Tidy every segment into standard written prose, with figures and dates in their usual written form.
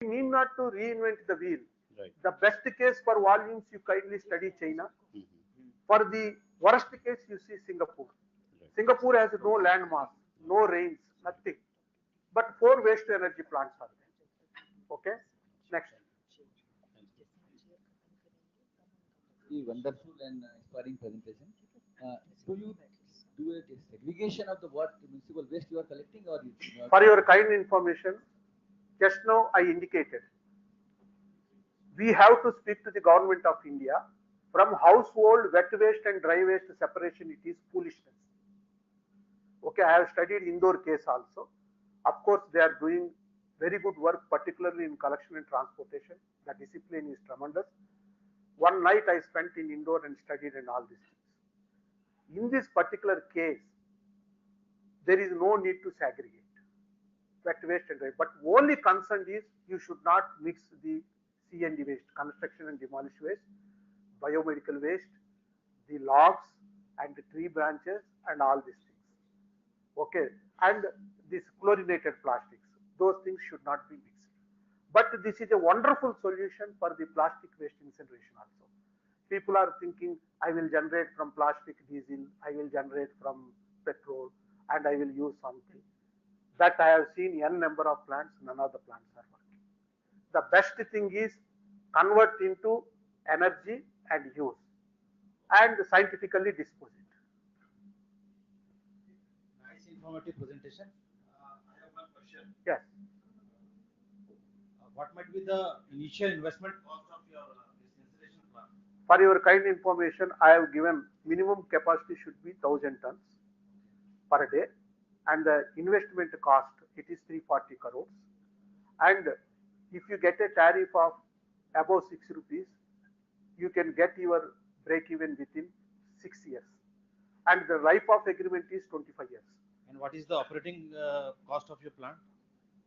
need not to reinvent the wheel. Right. The best case for volumes, you kindly study China. For the worst case, you see Singapore. Right. Singapore has no land mass, no rains, nothing. But 4 waste energy plants are there. Okay? Next. Wonderful and inspiring presentation. Do you do a segregation of the what municipal waste you are collecting, or you are For your kind information, just now I indicated, we have to speak to the government of India. From household wet waste and dry waste separation, it is foolishness. Okay, I have studied Indore case also. Of course, they are doing very good work, particularly in collection and transportation. The discipline is tremendous. One night I spent in Indore and studied and all these things. In this particular case, there is no need to segregate wet waste and dry. But only concern is you should not mix the C&D waste, construction and demolish waste, biomedical waste, the logs and the tree branches and all these things. Okay, and these chlorinated plastics, those things should not be mixed. But this is a wonderful solution for the plastic waste incineration also. People are thinking, I will generate from plastic diesel, I will generate from petrol, and I will use something. That I have seen n number of plants, none of the plants are working. The best thing is convert into energy and use and scientifically dispose it. Nice informative presentation. I have one question. Yes. What might be the initial investment cost of your this installation plant? For your kind information, I have given minimum capacity should be 1000 tons per day, and the investment cost it is 340 crores. And if you get a tariff of above 6 rupees, you can get your break even within 6 years. And the life of agreement is 25 years. And what is the operating cost of your plant?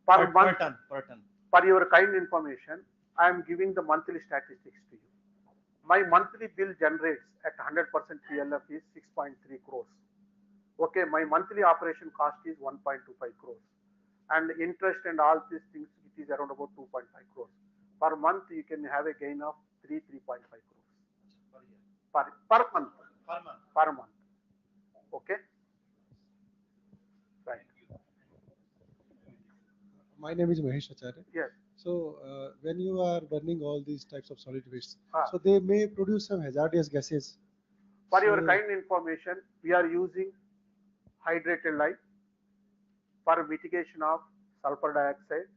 Per month, Per ton. for your kind information, I am giving the monthly statistics to you. My monthly bill generates at 100% PLF is 6.3 crores. Okay, my monthly operation cost is 1.25 crores. And interest and all these things, it is around about 2.5 crores. Per month, you can have a gain of 3.5 crores. Per year. Per month. Per month. Per month. Okay? Right. My name is Mahesh Acharya. Yes. So when you are burning all these types of solid waste, Ah. so they may produce some hazardous gases. For your So- kind information, we are using hydrated lime for mitigation of sulfur dioxide,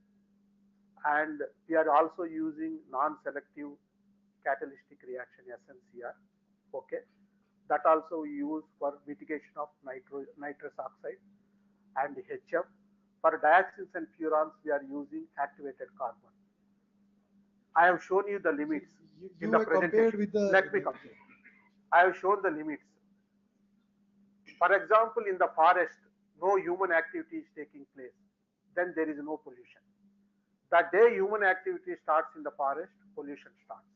and we are also using non-selective catalytic reaction SNCR. Okay, that also we use for mitigation of nitrous oxide and HF. For dioxins and furans, we are using activated carbon. I have shown you the limits You in the have compared presentation. with the. Let me complete. I have shown the limits. For example, in the forest, no human activity is taking place. Then there is no pollution. The day human activity starts in the forest, pollution starts.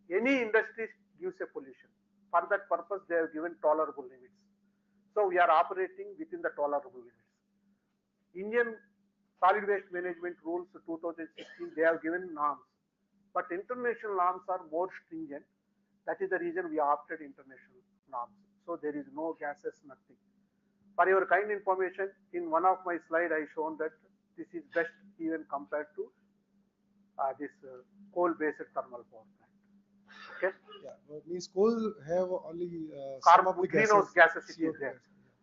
Any industry gives a pollution. For that purpose, they have given tolerable limits. So we are operating within the tolerable limits. Indian Solid Waste Management Rules 2016, they have given norms. But international norms are more stringent. That is the reason we opted international norms. So there is no gases, nothing. For your kind information, in one of my slides, I shown that this is best even compared to this coal-based thermal power plant. Okay? Yeah, means coal have only Carbon greenhouse gases it is CO2 there. gas.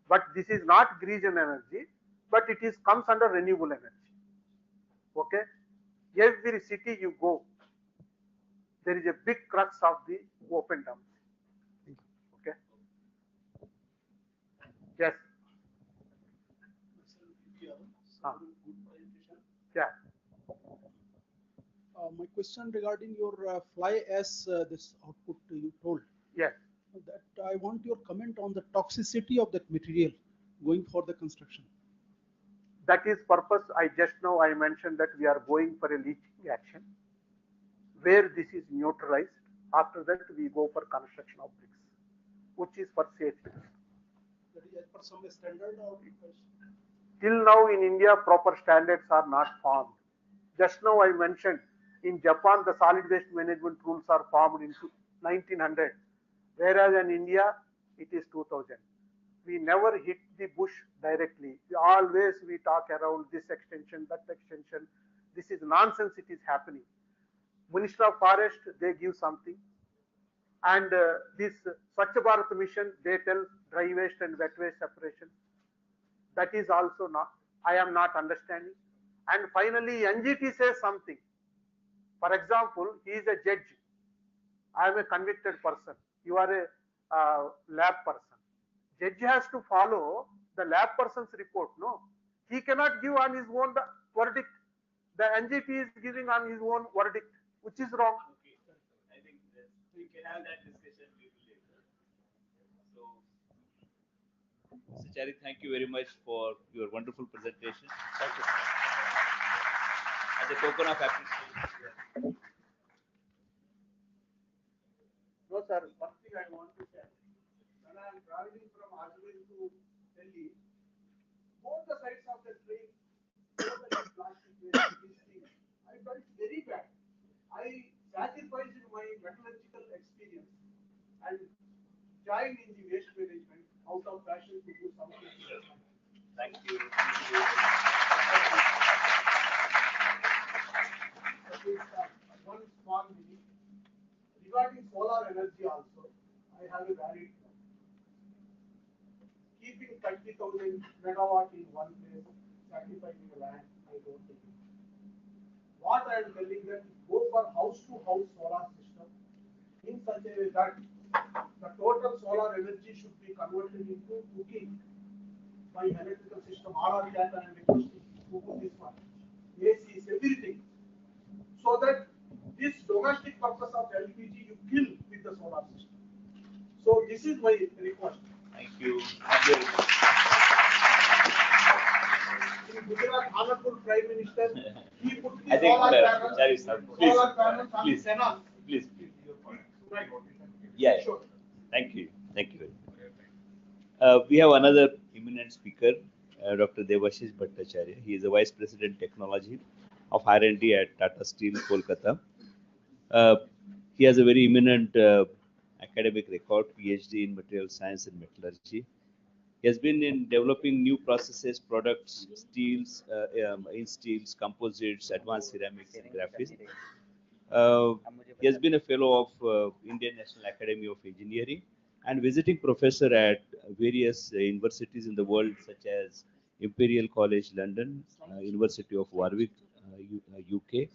But this is not green energy, but it is comes under renewable energy. Okay? Every city you go, there is a big crux of the open dumps. Okay? Yes. Yeah. My question regarding your fly ash, this output you told. Yes. That I want your comment on the toxicity of that material going for the construction. That is purpose. I mentioned that we are going for a leaching action where this is neutralized. After that, we go for construction of bricks, which is for safety. That is as per some standard or Till now in India, proper standards are not formed. Just now I mentioned in Japan the solid waste management rules are formed in 1900, whereas in India it is 2000. We never hit the bush directly. We talk around this extension, that extension. This is nonsense. It is happening. Minister of Forest, they give something, and this Swachh Bharat mission, they tell dry waste and wet waste separation. That is also not. I am not understanding. And finally, NGT says something. For example, he is a judge. I am a convicted person. You are a lab person. Judge has to follow the lab person's report. No, he cannot give on his own the verdict. The NGT is giving on his own verdict, which is wrong. Okay, I think that we can have that discussion little later. So, Mr. Chari, thank you very much for your wonderful presentation. Thank you. As a token of appreciation. No, sir. One thing I want to say. When I am traveling from Ajmer to Delhi, both the sides of the train, both the plastic waste, these things, I felt very bad. I sacrificed my metallurgical experience and joined in the waste management out of passion to do something. Thank you. One small minute. Regarding solar energy also, I have a valid plan. Keeping 30,000 megawatt in one place, sacrificing the land, I don't think. What I am telling them, go for house-to-house solar system in such a way that the total solar energy should be converted into cooking by electrical system. All that I am requesting to do this one. ACs, everything. So that this domestic purpose of LPG you kill with the solar system. So this is my request. Thank you. Thank you. In Gujarat, Honorable Prime Minister, he put the I think, solar panels, Chari sir, please, solar panels on please, the canal. please. Right. Yeah. Sure. Thank you. Thank you very much. We have another eminent speaker, Dr. Devashish Bhattacharya. He is the Vice President Technology of R&D at Tata Steel, Kolkata. He has a very eminent academic record, PhD in material science and metallurgy. He has been in developing new processes, products, steels, in steels, composites, advanced ceramics, and graphics. He has been a fellow of Indian National Academy of Engineering and visiting professor at various universities in the world, such as Imperial College London, University of Warwick, UK,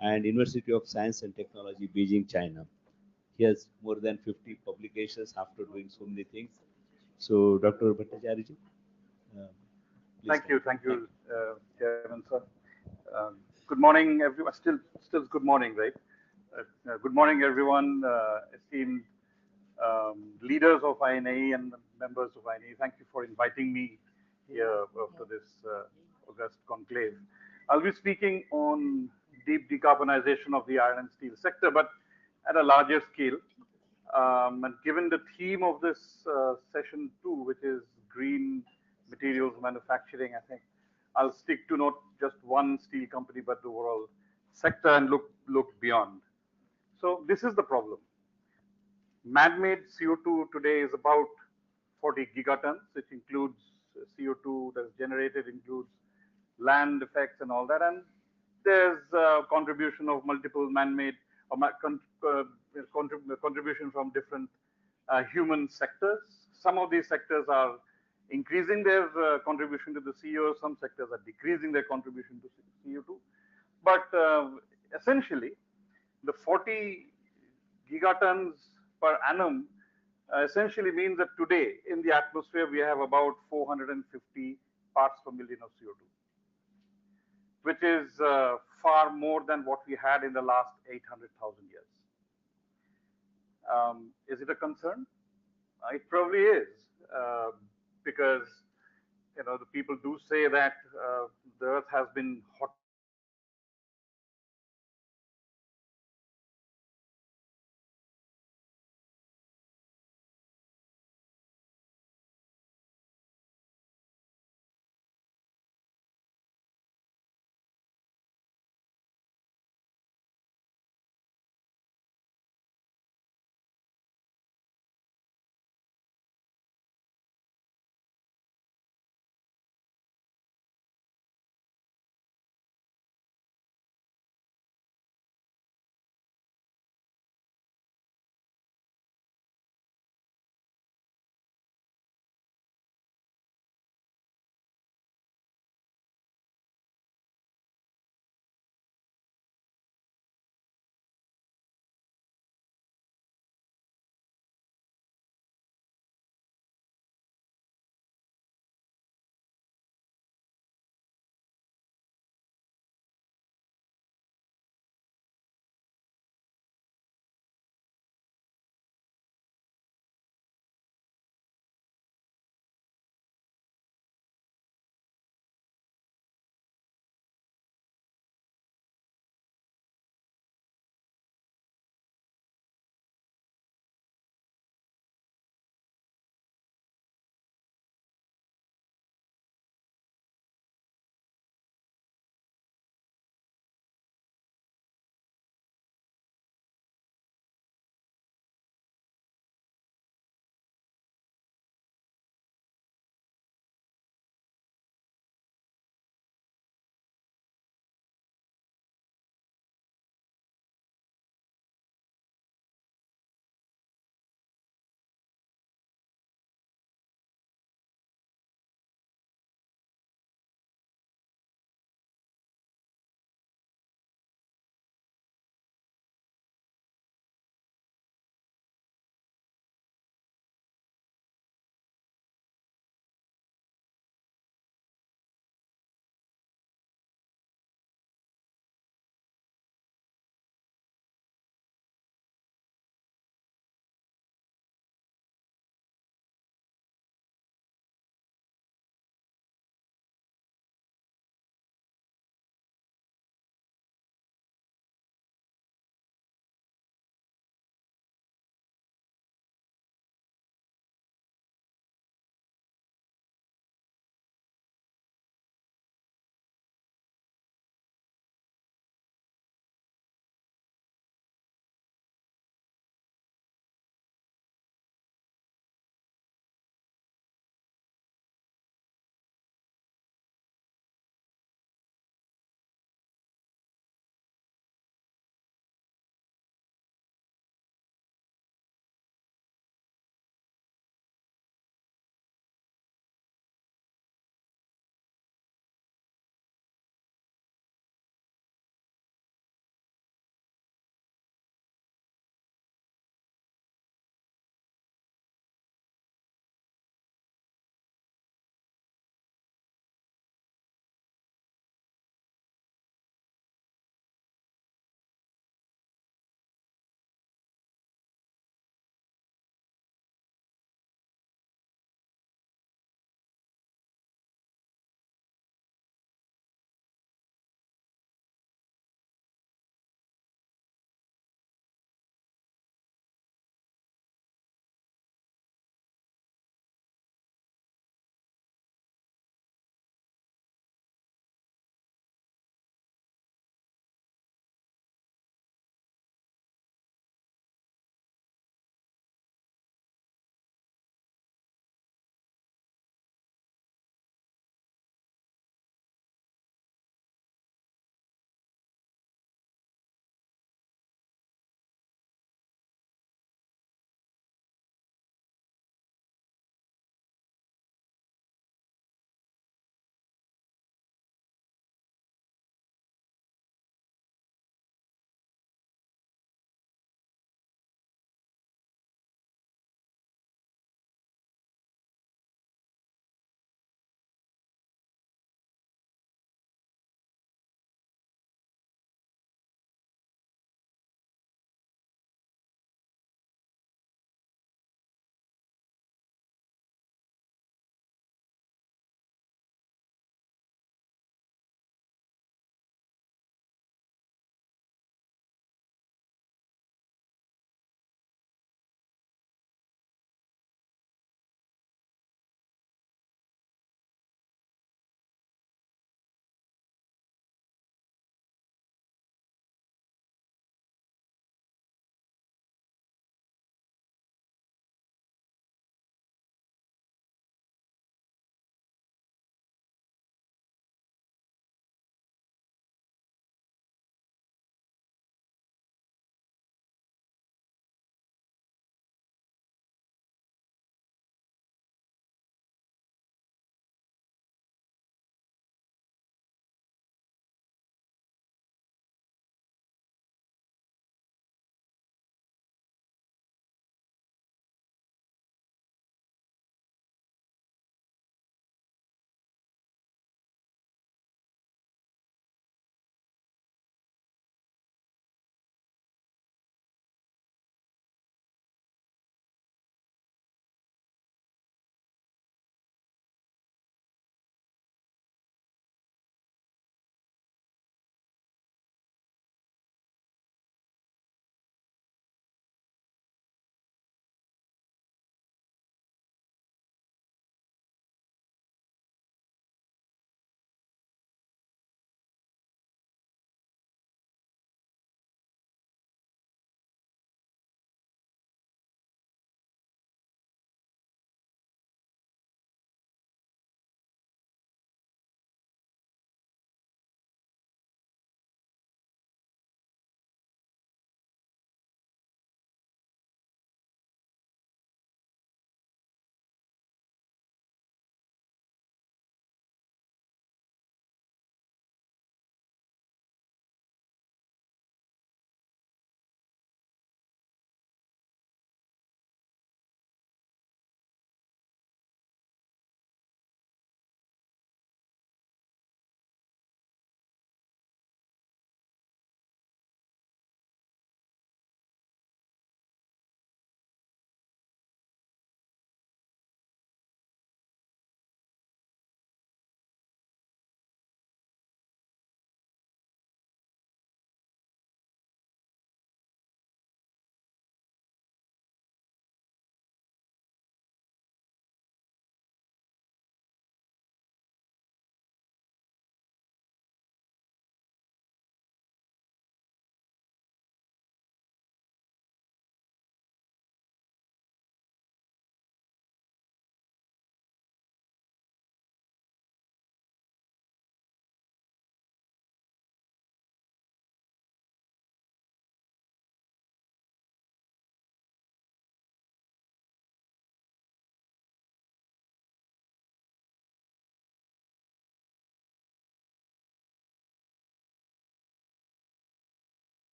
and University of Science and Technology, Beijing, China. He has more than 50 publications after doing so many things. So, Dr. Bhattacharya ji, thank you, Chairman sir. Good morning, everyone. Still good morning, right? Good morning, everyone. Esteemed leaders of INAE and members of INAE. Thank you for inviting me here after this August conclave. I'll be speaking on deep decarbonization of the iron and steel sector, but at a larger scale. And given the theme of this session too, which is green materials manufacturing, I think I'll stick to not just one steel company, but the overall sector and look beyond. So this is the problem. Man-made CO2 today is about 40 gigatons, which includes CO2 that's generated, includes land effects and all that. And there's contribution of multiple man-made or contribution from different human sectors. Some of these sectors are increasing their contribution to the CO, some sectors are decreasing their contribution to CO2. But essentially, the 40 gigatons per annum essentially means that today in the atmosphere we have about 450 parts per million of CO2, which is far more than what we had in the last 800,000 years. Is it a concern? It probably is, because the people do say that the Earth has been hot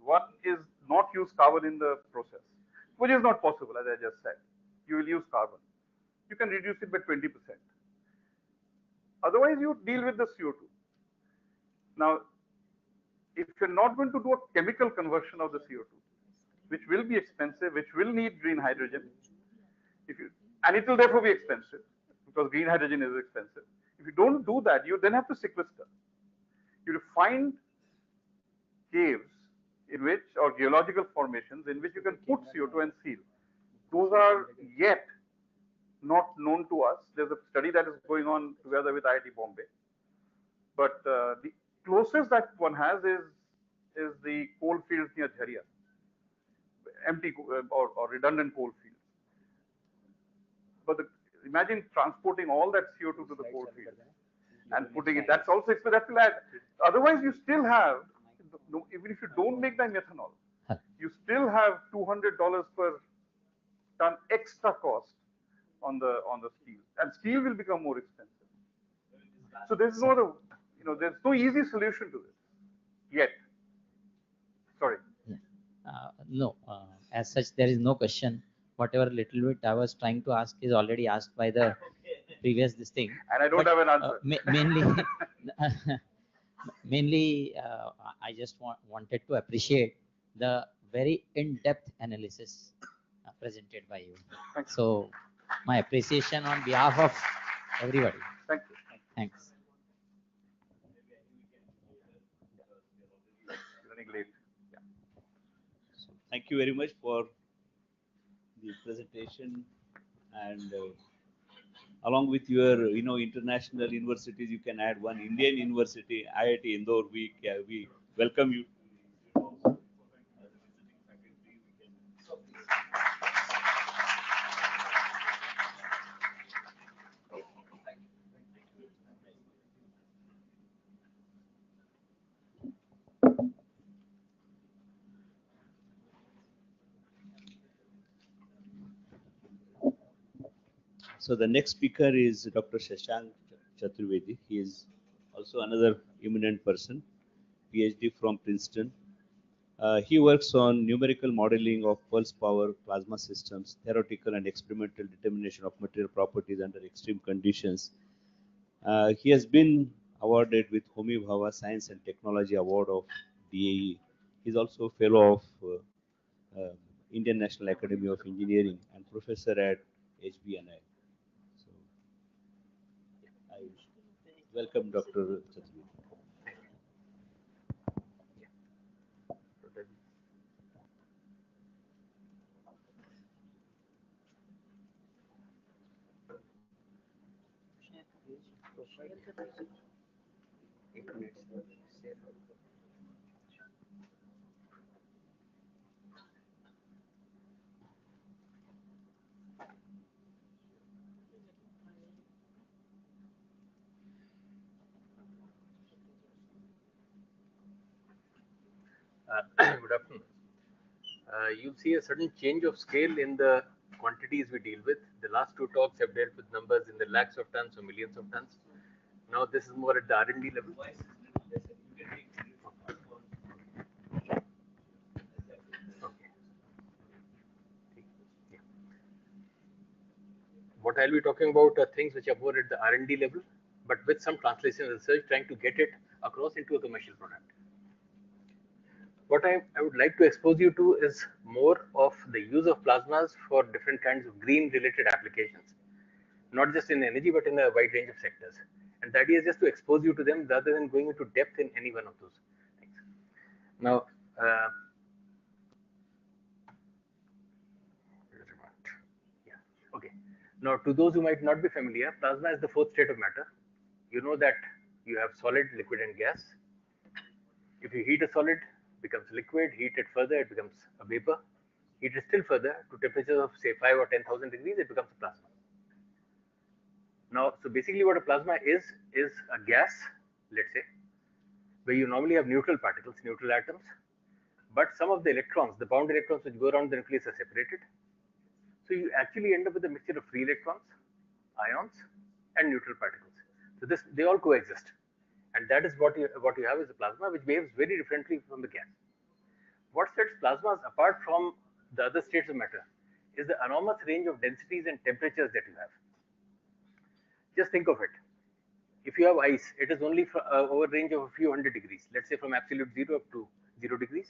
One is not use carbon in the process, which is not possible, as I just said. You will use carbon. You can reduce it by 20%. Otherwise, you deal with the CO2. Now, if you're not going to do a chemical conversion of the CO2, which will be expensive, which will need green hydrogen, and it will therefore be expensive because green hydrogen is expensive. If you don't do that, you then have to sequester. You find caves in which, or geological formations in which you can put CO2 and seal. Those are yet not known to us. There's a study that is going on together with IIT Bombay. But the closest that one has is the coal fields near Jharia, empty or redundant coal fields. But imagine transporting all that CO2 to the coal fields and putting it. That's also expensive. That will add. Otherwise, you still have, even if you don't make the methanol, you still have $200 per ton extra cost on the steel, and steel will become more expensive. So there's no other, there's no easy solution to this yet. Sorry. No, as such, there is no question. Whatever little bit I was trying to ask is already asked by the previous this thing. And I don't have an answer. Mainly, I just wanted to appreciate the very in-depth analysis presented by you. So, my appreciation on behalf of everybody. Thank you. Thanks. Running late. Yeah. So thank you very much for the presentation, and along with your international universities, you can add one Indian university, IIT Indore. We welcome you. So the next speaker is Dr. Shashank Chaturvedi. He is also another eminent person, PhD from Princeton. He works on numerical modeling of pulse power plasma systems, theoretical and experimental determination of material properties under extreme conditions. He has been awarded with Homi Bhabha Science and Technology Award of DAE. He is also a fellow of Indian National Academy of Engineering and professor at HBNI. So, I welcome Dr. Chaturvedi. Good afternoon. You'll see a certain change of scale in the quantities we deal with. The last two talks have dealt with numbers in the lakhs of tons or millions of tons. Now this is more at the R&D level. Okay. Yeah. What I'll be talking about are things which are more at the R&D level, but with some translation research, trying to get it across into a commercial product. What I would like to expose you to is more of the use of plasmas for different kinds of green related applications, not just in energy, but in a wide range of sectors. And the idea is just to expose you to them rather than going into depth in any one of those things. Now, okay. Now, to those who might not be familiar, plasma is the fourth state of matter. You know that you have solid, liquid, and gas. If you heat a solid, becomes liquid, heat it further, it becomes a vapor. Heat it still further to temperatures of say 5 or 10,000 degrees, it becomes a plasma. Now, so basically what a plasma is a gas, let's say, where you normally have neutral particles, neutral atoms, but some of the electrons, the bound electrons which go around the nucleus are separated. So you actually end up with a mixture of free electrons, ions, and neutral particles. So they all coexist. And that is what you have as a plasma, which behaves very differently from the gas. What sets plasmas apart from the other states of matter is the enormous range of densities and temperatures that you have. Just think of it. If you have ice, it is only over a range of a few hundred degrees, let's say from absolute zero up to 0 degrees.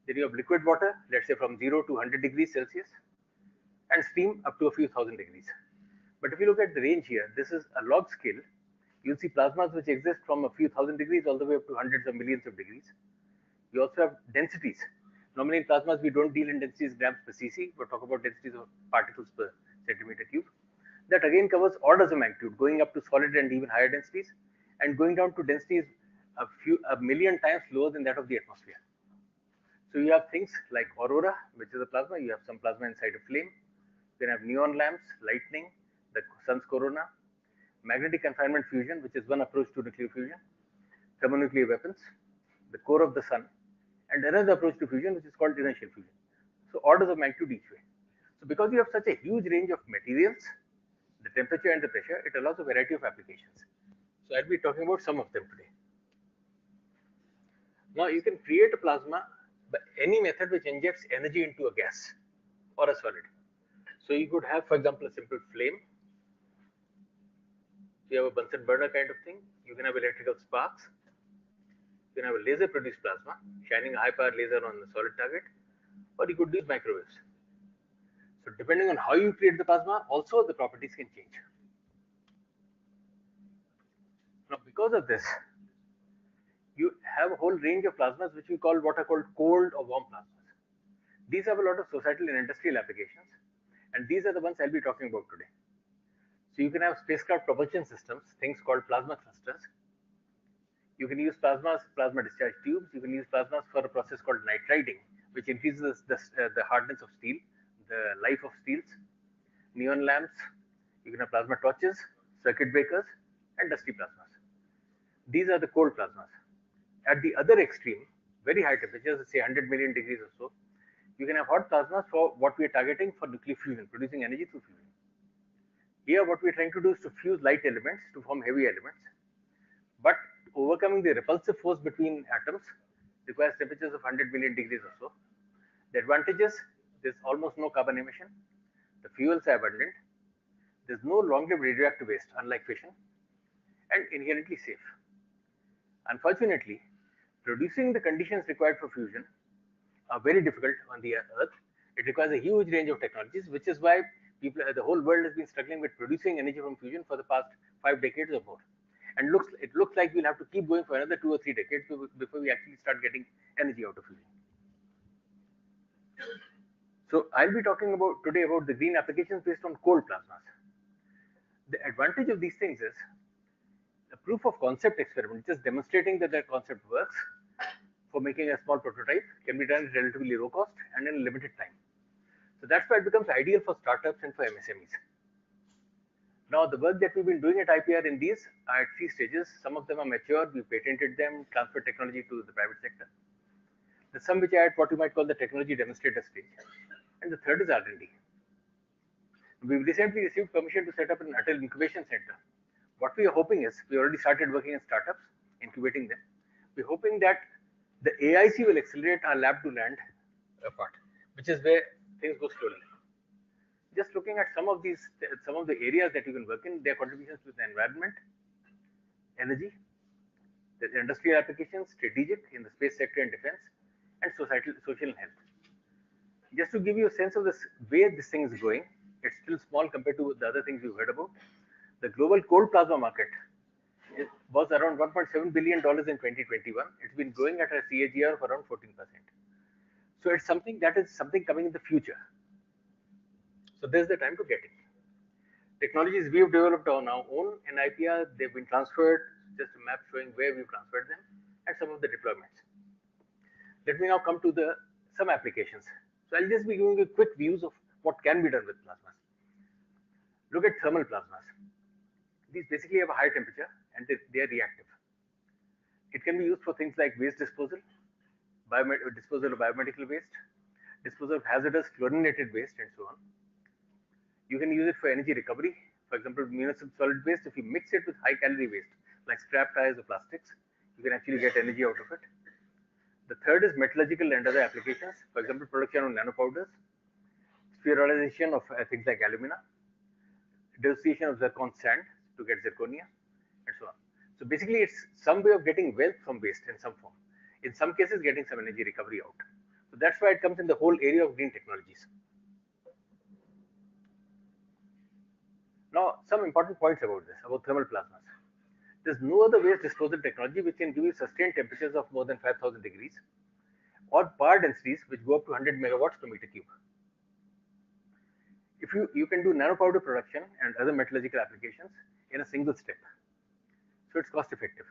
Then you have liquid water, let's say from 0 to 100 degrees Celsius, and steam up to a few thousand degrees. But if you look at the range here, this is a log scale. You'll see plasmas which exist from a few thousand degrees all the way up to hundreds of millions of degrees. You also have densities. Normally in plasmas, we don't deal in densities grams per cc, but talk about densities of particles per centimeter cube. That again covers orders of magnitude, going up to solid and even higher densities, and going down to densities a million times lower than that of the atmosphere. So you have things like aurora, which is a plasma. You have some plasma inside a flame. You can have neon lamps, lightning, the sun's corona, magnetic confinement fusion, which is one approach to nuclear fusion, thermonuclear weapons, the core of the sun, and another approach to fusion, which is called inertial fusion. So orders of magnitude each way. So because you have such a huge range of materials, the temperature and the pressure, it allows a variety of applications. So I'll be talking about some of them today. Now you can create a plasma by any method which injects energy into a gas or a solid. So you could have, for example, a simple flame. You have a Bunsen burner kind of thing. You can have electrical sparks. You can have a laser produced plasma, shining a high power laser on the solid target, or you could use microwaves. So depending on how you create the plasma, also the properties can change. Now because of this, you have a whole range of plasmas which we call what are called cold or warm plasmas. These have a lot of societal and industrial applications, and these are the ones I'll be talking about today. So you can have spacecraft propulsion systems, things called plasma thrusters. You can use plasma discharge tubes. You can use plasmas for a process called nitriding, which increases the hardness of steel, the life of steels. Neon lamps. You can have plasma torches, circuit breakers, and dusty plasmas. These are the cold plasmas. At the other extreme, very high temperatures, say 100 million degrees or so, you can have hot plasmas for what we are targeting for nuclear fusion, producing energy through fusion. Here, what we are trying to do is to fuse light elements to form heavy elements. But overcoming the repulsive force between atoms requires temperatures of 100 million degrees or so. The advantages, there's almost no carbon emission. The fuels are abundant. There's no long-lived radioactive waste, unlike fission, and inherently safe. Unfortunately, producing the conditions required for fusion are very difficult on the Earth. It requires a huge range of technologies, which is why the whole world has been struggling with producing energy from fusion for the past 5 decades or more. And it looks like we'll have to keep going for another 2 or 3 decades before we actually start getting energy out of fusion. So I'll be talking today about the green applications based on cold plasmas. The advantage of these things is a proof of concept experiment, just demonstrating that the concept works for making a small prototype, can be done at relatively low cost and in a limited time. So that's why it becomes ideal for startups and for MSMEs. Now, the work that we've been doing at IPR in these are at 3 stages. Some of them are mature, we patented them, transferred technology to the private sector. There's some which are at what you might call the technology demonstrator stage. And the third is R&D. We've recently received permission to set up an Atal incubation center. What we are hoping is, we already started working in startups, incubating them. We're hoping that the AIC will accelerate our lab to land part, which is where things go slowly. Just looking at some of the areas that you can work in, their contributions to the environment, energy, the industrial applications, strategic in the space sector and defense, and social and health. Just to give you a sense of where this thing is going, it's still small compared to the other things we've heard about. The global cold plasma market was around $1.7 billion in 2021. It's been growing at a CAGR of around 14%. So it's something coming in the future. So there's the time to get it. Technologies we've developed on our own in IPR, they've been transferred, just a map showing where we've transferred them and some of the deployments. Let me now come to some applications. So I'll just be giving you quick views of what can be done with plasmas. Look at thermal plasmas. These basically have a high temperature and they are reactive. It can be used for things like waste disposal, disposal of biomedical waste, disposal of hazardous chlorinated waste, and so on. You can use it for energy recovery. For example, municipal solid waste, if you mix it with high calorie waste, like scrap tires or plastics, you can actually get energy out of it. The third is metallurgical and other applications, for example, production of nanopowders, spheralization of things like alumina, dissociation of zircon sand to get zirconia, and so on. So basically, it's some way of getting wealth from waste in some form. In some cases, getting some energy recovery out. So that's why it comes in the whole area of green technologies. Now, some important points about this, about thermal plasmas. There's no other waste disposal technology which can give you sustained temperatures of more than 5,000 degrees or power densities which go up to 100 megawatts per meter cube. If you can do nanopowder production and other metallurgical applications in a single step, so it's cost effective.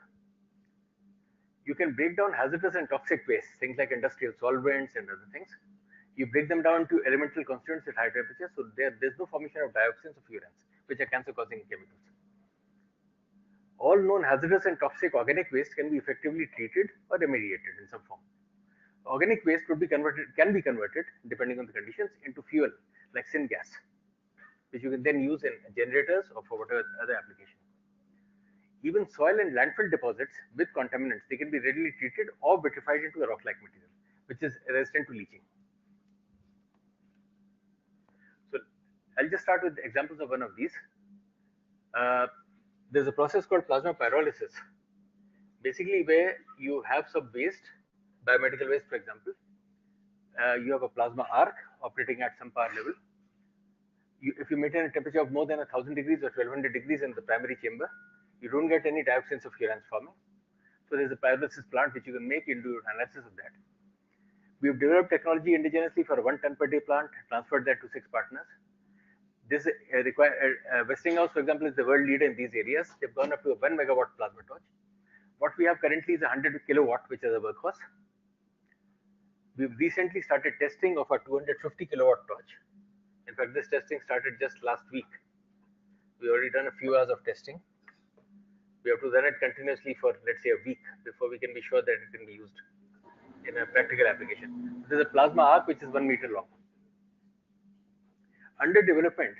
You can break down hazardous and toxic waste, things like industrial solvents and other things. You break them down to elemental constituents at high temperatures, so there's no formation of dioxins or furans, which are cancer-causing chemicals. All known hazardous and toxic organic waste can be effectively treated or remediated in some form. Organic waste can be converted, depending on the conditions, into fuel like syngas, which you can then use in generators or for whatever other application. Even soil and landfill deposits with contaminants, they can be readily treated or vitrified into a rock-like material, which is resistant to leaching. So I'll just start with examples of one of these. There's a process called plasma pyrolysis, basically where you have some waste, biomedical waste, for example. You have a plasma arc operating at some power level. If you maintain a temperature of more than 1,000 degrees or 1,200 degrees in the primary chamber, you don't get any dioxins or furans forming. So there's a pyrolysis plant which you can make and do analysis of that. We've developed technology indigenously for a 1 ton per day plant, transferred that to 6 partners. This Westinghouse, for example, is the world leader in these areas. They've gone up to a 1 megawatt plasma torch. What we have currently is 100 kilowatt, which is a workhorse. We've recently started testing of a 250 kilowatt torch. In fact, this testing started just last week. We've already done a few hours of testing. We have to run it continuously for, let's say, a week before we can be sure that it can be used in a practical application. There's a plasma arc which is 1 meter long. Under development,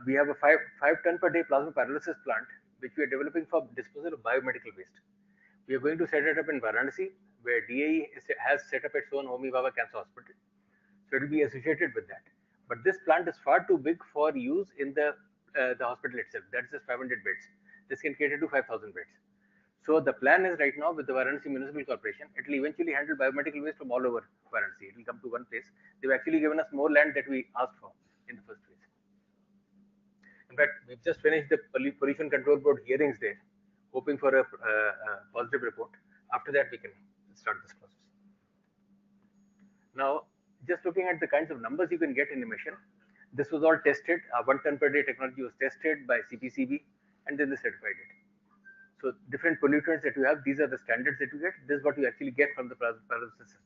we have a 5 ton per day plasma pyrolysis plant, which we are developing for disposal of biomedical waste. We are going to set it up in Varanasi, where DAE has set up its own Homi Baba Cancer Hospital. So it will be associated with that. But this plant is far too big for use in the hospital itself. That's just 500 beds. This can cater to 5,000 beds. So the plan is right now with the Varanasi Municipal Corporation, it will eventually handle biomedical waste from all over Varanasi. It will come to one place. They've actually given us more land that we asked for in the first place. In fact, we've just finished the Pollution Control Board hearings there, hoping for a positive report. After that, we can start this process. Now, just looking at the kinds of numbers you can get in emission, this was all tested. 1 ton per day technology was tested by CPCB, and then they certified it. So different pollutants that you have, these are the standards that you get. This is what you actually get from the pyrolysis systems.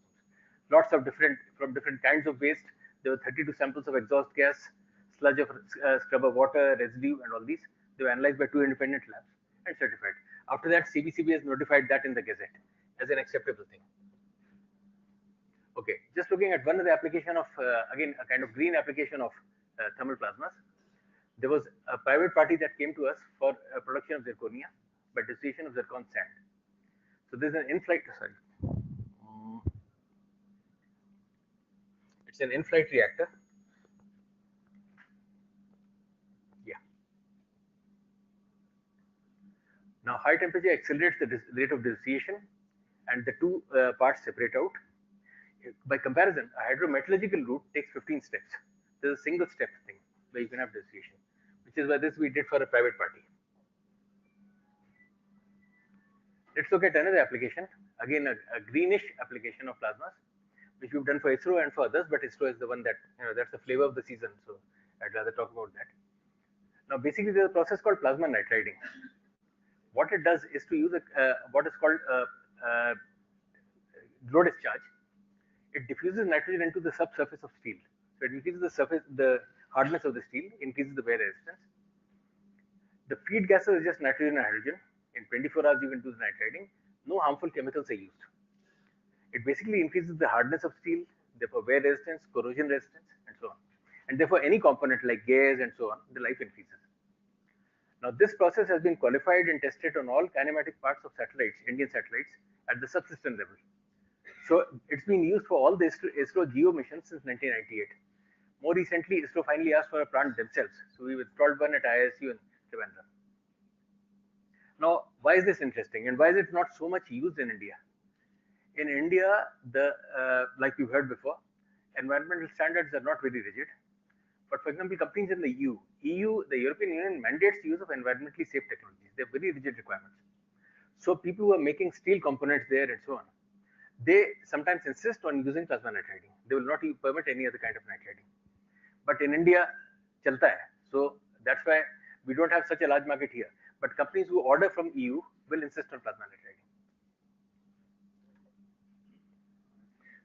Lots of different kinds of waste. There were 32 samples of exhaust gas, sludge of scrubber water, residue, and all these. They were analyzed by 2 independent labs and certified. After that, CPCB has notified that in the Gazette as an acceptable thing. Okay, just looking at one of the application of, again, a kind of green application of thermal plasmas. There was a private party that came to us for production of zirconia by dissociation of zircon sand. So there's an in-flight, it's an in-flight reactor. Yeah. Now high temperature accelerates the rate of dissociation, and the two parts separate out. By comparison, a hydrometallurgical route takes 15 steps. There's a single step thing where you can have dissociation, which is why this we did for a private party. Let's look at another application, again a greenish application of plasmas, which we've done for ISRO and for others, but ISRO is the one that, that's the flavor of the season, so I'd rather talk about that. Now basically there's a process called plasma nitriding. What it does is to use what is called glow discharge. It diffuses nitrogen into the subsurface of steel. So it increases the hardness of the steel, increases the wear resistance. The feed gases is just nitrogen and hydrogen. In 24 hours, you can do the nitriding. No harmful chemicals are used. It basically increases the hardness of steel, therefore wear resistance, corrosion resistance, and so on. And therefore, any component like gas and so on, the life increases. Now, this process has been qualified and tested on all kinematic parts of satellites, Indian satellites, at the subsystem level. So it's been used for all the ISRO GEO missions since 1998. More recently, ISRO finally asked for a plant themselves. So we've installed one at ISU in Trivandrum. Now, why is this interesting and why is it not so much used in India? In India, like we've heard before, environmental standards are not very rigid. But for example, companies in the EU, the European Union mandates the use of environmentally safe technologies. They have very rigid requirements. So people who are making steel components there and so on, they sometimes insist on using plasma nitriding. They will not permit any other kind of nitriding. But in India, chalta hai. So that's why we don't have such a large market here. But companies who order from EU will insist on plasma nitriding.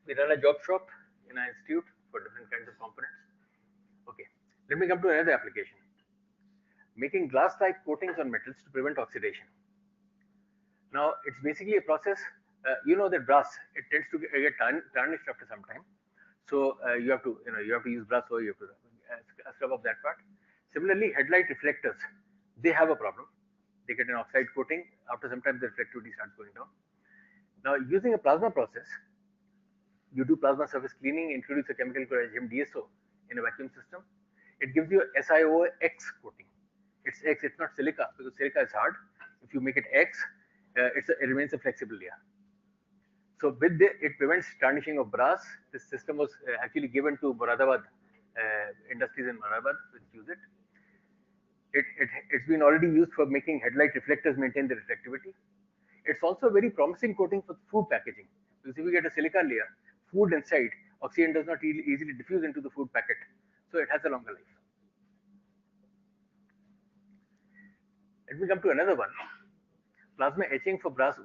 We run a job shop in our institute for different kinds of components. Okay, let me come to another application. Making glass-like coatings on metals to prevent oxidation. Now, it's basically a process. You know that brass, it tends to get tarnished after some time. So you have to use brass, or you have to scrub off that part. Similarly, headlight reflectors, they have a problem. They get an oxide coating. After some time, the reflectivity starts going down. Now, using a plasma process, you do plasma surface cleaning, introduce a chemical called DSO in a vacuum system. It gives you a SiO(X) coating. It's X, it's not silica, because silica is hard. If you make it X, it remains a flexible layer. So with this, it prevents tarnishing of brass. This system was actually given to Moradabad industries in Moradabad, which use it. It's been already used for making headlight reflectors maintain the reflectivity. It's also a very promising coating for food packaging, because if you get a silica layer, food inside, oxygen does not easily diffuse into the food packet, so it has a longer life. Let me come to another one. Plasma etching for brass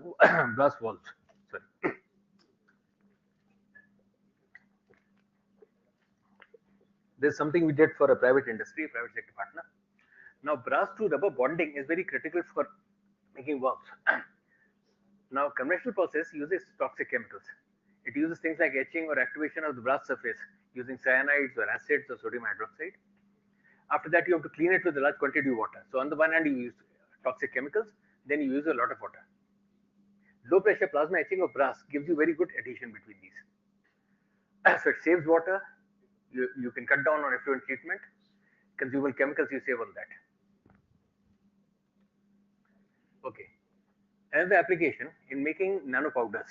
walls. Sorry. There's something we did for a private industry, a private sector partner. Now, brass to rubber bonding is very critical for making walls. Now, conventional process uses toxic chemicals. It uses things like etching or activation of the brass surface using cyanides or acids or sodium hydroxide. After that, you have to clean it with a large quantity of water. So on the one hand, you use toxic chemicals, then you use a lot of water. Low pressure plasma etching of brass gives you very good adhesion between these. So it saves water. You can cut down on effluent treatment. Consumable chemicals, you save on that. Okay. Another application in making nanopowders.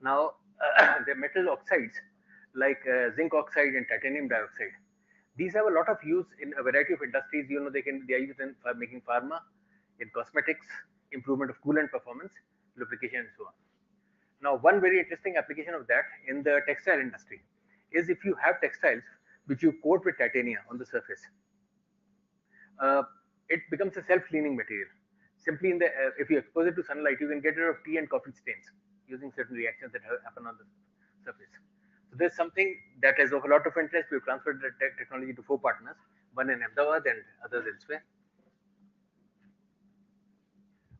Now, the metal oxides like zinc oxide and titanium dioxide. These have a lot of use in a variety of industries. You know, they are used in making pharma, in cosmetics, improvement of coolant performance, lubrication, and so on. Now, one very interesting application of that in the textile industry is if you have textiles which you coat with titanium on the surface, it becomes a self-cleaning material. Simply if you expose it to sunlight, you can get rid of tea and coffee stains using certain reactions that happen on the surface. So there's something that is of a lot of interest. We've transferred the technology to 4 partners, one in Ahmedabad and others elsewhere.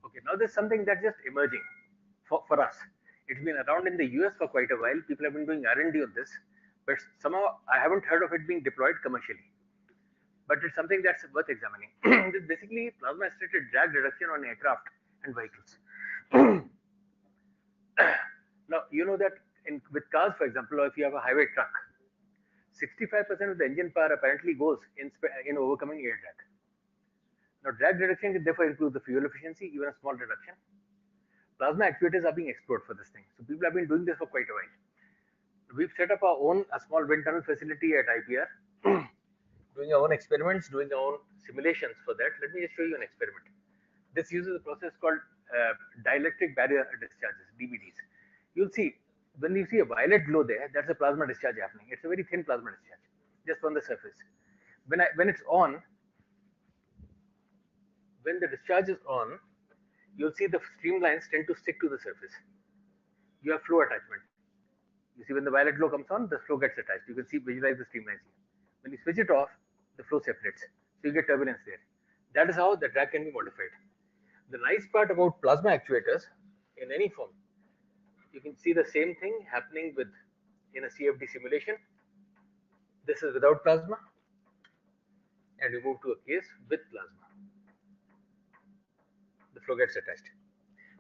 Okay, now there's something that's just emerging for us. It's been around in the US for quite a while. People have been doing R&D on this, but somehow I haven't heard of it being deployed commercially. But it's something that's worth examining. It's basically plasma-assisted drag reduction on aircraft and vehicles. Now, you know that with cars, for example, or if you have a highway truck, 65% of the engine power apparently goes in overcoming air drag. Now, drag reduction can therefore improve the fuel efficiency, even a small reduction. Plasma actuators are being explored for this thing. So people have been doing this for quite a while. We've set up a small wind tunnel facility at IPR, doing our own experiments, doing our own simulations for that. Let me just show you an experiment. This uses a process called dielectric barrier discharges, DBDs. You'll see, when you see a violet glow there, that's a plasma discharge happening. It's a very thin plasma discharge, just on the surface. When it's on, when the discharge is on, you'll see the streamlines tend to stick to the surface. You have flow attachment. You see when the violet glow comes on, the flow gets attached. You can visualize the streamlines here. When you switch it off, the flow separates. So you get turbulence there. That is how the drag can be modified. The nice part about plasma actuators in any form, you can see the same thing happening in a CFD simulation. This is without plasma, and we move to a case with plasma. The flow gets attached.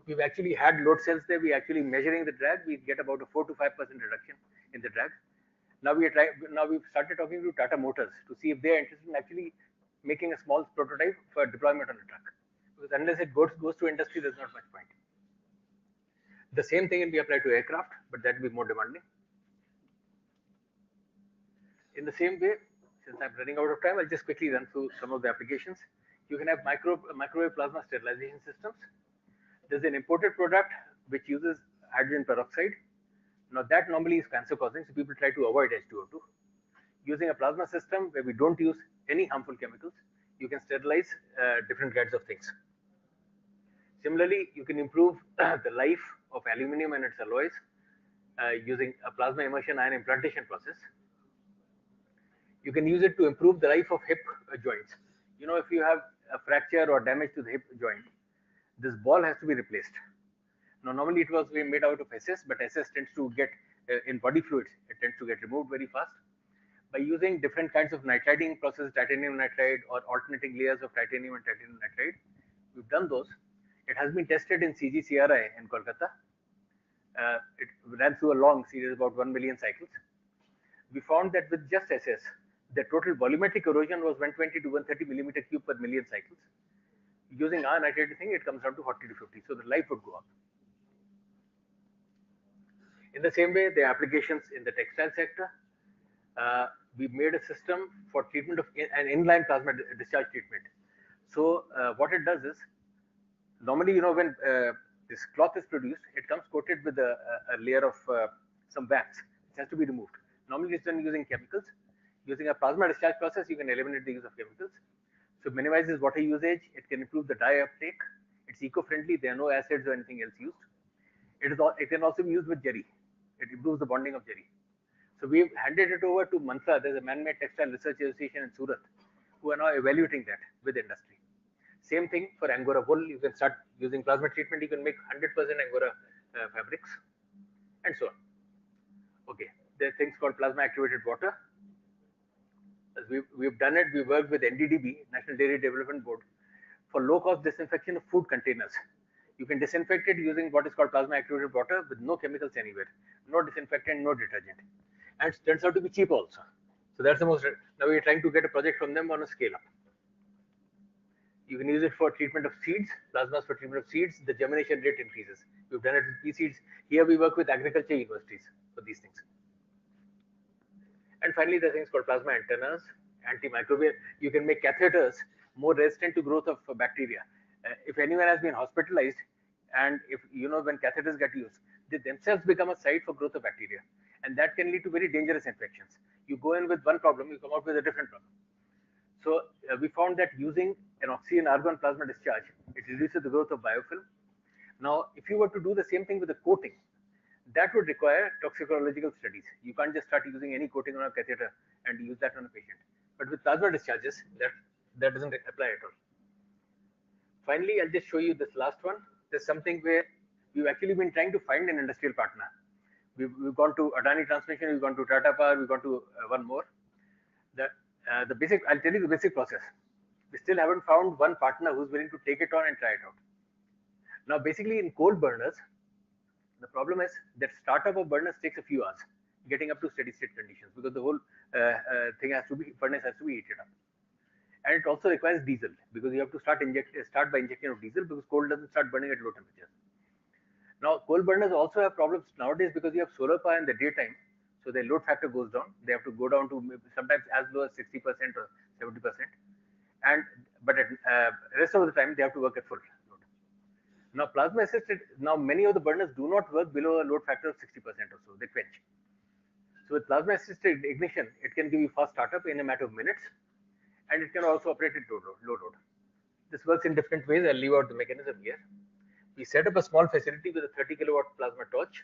We've actually had load cells there. We actually measuring the drag. We get about a 4 to 5% reduction in the drag. Now we've started talking to Tata Motors to see if they are interested in actually making a small prototype for deployment on a truck. Because unless it goes to industry, there's not much point. The same thing can be applied to aircraft, but that will be more demanding. In the same way, since I'm running out of time, I'll just quickly run through some of the applications. You can have microwave plasma sterilization systems. There's an imported product which uses hydrogen peroxide. Now that normally is cancer causing, so people try to avoid H2O2. Using a plasma system where we don't use any harmful chemicals, you can sterilize different kinds of things. Similarly, you can improve the life of aluminum and its alloys using a plasma immersion ion implantation process. You can use it to improve the life of hip joints. You know, if you have a fracture or damage to the hip joint, this ball has to be replaced. Now, normally it was made out of SS, but SS tends to get in body fluids, it tends to get removed very fast. By using different kinds of nitriding process, titanium nitride or alternating layers of titanium and titanium nitride, we've done those. It has been tested in CGCRI in Kolkata. It ran through a long series, about 1 million cycles. We found that with just SS, the total volumetric erosion was 120 to 130 millimeter cube per million cycles. Using our nitride thing, it comes down to 40 to 50, so the life would go up. In the same way, the applications in the textile sector, we made a system for treatment of an inline plasma discharge treatment. So what it does is, normally, you know, when this cloth is produced, it comes coated with a layer of some wax. It has to be removed. Normally, it's done using chemicals. Using a plasma discharge process, you can eliminate the use of chemicals. So it minimizes water usage. It can improve the dye uptake. It's eco-friendly. There are no acids or anything else used. It can also be used with jerry. It improves the bonding of jerry. So we've handed it over to Mantra. There's a man-made textile research association in Surat who are now evaluating that with industry. Same thing for Angora wool. You can start using plasma treatment. You can make 100% Angora fabrics and so on. Okay, there are things called plasma activated water. As we've done it, we worked with NDDB, National Dairy Development Board, for low-cost disinfection of food containers. You can disinfect it using what is called plasma activated water with no chemicals anywhere, no disinfectant, no detergent. And it turns out to be cheap also. So that's the most, now we're trying to get a project from them on a scale up. You can use it for treatment of seeds, plasmas for treatment of seeds, the germination rate increases. We've done it with pea seeds. Here we work with agriculture universities for these things. And finally, there are things called plasma antennas, antimicrobial. You can make catheters more resistant to growth of bacteria. If anyone has been hospitalized, and if you know when catheters get used, they themselves become a site for growth of bacteria, and that can lead to very dangerous infections. You go in with one problem, you come out with a different problem. So we found that using an oxygen argon plasma discharge, it reduces the growth of biofilm. Now, if you were to do the same thing with a coating, that would require toxicological studies. You can't just start using any coating on a catheter and use that on a patient. But with plasma discharges, that doesn't apply at all. Finally, I'll just show you this last one. There's something where we've actually been trying to find an industrial partner. We've gone to Adani Transmission, we've gone to Tata Power, we've gone to one more. The basic, I'll tell you the basic process. We still haven't found one partner who's willing to take it on and try it out. Now, basically in coal burners, the problem is that startup of burners takes a few hours, getting up to steady state conditions, because the whole furnace has to be heated up. And it also requires diesel, because you have to start by injection of diesel, because coal doesn't start burning at low temperatures. Now, coal burners also have problems nowadays because you have solar power in the daytime, so their load factor goes down. They have to go down to sometimes as low as 60% or 70%. But at rest of the time, they have to work at full load. Now, plasma assisted, now many of the burners do not work below a load factor of 60% or so, they quench. So with plasma assisted ignition, it can give you fast startup in a matter of minutes, and it can also operate at low load. This works in different ways. I'll leave out the mechanism here. We set up a small facility with a 30 kilowatt plasma torch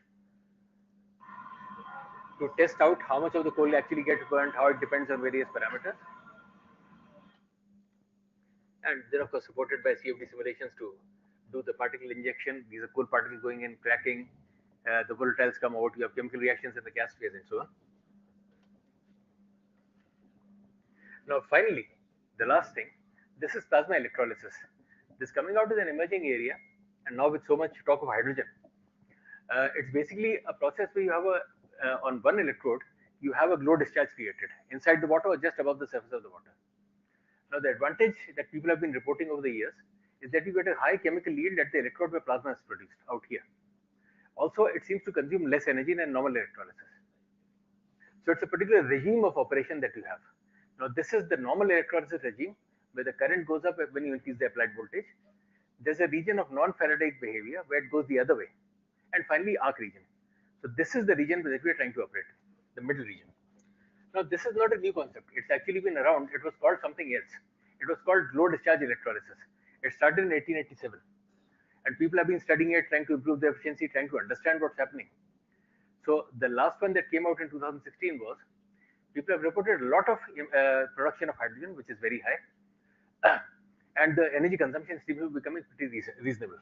to test out how much of the coal actually gets burnt, how it depends on various parameters. And then, of course, supported by CFD simulations to do the particle injection. These are coal particles going in, cracking. The volatiles come out. You have chemical reactions in the gas phase and so on. Now, finally, the last thing, this is plasma electrolysis. This coming out is an emerging area, and now with so much talk of hydrogen, it's basically a process where you have on one electrode, you have a glow discharge created inside the water or just above the surface of the water. Now, the advantage that people have been reporting over the years is that you get a high chemical yield at the electrode where plasma is produced out here. Also, it seems to consume less energy than normal electrolysis. So it's a particular regime of operation that you have. Now, this is the normal electrolysis regime where the current goes up when you increase the applied voltage. There's a region of non-Faradaic behavior where it goes the other way. And finally, arc region. So this is the region that we are trying to operate, the middle region. Now, this is not a new concept. It's actually been around. It was called something else. It was called glow discharge electrolysis. It started in 1887. And people have been studying it, trying to improve the efficiency, trying to understand what's happening. So the last one that came out in 2016 was, people have reported a lot of production of hydrogen, which is very high. And the energy consumption seems to be becoming pretty reasonable.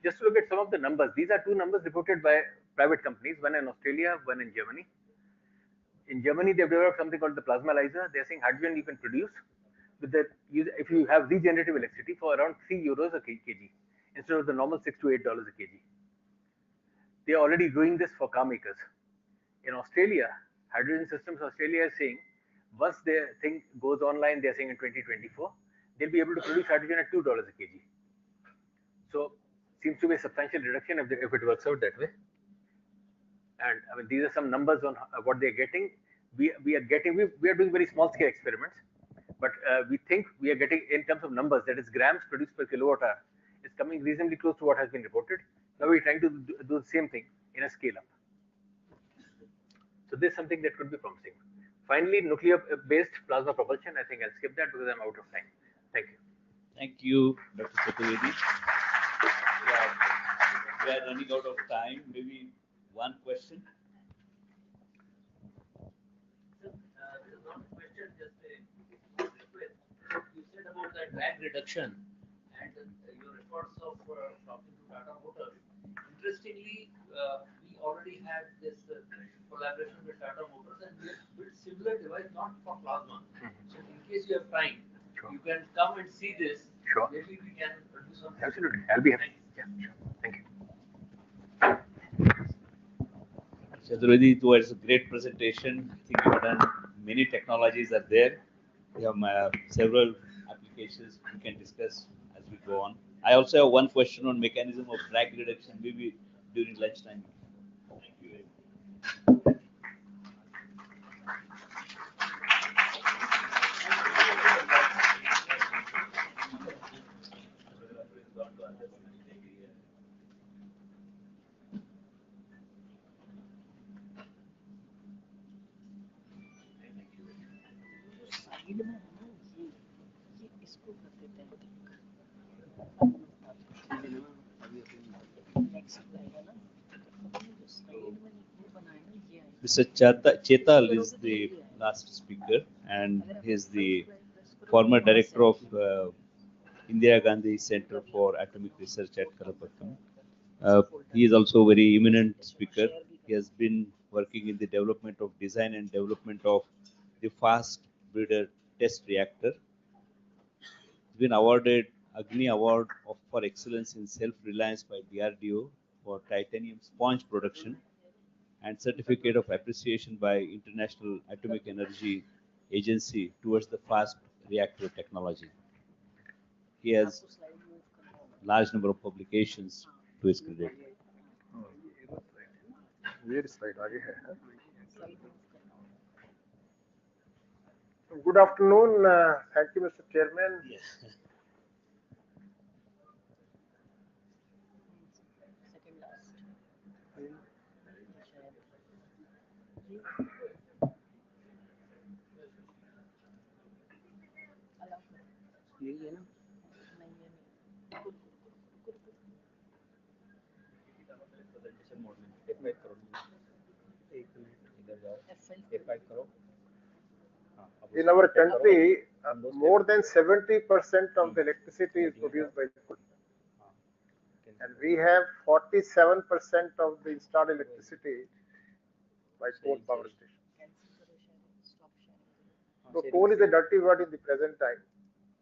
Just to look at some of the numbers, these are two numbers reported by private companies, one in Australia, one in Germany. In Germany, they've developed something called the plasmalyzer. They're saying hydrogen you can produce with if you have regenerative electricity for around 3 euros a kg instead of the normal $6 to $8 a kg. They are already doing this for car makers. In Australia, Hydrogen Systems Australia is saying once their thing goes online, they're saying in 2024, they'll be able to produce hydrogen at $2 a kg. So seems to be a substantial reduction if it works out that way. And I mean, these are some numbers on what they're getting. We are doing very small scale experiments, but we think we are getting, in terms of numbers, that is grams produced per kilowatt hour, is coming reasonably close to what has been reported. Now we're trying to do the same thing in a scale up. So this is something that could be promising. Finally, nuclear-based plasma propulsion. I think I'll skip that because I'm out of time. Thank you. Thank you, Dr. Chaturvedi. We are running out of time. Maybe one question. There's not a question, just a request. You said about the drag reduction and your efforts of talking to Tata Motors. Interestingly, we already have this collaboration with Tata Motors, and we have built similar device, not for plasma. So in case you have time, you can come and see this. Sure. Maybe we can do something. Absolutely. I'll be happy. Yeah, sure. Thank you. Chaturvedi, it was a great presentation. I think you have done many technologies are there. We have several applications we can discuss as we go on. I also have one question on mechanism of drag reduction, maybe during lunchtime. Thank you very much. Mr. Chetal is the last speaker, and he is the former director of Indira Gandhi Center for Atomic Research at Karapakkam. He is also a very eminent speaker. He has been working in the development of design and development of the fast breeder test reactor. He's been awarded Agni Award for Excellence in Self-Reliance by DRDO for titanium sponge production, and Certificate of Appreciation by International Atomic Energy Agency towards the fast reactor technology. He has large number of publications to his credit. Good afternoon. Thank you, Mr. Chairman. Yes. In our country, more than 70% of the electricity is produced by coal. And we have 47% of the installed electricity by coal power station. So coal is a dirty word in the present time,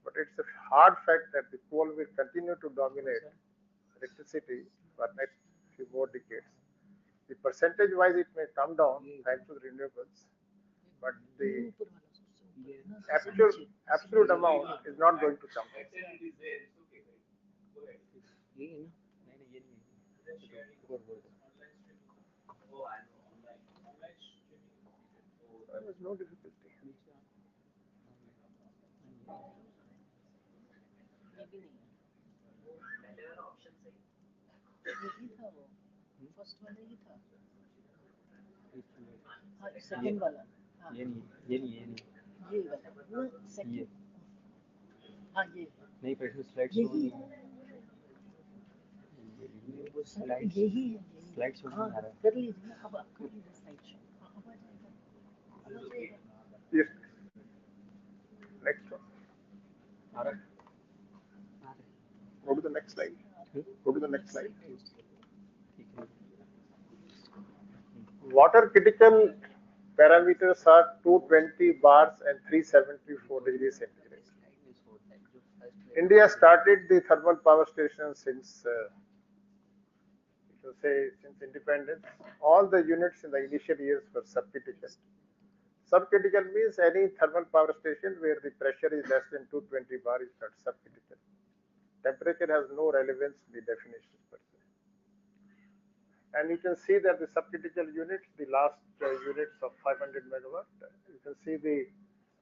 but it's a hard fact that the coal will continue to dominate electricity for next few more decades. The percentage wise it may come down thanks to the renewables, but the absolute amount is not going to come down. There was no difficulty. यही था वो first वाला ही था हाँ second वाला हाँ ये नहीं ये वाला वो सेकंड हाँ ये नहीं पर इसमें स्लाइड शो यही यही है स्लाइड शो हाँ नहीं आ रहा कर लीजिए ना अब आप कर लीजिए स्लाइड शो हाँ अब आ जाएगा Yes. Next one. आ रहा Go to the next slide. Go to the next slide. Water critical parameters are 220 bars and 374 degrees centigrade. India started the thermal power station since, since independence. All the units in the initial years were subcritical. Subcritical means any thermal power station where the pressure is less than 220 bar is called subcritical. Temperature has no relevance in the definition per se. And you can see that the subcritical units, the last units of 500 megawatt, you can see the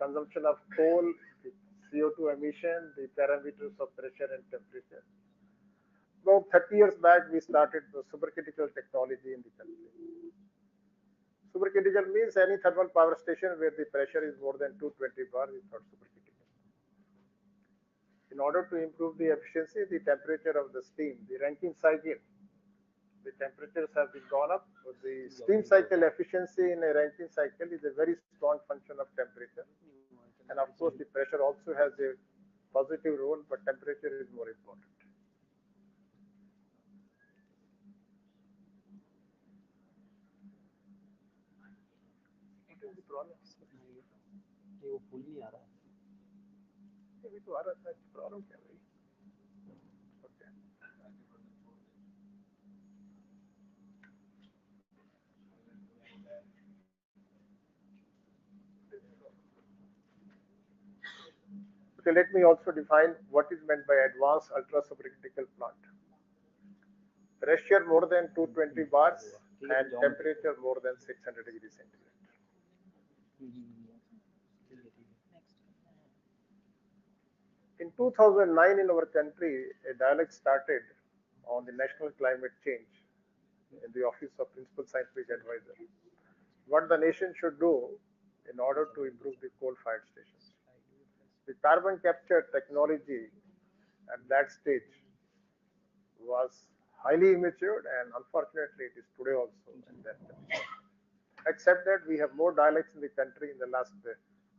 consumption of coal, the CO2 emission, the parameters of pressure and temperature. About 30 years back, we started the supercritical technology in the country. Supercritical means any thermal power station where the pressure is more than 220 bar is not supercritical. In order to improve the efficiency, the temperature of the steam, the Rankine cycle, the temperatures have been gone up. So the steam cycle efficiency in a Rankine cycle is a very strong function of temperature. And of course, the pressure also has a positive role, but temperature is more important. What is the problem? ये वो full नहीं आ रहा ये तो आ रहा था problem क्या भाई okay Okay, let me also define what is meant by advanced ultra supercritical plant. Pressure more than 220 bars and temperature more than 600 degrees centigrade. In 2009 in our country, a dialogue started on the national climate change in the office of Principal Scientific Advisor. What the nation should do in order to improve the coal-fired stations. The carbon capture technology at that stage was highly immature, and unfortunately it is today also in that country. Except that we have more dialects in the country in the last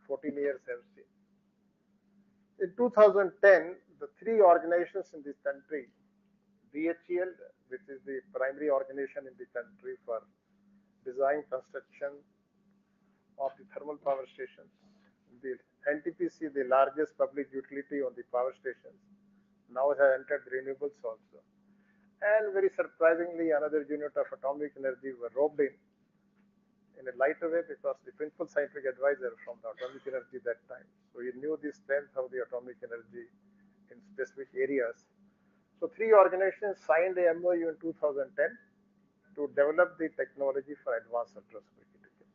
14 years have seen. In 2010, the three organizations in this country, BHEL, which is the primary organization in the country for design, construction of the thermal power stations, the NTPC, the largest public utility on the power stations, now has entered the renewables also. And very surprisingly, another unit of atomic energy were roped in a lighter way because the principal scientific advisor from the atomic energy that time. So he knew the strength of the atomic energy in specific areas. So three organizations signed a MOU in 2010 to develop the technology for advanced ultra-supercritical.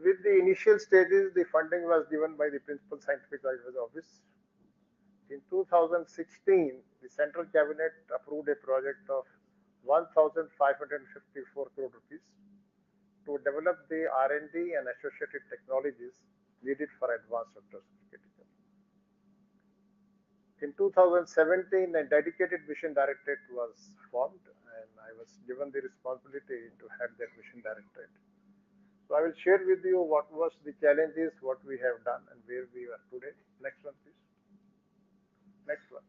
With the initial stages, the funding was given by the principal scientific advisor office. In 2016, the central cabinet approved a project of 1,554 crore rupees to develop the R&D and associated technologies needed for advanced ultra-supercritical. In 2017, a dedicated mission directorate was formed, and I was given the responsibility to head that mission directorate. So I will share with you what was the challenges, what we have done, and where we are today. Next one, please. Next one.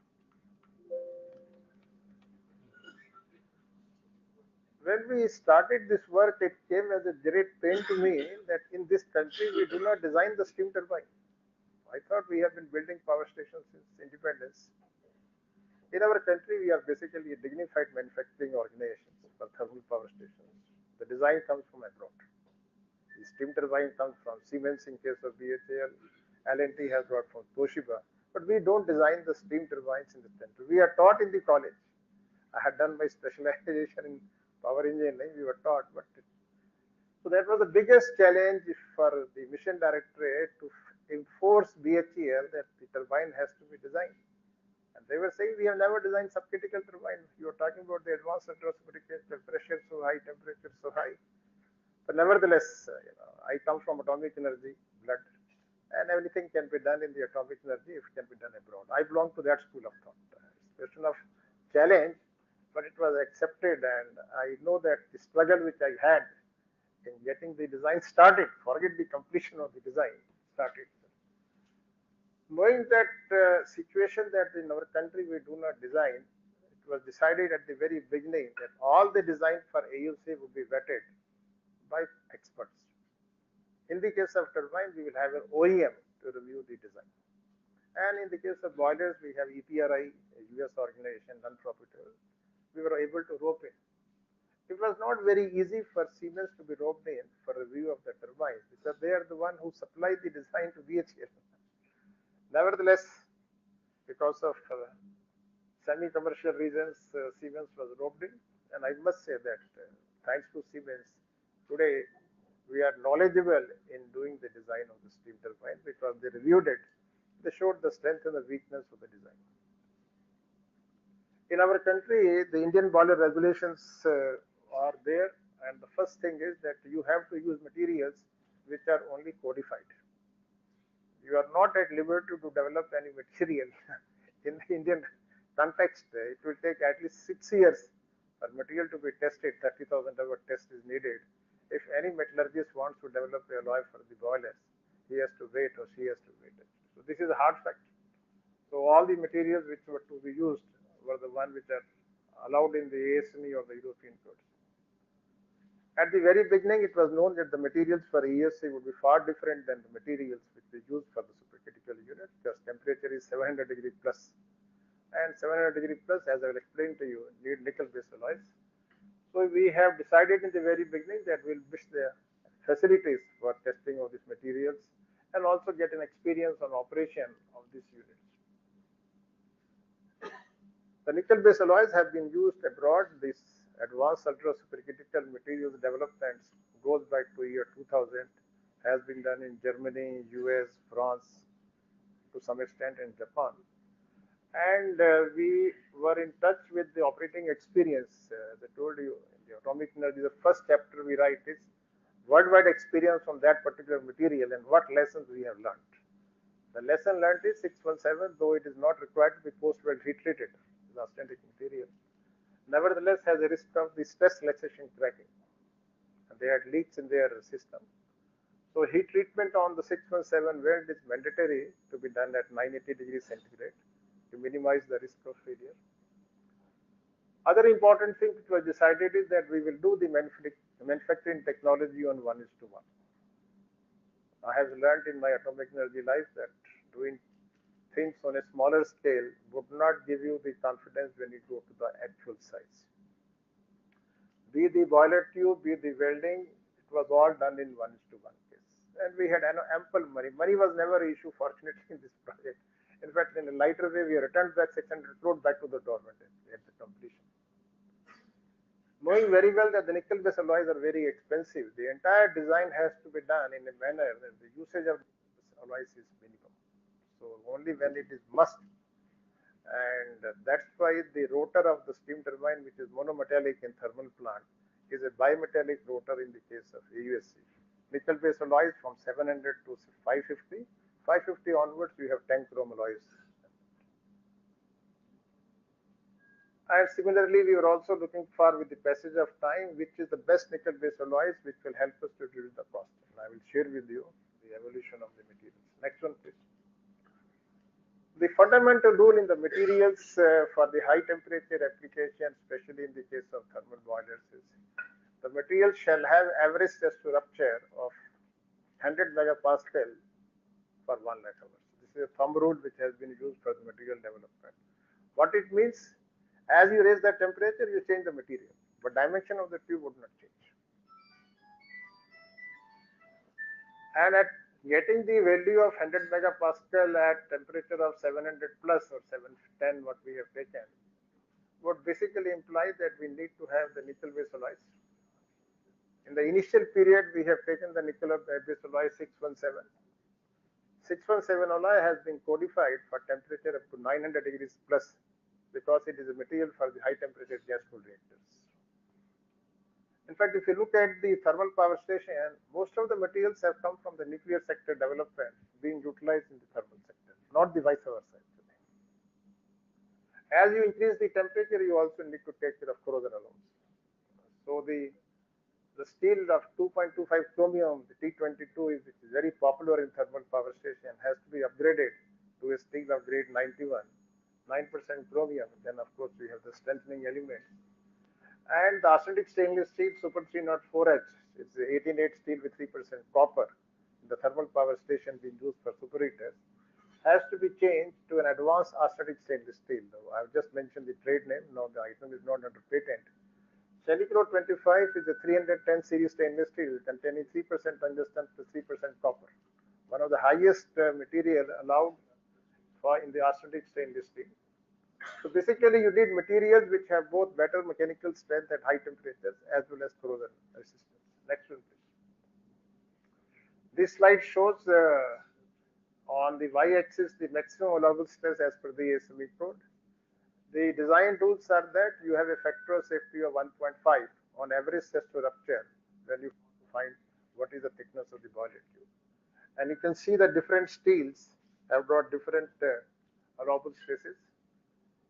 When we started this work, it came as a great pain to me that in this country we do not design the steam turbine. I thought we have been building power stations since independence. In our country, we are basically a dignified manufacturing organization for thermal power stations. The design comes from abroad. The steam turbine comes from Siemens in case of BHEL. L&T has brought from Toshiba. But we don't design the steam turbines in the country. We are taught in the college. I had done my specialization in power engineering. We were taught, but so that was the biggest challenge for the mission directorate to enforce BHEL that the turbine has to be designed. And they were saying we have never designed subcritical turbine. You are talking about the advanced supercritical pressure so high, temperature so high. But nevertheless, I come from atomic energy, blood, and everything can be done in the atomic energy if it can be done abroad. I belong to that school of thought. It's a question of challenge, but it was accepted, and I know that the struggle which I had in getting the design started, forget the completion of the design, started. Knowing that situation that in our country we do not design, it was decided at the very beginning that all the design for AUC would be vetted by experts. In the case of turbine, we will have an OEM to review the design. And in the case of boilers, we have EPRI, a US organization, non-profitable. We were able to rope in. It was not very easy for Siemens to be roped in for review of the turbines because they are the one who supplied the design to BHEL. Nevertheless, because of semi-commercial reasons, Siemens was roped in. And I must say that thanks to Siemens, today we are knowledgeable in doing the design of the steam turbine because they reviewed it. They showed the strength and the weakness of the design. In our country, the Indian boiler regulations are there, and the first thing is that you have to use materials which are only codified. You are not at liberty to develop any material in the Indian context. It will take at least 6 years for material to be tested. 30,000 hour test is needed. If any metallurgist wants to develop a alloy for the boilers, he has to wait or she has to wait. So this is a hard fact. So all the materials which were to be used were the ones which are allowed in the ASME or the European codes. At the very beginning, it was known that the materials for ESC would be far different than the materials which we use for the supercritical unit because temperature is 700 degree plus. And 700 degree plus, as I will explain to you, need nickel-based alloys. So we have decided in the very beginning that we'll build the facilities for testing of these materials and also get an experience on operation of these units. The nickel-based alloys have been used abroad. This advanced ultra supercritical materials development goes back to year 2000, has been done in Germany, US, France, to some extent in Japan. And we were in touch with the operating experience. As I told you, in the atomic energy, the first chapter we write is worldwide experience on that particular material and what lessons we have learned. The lesson learned is 617, though it is not required to be post-weld heat treated, the austenitic material, nevertheless has a risk of the stress relaxation cracking. And they had leaks in their system. So heat treatment on the 617 weld is mandatory to be done at 980 degrees centigrade to minimize the risk of failure. Other important thing which was decided is that we will do the manufacturing technology on 1:1. I have learned in my atomic energy life that doing things on a smaller scale would not give you the confidence when you go to the actual size. Be the boiler tube, be the welding, it was all done in 1:1 case. And we had ample money. Money was never an issue, fortunately, in this project. In fact, in a lighter way, we returned back 600 crore back to the government at the completion. Knowing very well that the nickel-based alloys are very expensive, the entire design has to be done in a manner that the usage of alloys is minimum. So only when it is must. And that's why the rotor of the steam turbine, which is monometallic in thermal plant, is a bimetallic rotor in the case of AUSC. Nickel-based alloys from 700 to 550. 550 onwards, we have 10 chrome alloys. And similarly, we were also looking for, with the passage of time, which is the best nickel-based alloys, which will help us to reduce the cost. And I will share with you the evolution of the materials. Next one, please. The fundamental rule in the materials for the high temperature application, especially in the case of thermal boilers, is the material shall have average stress to rupture of 100 megapascal for 1 lakh hours. This is a thumb rule which has been used for the material development. What it means, as you raise the temperature, you change the material, but dimension of the tube would not change. And at getting the value of 100 megapascal at temperature of 700 plus or 710, what we have taken, would basically imply that we need to have the nickel base alloys. In the initial period, we have taken the nickel base alloy 617. 617 alloy has been codified for temperature up to 900 degrees plus because it is a material for the high temperature gas cooled reactors. In fact, if you look at the thermal power station, most of the materials have come from the nuclear sector development being utilized in the thermal sector, not the vice versa. As you increase the temperature, you also need to take care of corrosion alarms. So the steel of 2.25 chromium, the T22, which is very popular in thermal power station, has to be upgraded to a steel of grade 91, 9% chromium. Then of course we have the strengthening element. And the austenitic stainless steel Super 304H, it's 18.8 steel with 3% copper. The thermal power station being used for superheaters has to be changed to an advanced austenitic stainless steel. I've just mentioned the trade name. Now the item is not under patent. Cenicro 25 is a 310 series stainless steel containing 3% tungsten plus 3% copper. One of the highest material allowed for in the austenitic stainless steel. So basically, you need materials which have both better mechanical strength at high temperatures as well as corrosion resistance. Next one, please. This slide shows on the y-axis the maximum allowable stress as per the ASME code. The design rules are that you have a factor of safety of 1.5 on average stress to rupture when you find what is the thickness of the boiler tube. And you can see that different steels have got different allowable stresses.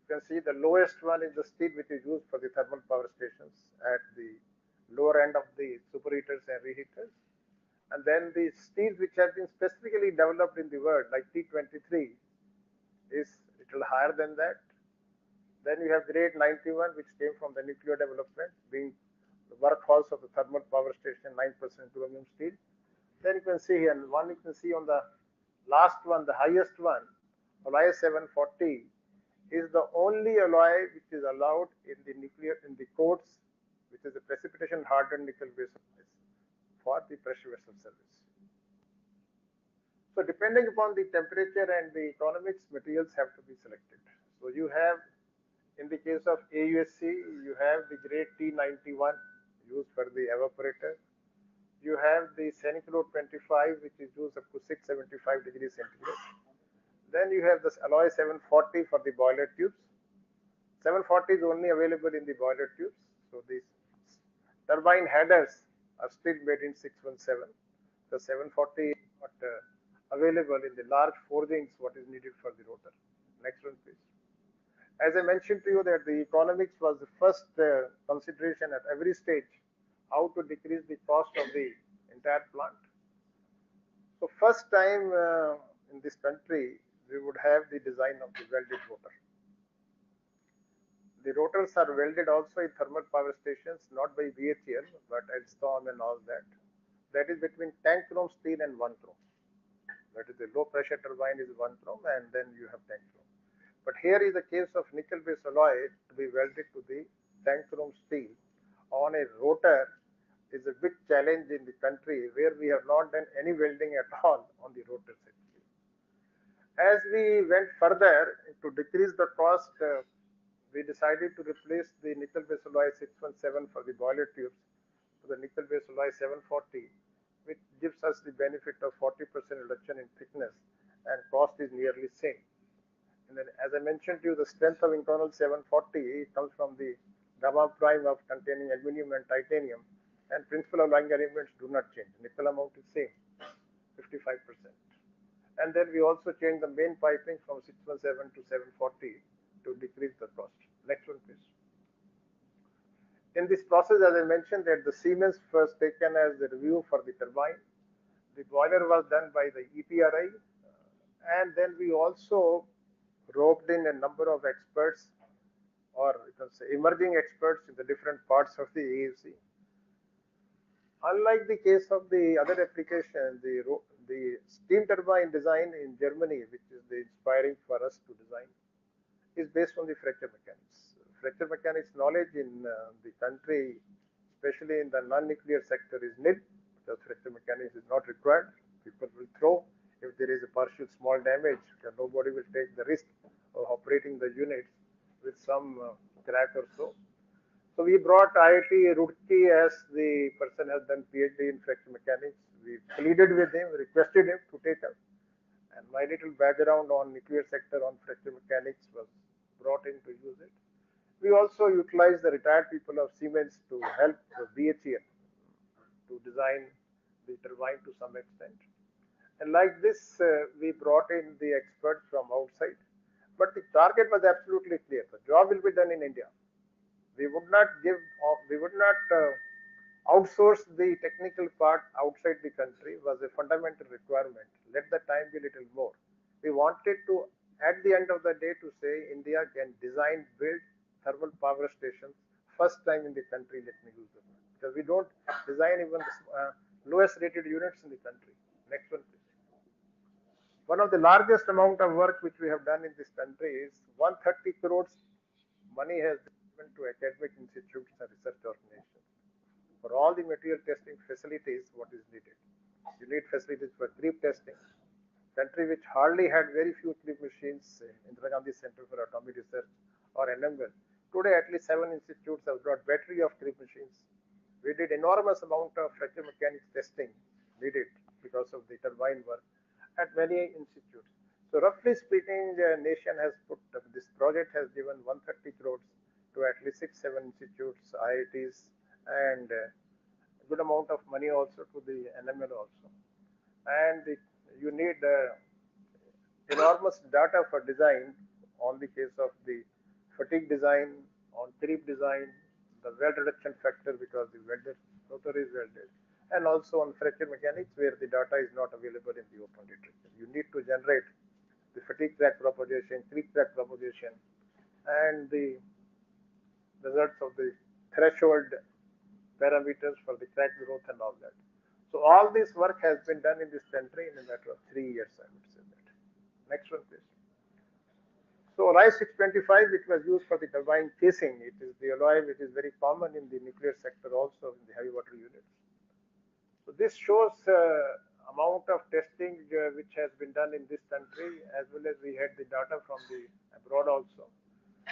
You can see the lowest one is the steel which is used for the thermal power stations at the lower end of the superheaters and reheaters. And then the steels which have been specifically developed in the world, like T23, is a little higher than that. Then you have grade 91, which came from the nuclear development, being the workhorse of the thermal power station, 9% chromium steel. Then you can see here, and one you can see on the last one, the highest one, alloy 740, is the only alloy which is allowed in the codes, which is the precipitation hardened nickel base alloys for the pressure vessel service. So depending upon the temperature and the economics, materials have to be selected. So you have, in the case of AUSC, you have the grade T91 used for the evaporator. You have the Cenicro 25, which is used up to 675 degrees centigrade. Then you have this alloy 740 for the boiler tubes. 740 is only available in the boiler tubes. So these turbine headers are still made in 617. The 740 is not available in the large forgings, what is needed for the rotor. Next one, please. As I mentioned to you that the economics was the first consideration at every stage, how to decrease the cost of the entire plant. So first time in this country, we would have the design of the welded rotor. The rotors are welded also in thermal power stations, not by BHEL, but Alstom and all that. That is between 10 chrome steel and 1 chrome. That is the low pressure turbine is 1 chrome and then you have 10 chrome. But here is the case of nickel base alloy to be welded to the 10 chrome steel on a rotor is a big challenge in the country where we have not done any welding at all on the rotor set. As we went further to decrease the cost, we decided to replace the nickel base alloy 617 for the boiler tubes to the nickel base alloy 740, which gives us the benefit of 40% reduction in thickness and cost is nearly same. And then, as I mentioned to you, the strength of internal 740 comes from the gamma prime of containing aluminum and titanium, and principal alloying elements do not change. Nickel amount is same, 55%. And then we also changed the main piping from 617 to 740 to decrease the cost. Next one, please. In this process, as I mentioned, that the Siemens was taken as the review for the turbine. The boiler was done by the EPRI, and then we also roped in a number of experts, or you can say emerging experts in the different parts of the AFC. Unlike the case of the other application, the steam turbine design in Germany, which is the inspiring for us to design, is based on the fracture mechanics. Fracture mechanics knowledge in the country, especially in the non-nuclear sector, is nil because fracture mechanics is not required. People will throw if there is a partial small damage, then nobody will take the risk of operating the units with some crack or so. So we brought IIT Roorkee as the person has done PhD in fracture mechanics. We pleaded with him, requested him to take up. And my little background on nuclear sector on fracture mechanics was brought in to use it. We also utilized the retired people of Siemens to help BHEL to design the turbine to some extent. And like this, we brought in the experts from outside. But the target was absolutely clear. The job will be done in India. We would not outsource the technical part outside the country was a fundamental requirement. Let the time be a little more. We wanted to, at the end of the day, to say India can design, build thermal power stations first time in the country. Let me use the word because we don't design even the lowest rated units in the country. Next one, please. One of the largest amount of work which we have done in this country is 130 crores money has been given to academic institutes and research organizations for all the material testing facilities. What is needed? You need facilities for creep testing. Country which hardly had very few creep machines in Indira Gandhi Center for Atomic Research or NML. Today, at least 7 institutes have brought battery of creep machines. We did enormous amount of fracture mechanics testing needed because of the turbine work at many institutes. So roughly speaking, the nation has put this project has given 130 crores to at least 6-7 institutes, IITs, and a good amount of money also to the NML also. And you need enormous data for design on the case of the fatigue design, on creep design, the weld reduction factor because the welder rotor is welded, and also on fracture mechanics where the data is not available in the open literature. You need to generate the fatigue crack propagation, creep crack propagation, and the results of the threshold parameters for the crack growth and all that. So all this work has been done in this country in a matter of 3 years, I would say that. Next one, please. So alloy 625, which was used for the turbine casing, it is the alloy which is very common in the nuclear sector also in the heavy water units. So this shows amount of testing which has been done in this country, as well as we had the data from the abroad also,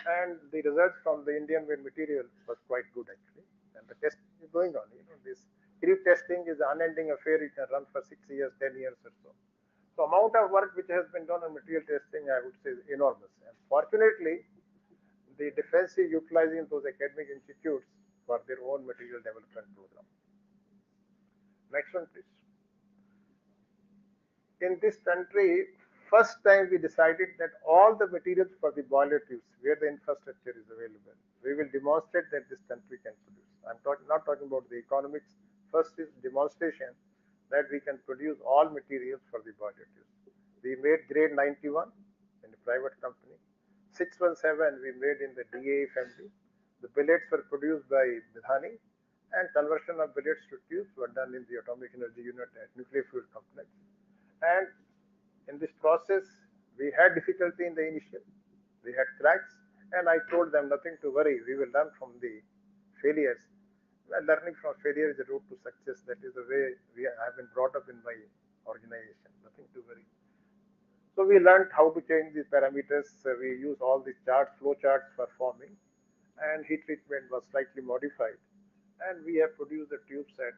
and the results from the Indian made material was quite good actually. And the testing is going on. This creep testing is an unending affair. It can run for 6 years, 10 years or so. So amount of work which has been done on material testing, I would say, is enormous. And fortunately, the defense is utilizing those academic institutes for their own material development program. Next one, please. In this country, first time we decided that all the materials for the boiler tubes, where the infrastructure is available, we will demonstrate that this country can produce. I'm not talking about the economics. First is demonstration that we can produce all materials for the boiler tubes. We made grade 91 in a private company. 617 we made in the DAE family. The billets were produced by Bidhani, and conversion of billets to tubes were done in the atomic energy unit at nuclear fuel complex. And in this process, we had difficulty in the initial. We had cracks, and I told them nothing to worry. We will learn from the failures. Well, learning from failure is the route to success. That is the way I have been brought up in my organization. Nothing to worry. So we learned how to change these parameters. We use all these charts, flow charts for forming, and heat treatment was slightly modified. And we have produced the tube set.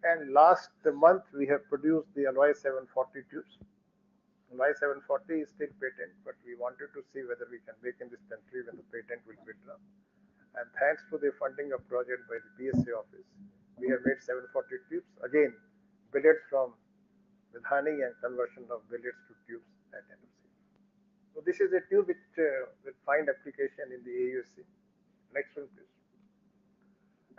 And last month we have produced the alloy 740 tubes. Alloy 740 is still patent, but we wanted to see whether we can make in this country when the patent will be drawn. And thanks to the funding of project by the PSA office, we have made 740 tubes. Again, billets from Vidhani and conversion of billets to tubes at NMC. So this is a tube which will find application in the AUSC. Next one, please.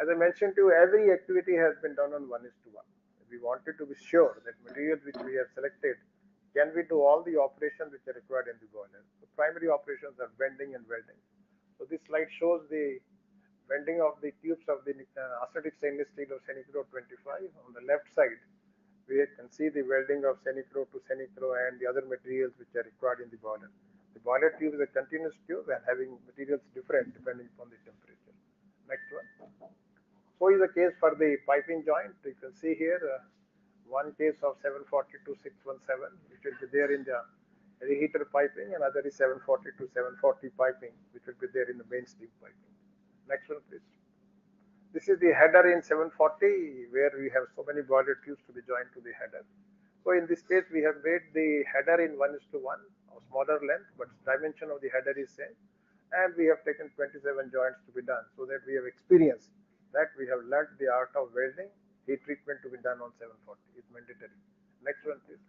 As I mentioned to you, every activity has been done on 1:1. We wanted to be sure that materials which we have selected, can we do all the operations which are required in the boiler. So primary operations are bending and welding. So this slide shows the bending of the tubes of the acetic stainless steel of Senicro 25. On the left side, we can see the welding of Senicro to Senicro and the other materials which are required in the boiler. The boiler tube is a continuous tube and having materials different depending upon the temperature. Next one. So is the case for the piping joint. You can see here one case of 740 to 617, which will be there in the reheater piping, and other is 740 to 740 piping, which will be there in the mainstream piping. Next one, please. This is the header in 740, where we have so many boiler tubes to be joined to the header. So in this case, we have made the header in 1:1, of smaller length, but dimension of the header is same. And we have taken 27 joints to be done, so that we have experienced that we have learned the art of welding. Heat treatment to be done on 740 is mandatory. Next one, please.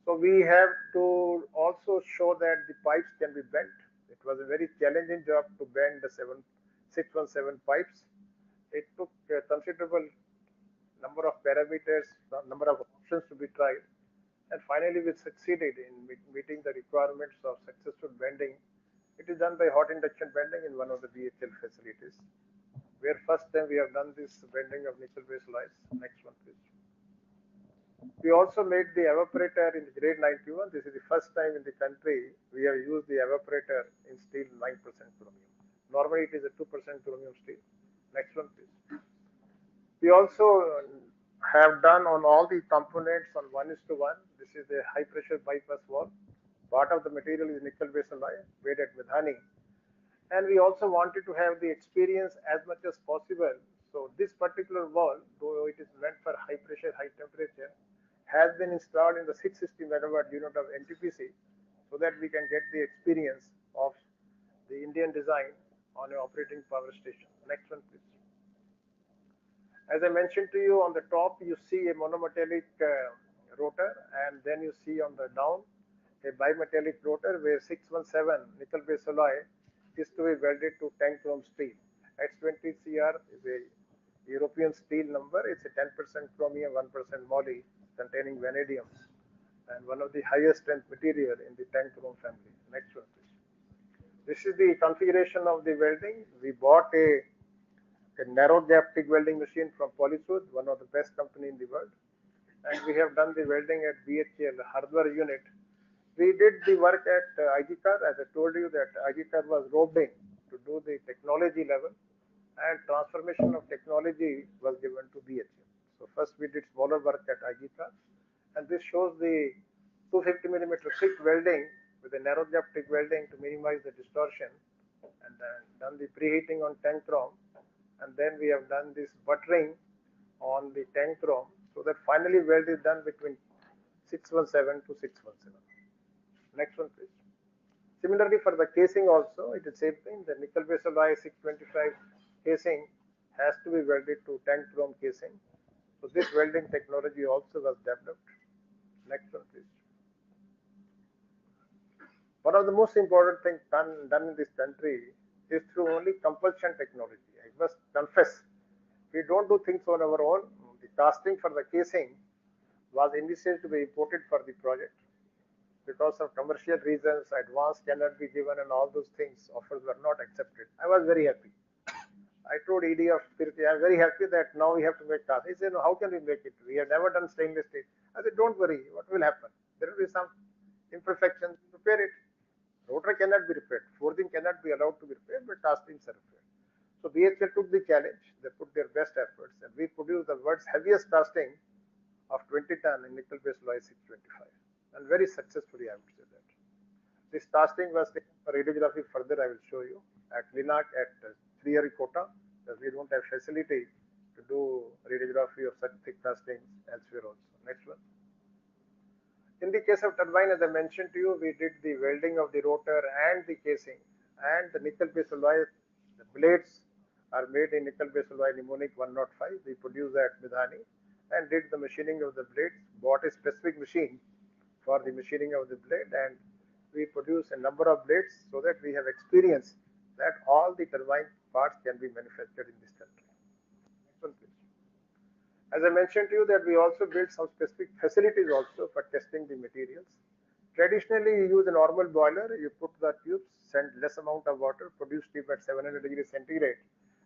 So we have to also show that the pipes can be bent. It was a very challenging job to bend the 617 pipes. It took a considerable number of parameters, number of options to be tried, and finally we succeeded in meeting the requirements of successful bending. It is done by hot induction bending in one of the BHL facilities, where first time we have done this bending of nickel-based alloys. Next one, please. We also made the evaporator in the grade 91. This is the first time in the country we have used the evaporator in steel 9% chromium. Normally it is a 2% chromium steel. Next one, please. We also have done on all the components on 1:1. This is a high pressure bypass valve. Part of the material is nickel-based alloy made at Midhani. And we also wanted to have the experience as much as possible. So this particular valve, though it is meant for high pressure, high temperature, has been installed in the 660 megawatt unit of NTPC, so that we can get the experience of the Indian design on an operating power station. Next one, please. As I mentioned to you, on the top you see a monometallic rotor, and then you see on the down a bimetallic rotor where 617 nickel-based alloy is to be welded to tank chrome steel. X20 CR is a European steel number. It's a 10% chromium, 1% moly, containing vanadium, and one of the highest strength material in the tank chrome family. Next one, please. This is the configuration of the welding. We bought a narrow gap TIG welding machine from Polysud, one of the best company in the world, and we have done the welding at BHL Hardware unit. We did the work at IGCAR. As I told you that IGCAR was roped in to do the technology level, and transformation of technology was given to BHL. So first we did smaller work at IGCAR, and this shows the 250 millimeter thick welding with a narrow gap TIG welding to minimize the distortion, and then done the preheating on tank chrome, and then we have done this buttering on the tank chrome, so that finally weld is done between 617 to 617. Next one, please. Similarly, for the casing also, it is same thing. The nickel-based alloy 625 casing has to be welded to tank chrome casing. So this welding technology also was developed. Next one, please. One of the most important things done in this country is through only compulsion technology. I must confess, we don't do things on our own. The casting for the casing was initiated to be imported for the project. Because of commercial reasons, advance cannot be given, and all those things, offers were not accepted. I was very happy. I told ED of Spiriti, I'm very happy that now we have to make cast. He said, no, how can we make it? We have never done stainless steel. I said, don't worry, what will happen? There will be some imperfections, repair it. Rotor cannot be repaired, forging cannot be allowed to be repaired, but castings are repaired. So BHL took the challenge, they put their best efforts, and we produced the world's heaviest casting of 20 ton in nickel-based alloy 625. And very successfully, I would say that. This casting was taken for radiography further, I will show you, at Linac at Sriharikota, because we don't have facility to do radiography of such thick castings elsewhere also. Next one. In the case of turbine, as I mentioned to you, we did the welding of the rotor and the casing, and the nickel-based alloy, the blades are made in nickel-based alloy Nimonic 105. We produce at Midhani and did the machining of the blades, bought a specific machine for the machining of the blade, and we produce a number of blades so that we have experience that all the turbine parts can be manufactured in this country. Next one, please. As I mentioned to you that we also built some specific facilities also for testing the materials. Traditionally, you use a normal boiler, you put the tubes, send less amount of water, produce steam at 700 degrees centigrade,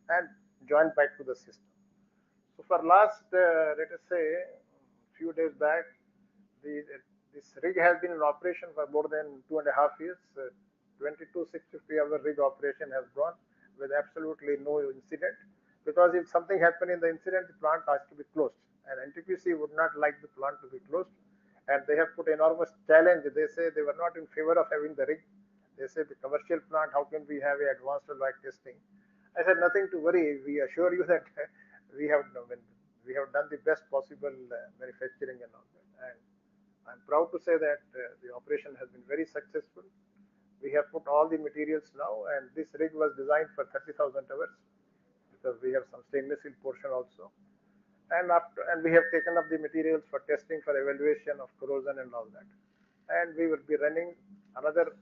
and join back to the system. So for last, let us say, few days back, the This rig has been in operation for more than 2.5 years. 22,650-hour rig operation has gone with absolutely no incident. Because if something happened in the incident, the plant has to be closed. And NTPC would not like the plant to be closed. And they have put enormous challenge. They say they were not in favor of having the rig. They say the commercial plant, how can we have a advanced alloy testing? I said nothing to worry. We assure you that we have done the best possible manufacturing and all that. And I'm proud to say that the operation has been very successful. We have put all the materials now, and this rig was designed for 30,000 hours because we have some stainless steel portion also. And we have taken up the materials for testing, for evaluation of corrosion and all that. And we will be running another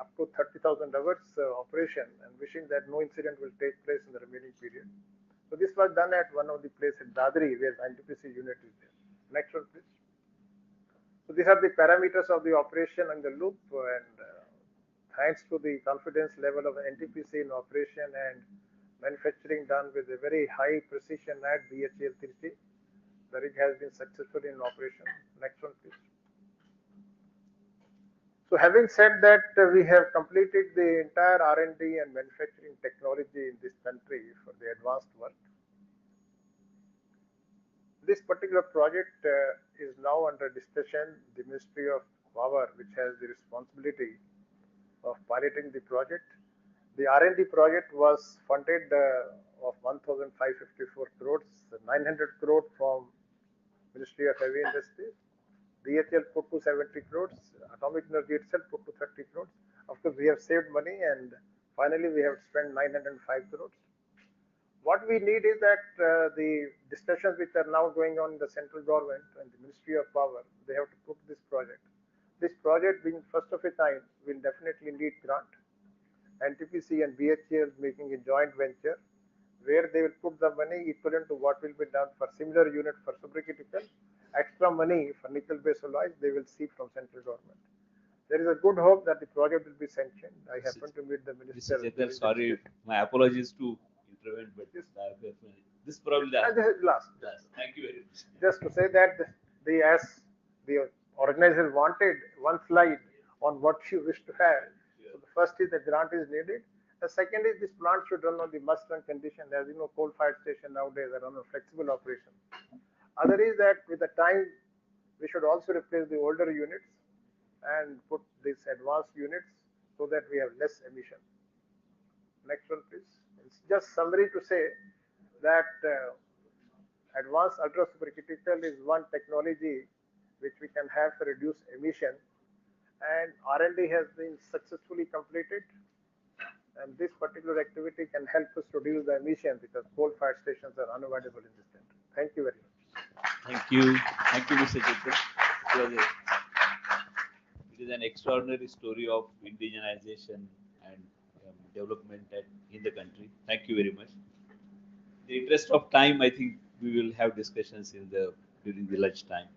up to 30,000 hours operation, and wishing that no incident will take place in the remaining period. So this was done at one of the places in Dadri where the NTPC unit is there. Next one, please. So these are the parameters of the operation and the loop, and thanks to the confidence level of NTPC in operation and manufacturing done with a very high precision at BHEL 30, the rig has been successfully in operation. Next one, please. So having said that, we have completed the entire R&D and manufacturing technology in this country for the advanced work. This particular project is now under discussion. The Ministry of Power, which has the responsibility of piloting the project. The R&D project was funded of 1,554 crores, 900 crores from Ministry of Heavy Industries. BHEL put 270 crores, Atomic Energy itself put 230 crores. Of course, we have saved money, and finally we have spent 905 crores. What we need is that the discussions which are now going on in the central government and the Ministry of Power, they have to put this project. This project, being first of a kind, will definitely need grant. NTPC and BHEL making a joint venture where they will put the money equivalent to what will be done for similar unit for supercritical. Extra money for nickel-based alloys they will see from central government. There is a good hope that the project will be sanctioned. I happen to meet the minister. Sorry, my apologies to intervene, but this probably this is last. Thank you very much. Just to say that as the organizer wanted one slide on what you wish to have. So the first is the grant is needed. The second is this plant should run on the must-run condition. As you know, coal-fired station nowadays are on a flexible operation. Other is that with the time, we should also replace the older units and put these advanced units so that we have less emission. Next one, please. It's just summary to say that advanced ultra supercritical is one technology which we can have to reduce emission, and R&D has been successfully completed. And this particular activity can help us reduce the emission because coal-fired stations are unavoidable in this country. Thank you very much. Thank you, Mr. Chitra. It is an extraordinary story of indigenization and development in the country. Thank you very much. In the interest of time, I think we will have discussions during the lunch time.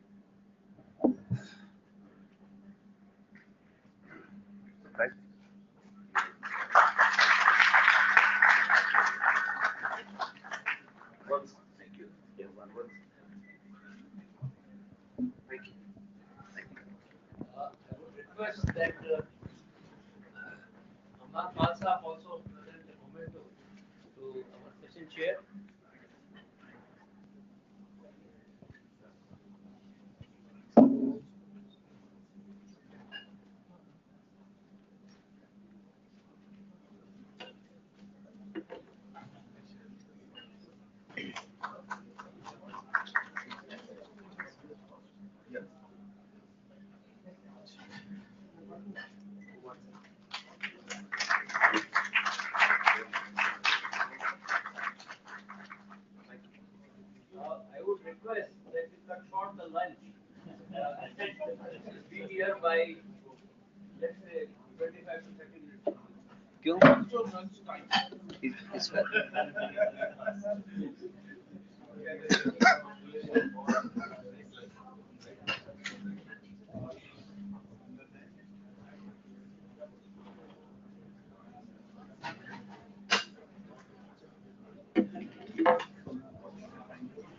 Thank you. Thank you. Yeah, one. Thank you. I would request that Amar Khalsa also present a memento to our session chair. I would request that we cut short the lunch. Be here by, let's say, 25 to 30 minutes. क्यों? इस बात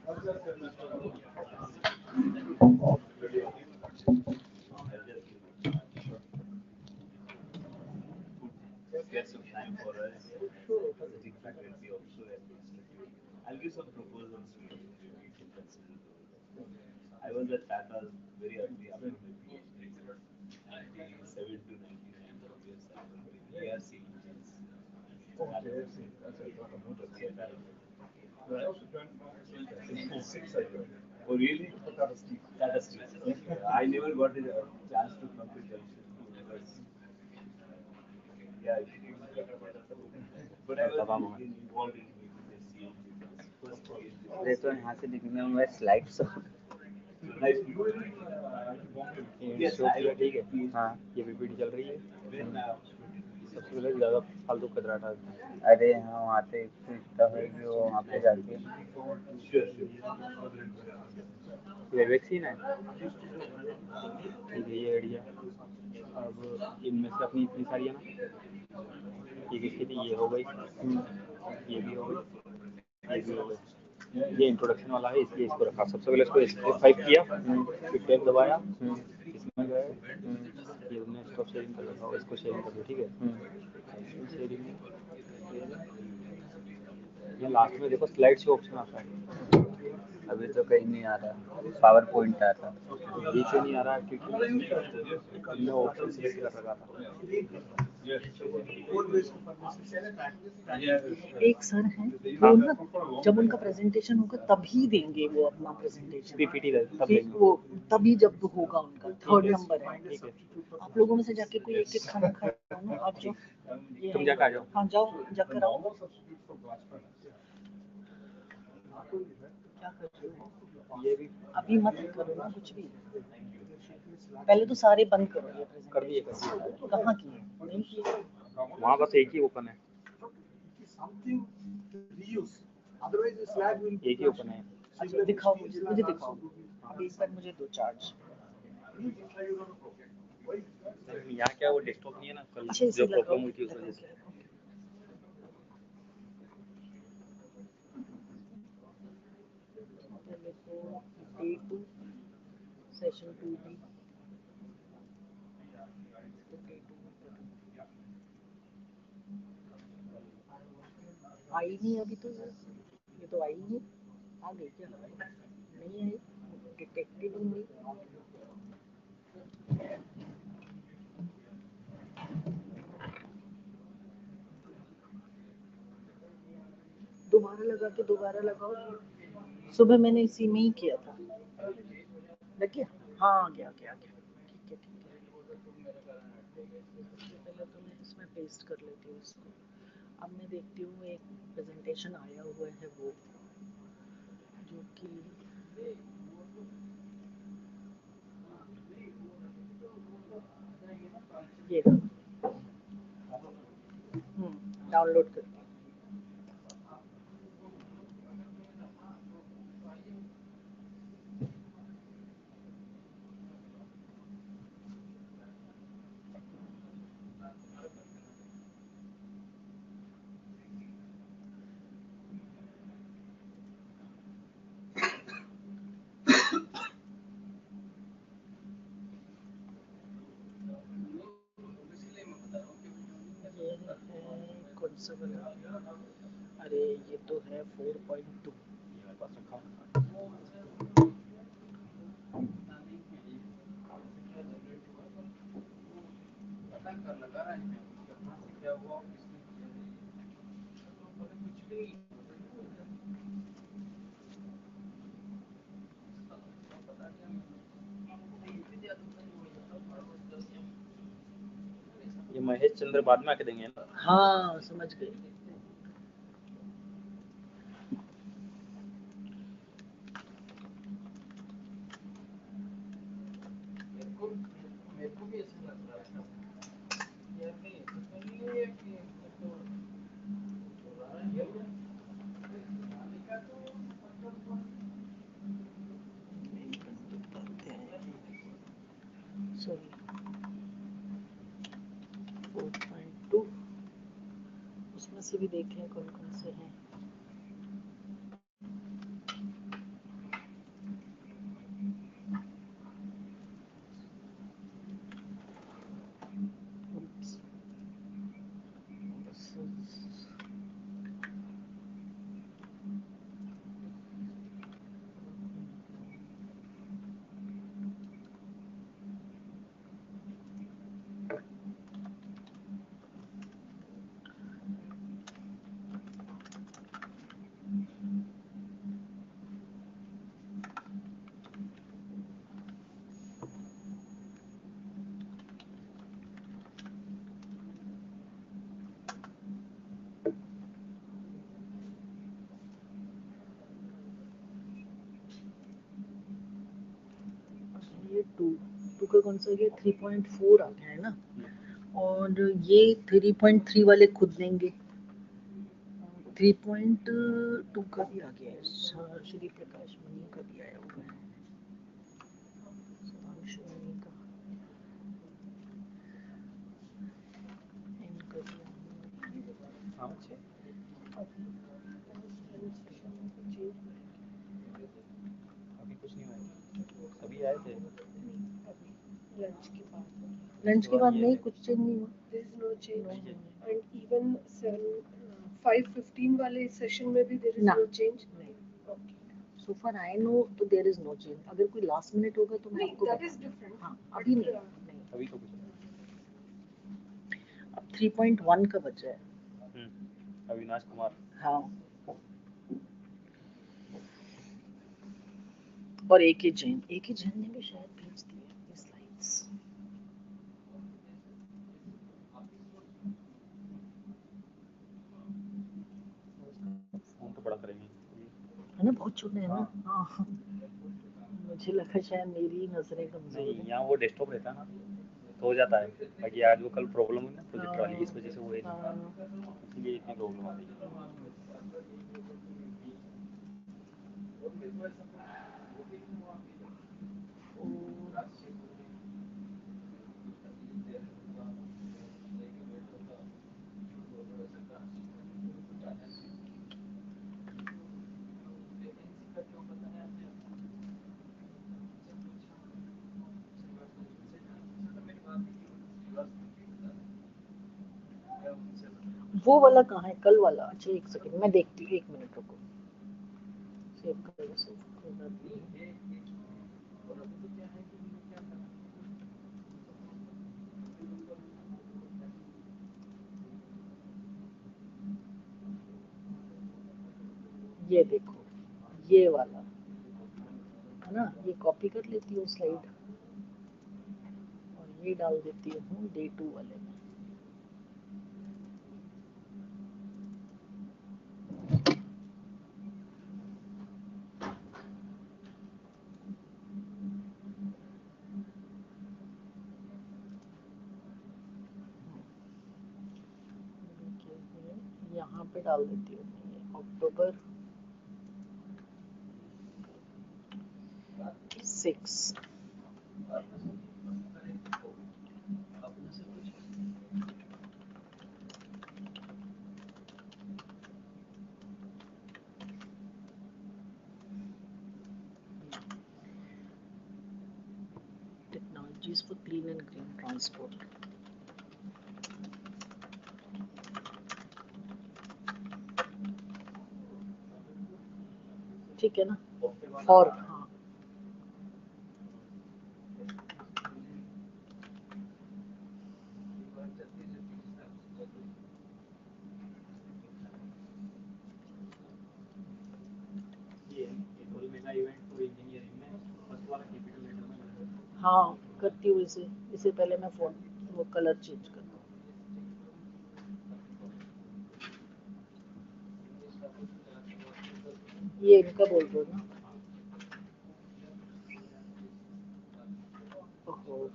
Get some time for us. Visiting faculty also administrative. I'll give some proposals to you. You can consider those. I was at Tata very early after my PhD. 97 to 99 years I worked in ARC engines. Oh really? Tata Steel. I never got a chance to come to Junction because yeah, but I was involved in the CNG. अरे तो यहाँ से निकलने में slides Nice. Show किया ठीक है हाँ ये पीपीटी चल रही है सबसे पहले ज़्यादा फालतू कचरा था अरे हाँ वहाँ पे है कि वो वहाँ पे जाके ये वैक्सीन है ठीक है ये आइडिया अब इनमें से अपनी इतनी सारी है ना ये किसकी थी ये हो गई ये भी हो गई ये भी हो गई ये इंट्रोडक्शन वाला है इसलिए इसको रखा सबसे पहले इसको F5 किया फिर टैब दबाया इसमें गए ये हमने स्टॉप शेयरिंग कर रखा इसको शेयरिंग कर दो ठीक है शेयरिंग ये लास्ट में देखो स्लाइड शो ऑप्शन आता है अभी तो कहीं नहीं आ रहा पावर पॉइंट आ रहा ये क्यों नहीं आ रहा क्योंकि हमने ऑप्शन सिलेक्ट कर रखा था एक सर हैं वो ना जब उनका प्रेजेंटेशन होगा तभी देंगे वो अपना प्रेजेंटेशन पीपीटी तब देंगे वो तभी जब होगा उनका 3rd नंबर है आप लोगों में से जाके कोई एक एक खाना खाओ ना आप जो तुम जाके आ जाओ हाँ जाओ जाकर आओ क्या कर रहे हो ये भी अभी मत करो ना कुछ भी पहले तो सारे बंद करो ये कर दिए कहाँ किए नहीं किए वहाँ बस एक ही ओपन है एक ही ओपन है अच्छा दिखाओ मुझे दिखाओ अब एक बार मुझे दो चार्ज यहाँ क्या वो डेस्कटॉप नहीं है ना कल अच्छा जो प्रॉब्लम हुई थी उस वजह से पहले तो D2 सेशन 2B आई नहीं अभी तो ये तो आई नहीं आ गई क्या नहीं आई डिटेक्टेड होंगी दोबारा लगा के दोबारा लगाओ सुबह मैंने इसी में ही किया था लग गया हाँ आ गया ठीक है पहले तो मैं इसमें पेस्ट कर लेती हूँ इसको अब मैं देखती हूँ एक प्रेजेंटेशन आया हुआ है वो जो कि ये डाउनलोड करती हूँ अरे ये तो है 4.2 ये महेश चंद्र बाद में आके देंगे ना हाँ समझ गए सॉरी 4.2 उसमें से भी देखें कौन कौन से हैं गया 2 का कौन सा गया 3.4 आ गया है ना, और ये 3.3 वाले खुद देंगे, 3.2 का भी आ गया है, श्री प्रकाश मणि का भी आया हुआ है, सुधांशु मणि का, इनका भी हाँ अच्छे अभी कुछ नहीं हुआ, सभी आए थे लंच के बाद नहीं कुछ चेंज नहीं हुआ। There is no change. And even 5:15 वाले सेशन में भी there is no change. Okay. So far I know तो there is no change. अगर कोई last minute होगा तो मैं नहीं, आपको that बता is different. हाँ अभी नहीं, अभी तो कुछ अब 3.1 का बचा है। अविनाश कुमार हाँ और एक ही जैन ने भी शायद भेज दिए ये स्लाइड्स। फोन तो बड़ा करेंगे है ना, बहुत छोटे हैं ना। हाँ मुझे लगा शायद मेरी ही नजरें कमजोर नहीं, हैं। यहाँ वो डेस्कटॉप रहता है ना तो हो जाता है, बाकी आज वो कल प्रॉब्लम हुई ना प्रोजेक्टर वाली, इस वजह से वो है नहीं, इसलिए इतनी प्रॉब्लम आ रही है। वो वाला कहाँ है, कल वाला? अच्छा एक सेकंड मैं देखती हूँ, 1 मिनट रुको। सेव कर ये देखो, ये वाला है ना, ये कॉपी कर लेती हूँ स्लाइड और ये डाल देती हूँ डे 2 वाले में। यहाँ पे डाल देती हूँ अक्टूबर 6। Technologies for clean and green transport. ठीक है ना, और हाँ हाँ करती हूँ इसे पहले मैं फोन वो कलर चेंज कर दूँ। ये इनका बोल दो ना। ओहो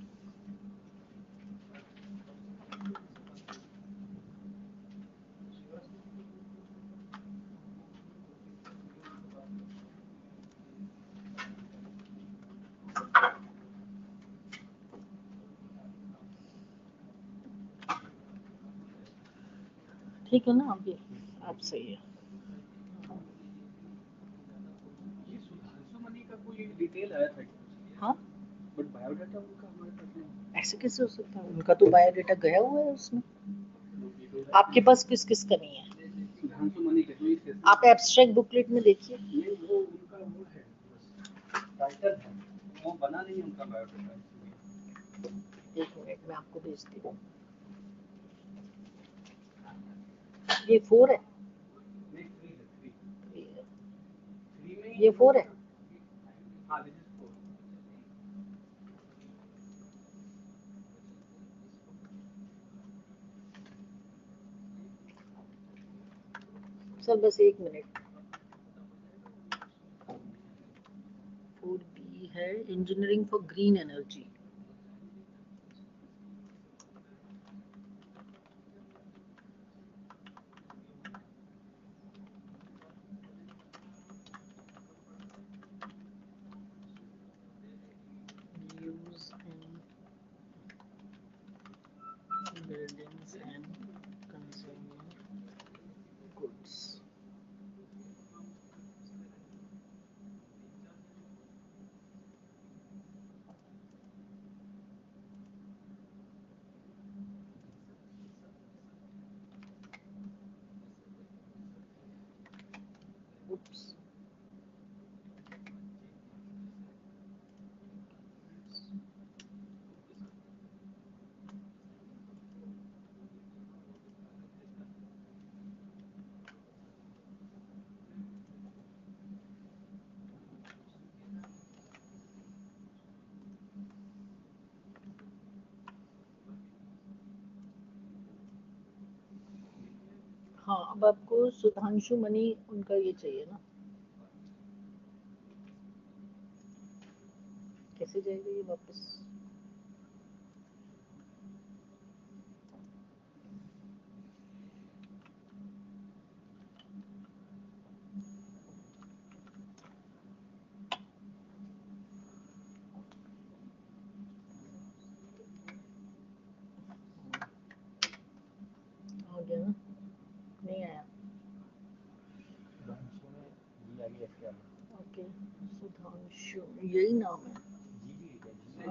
ठीक है ना, अभी आप सही है। ये सुधांशु मणि का कोई डिटेल आया था हाँ बट बायोडाटा उनका हमारे पास नहीं। ऐसे कैसे हो सकता है, उनका तो बायोडाटा गया हुआ है उसमें। आपके पास किस किस का नहीं है? सुधांशु मणि के तो आप एब्स्ट्रैक्ट बुकलेट में देखिए। ये वो उनका वो है टाइटल है, वो बना नहीं है उनका बायोडाटा। एक मिनट मैं आपको भेजती हूँ। ये 4 है, ये 4 है। सर बस 1 मिनट। 4B ये है engineering for green energy. Use in buildings and consumer goods. Oops. हाँ, अब आपको सुधांशु मणि उनका ये चाहिए ना, कैसे जाएगा ये वापस? आ गया ना? नहीं आया। ओके, सुधांशु यही नाम है।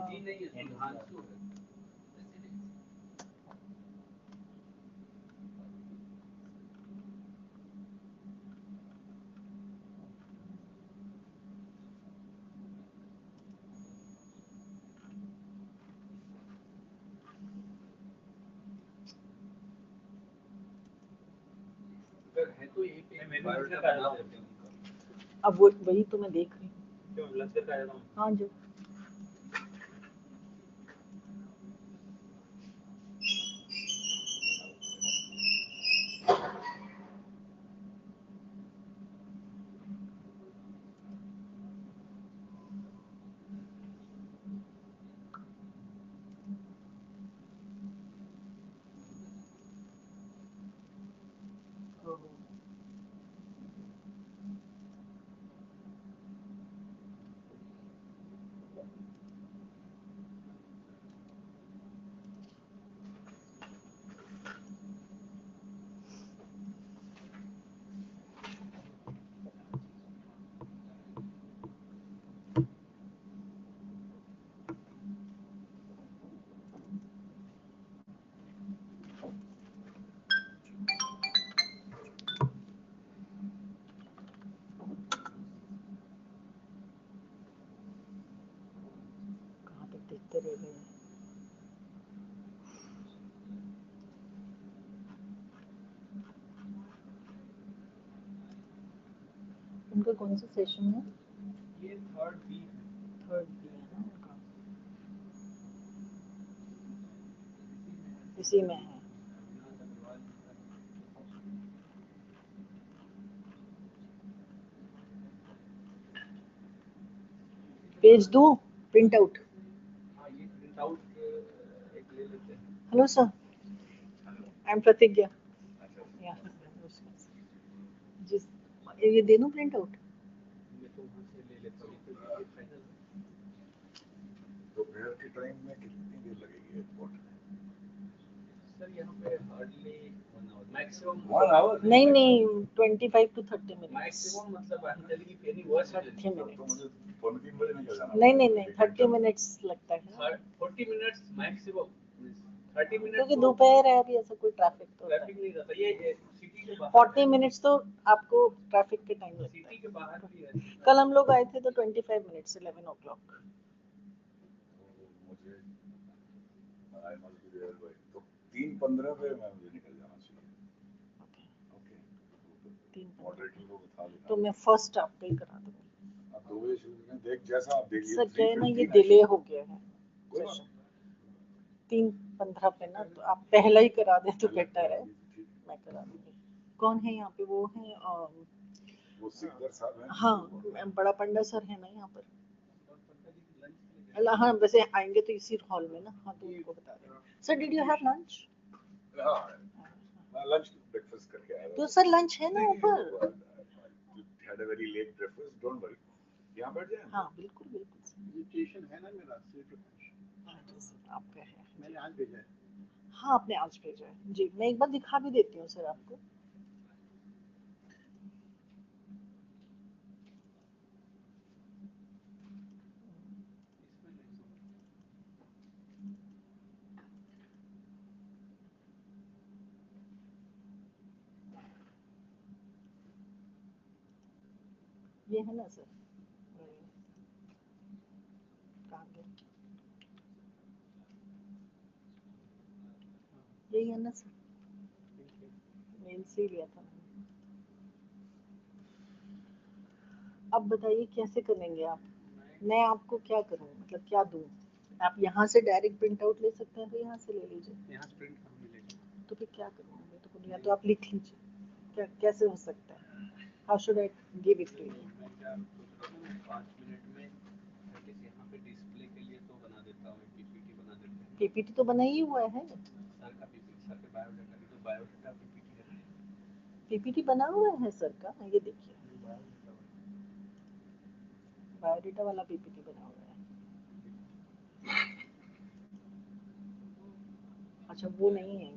जी नहीं है, सुधांशु है। अगर है तो यही पे बायोडाटा बना देते हैं उनका। अब वो वही तो मैं देख रही हूँ। क्यों लंच करके आया था? हाँ जो कहाँ तक देखते रह गए? उनका कौन सा सेशन है? ये थर्ड बी थर्ड बी है ना उनका, इसी में है। पेज दो प्रिंट आउट। हाँ ये प्रिंट आउट एक ले लेते हैं। हेलो सर, आई एम प्रतिज्ञा। या जिस ये दे दूं प्रिंट आउट? मैं तो वहाँ से ले लेता हूँ तो ये फाइनल है। दोपहर के टाइम में कितनी देर लगेगी एयरपोर्ट? सर यहाँ पे हार्डली 1 आवर मैक्सिमम। 1 आवर? नहीं नहीं, 25 to 30 मिनट मैक्सिमम, मतलब I am telling you anyways 30 minute. तो मुझे 3 बजे निकल जाना। नहीं नहीं नहीं, 30 मिनट्स लगता है। 40 मिनट्स मैक्सिमम, 30 मिनट्स क्योंकि दोपहर है, अभी ऐसा कोई ट्रैफिक तो ट्रैफिक नहीं रहता। ये सिटी के बाहर 40 मिनट्स तो आपको ट्रैफिक के टाइम लगता सिटी के बाहर भी है। है। कल हम लोग आए थे तो 25 मिनट्स 11 o'clock। मुझे I must be there by तो 3:15 पे मैं मुझे निकल जाना चाहिए। ओके, मॉडरेटर को बता देना। तो मैं फर्स्ट स्टॉप पे ही करा दूंगी। आप 2 बजे शुरू करें, देख जैसा आप देखिए। सर क्या है ना, ये डिले हो गया है सेशन 3:15 पे ना, तो आप पहला ही करा दें तो बेटर है। मैं करा दूंगी। कौन है यहाँ पे? वो है वो सिकदर साहब हैं। हाँ, बड़ा पंडा सर है ना यहाँ पर। अल्लाह हाँ वैसे आएंगे तो इसी हॉल में ना, हाँ तो उनको बता दें। Sir did you have lunch? हाँ लंच ब्रेकफास्ट करके आया तो सर लंच है ना ऊपर। had a very late breakfast, don't worry. यहाँ बैठ जाए। हाँ बिल्कुल बिल्कुल। इन्विटेशन है ना मेरा आपका है, मैंने आज भेजा है। हाँ आपने आज भेजा है जी, मैं एक बार दिखा भी देती हूँ सर आपको। ये है ना सर, कहाँ गया? यही है ना सर, मेल से ही लिया था मैंने। अब बताइए कैसे करेंगे आप? मैं आपको क्या करूं, मतलब क्या दूं? आप यहाँ से डायरेक्ट प्रिंट आउट ले सकते हैं तो यहाँ से ले लीजिए। यहाँ से प्रिंट कहाँ मिलेगा? तो फिर क्या करूँ मैं, तो या तो आप लिख लीजिए, क्या कैसे हो सकता है? How should I give it to you? 5 minute में यहाँ पे डिस्प्ले के लिए तो बना देता हूँ, पीपीटी बना देते हैं। पीपीटी तो बना ही हुआ है। सर का पीपीटी, सर के बायोडाटा की तो बायोडाटा पीपीटी है। पीपीटी बना हुआ है सर का, ये देखिए बायोडाटा वाला पीपीटी बना हुआ है। अच्छा वो नहीं है,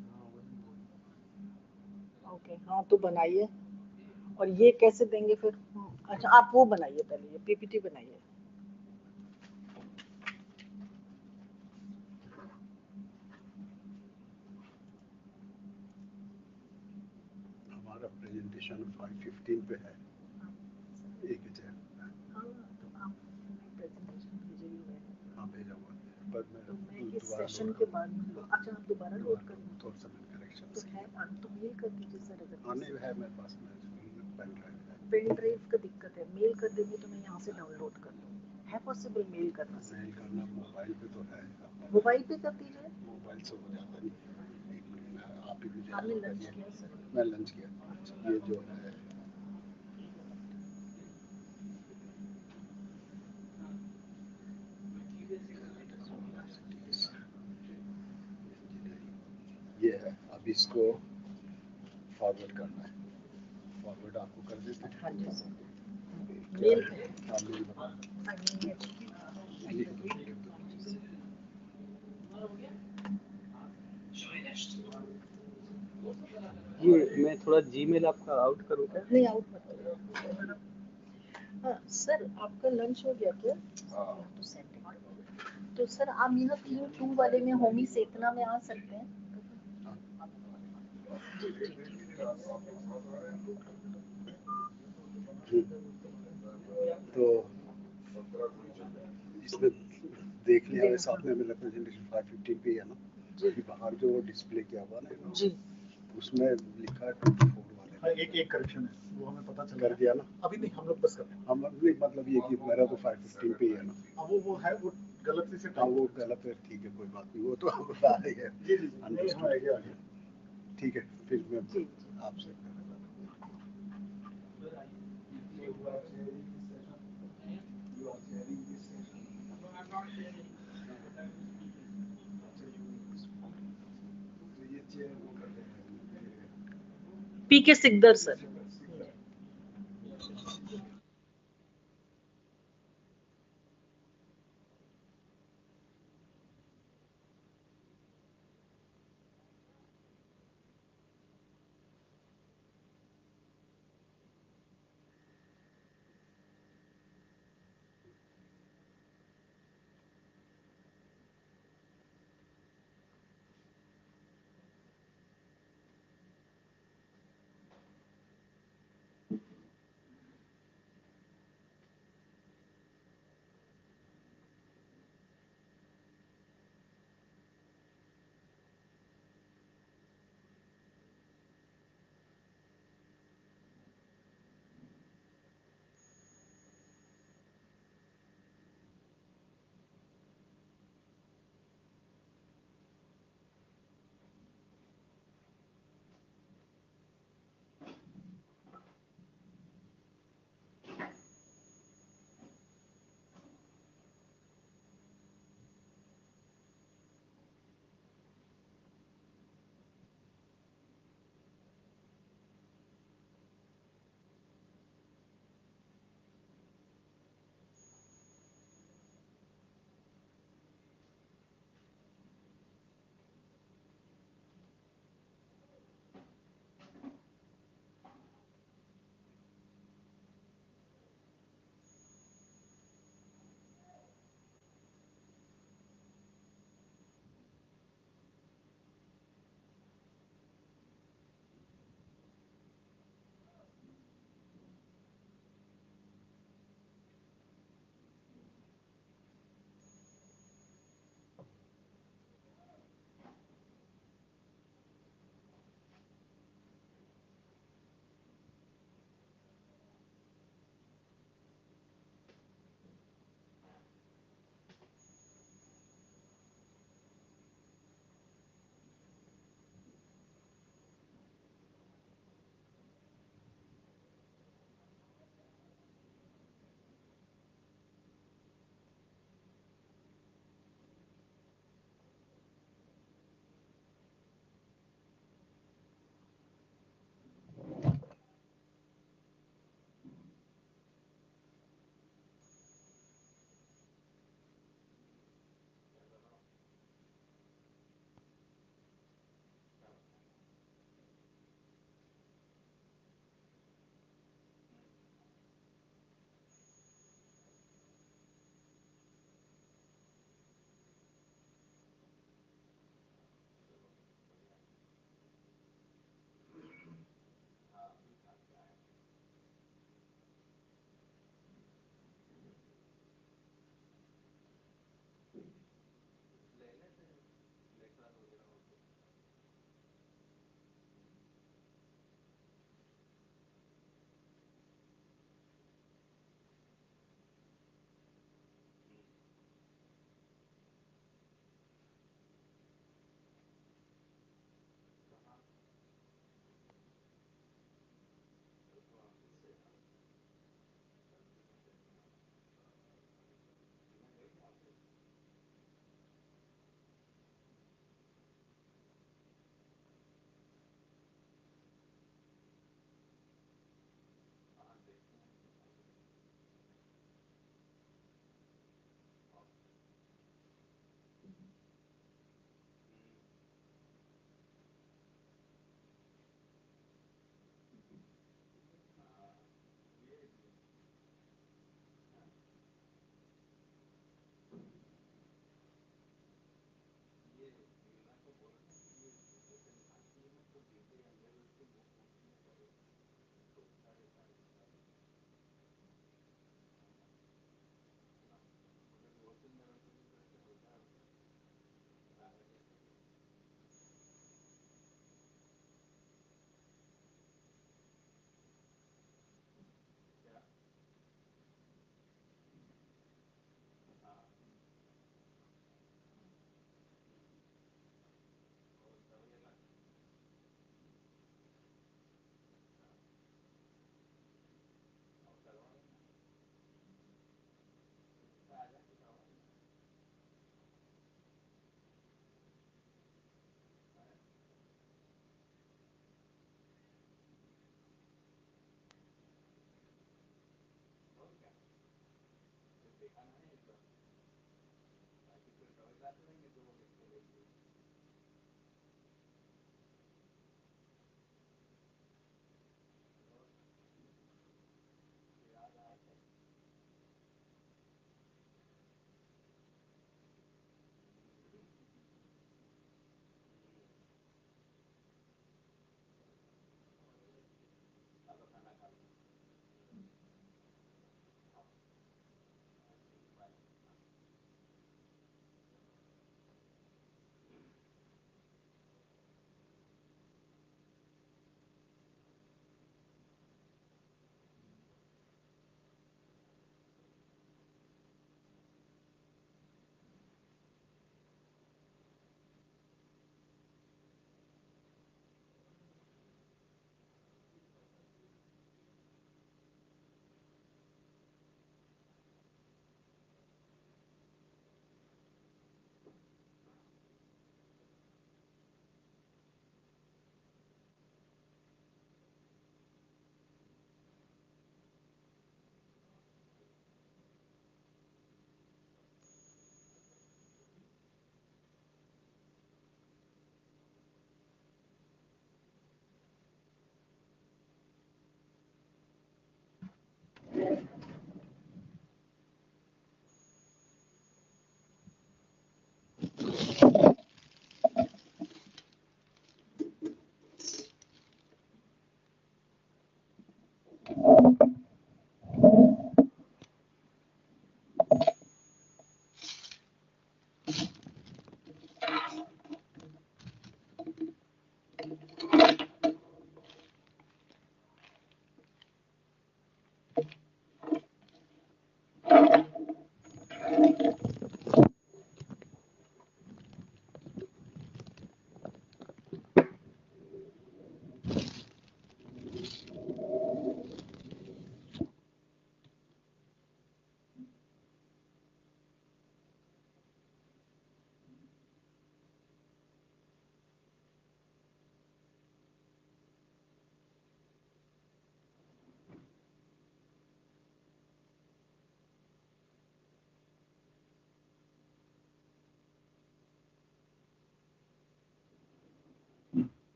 ओके हाँ तो बनाइए। और ये कैसे देंगे फिर? अच्छा आप वो बनाइए पहले, ये पीपीटी बनाइए। हमारा प्रेजेंटेशन 5:15 पे है, एक ही हाँ तो आप प्रेजेंटेशन भेजे ही हुए हैं। हाँ भेजा हुआ है, पर मैं तो मैं इस सेशन के बाद, अच्छा आप दोबारा लोड कर लूँ थोड़ा सा करेक्शन तो है, तो मेल कर दीजिए सर अगर हाँ नहीं है मेरे पास में पेन ड्राइव है। पेन ड्राइव का दिक्कत है, मेल कर देंगे तो मैं यहाँ से डाउनलोड कर लूँगी। है पॉसिबल मेल करना? मेल करना मोबाइल पे तो है, मोबाइल पे कर दीजिए। मोबाइल से हो जाता नहीं। एक मिनट में आप ही मुझे आपने लंच किया सर? मैं लंच किया। ये जो है ये है, अब इसको फॉरवर्ड करना है। फॉरवर्ड आपको कर देते हैं। हाँ जी सर, मेल पे हाँ मेल बता ये मैं थोड़ा जीमेल आपका आउट करूँ क्या? नहीं आउट मत करो। हाँ सर आपका लंच हो गया क्या? तो सर आप यहाँ 3-2 वाले में होमी सेतना में आ सकते हैं। जी जी तो इसमें देख लिया साथ में मेरा प्रेजेंटेशन 5:15 पे है ना जी, बाहर जो डिस्प्ले किया हुआ ना जी, उसमें लिखा है 24 वाले। हाँ, एक करेक्शन है वो हमें पता चल कर दिया ना, अभी नहीं हम लोग बस कर हम नहीं, मतलब ये कि मेरा तो 5:15 पे ही है ना। हाँ वो है, वो गलती से हाँ वो गलत है, ठीक है कोई बात नहीं, वो तो अब आ रही है जी जी अंडरस्टूड, ठीक है फिर मैं आपसे PK Sikdar sir.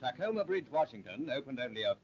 Tacoma Bridge, Washington, opened only a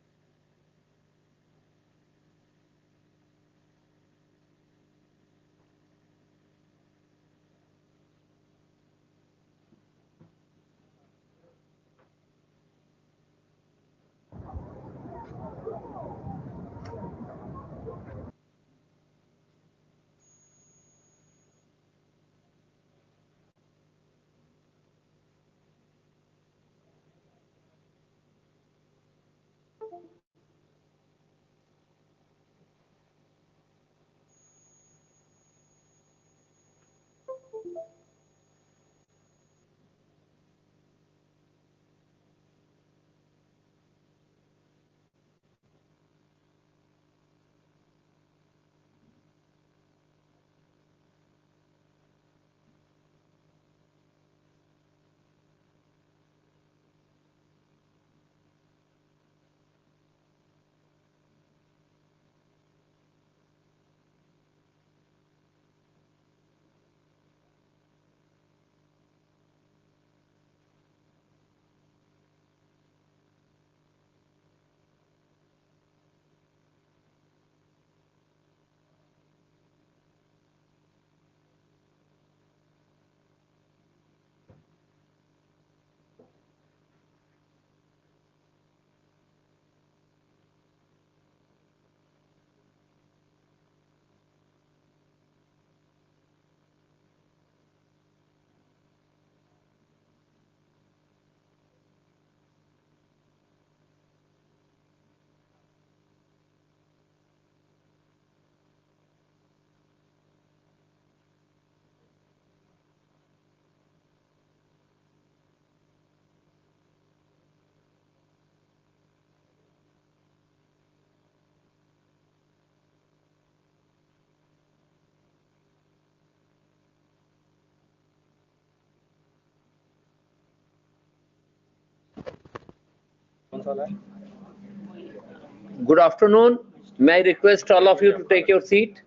Good afternoon. May I request all of you to take your seat?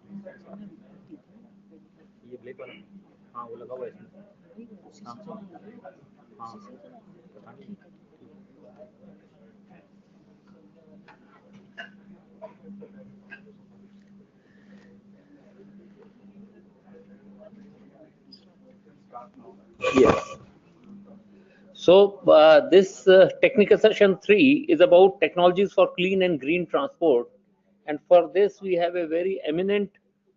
ये ब्लैक वाला हाँ वो लगा हुआ है इसमें हाँ पता नहीं Yes. So this technical session 3 is about technologies for clean and green transport. And for this, we have a very eminent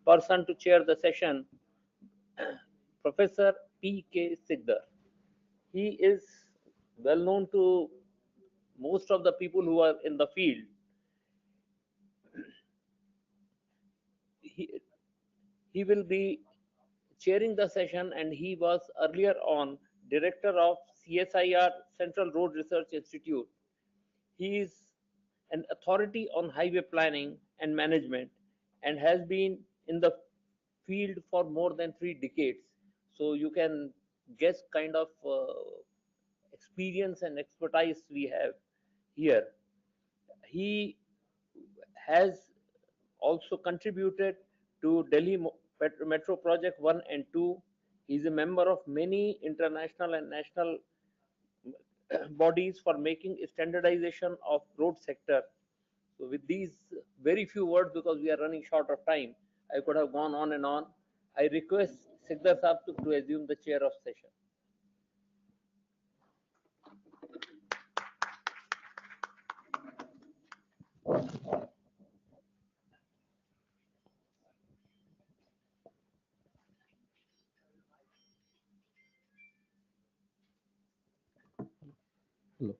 person to chair the session, Professor P.K. Sikdar. He is well known to most of the people who are in the field. He will be chairing the session, and he was earlier on director of CSIR Central Road Research Institute. He is an authority on highway planning and management and has been in the field for more than 3 decades. So you can guess kind of experience and expertise we have here. He has also contributed to Delhi Metro Project 1 and 2. He is a member of many international and national bodies for making standardization of road sector. So with these very few words, because we are running short of time, I could have gone on and on. I request Sikdar Sahab to assume the chair of session. Hello.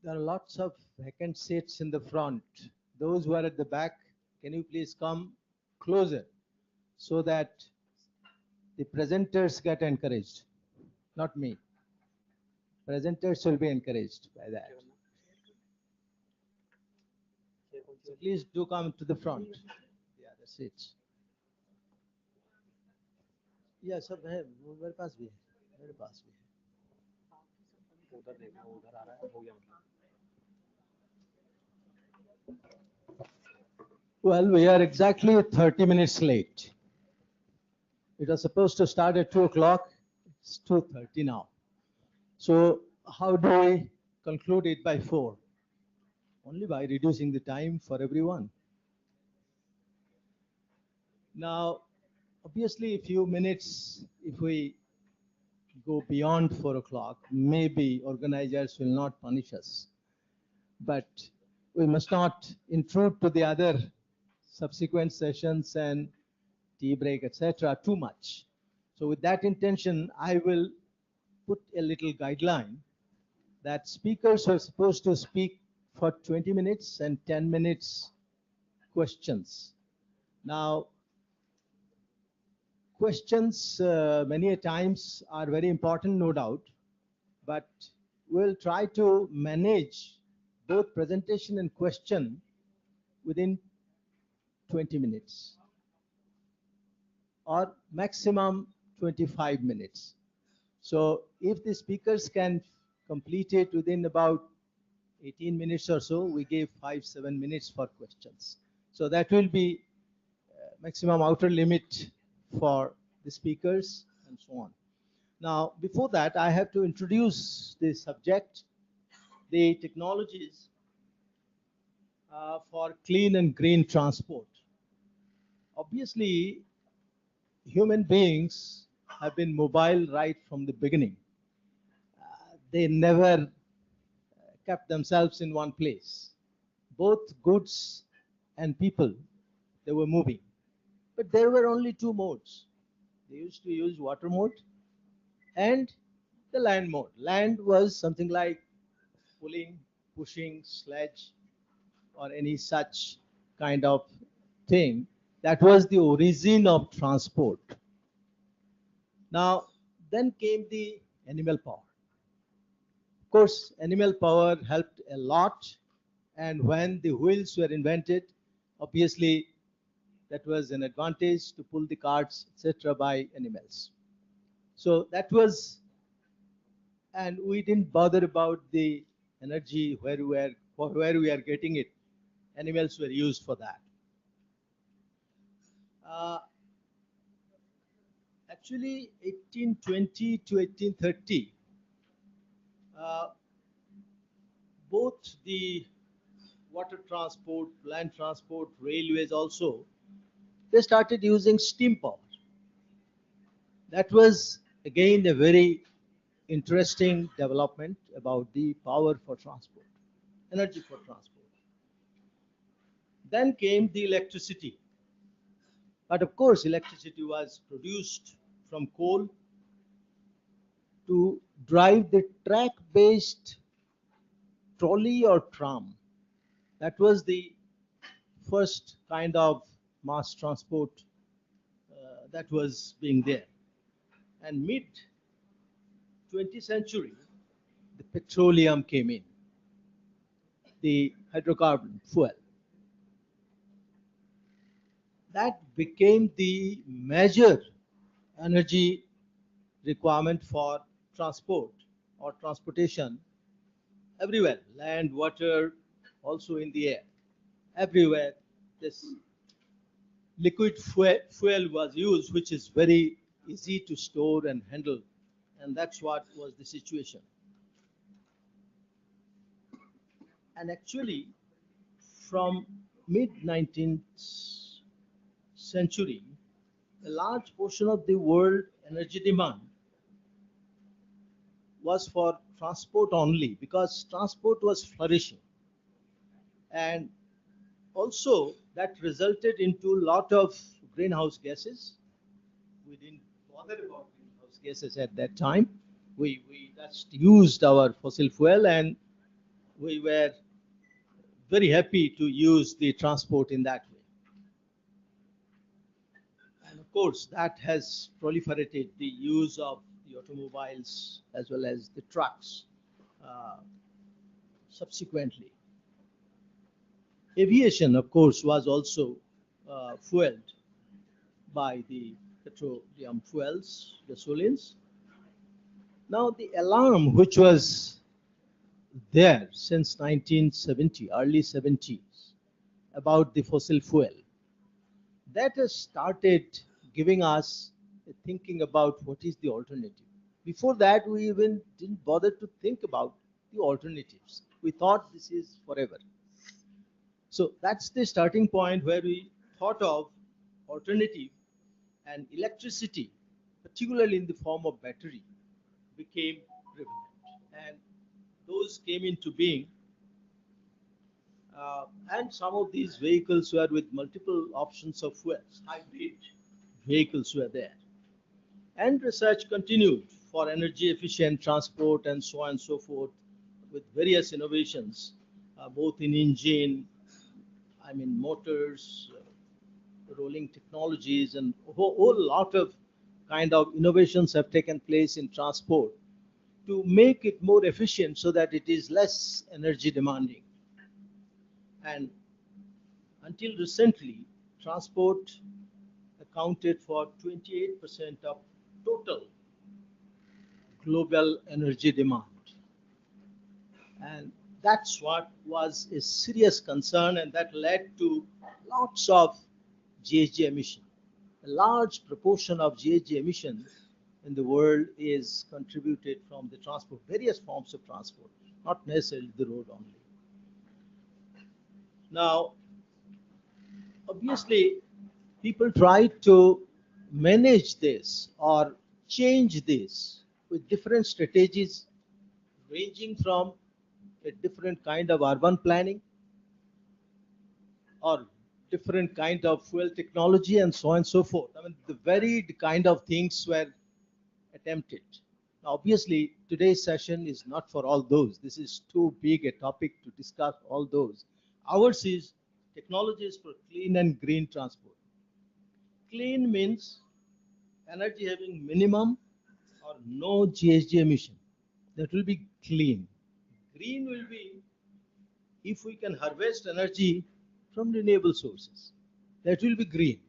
There are lots of vacant seats in the front. Those who are at the back, can you please come closer so that the presenters get encouraged, not me. Presenters will be encouraged by that. So please do come to the front. Yeah, the seats. Yeah, सब है, वो मेरे पास भी है, मेरे पास भी है. उधर देखो उधर आ रहा है हो गया मतलब Well, we are exactly 30 minutes late. It was supposed to start at 2 o'clock. It's 2:30 now. So how do we conclude it by 4? Only by reducing the time for everyone. Now, obviously, a few minutes, if we go beyond 4 o'clock, maybe organizers will not punish us. But we must not intrude to the other subsequent sessions and tea break, etc., too much. So with that intention, I will put a little guideline that speakers are supposed to speak for 20 minutes and 10 minutes questions. Now, questions many a times are very important, no doubt, but we'll try to manage both presentation and question within 20 minutes or maximum 25 minutes. So if the speakers can complete it within about 18 minutes or so, we give 5-7 minutes for questions. So that will be maximum outer limit for the speakers and so on. Now, before that, I have to introduce the subject, the technologies for clean and green transport. Obviously, human beings have been mobile right from the beginning. They never kept themselves in one place. Both goods and people, they were moving. But there were only two modes. They used to use water mode and the land mode. Land was something like pulling, pushing, sledge, or any such kind of thing. That was the origin of transport. Now, then came the animal power. Of course, animal power helped a lot, and when the wheels were invented, obviously that was an advantage to pull the carts, etc., by animals. So that was, and we didn't bother about the energy where we are getting it. Animals were used for that. Actually, 1820 to 1830, both the water transport, land transport, railways also, they started using steam power. That was again a very interesting development about the power for transport, energy for transport. Then came the electricity. But of course, electricity was produced from coal to drive the track-based trolley or tram. That was the first kind of mass transport that was being there. And mid 20th century, the petroleum came in, the hydrocarbon fuel. That became the major energy requirement for transport or transportation everywhere, land, water, also in the air. Everywhere this liquid fuel was used, which is very easy to store and handle, and that's what was the situation. And actually, from mid-19th century, a large portion of the world energy demand was for transport only, because transport was flourishing. And also that resulted into a lot of greenhouse gases. We didn't bother about greenhouse gases at that time. We just used our fossil fuel, and we were very happy to use the transport in that way. And of course, that has proliferated the use of the automobiles as well as the trucks subsequently. Aviation, of course, was also fueled by the petroleum fuels, gasolines. Now, the alarm which was there since 1970, early 70s, about the fossil fuel, that has started giving us thinking about what is the alternative. Before that, we even didn't bother to think about the alternatives. We thought this is forever. So that's the starting point where we thought of alternative, and electricity, particularly in the form of battery, became prevalent. And those came into being. And some of these vehicles were with multiple options of fuels. Hybrid vehicles were there. And research continued for energy efficient transport and so on and so forth, with various innovations, both in engine, motors, rolling technologies, and a whole lot of kind of innovations have taken place in transport to make it more efficient so that it is less energy demanding. And until recently, transport accounted for 28% of total global energy demand. And that's what was a serious concern, and that led to lots of GHG emission. A large proportion of GHG emission in the world is contributed from the transport, various forms of transport, not necessarily the road only. Now, obviously, people try to manage this or change this with different strategies, ranging from a different kind of urban planning or different kind of fuel technology and so on and so forth. The varied kind of things were attempted. Now, obviously, today's session is not for all those. This is too big a topic to discuss all those. Ours is technologies for clean and green transport. Clean means energy having minimum or no GHG emission. That will be clean. Green will be if we can harvest energy from renewable sources. That will be green.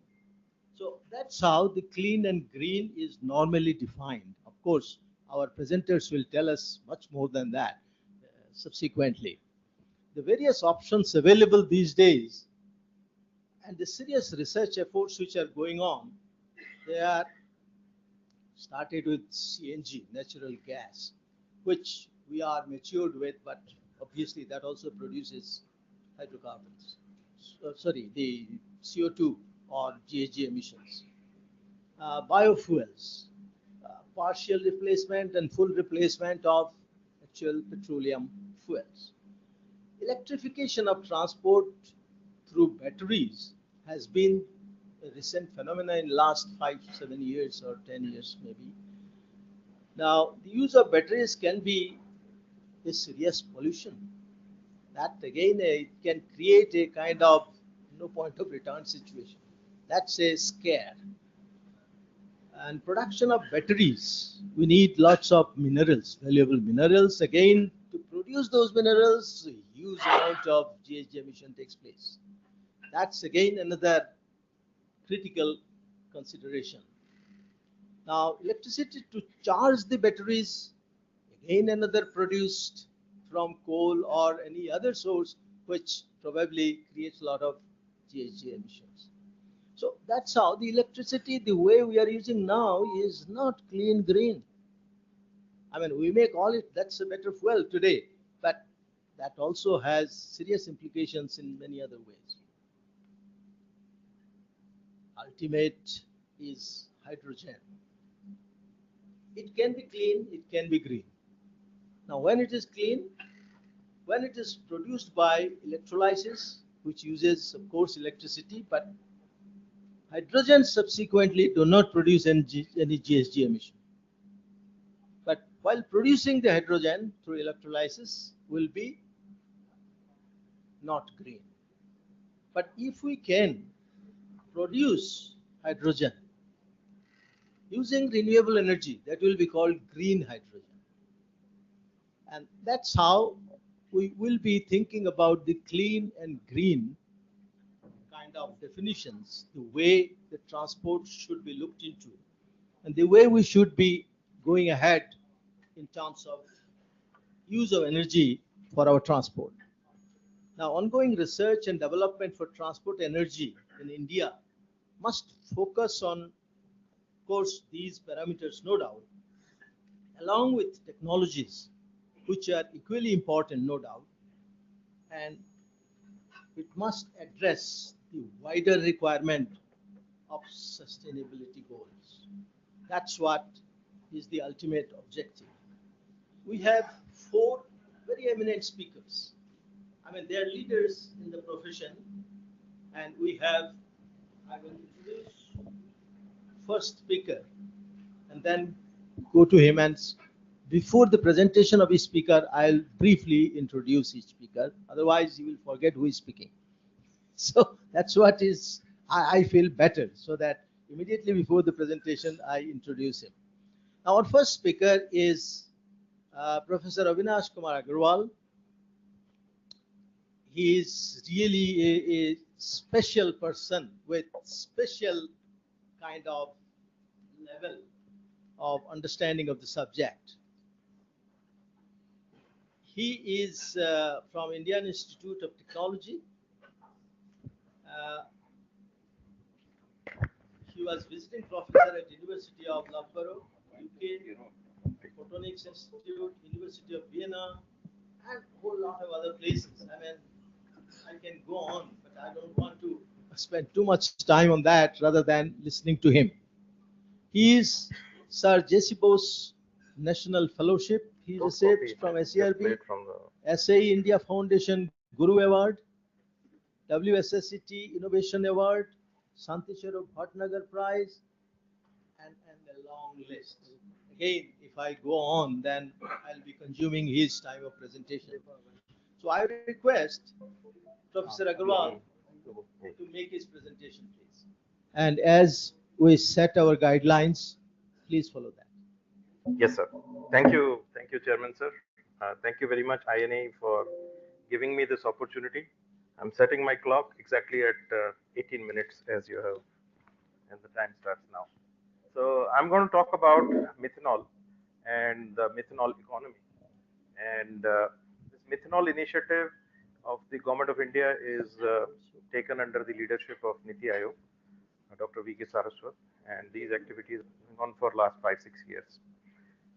So that's how the clean and green is normally defined. Of course, our presenters will tell us much more than that subsequently. The various options available these days and the serious research efforts which are going on, they are started with CNG, natural gas, which we are matured with, but obviously that also produces hydrocarbons. The CO2 or GHG emissions. Biofuels, partial replacement and full replacement of actual petroleum fuels. Electrification of transport through batteries has been a recent phenomenon in the last 5-7 years or 10 years maybe. Now, the use of batteries can be a serious pollution. That again, it can create a kind of no point of return situation. That's a scare. And production of batteries, we need lots of minerals, valuable minerals. Again, to produce those minerals, a huge amount of GHG emission takes place. That's again another critical consideration. Now, electricity to charge the batteries, again another produced from coal or any other source, which probably creates a lot of GHG emissions. So that's how the electricity, the way we are using now, is not clean green. We may call it that's a better fuel today, but that also has serious implications in many other ways. Ultimate is hydrogen. It can be clean, it can be green. Now, when it is clean, when it is produced by electrolysis, which uses, of course, electricity, but hydrogen subsequently do not produce any GHG emission. But while producing the hydrogen through electrolysis will be not green. But if we can produce hydrogen using renewable energy, that will be called green hydrogen. And that's how we will be thinking about the clean and green kind of definitions, the way the transport should be looked into, and the way we should be going ahead in terms of use of energy for our transport. Now, ongoing research and development for transport energy in India must focus on course, these parameters, no doubt, along with technologies, which are equally important, no doubt, and it must address the wider requirement of sustainability goals. That's what is the ultimate objective. We have four very eminent speakers. I mean, they are leaders in the profession, and we have, I will introduce first speaker, and then go to him. And before the presentation of each speaker, I'll briefly introduce each speaker. Otherwise, you will forget who is speaking. So that's what is, I feel better, so that immediately before the presentation, I introduce him. Now, our first speaker is Professor Avinash Kumar Agarwal. He is really a special person with special kind of level of understanding of the subject. He is from Indian Institute of Technology. He was visiting professor at University of Loughborough, UK, Photonics Institute, University of Vienna, and a whole lot of other places. I mean, I can go on, but I don't want to spend too much time on that rather than listening to him. He is Sir J.C. Bose National Fellowship. He received from SERB, SAE India Foundation Guru Award, WSSCT Innovation Award, Shanti Swarup Bhatnagar Prize, and a long list. Again, if I go on, then I'll be consuming his time of presentation. So I request Professor Agarwal to make his presentation, please. And as we set our guidelines, please follow that. Yes, sir. Thank you, Chairman, sir. Thank you very much, INA, for giving me this opportunity. I'm setting my clock exactly at 18 minutes as you have, and the time starts now. So I'm going to talk about methanol and the methanol economy. And this methanol initiative of the Government of India is taken under the leadership of Niti Aayog, Dr. V.K. Saraswat, and these activities have gone on for last 5-6 years.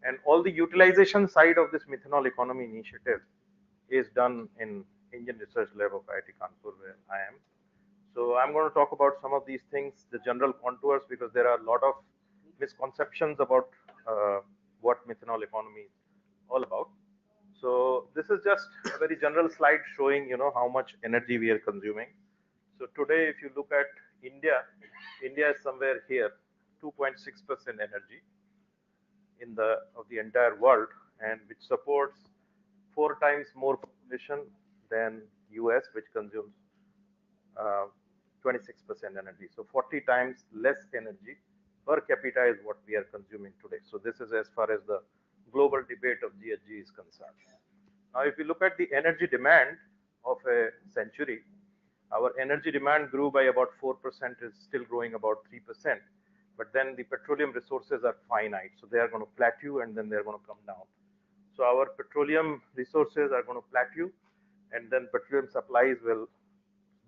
And all the utilization side of this methanol economy initiative is done in Indian Research Lab of IIT Kanpur, where I am. So I'm going to talk about some of these things, the general contours, because there are a lot of misconceptions about what methanol economy is all about. So this is just a very general slide showing, how much energy we are consuming. So today, if you look at India, India is somewhere here, 2.6% energy of the entire world, and which supports 4 times more population than US, which consumes 26% energy. So 40 times less energy per capita is what we are consuming today. So this is as far as the global debate of GHG is concerned. Now, if you look at the energy demand of a century, our energy demand grew by about 4%, is still growing about 3%. But then the petroleum resources are finite. So they are going to plateau and then they're going to come down. So our petroleum resources are going to plateau and then petroleum supplies will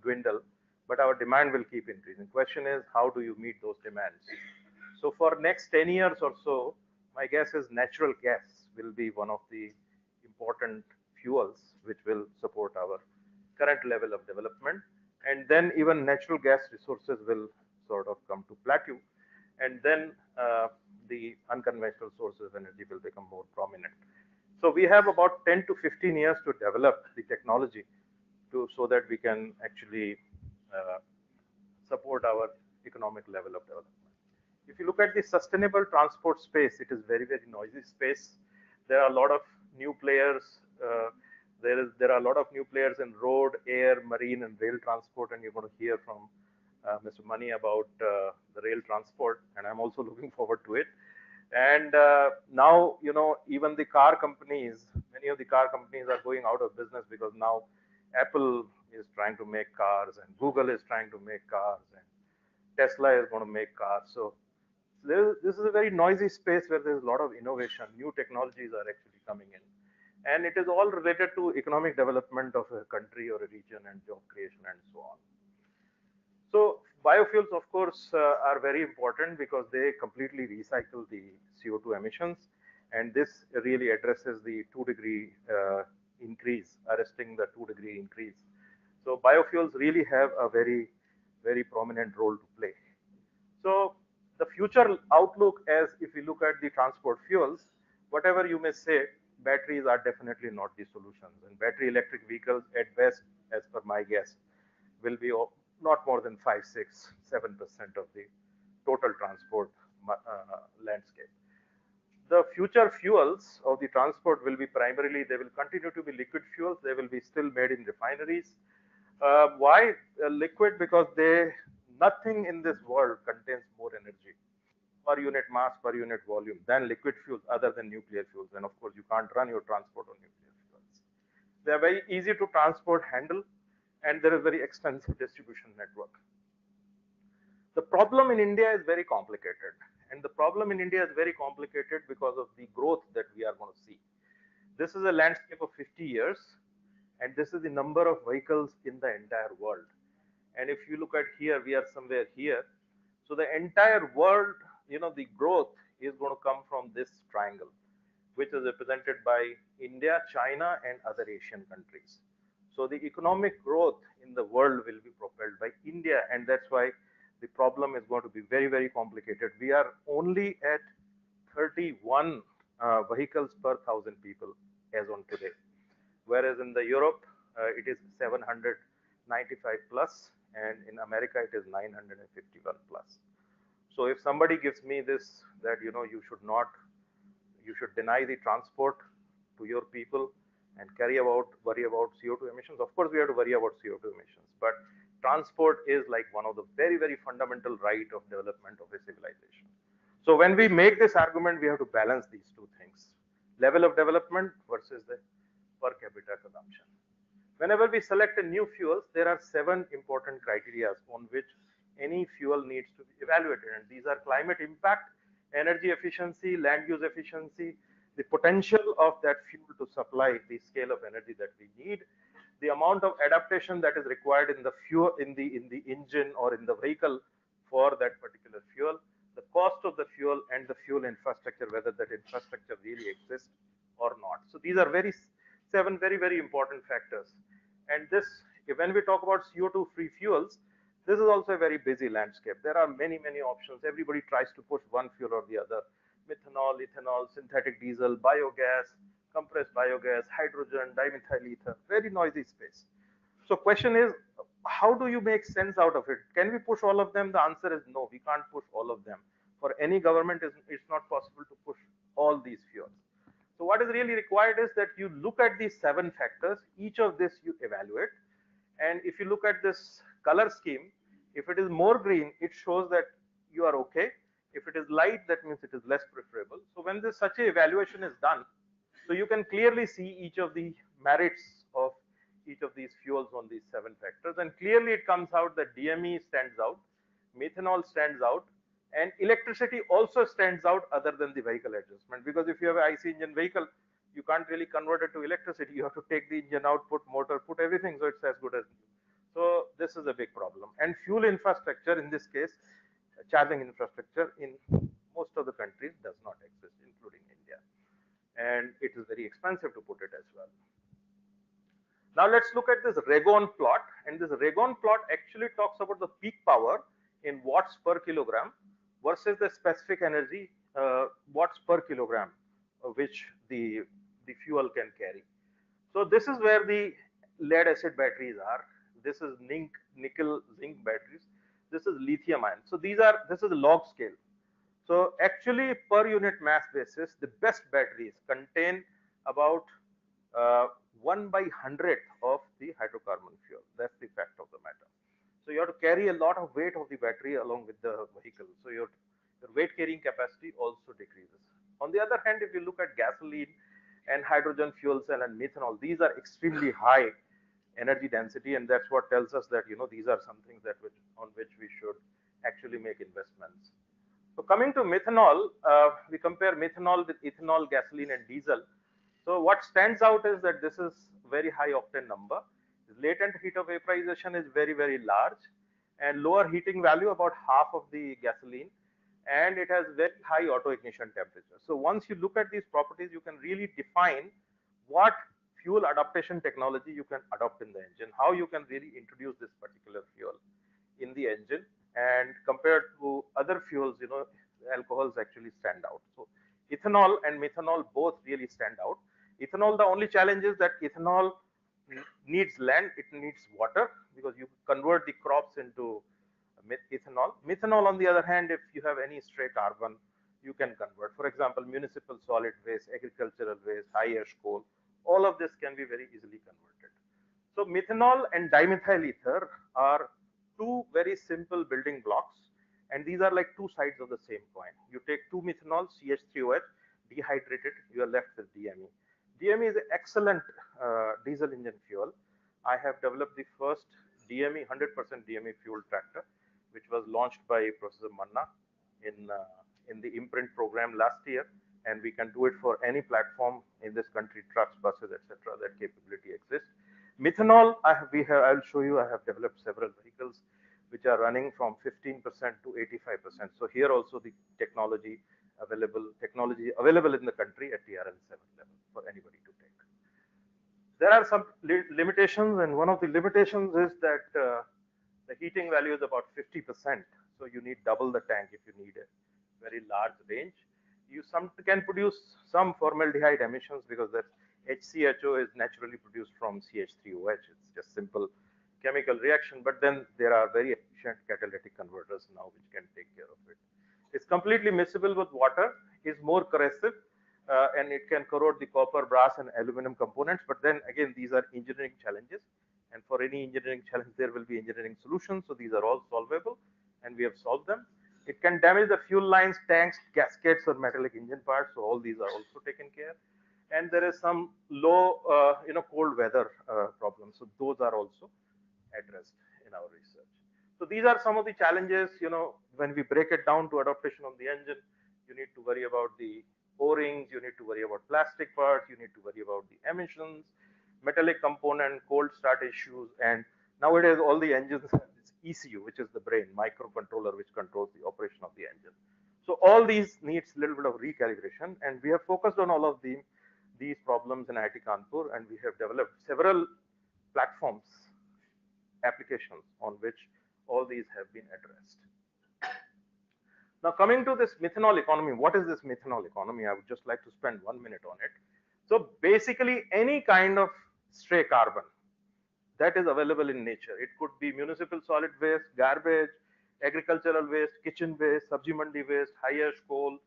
dwindle, but our demand will keep increasing. Question is, how do you meet those demands? So for next 10 years or so, my guess is natural gas will be one of the important fuels which will support our current level of development. And then even natural gas resources will sort of come to plateau. And then the unconventional sources of energy will become more prominent. So we have about 10 to 15 years to develop the technology so that we can actually support our economic level of development. If you look at the sustainable transport space, it is very, very noisy space. There are a lot of new players. There are a lot of new players in road, air, marine, and rail transport, and you're going to hear from Mr. Mani about the rail transport, and I'm also looking forward to it. And now, even the car companies, many of the car companies are going out of business because now Apple is trying to make cars and Google is trying to make cars and Tesla is going to make cars. So this is a very noisy space where there's a lot of innovation. New technologies are actually coming in. And it is all related to economic development of a country or a region and job creation and so on. So Biofuels, of course, are very important because they completely recycle the CO2 emissions, and this really addresses the 2-degree increase, arresting the 2-degree increase. So biofuels really have a very, very prominent role to play. So the future outlook, as if we look at the transport fuels, whatever you may say, batteries are definitely not the solutions. And battery electric vehicles, at best, as per my guess, will be not more than 5, 6, 7% of the total transport landscape. The future fuels of the transport will be primarily, they will continue to be liquid fuels. They will be still made in refineries. Why liquid? Because nothing in this world contains more energy per unit mass, per unit volume than liquid fuels other than nuclear fuels. And of course, you can't run your transport on nuclear fuels. They are very easy to transport, handle, and there is very extensive distribution network. The problem in India is very complicated. And the problem in India is very complicated because of the growth that we are going to see. This is a landscape of 50 years, and this is the number of vehicles in the entire world. And if you look at here, we are somewhere here. So the entire world, the growth is going to come from this triangle, which is represented by India, China, and other Asian countries. So the economic growth in the world will be propelled by India, and that's why the problem is going to be very, very complicated. We are only at 31 vehicles per 1,000 people as on today, whereas in the Europe it is 795 plus, and in America it is 951 plus. So if somebody gives me this, that you should deny the transport to your people and worry about CO2 emissions. Of course, we have to worry about CO2 emissions, but transport is like one of the very, very fundamental right of development of a civilization. So when we make this argument, we have to balance these two things: level of development versus the per capita consumption. Whenever we select a new fuels, there are 7 important criteria on which any fuel needs to be evaluated, and these are climate impact, energy efficiency, land use efficiency, the potential of that fuel to supply the scale of energy that we need, the amount of adaptation that is required in the fuel, in the engine or in the vehicle for that particular fuel, the cost of the fuel, and the fuel infrastructure, whether that infrastructure really exists or not. So these are 7 very, very important factors. And this, when we talk about CO2 free fuels, this is also a very busy landscape. There are many, many options. Everybody tries to push one fuel or the other: methanol, ethanol, synthetic diesel, biogas, compressed biogas, hydrogen, dimethyl ether. Very noisy space. So question is, how do you make sense out of it? Can we push all of them? The answer is no, we can't push all of them. For any government, it's not possible to push all these fuels. So what is really required is that you look at these 7 factors, each of this you evaluate. And if you look at this color scheme, if it is more green, it shows that you are okay. If it is light, that means it is less preferable. So when such a evaluation is done, so you can clearly see each of the merits of each of these fuels on these 7 factors. And clearly it comes out that DME stands out, methanol stands out, and electricity also stands out other than the vehicle adjustment. Because if you have an IC engine vehicle, you can't really convert it to electricity. You have to take the engine out, put motor, put everything, so it's as good as new. So this is a big problem. And fuel infrastructure, in this case, charging infrastructure in most of the countries does not exist, including India. And it is very expensive to put it as well. Now let's look at this Regon plot. And this Regon plot actually talks about the peak power in watts per kilogram versus the specific energy watts per kilogram, which the fuel can carry. So this is where the lead acid batteries are. This is nickel zinc batteries. This is lithium ion. So this is a log scale. So actually, per unit mass basis, the best batteries contain about 1/100th of the hydrocarbon fuel. That's the fact of the matter. So you have to carry a lot of weight of the battery along with the vehicle. So your weight carrying capacity also decreases. On the other hand, if you look at gasoline and hydrogen fuel cell and methanol, these are extremely high energy density, and that's what tells us that these are some things on which we should actually make investments. So coming to methanol, we compare methanol with ethanol, gasoline, and diesel. So what stands out is that this is very high octane number. The latent heat of vaporization is very, very large, and lower heating value, about half of the gasoline, and it has very high auto ignition temperature. So once you look at these properties, you can really define what fuel adaptation technology you can adopt in the engine, how you can really introduce this particular fuel in the engine, and compared to other fuels, alcohols actually stand out. So ethanol and methanol both really stand out. Ethanol, the only challenge is that ethanol needs land, it needs water, because you convert the crops into ethanol. Methanol, on the other hand, if you have any stray carbon, you can convert. For example, municipal solid waste, agricultural waste, high ash coal, all of this can be very easily converted. So methanol and dimethyl ether are two very simple building blocks, and these are like two sides of the same coin. You take two methanol, CH3OH, dehydrate it, you are left with DME. DME is an excellent diesel engine fuel. I have developed the first DME, 100% DME fuel tractor, which was launched by Professor Manna in the imprint program last year, and we can do it for any platform in this country, trucks, buses, etc. That capability exists. Methanol, I'll show you. I have developed several vehicles which are running from 15% to 85%. So here also the technology available in the country at TRL7 level for anybody to take. There are some limitations, and one of the limitations is that the heating value is about 50%. So you need double the tank if you need a very large range. You can produce some formaldehyde emissions because that HCHO is naturally produced from CH3OH. It's just simple chemical reaction, but then there are very efficient catalytic converters now which can take care of it. It's completely miscible with water, is more corrosive, and it can corrode the copper, brass, and aluminum components. But then again, these are engineering challenges, and for any engineering challenge, there will be engineering solutions. So these are all solvable, and we have solved them. It can damage the fuel lines, tanks, gaskets, or metallic engine parts. So all these are also taken care. And there is some low, cold weather problems. So those are also addressed in our research. So these are some of the challenges, when we break it down to adaptation of the engine, you need to worry about the O-rings, you need to worry about plastic parts, you need to worry about the emissions, metallic component, cold start issues, and nowadays all the engines have this ECU, which is the brain, microcontroller, which controls the operation of the engine. So all these needs a little bit of recalibration, and we have focused on all of these problems in IIT Kanpur, and we have developed several platforms, applications on which all these have been addressed. Now coming to this methanol economy, what is this methanol economy? I would just like to spend 1 minute on it. So basically any kind of stray carbon that is available in nature, it could be municipal solid waste, garbage, agricultural waste, kitchen waste, sabji mandi waste, high ash coal,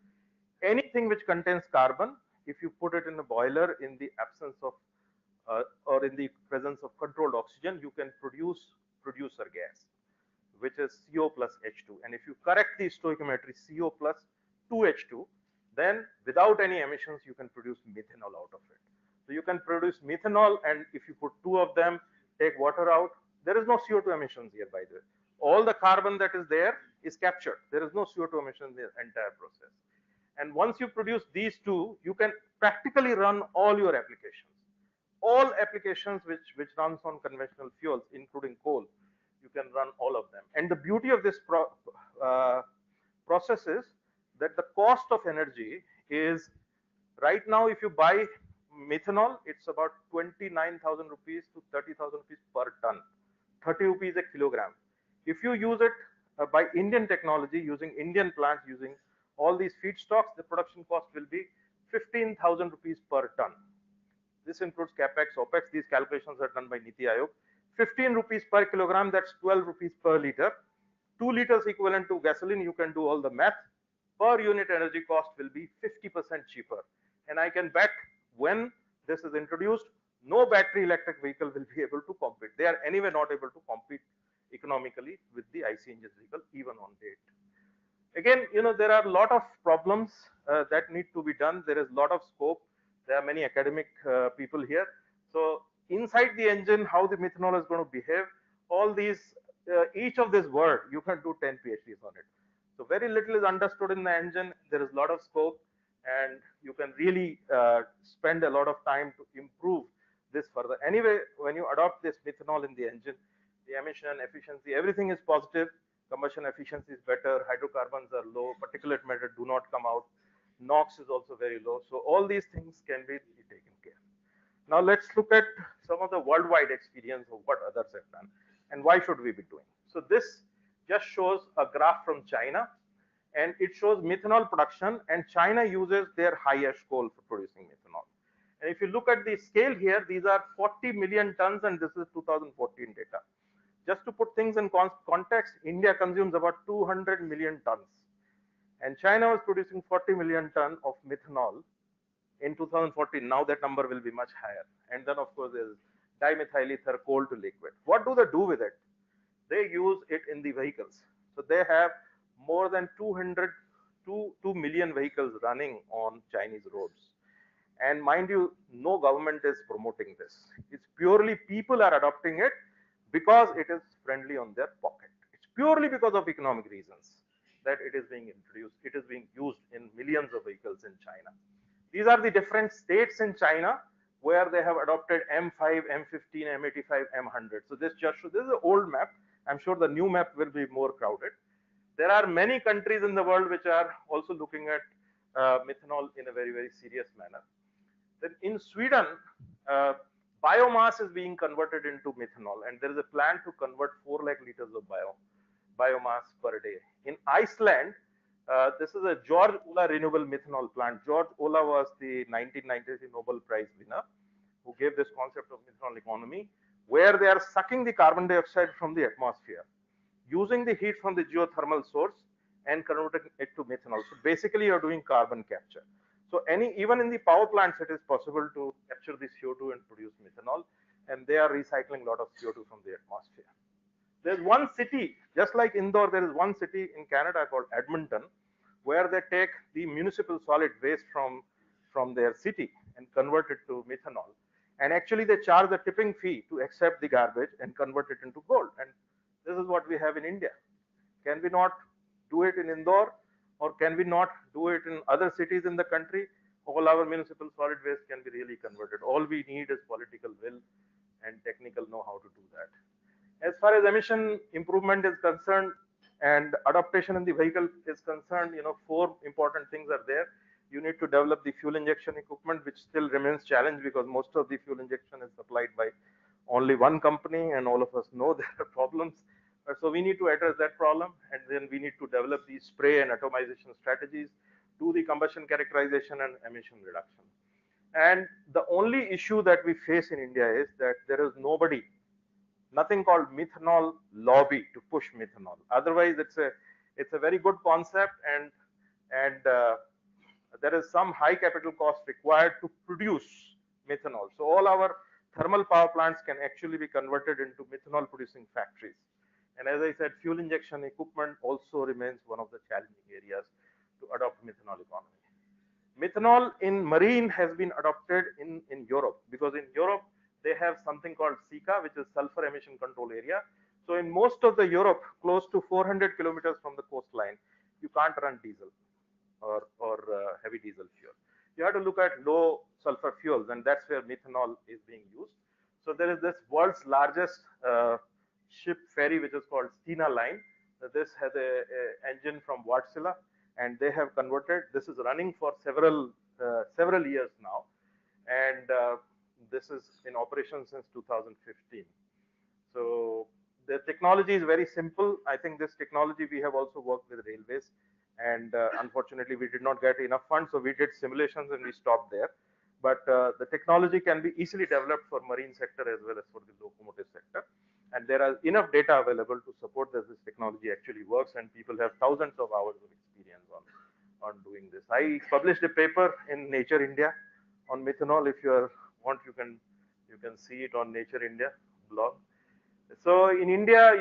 anything which contains carbon, if you put it in a boiler in the absence of or in the presence of controlled oxygen, you can produce producer gas, which is CO plus H2. And if you correct the stoichiometry CO plus 2H2, then without any emissions, you can produce methanol out of it. So you can produce methanol, and if you put two of them, take water out, there is no CO2 emissions here, by the way. All the carbon that is there is captured. There is no CO2 emission in the entire process. And once you produce these two, you can practically run all your applications. All applications which runs on conventional fuels, including coal, you can run all of them. And the beauty of this process is that the cost of energy is, right now, if you buy methanol, it's about 29,000 rupees to 30,000 rupees per ton, 30 rupees a kilogram. If you use it by Indian technology, using Indian plants, using all these feedstocks, the production cost will be 15,000 rupees per ton. This includes capex, opex. These calculations are done by Niti Aayog. 15 rupees per kilogram, that's 12 rupees per liter. 2 liters equivalent to gasoline, you can do all the math. Per unit energy cost will be 50% cheaper. And I can bet when this is introduced, no battery electric vehicle will be able to compete. They are anyway not able to compete economically with the IC engine vehicle, even on date. Again, there are a lot of problems that need to be done. There is a lot of scope. There are many academic people here. So inside the engine, how the methanol is going to behave, all these, each of this word, you can do 10 PhDs on it. So very little is understood in the engine. There is a lot of scope, and you can really spend a lot of time to improve this further. Anyway, when you adopt this methanol in the engine, the emission efficiency, everything is positive. Combustion efficiency is better, hydrocarbons are low, particulate matter do not come out, NOx is also very low. So all these things can be taken care. Now let's look at some of the worldwide experience of what others have done and why should we be doing. So this just shows a graph from China, and it shows methanol production, and China uses their high ash coal for producing methanol. And if you look at the scale here, these are 40 million tons, and this is 2014 data. Just to put things in context, India consumes about 200 million tons, and China was producing 40 million tons of methanol in 2014. Now that number will be much higher. And then of course there's dimethyl ether, coal to liquid. What do they do with it? They use it in the vehicles. So they have more than 2 million vehicles running on Chinese roads. And mind you, no government is promoting this. It's purely people are adopting it because it is friendly on their pocket. It's purely because of economic reasons that it is being introduced. It is being used in millions of vehicles in China. These are the different states in China where they have adopted M5, M15, M85, M100. So this just shows, this is an old map. I'm sure the new map will be more crowded. There are many countries in the world which are also looking at methanol in a very, very serious manner. Then in Sweden, biomass is being converted into methanol, and there is a plan to convert 4 lakh liters of biomass per day. In Iceland, this is a George Ola renewable methanol plant. George Ola was the 1993 Nobel Prize winner who gave this concept of methanol economy, where they are sucking the carbon dioxide from the atmosphere, using the heat from the geothermal source and converting it to methanol. So basically you're doing carbon capture. So even in the power plants, it is possible to capture the CO2 and produce methanol, and they are recycling a lot of CO2 from the atmosphere. There's one city, just like Indore, there is one city in Canada called Edmonton, where they take the municipal solid waste from their city and convert it to methanol. And actually they charge a tipping fee to accept the garbage and convert it into gold. And this is what we have in India. Can we not do it in Indore? Or can we not do it in other cities in the country? All our municipal solid waste can be really converted. All we need is political will and technical know-how to do that. As far as emission improvement is concerned and adaptation in the vehicle is concerned, 4 important things are there. You need to develop the fuel injection equipment, which still remains challenged because most of the fuel injection is supplied by only one company, and all of us know there are problems. So we need to address that problem, and then we need to develop the spray and atomization strategies, do the combustion characterization and emission reduction. And the only issue that we face in India is that there is nothing called methanol lobby to push methanol. Otherwise, it's a very good concept, and there is some high capital cost required to produce methanol. So all our thermal power plants can actually be converted into methanol producing factories. And as I said, fuel injection equipment also remains one of the challenging areas to adopt methanol economy. Methanol in marine has been adopted in Europe, because in Europe they have something called SECA, which is sulfur emission control area. So in most of the Europe, close to 400 kilometers from the coastline, you can't run diesel or heavy diesel fuel. You have to look at low sulfur fuels, and that's where methanol is being used. So there is this world's largest ship ferry, which is called Stena Line. This has a engine from Wärtsilä, and they have converted. This is running for several years now, and this is in operation since 2015. So the technology is very simple. I think this technology we have also worked with railways, and unfortunately we did not get enough funds, so we did simulations and we stopped there. But the technology can be easily developed for marine sector as well as for the locomotive sector. And there are enough data available to support that this technology actually works, and people have thousands of hours of experience on doing this. I published a paper in Nature India on methanol. If you want, you can see it on Nature India blog. So in India,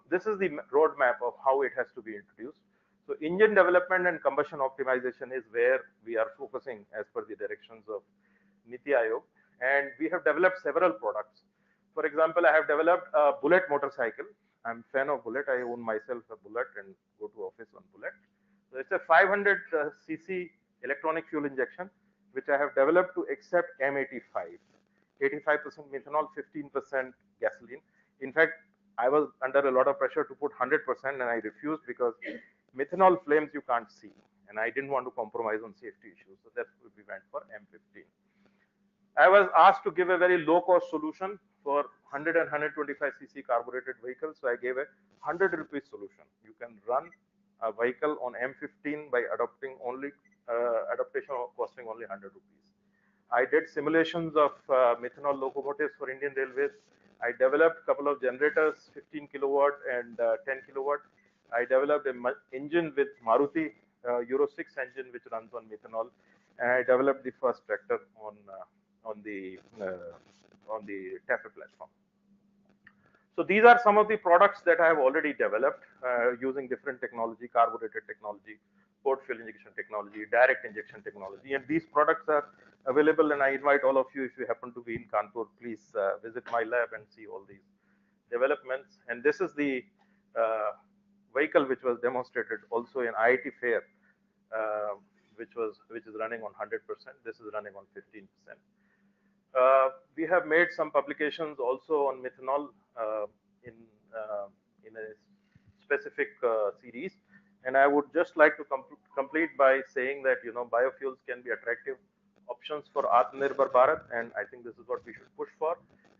this is the roadmap of how it has to be introduced. So engine development and combustion optimization is where we are focusing as per the directions of Niti Aayog, and we have developed several products. For example, I have developed a Bullet motorcycle. I'm a fan of Bullet. I own myself a Bullet and go to office on Bullet. So it's a 500 cc electronic fuel injection, which I have developed to accept M85, 85% methanol, 15% gasoline. In fact, I was under a lot of pressure to put 100% and I refused because methanol flames you can't see. And I didn't want to compromise on safety issues. So that's why we went for M15. I was asked to give a very low cost solution for 100 and 125cc carbureted vehicles. So I gave a 100 rupees solution. You can run a vehicle on M15 by adopting only adaptation costing only 100 rupees. I did simulations of methanol locomotives for Indian Railways. I developed a couple of generators, 15 kilowatt and 10 kilowatt. I developed an engine with Maruti Euro 6 engine which runs on methanol, and I developed the first tractor on the TAFE platform. So these are some of the products that I have already developed using different technology, carbureted technology, port fuel injection technology, direct injection technology, and these products are available. And I invite all of you, if you happen to be in Kanpur, please visit my lab and see all these developments. And this is the vehicle which was demonstrated also in IIT fair, which is running on 100%. This is running on 15%. We have made some publications also on methanol in a specific series, and I would just like to complete by saying that biofuels can be attractive options for Atmanirbhar Bharat, and I think this is what we should push for.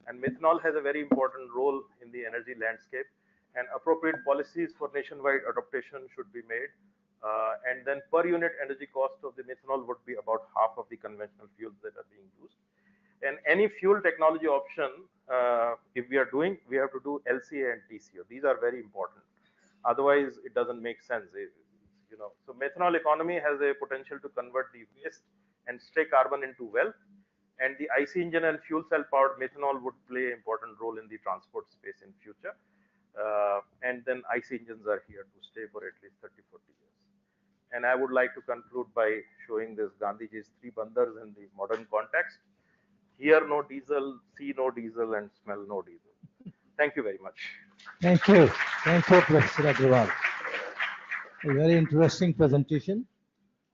And methanol has a very important role in the energy landscape, and appropriate policies for nationwide adaptation should be made. And then per unit energy cost of the methanol would be about half of the conventional fuels that are being used. And any fuel technology option, if we are doing, we have to do LCA and TCO. These are very important. Otherwise, it doesn't make sense. So methanol economy has a potential to convert the waste and stray carbon into wealth. And the IC engine and fuel cell powered methanol would play an important role in the transport space in future. And then IC engines are here to stay for at least 30, 40 years. And I would like to conclude by showing this Gandhiji's three bandars in the modern context. Hear no diesel, see no diesel, and smell no diesel. Thank you very much. Thank you. Thank you, Professor Agrawal. A very interesting presentation.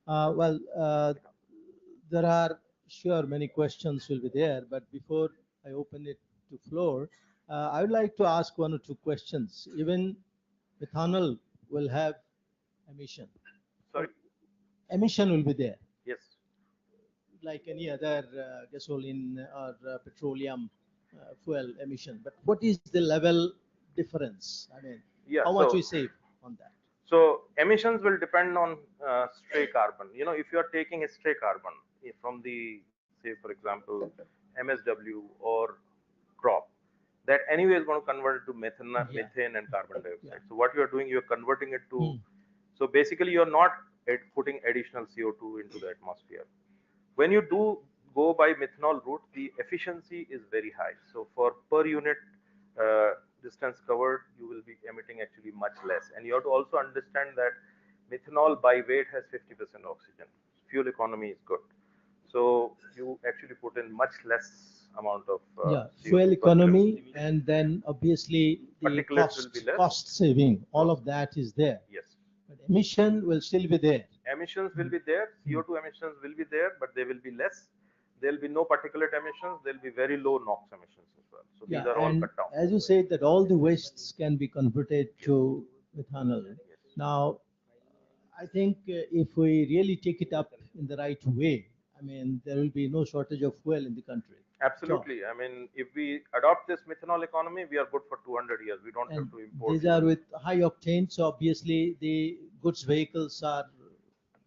There are sure many questions will be there, but before I open it to floor, I would like to ask one or two questions. Even methanol will have emission. Sorry? Emission will be there. Yes. Like any other gasoline or petroleum fuel emission. But what is the level difference? I mean, how much we save on that? So emissions will depend on stray carbon. If you are taking a stray carbon from the, say, for example, MSW or crop, that anyway is going to convert it to methane and carbon dioxide. So what you are doing, you are converting it to, so basically you are not putting additional CO2 into the atmosphere. When you do go by methanol route, the efficiency is very high. So for per unit distance covered, you will be emitting actually much less. And you have to also understand that methanol by weight has 50% oxygen. Fuel economy is good. So you actually put in much less amount of fuel economy, and then obviously the cost saving, all of that is there. Yes. But emission will still be there. Emissions will be there, CO2 emissions will be there, but they will be less. There will be no particulate emissions, there will be very low NOx emissions as well. So these are all cut down. As you said, that all the wastes can be converted to methanol. Yes. Now, I think if we really take it up in the right way, I mean, there will be no shortage of fuel in the country. Absolutely. I mean, if we adopt this methanol economy, we are good for 200 years. We don't have to import. These are with high octane, so obviously the goods vehicles are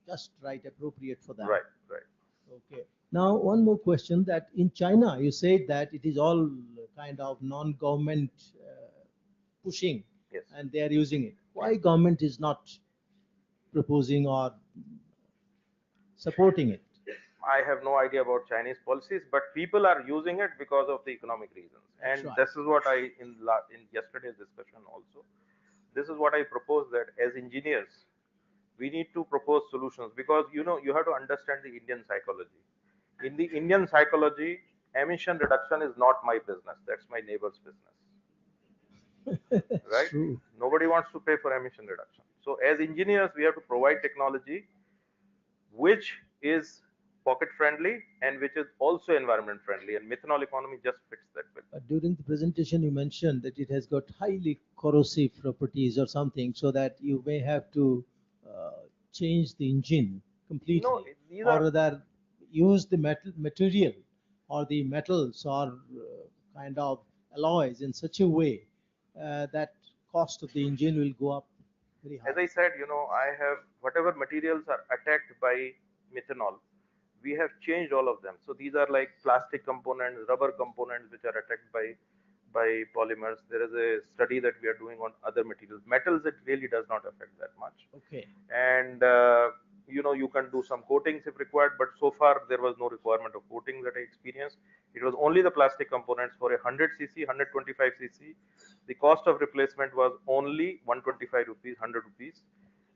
just right, appropriate for that. Right, right. Okay. Now, one more question, that in China, you said that it is all kind of non-government pushing, yes, and they are using it. Why government is not proposing or supporting it? I have no idea about Chinese policies, but people are using it because of the economic reasons. And this is what I, in yesterday's discussion also, this is what I propose, that as engineers, we need to propose solutions, because you have to understand the Indian psychology. In the Indian psychology, emission reduction is not my business. That's my neighbor's business. Right? True. Nobody wants to pay for emission reduction. So as engineers, we have to provide technology which is pocket friendly and which is also environment friendly, and methanol economy just fits that bill. During the presentation, you mentioned that it has got highly corrosive properties or something, so that you may have to change the engine completely, No, these or are rather use the material or the metals or kind of alloys in such a way that cost of the engine will go up very high. as I said, I have whatever materials are attacked by methanol, we have changed all of them. So these are like plastic components, rubber components, which are attacked by polymers. There is a study that we are doing on other materials. Metals, it really does not affect that much. Okay. And you can do some coatings if required, but so far there was no requirement of coating that I experienced. It was only the plastic components. For a 100cc, 125cc, the cost of replacement was only 125 rupees, 100 rupees,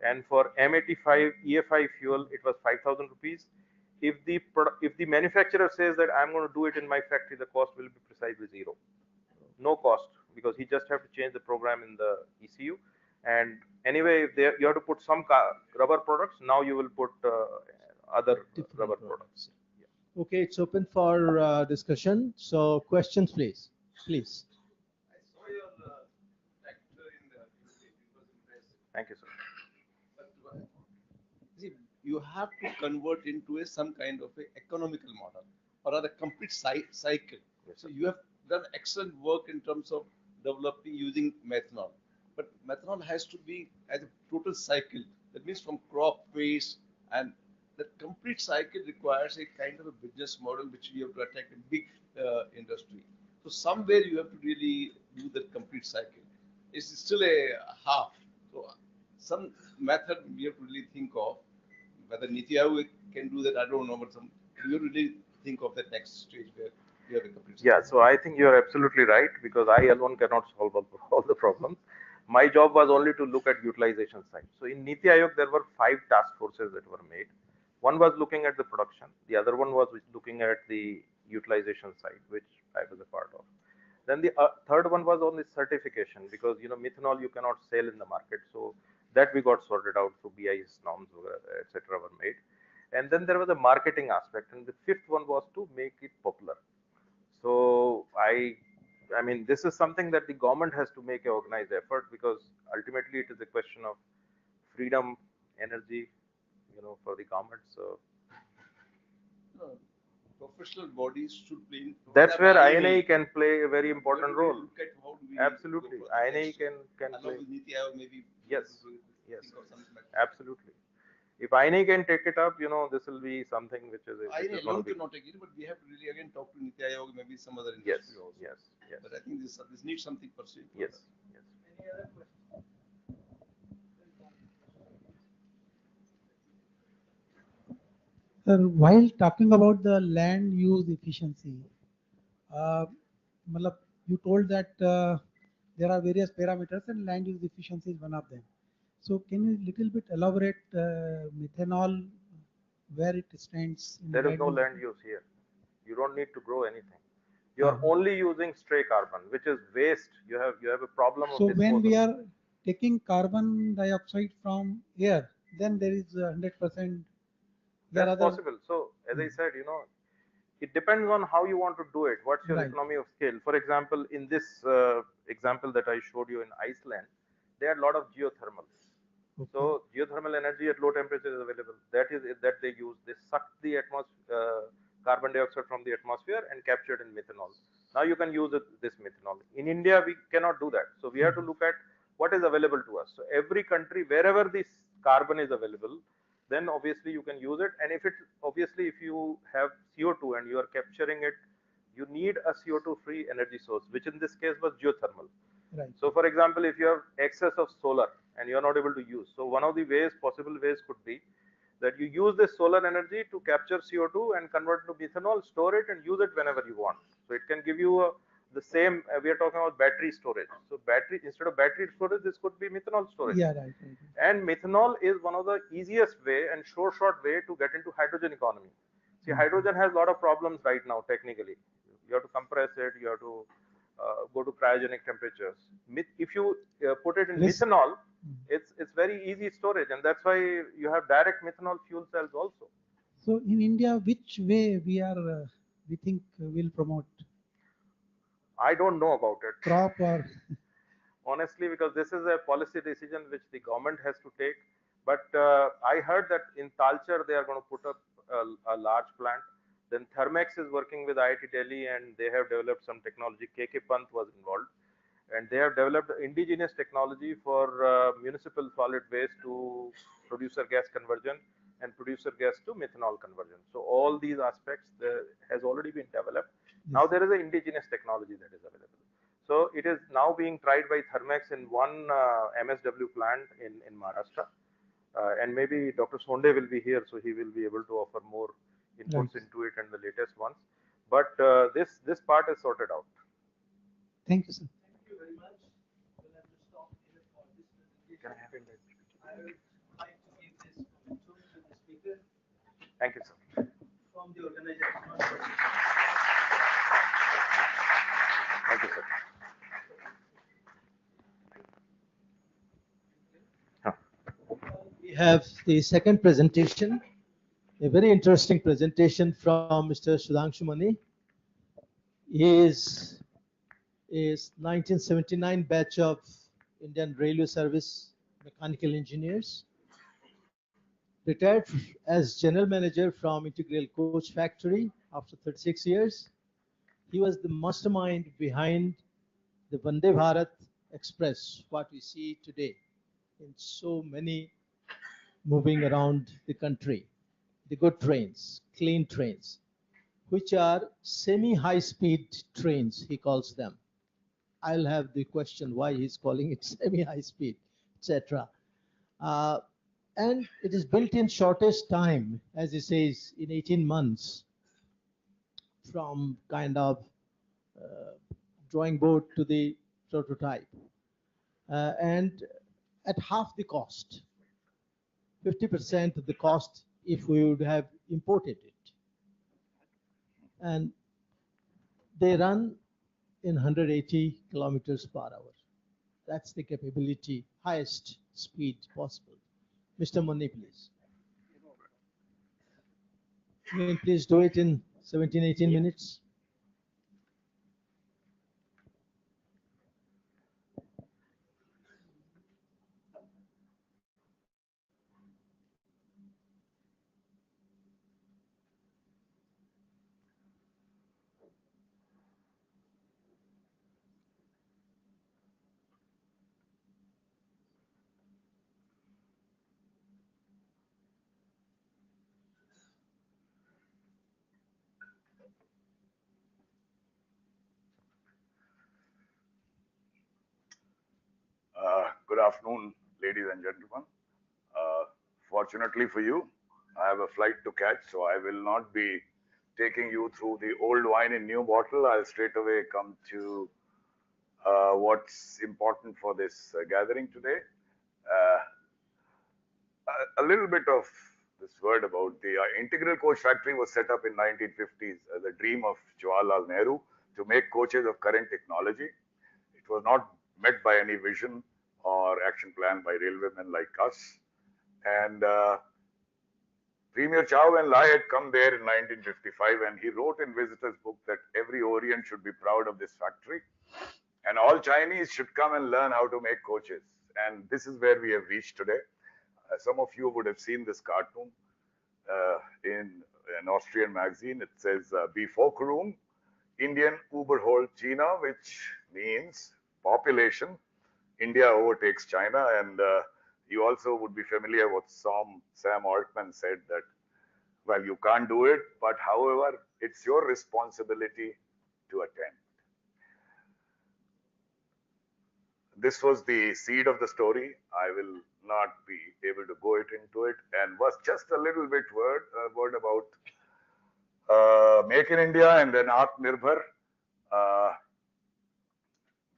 and for M85 EFI fuel it was 5,000 rupees. If the manufacturer says that I'm going to do it in my factory, the cost will be precisely zero, no cost, because he just have to change the program in the ECU. And anyway, if you have to put some rubber products, now you will put other Different rubber products. products. Yeah. Okay, it's open for discussion. So questions, please. Please. I saw your tractor in the it was impressive. Thank you, sir. But see, you have to convert into some kind of a economical model or rather complete cycle. Yes, so you have done excellent work in terms of developing using methanol. But methanol has to be as a total cycle. That means from crop waste, and the complete cycle requires a kind of a business model which you have to attack a big industry. So somewhere you have to really do the complete cycle. It's still a half. So some method we have to really think of. Whether Niti Aayog can do that, I don't know, but you really think of that next stage where you have a complete cycle. Yeah, so I think you're absolutely right, because I alone cannot solve all the problems. My job was only to look at utilization side. So in Niti Aayog, there were 5 task forces that were made. One was looking at the production. The other one was looking at the utilization side, which I was a part of. Then the third one was on the certification, because methanol you cannot sell in the market. So that we got sorted out through BIS norms, etc. were made. And then there was a marketing aspect, and the fifth one was to make it popular. So I mean, this is something that the government has to make an organized effort, because ultimately it is a question of freedom, energy, for the government. So professional bodies should play. That's where INA can play a very important role. Look at how do we Absolutely, INA can play. Niti Aayog maybe. Yes, yes, absolutely. If INA can take it up, this will be something which is. INA alone cannot take it, but we have to really again talk to Niti Aayog, maybe some other industry also. Yes, yes. But I think this needs something pursued. Yes, yes. Any other question? While talking about the land use efficiency, matlab, you told that there are various parameters and land use efficiency is one of them. So can you little bit elaborate methanol, where it stands? There is no land use here. You don't need to grow anything. You are only using stray carbon, which is waste. You have a problem of So disposal. when we are taking carbon dioxide from air, then there is 100%. That's possible. So as I said, it depends on how you want to do it. What's your economy of scale? For example, in this example that I showed you in Iceland, there are a lot of geothermal. Okay. So geothermal energy at low temperature is available. That they use. They suck the carbon dioxide from the atmosphere and capture it in methanol. Now you can use this methanol. In India, we cannot do that. So we have to look at what is available to us. So every country, wherever this carbon is available, then obviously you can use it. And if you have CO2 and you are capturing it, you need a CO2 free energy source, which in this case was geothermal. Right. So for example, if you have excess of solar and you are not able to use, so one of the possible ways could be that you use this solar energy to capture CO2 and convert to methanol, store it and use it whenever you want. So it can give you the same, we are talking about battery storage. So instead of battery storage, this could be methanol storage. Yeah, right. And methanol is one of the easiest way and short way to get into hydrogen economy. See, hydrogen has a lot of problems right now technically. You have to compress it, you have to go to cryogenic temperatures. If you put it in methanol, it's very easy storage, and that's why you have direct methanol fuel cells also. So in India, which way we think will promote I don't know about it. crop or Honestly, because this is a policy decision which the government has to take. But I heard that in Talcher they are going to put up a large plant. Then Thermex is working with IIT Delhi and they have developed some technology. KK Pant was involved, and they have developed indigenous technology for municipal solid waste to producer gas conversion and producer gas to methanol conversion. So all these aspects has already been developed. Now there is an indigenous technology that is available. So it is now being tried by Thermex in one MSW plant in Maharashtra. And maybe Dr. Sonde will be here, so he will be able to offer more inputs Right. into it and the latest ones. But this part is sorted out. Thank you, sir. Thank you very much. We'll have to stop here for this presentation. Can I have it? I would like to give this momentum to the speaker Thank you, sir. from the organization. Thank you, sir. We have the second presentation, a very interesting presentation from Mr. Sudhanshu Mani. He is 1979 batch of Indian Railway Service mechanical engineers. Retired as general manager from Integral Coach Factory after 36 years. He was the mastermind behind the Vande Bharat Express, what we see today in so many moving around the country. The good trains, clean trains, which are semi-high speed trains, he calls them. I'll have the question why he's calling it semi-high speed, etc. And it is built in shortest time, as he says, in 18 months, from kind of drawing board to the prototype. And at half the cost, 50% of the cost if we would have imported it. And they run in 180 kilometers per hour. That's the capability, highest speed possible. Mr. Mani, please. You can please do it in 17, 18 minutes. Good afternoon, ladies and gentlemen. Fortunately for you, I have a flight to catch, so I will not be taking you through the old wine in new bottle. I'll straight away come to what's important for this gathering today. A little bit of this word about the Integral Coach Factory was set up in 1950s as a dream of Jawaharlal Nehru to make coaches of current technology. It was not met by any vision or action plan by railwaymen like us. And Premier Chow and Lai had come there in 1955 and he wrote in Visitor's Book that every Orient should be proud of this factory and all Chinese should come and learn how to make coaches. And this is where we have reached today. Some of you would have seen this cartoon in an Austrian magazine. It says, before Kurum, Indian Überholt China, which means population. India overtakes China. And you also would be familiar with Sam Altman said that, well, you can't do it, but however, it's your responsibility to attempt. This was the seed of the story. I will not be able to go into it, and was just a little bit word about Make in India and then Atmanirbhar.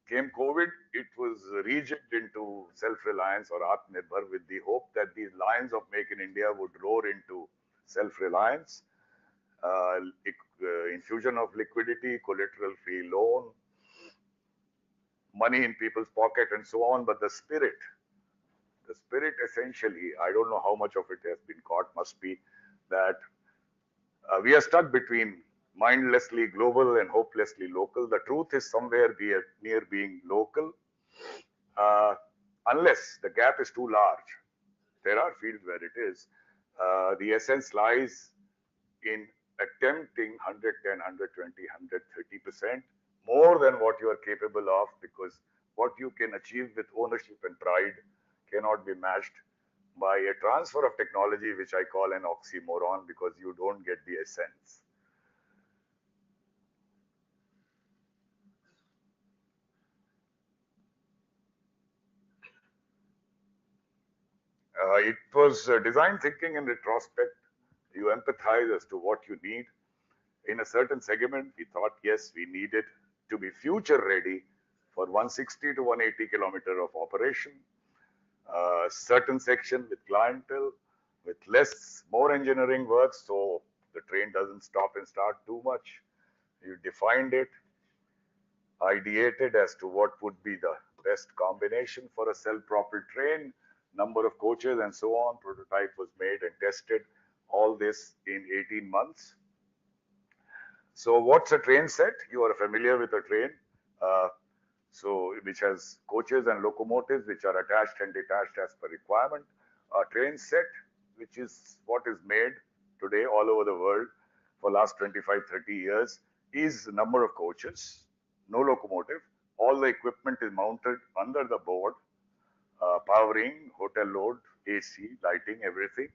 Came COVID, it was rejigged into self-reliance or Atmanirbhar with the hope that these lines of Make in India would roar into self-reliance, infusion of liquidity, collateral-free loan, money in people's pocket and so on. But the spirit essentially, I don't know how much of it has been caught, must be that We are stuck between mindlessly global and hopelessly local. The truth is somewhere near being local, unless the gap is too large. There are fields where it is. The essence lies in attempting 110, 120, 130% more than what you are capable of, because what you can achieve with ownership and pride cannot be matched by a transfer of technology, which I call an oxymoron, because you don't get the essence. It was design thinking in retrospect. You empathize as to what you need. In a certain segment, we thought, yes, we needed to be future ready for 160 to 180 kilometer of operation. Certain section with clientele, with more engineering work, so the train doesn't stop and start too much. You defined it, ideated as to what would be the best combination for a self-propelled train, number of coaches and so on. Prototype was made and tested, all this in 18 months. So what's a train set? You are familiar with a train, which has coaches and locomotives which are attached and detached as per requirement. A train set, which is what is made today all over the world for last 25, 30 years, is number of coaches, no locomotive. All the equipment is mounted under the board, powering, hotel load, AC, lighting, everything.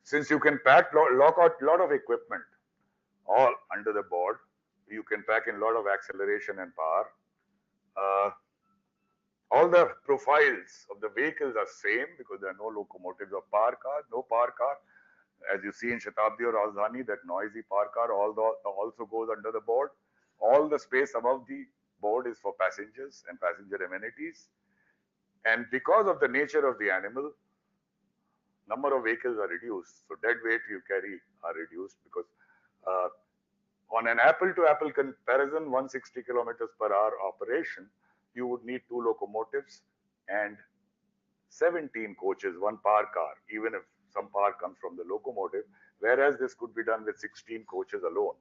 Since you can lock out a lot of equipment all under the board, you can pack in a lot of acceleration and power. All the profiles of the vehicles are same because there are no locomotives or power car, no power car. As you see in Shatabdi or Rajdhani, that noisy power car also goes under the board. All the space above the board is for passengers and passenger amenities. And because of the nature of the animal, number of vehicles are reduced. So dead weight you carry are reduced because on an apple-to-apple comparison, 160 kilometers per hour operation, you would need 2 locomotives and 17 coaches, 1 power car, even if some power comes from the locomotive, whereas this could be done with 16 coaches alone.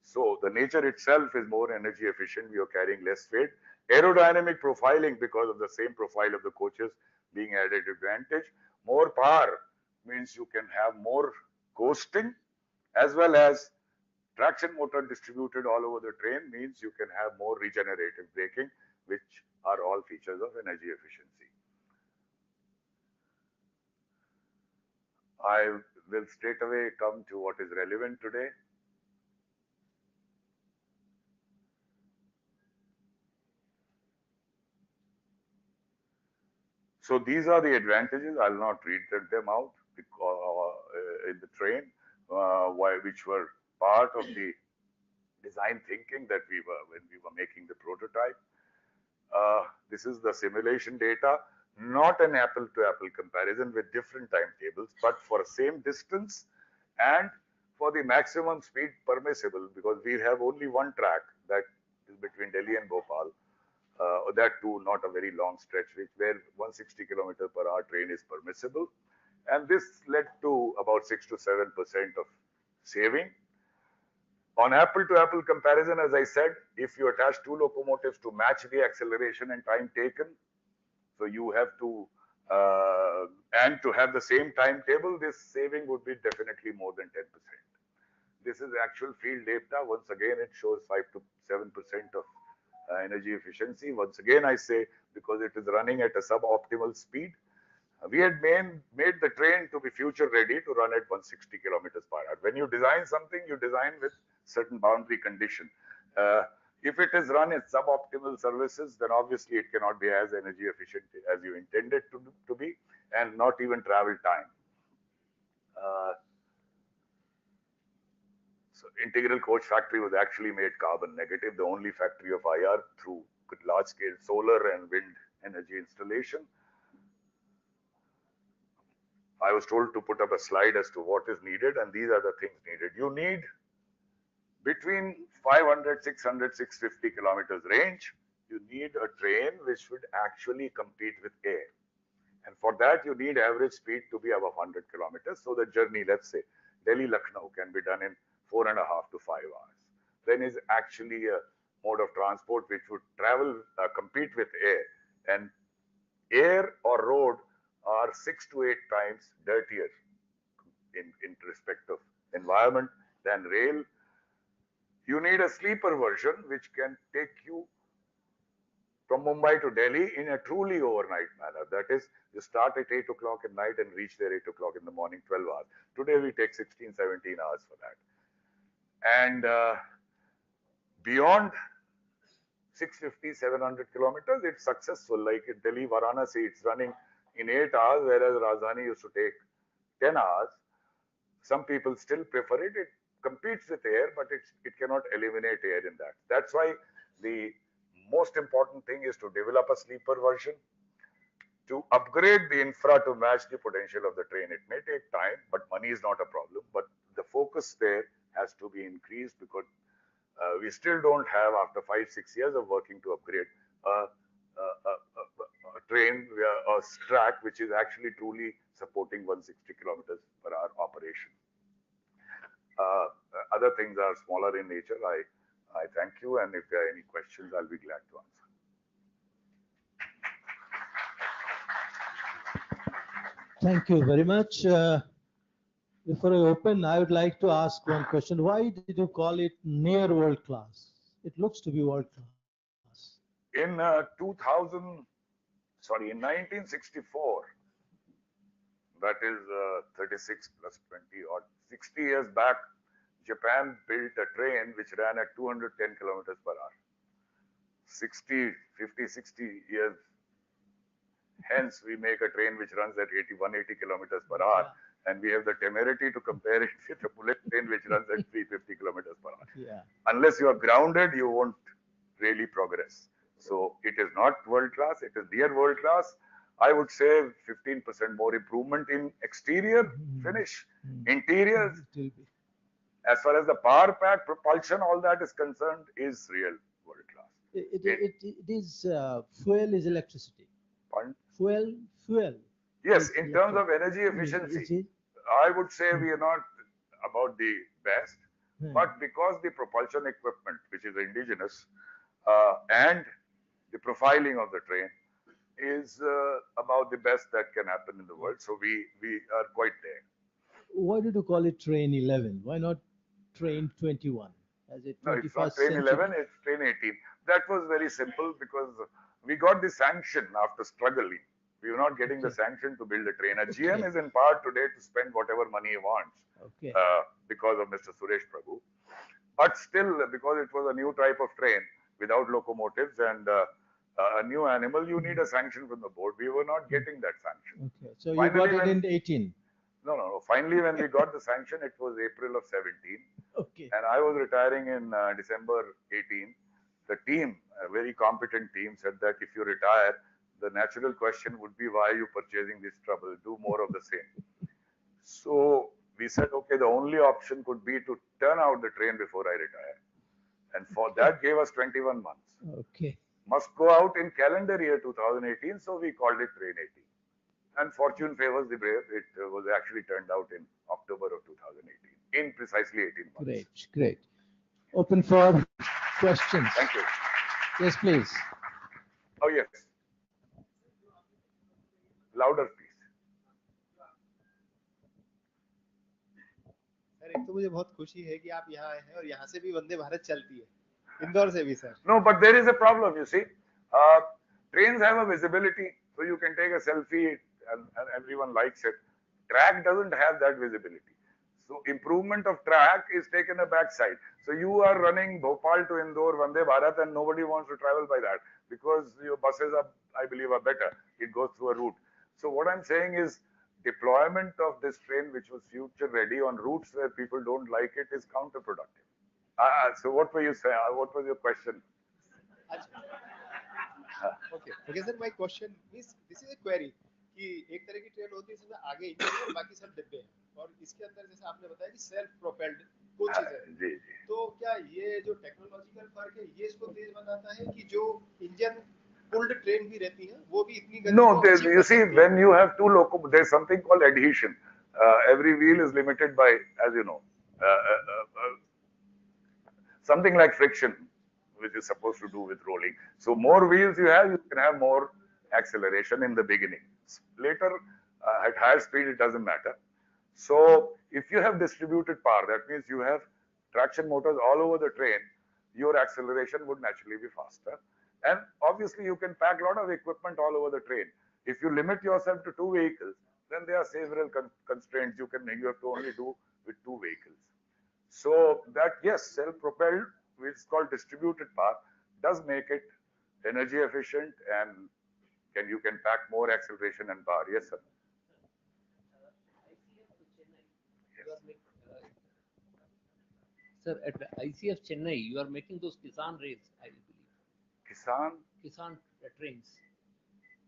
So the nature itself is more energy efficient. We are carrying less weight. Aerodynamic profiling, because of the same profile of the coaches being added advantage. More power means you can have more coasting, as well as traction motor distributed all over the train means you can have more regenerative braking, which are all features of energy efficiency. I will straight away come to what is relevant today. So these are the advantages. I'll not read them out because, in the train, which were part of the design thinking that when we were making the prototype. This is the simulation data, not an apple-to-apple comparison with different timetables, but for same distance and for the maximum speed permissible, because we have only one track that is between Delhi and Bhopal. That too, not a very long stretch, where 160 kilometer per hour train is permissible. And this led to about 6 to 7% of saving. On apple-to-apple comparison, as I said, if you attach 2 locomotives to match the acceleration and time taken, so you have to, and to have the same timetable, this saving would be definitely more than 10%. This is actual field data. Once again, it shows 5 to 7% of energy efficiency. Once again, I say, because it is running at a suboptimal speed. We had made the train to be future ready to run at 160 kilometers per hour. When you design something, you design with certain boundary condition. If it is run at suboptimal services, then obviously it cannot be as energy efficient as you intended to be, and not even travel time. So integral coach factory was actually made carbon negative, the only factory of IR through large scale solar and wind energy installation. I was told to put up a slide as to what is needed, and these are the things needed. You need between 500, 600, 650 kilometers range. You need a train which would actually compete with air. And for that, you need average speed to be above 100 kilometers. So the journey, let's say, Delhi-Lucknow can be done in 4.5 to 5 hours. Then is actually a mode of transport which would compete with air, and air or road are 6 to 8 times dirtier in respect of environment than rail. You need a sleeper version which can take you from Mumbai to Delhi in a truly overnight manner. That is, you start at 8 o'clock at night and reach there 8 o'clock in the morning, 12 hours. Today we take 16, 17 hours for that. And beyond 650, 700 kilometers, it's successful. Like in Delhi, Varanasi, it's running in 8 hours, whereas Rajdhani used to take 10 hours. Some people still prefer it. It competes with air, but it cannot eliminate air in that. That's why the most important thing is to develop a sleeper version, to upgrade the infra to match the potential of the train. It may take time, but money is not a problem. But the focus there has to be increased, because we still don't have, after 5-6 years of working to upgrade, a train, a track which is actually truly supporting 160 kilometers per hour operation. Other things are smaller in nature. I thank you, and if there are any questions, I'll be glad to answer. Thank you very much. Before I open, I would like to ask one question. Why did you call it near world class? It looks to be world class. In 1964, that is 36 plus 20 or 60 years back, Japan built a train which ran at 210 kilometers per hour. 50, 60 years hence, we make a train which runs at 180 kilometers per hour, and we have the temerity to compare it with a bullet train which runs at 350 kilometers per hour. Yeah. Unless you are grounded, you won't really progress. So it is not world class, it is near world class. I would say 15% more improvement in exterior finish, interiors. As far as the power pack, propulsion, all that is concerned, is real world class. It is fuel is electricity. Pardon? Fuel. Yes, in terms of energy efficiency, I would say we are not about the best, but because the propulsion equipment, which is indigenous, and the profiling of the train is about the best that can happen in the world. So we are quite there. Why did you call it Train 11? Why not Train 21? As it No, it's not Train 11, it's Train 18. That was very simple because we got the sanction after struggling. We were not getting the sanction to build a train. A GM is in power today to spend whatever money he wants because of Mr. Suresh Prabhu. But still, because it was a new type of train without locomotives and a new animal, you need a sanction from the board. We were not getting that sanction. Okay, so you got it in 18. No. Finally, when we got the sanction, it was April of 17. Okay. And I was retiring in December 18. The team, a very competent team, said that if you retire, the natural question would be, why are you purchasing this trouble? Do more of the same. So we said, okay, the only option could be to turn out the train before I retire. And for that gave us 21 months. Okay. Must go out in calendar year 2018, so we called it Train 18. And fortune favors the brave. It was actually turned out in October of 2018, in precisely 18 months. Great. Open for questions. Thank you. Yes, please. Oh, yes. Louder, please. Sir एक तो मुझे बहुत खुशी है कि आप यहाँ आए हैं और यहाँ से भी वंदे भारत चलती है इंदौर से भी sir No, but there is a problem, you see. Trains have a visibility, so you can take a selfie and everyone likes it. Track doesn't have that visibility. So improvement of track is taken a backside. So you are running Bhopal to Indore, Vande Bharat, and nobody wants to travel by that because your buses are, I believe, are better. It goes through a route. So what I'm saying is deployment of this train, which was future ready on routes where people don't like it, is counterproductive. So what were you saying? What was your question? Okay, sir. My question is, this is a query कि एक तरह की train होती है जिसमें आगे engine और बाकी सब डिब्बे हैं और इसके अंदर जैसे आपने बताया कि सेल्फ प्रोपेल्ड कोचेस है जी तो क्या ये जो टेक्नोलॉजिकल फर्क है ये इसको तेज बनाता है कि जो इंजन पुल्ड ट्रेन भी रहती है वो भी इतनी No, you see, when you have two locomotives, there's something called adhesion. every wheel is limited by, as you know, something like friction, which is supposed to do with rolling. So more wheels you have, you can have more acceleration in the beginning. Later, at higher speed, it doesn't matter. So if you have distributed power, that means you have traction motors all over the train, your acceleration would naturally be faster. And obviously you can pack a lot of equipment all over the train. If you limit yourself to 2 vehicles, then there are several constraints you have to only do with 2 vehicles. So that, yes, self-propelled, which is called distributed power, does make it energy efficient, and you can pack more acceleration and power. Yes, sir. Sir, at the ICF Chennai, you are making those Kisan rails, I believe. Kisan trains,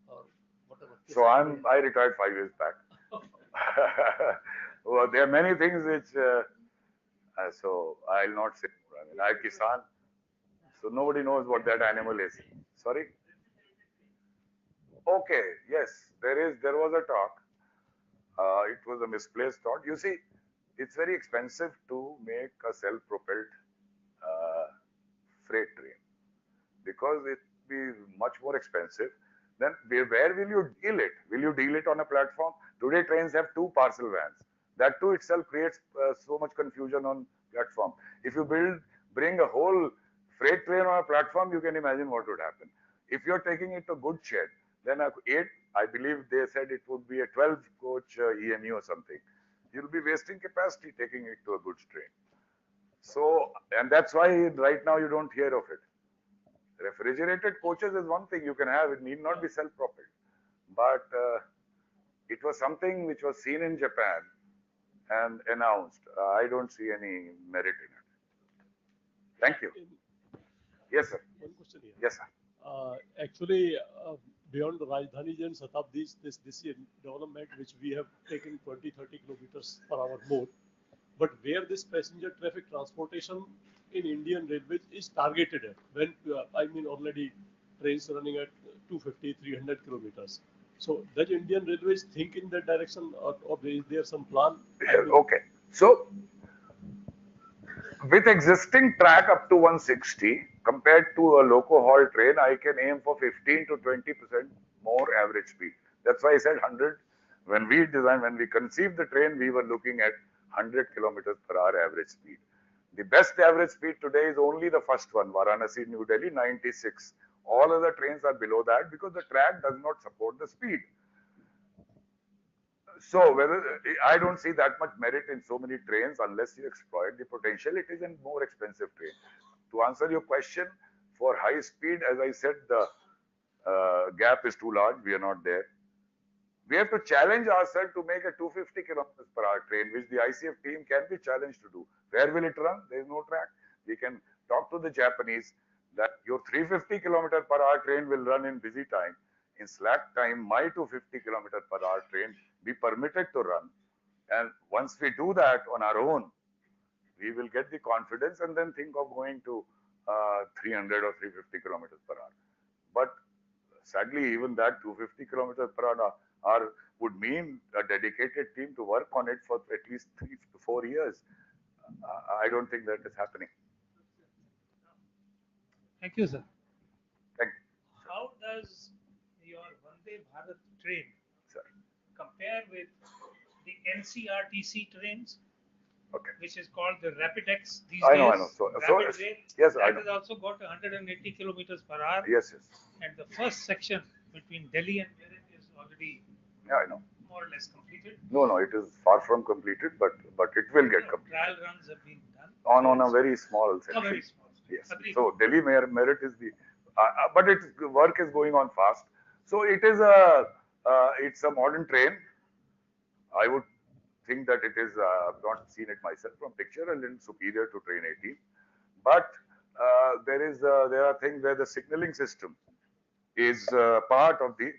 or whatever. So I retired 5 years back. Well, there are many things which, so I'll not say. I mean, I Kisan, so nobody knows what that animal is. Sorry. Okay, yes, there was a talk. It was a misplaced thought. You see, it's very expensive to make a self-propelled freight train because it be much more expensive. Then where will you deal it? Will you deal it on a platform? Today trains have 2 parcel vans. That too itself creates so much confusion on platform. If you bring a whole freight train on a platform, you can imagine what would happen. If you're taking it to good shed, then I believe they said it would be a 12 coach EMU or something. You'll be wasting capacity taking it to a goods train. So, and that's why right now you don't hear of it. Refrigerated coaches is one thing you can have, it need not be self-propelled. But it was something which was seen in Japan and announced. I don't see any merit in it. Thank you. Yes, sir. One question here. Yes, sir. Actually, beyond the Rajdhani and Shatabdi, this development which we have taken 20-30 kilometers per hour more, but where this passenger traffic transportation in Indian Railways is targeted at, when I mean already trains running at 250-300 kilometers. So does Indian Railways think in that direction, or is there some plan? Okay. So with existing track up to 160 compared to a loco haul train, I can aim for 15 to 20% more average speed. That's why I said 100. When we conceived the train, we were looking at 100 kilometers per hour average speed. The best average speed today is only the first one, Varanasi, New Delhi, 96. All other trains are below that because the track does not support the speed. So I don't see that much merit in so many trains unless you exploit the potential. It is a more expensive train. To answer your question, for high speed, as I said, the gap is too large. We are not there. We have to challenge ourselves to make a 250 kilometers per hour train, which the ICF team can be challenged to do. Where will it run? There is no track. We can talk to the Japanese that your 350 kilometer per hour train will run in busy time. In slack time, my 250 kilometer per hour train be permitted to run. And once we do that on our own, we will get the confidence and then think of going to 300 or 350 kilometers per hour. But sadly, even that 250 kilometers per hour would mean a dedicated team to work on it for at least 3 to 4 years. I don't think that is happening. Thank you, sir. Thank you. How does your Vande Bharat train compare with the NCRTC trains, which is called the Rapidex these days? I know. So yes, that has also got 180 kilometers per hour. Yes. And the first section between Delhi and Meerut is already more or less completed. No, it is far from completed, but it will get completed. Trial runs have been done. On a very small section. Very small. Yes. So Delhi Meerut is the, but its work is going on fast. So it is it's a modern train. I would think that it is. I've not seen it myself from picture, a little superior to train 18. But there are things where the signaling system is part of the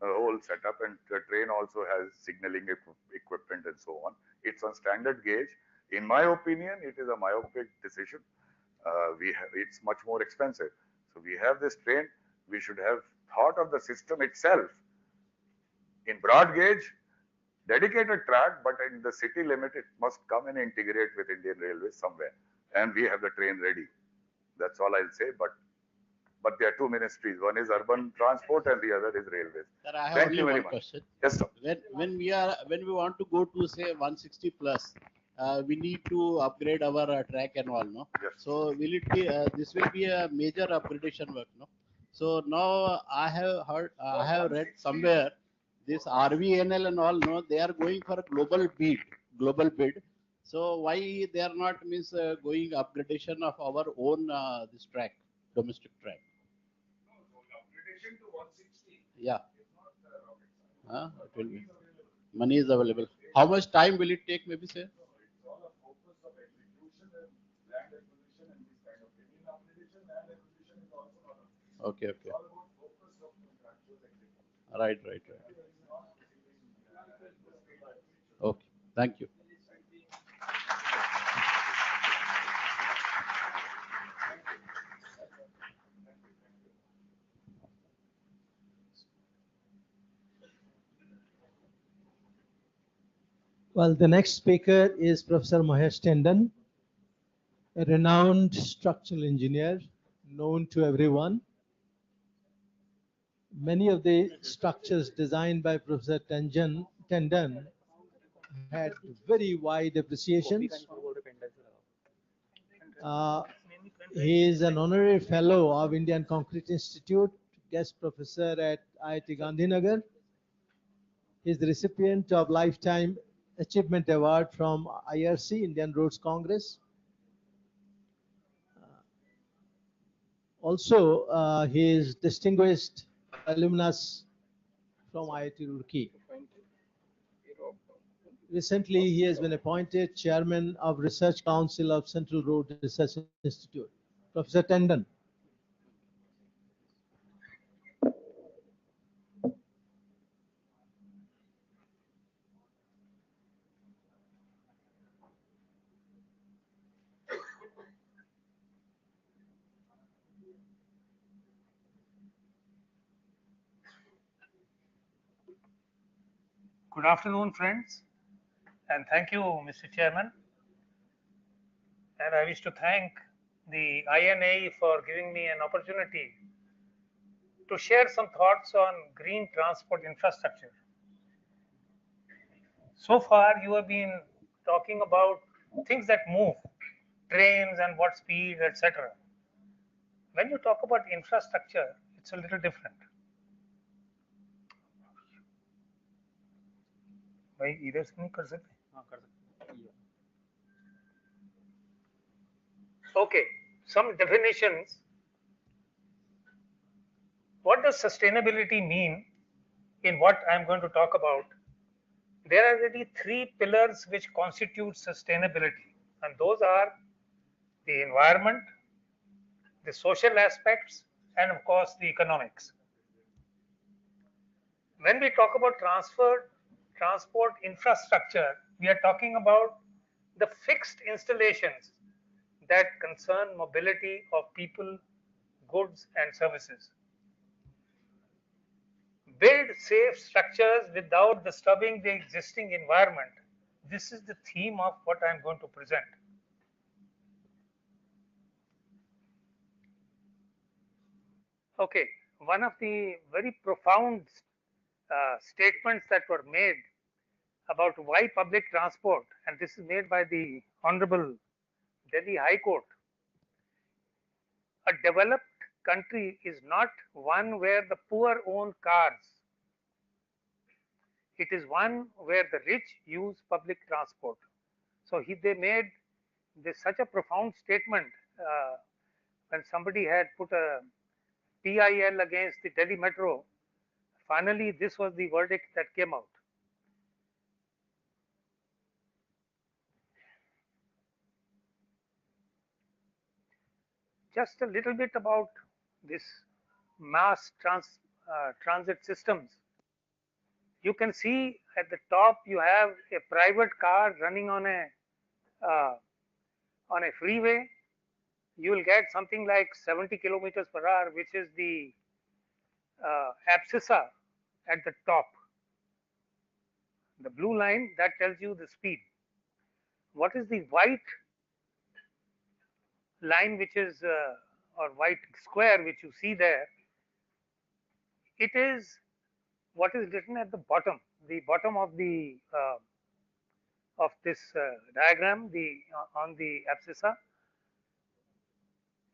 whole setup, and the train also has signaling equipment and so on. It's on standard gauge. In my opinion, it is a myopic decision. It's much more expensive. So we have this train. We should have thought of the system itself in broad gauge. dedicated track, but in the city limit, it must come and integrate with Indian Railways somewhere. And we have the train ready. That's all I'll say. But there are two ministries. One is urban transport and the other is railways. Sir, I have Thank only you very one much. question. Yes, sir. When we want to go to say 160 plus, we need to upgrade our track and all, no? Yes. So will it be this will be a major upgradation work, no? So now I have heard, I have read somewhere this RVNL and all, no, they are going for a global bid. So why they are not means going upgradation of our own this track, domestic track? Upgradation to 160. Yeah. It will be. Money is available. How much time will it take, maybe say? It's all a focus of execution and land acquisition and this kind of thing. In upgradation, land acquisition is also not a Okay, okay. It's all about focus of contractual execution. Right. Okay, thank you. Well, the next speaker is Professor Mahesh Tandon, a renowned structural engineer known to everyone. Many of the structures designed by Professor Tandon had very wide appreciations. He is an honorary fellow of Indian Concrete Institute, guest professor at IIT Gandhinagar. He is the recipient of Lifetime Achievement Award from IRC, Indian Roads Congress. Also, he is distinguished alumnus from IIT Roorkee. Recently, he has been appointed chairman of Research Council of Central Road Research Institute. Professor Tandon. Good afternoon, friends, and thank you, Mr. Chairman. And I wish to thank the INA for giving me an opportunity to share some thoughts on green transport infrastructure. So far, you have been talking about things that move, trains and what speed, etc. When you talk about infrastructure, it's a little different. भाई इधर से नहीं कर सकते? Okay, some definitions. What does sustainability mean in what I'm going to talk about? There are really three pillars which constitute sustainability, and those are the environment, the social aspects, and of course the economics. When we talk about transport infrastructure, we are talking about the fixed installations that concern mobility of people, goods, and services. Build safe structures without disturbing the existing environment. This is the theme of what I'm going to present. Okay, one of the very profound statements that were made about why public transport, and this is made by the Honorable Delhi High Court. A developed country is not one where the poor own cars. It is one where the rich use public transport. So they made such a profound statement when somebody had put a PIL against the Delhi Metro. Finally, this was the verdict that came out. Just a little bit about this mass transit systems. You can see at the top you have a private car running on a freeway. You will get something like 70 kilometers per hour, which is the abscissa at the top. The blue line, that tells you the speed. What is the white line, which is or white square which you see there? It is what is written at the bottom of the of this diagram, on the abscissa.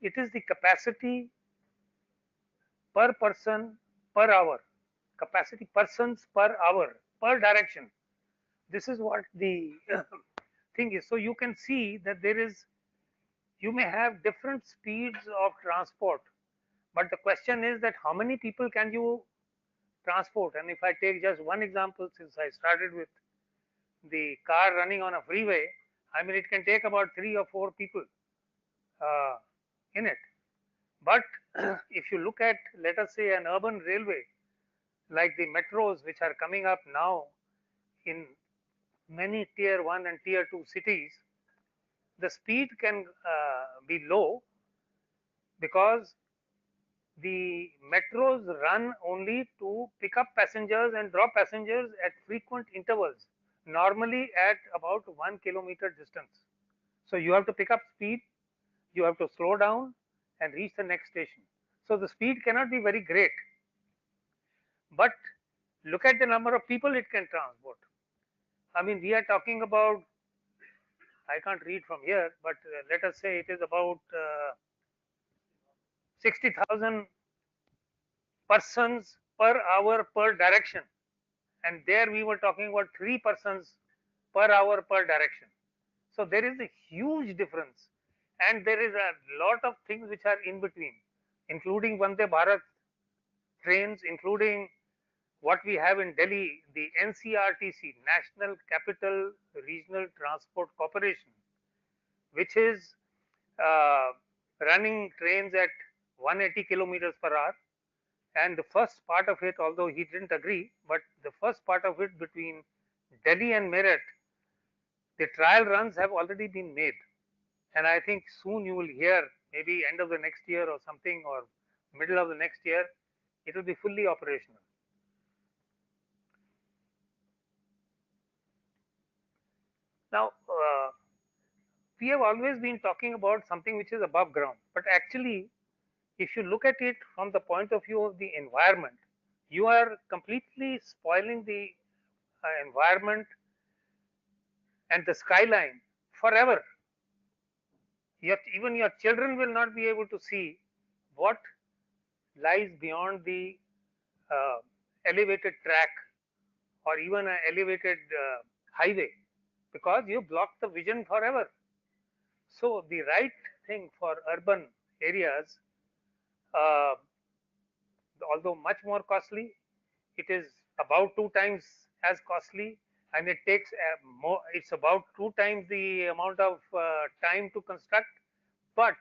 It is the capacity per person per hour, capacity persons per hour per direction. This is what the thing is. So you can see that you may have different speeds of transport, but the question is that how many people can you transport? And if I take just one example, since I started with the car running on a freeway, I mean, it can take about 3 or 4 people in it. But if you look at, let us say, an urban railway, like the metros which are coming up now in many tier 1 and tier 2 cities, the speed can be low because the metros run only to pick up passengers and drop passengers at frequent intervals, normally at about 1 kilometer distance. So you have to pick up speed, you have to slow down and reach the next station. So the speed cannot be very great. But look at the number of people it can transport. I mean, we are talking about, I can't read from here, but let us say it is about 60,000 persons per hour per direction. And there we were talking about 3 persons per hour per direction. So there is a huge difference. And there is a lot of things which are in between, including Vande Bharat trains, including what we have in Delhi, the NCRTC, National Capital Regional Transport Corporation, which is running trains at 180 kilometers per hour. And the first part of it, although he didn't agree, but the first part of it between Delhi and Meerut, the trial runs have already been made. And I think soon you will hear, maybe end of the next year or something, or middle of the next year, it will be fully operational. Now, we have always been talking about something which is above ground, but actually, if you look at it from the point of view of the environment, you are completely spoiling the environment and the skyline forever. Yet even your children will not be able to see what lies beyond the elevated track or even an elevated highway, because you block the vision forever. So the right thing for urban areas, although much more costly, it is about 2 times as costly, and it takes more. It's about 2 times the amount of time to construct. But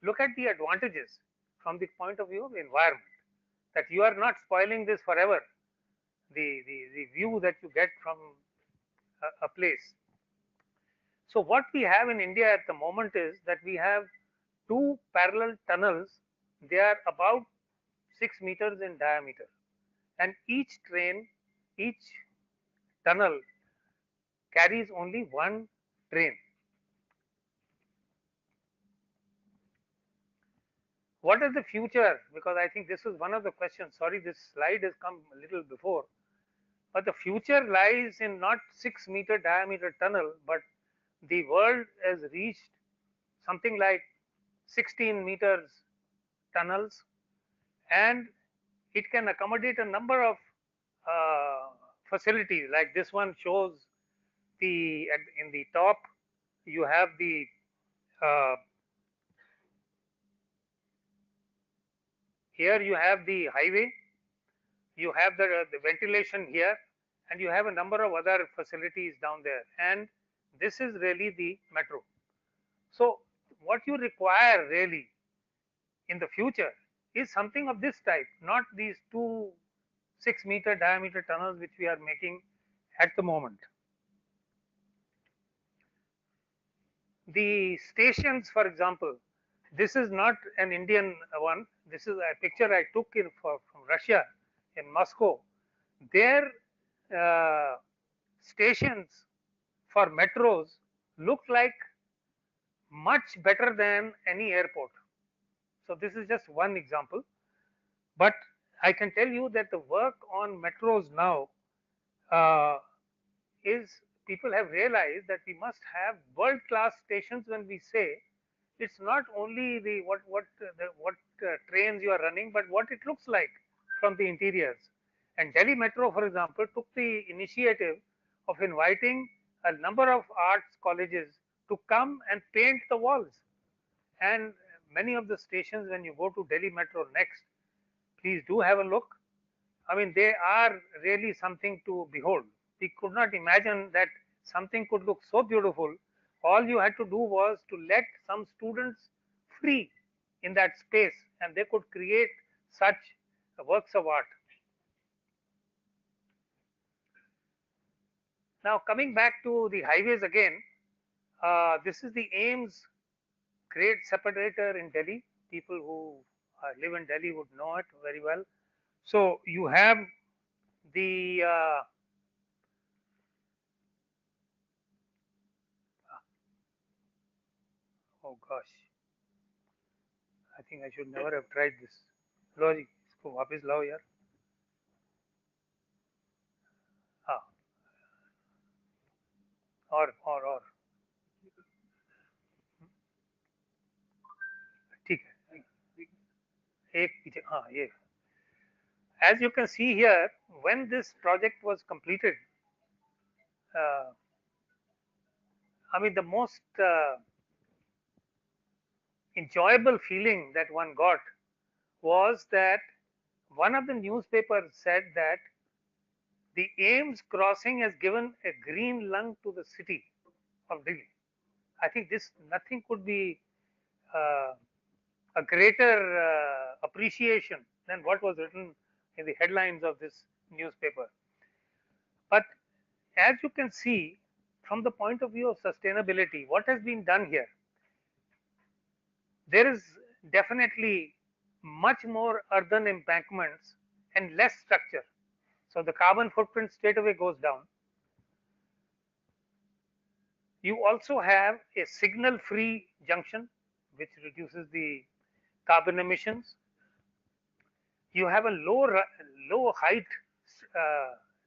look at the advantages from the point of view of environment, that you are not spoiling this forever. The view that you get from a place. So what we have in India at the moment is that we have 2 parallel tunnels. They are about 6 meters in diameter, and each tunnel carries only 1 train. What is the future? Because I think this is one of the questions. Sorry, this slide has come a little before. But the future lies in not 6-meter diameter tunnel, but the world has reached something like 16 meters tunnels, and it can accommodate a number of facilities. Like this one shows in the top, you have the here you have the highway, you have the ventilation here, and you have a number of other facilities down there, and this is really the metro. So what you require really in the future is something of this type, not these 2 6-meter diameter tunnels which we are making at the moment. The stations, for example, this is not an Indian one. This is a picture I took from Russia, in Moscow. Their stations for metros look like much better than any airport. So this is just one example, but I can tell you that the work on metros now uh, is people have realized that we must have world class stations. When we say it's not only the what trains you are running, but what it looks like from the interiors. And Delhi Metro, for example, took the initiative of inviting a number of arts colleges to come and paint the walls. And many of the stations, when you go to Delhi Metro next, please do have a look. I mean, they are really something to behold. We could not imagine that something could look so beautiful. All you had to do was to let some students free in that space, and they could create such works of art. Now, coming back to the highways again, this is the AIMS Great Separator in Delhi. People who live in Delhi would know it very well. So you have the oh gosh, I think I should never have tried this. लो जी, इसको वापस लाओ यार. हाँ, और ठीक है. एक पीछे, हाँ ये. As you can see here, when this project was completed, I mean the most enjoyable feeling that one got was that one of the newspapers said that the AIMS crossing has given a green lung to the city of Delhi. I think this nothing could be a greater appreciation than what was written in the headlines of this newspaper. But as you can see, from the point of view of sustainability, what has been done here? There is definitely much more earthen embankments and less structure. So the carbon footprint straight away goes down. You also have a signal free junction, which reduces the carbon emissions. You have a low height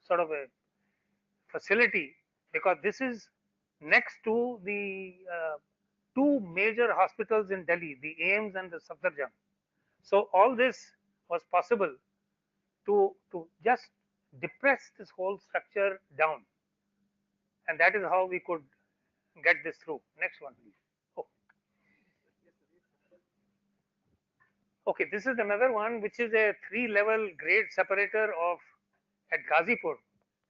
sort of a facility, because this is next to the two major hospitals in Delhi, the AIMS and the Safdarjung. So all this was possible to just depress this whole structure down, and that is how we could get this through. Next one, please. Oh. Okay, this is another one, which is a 3-level grade separator of at Ghazipur,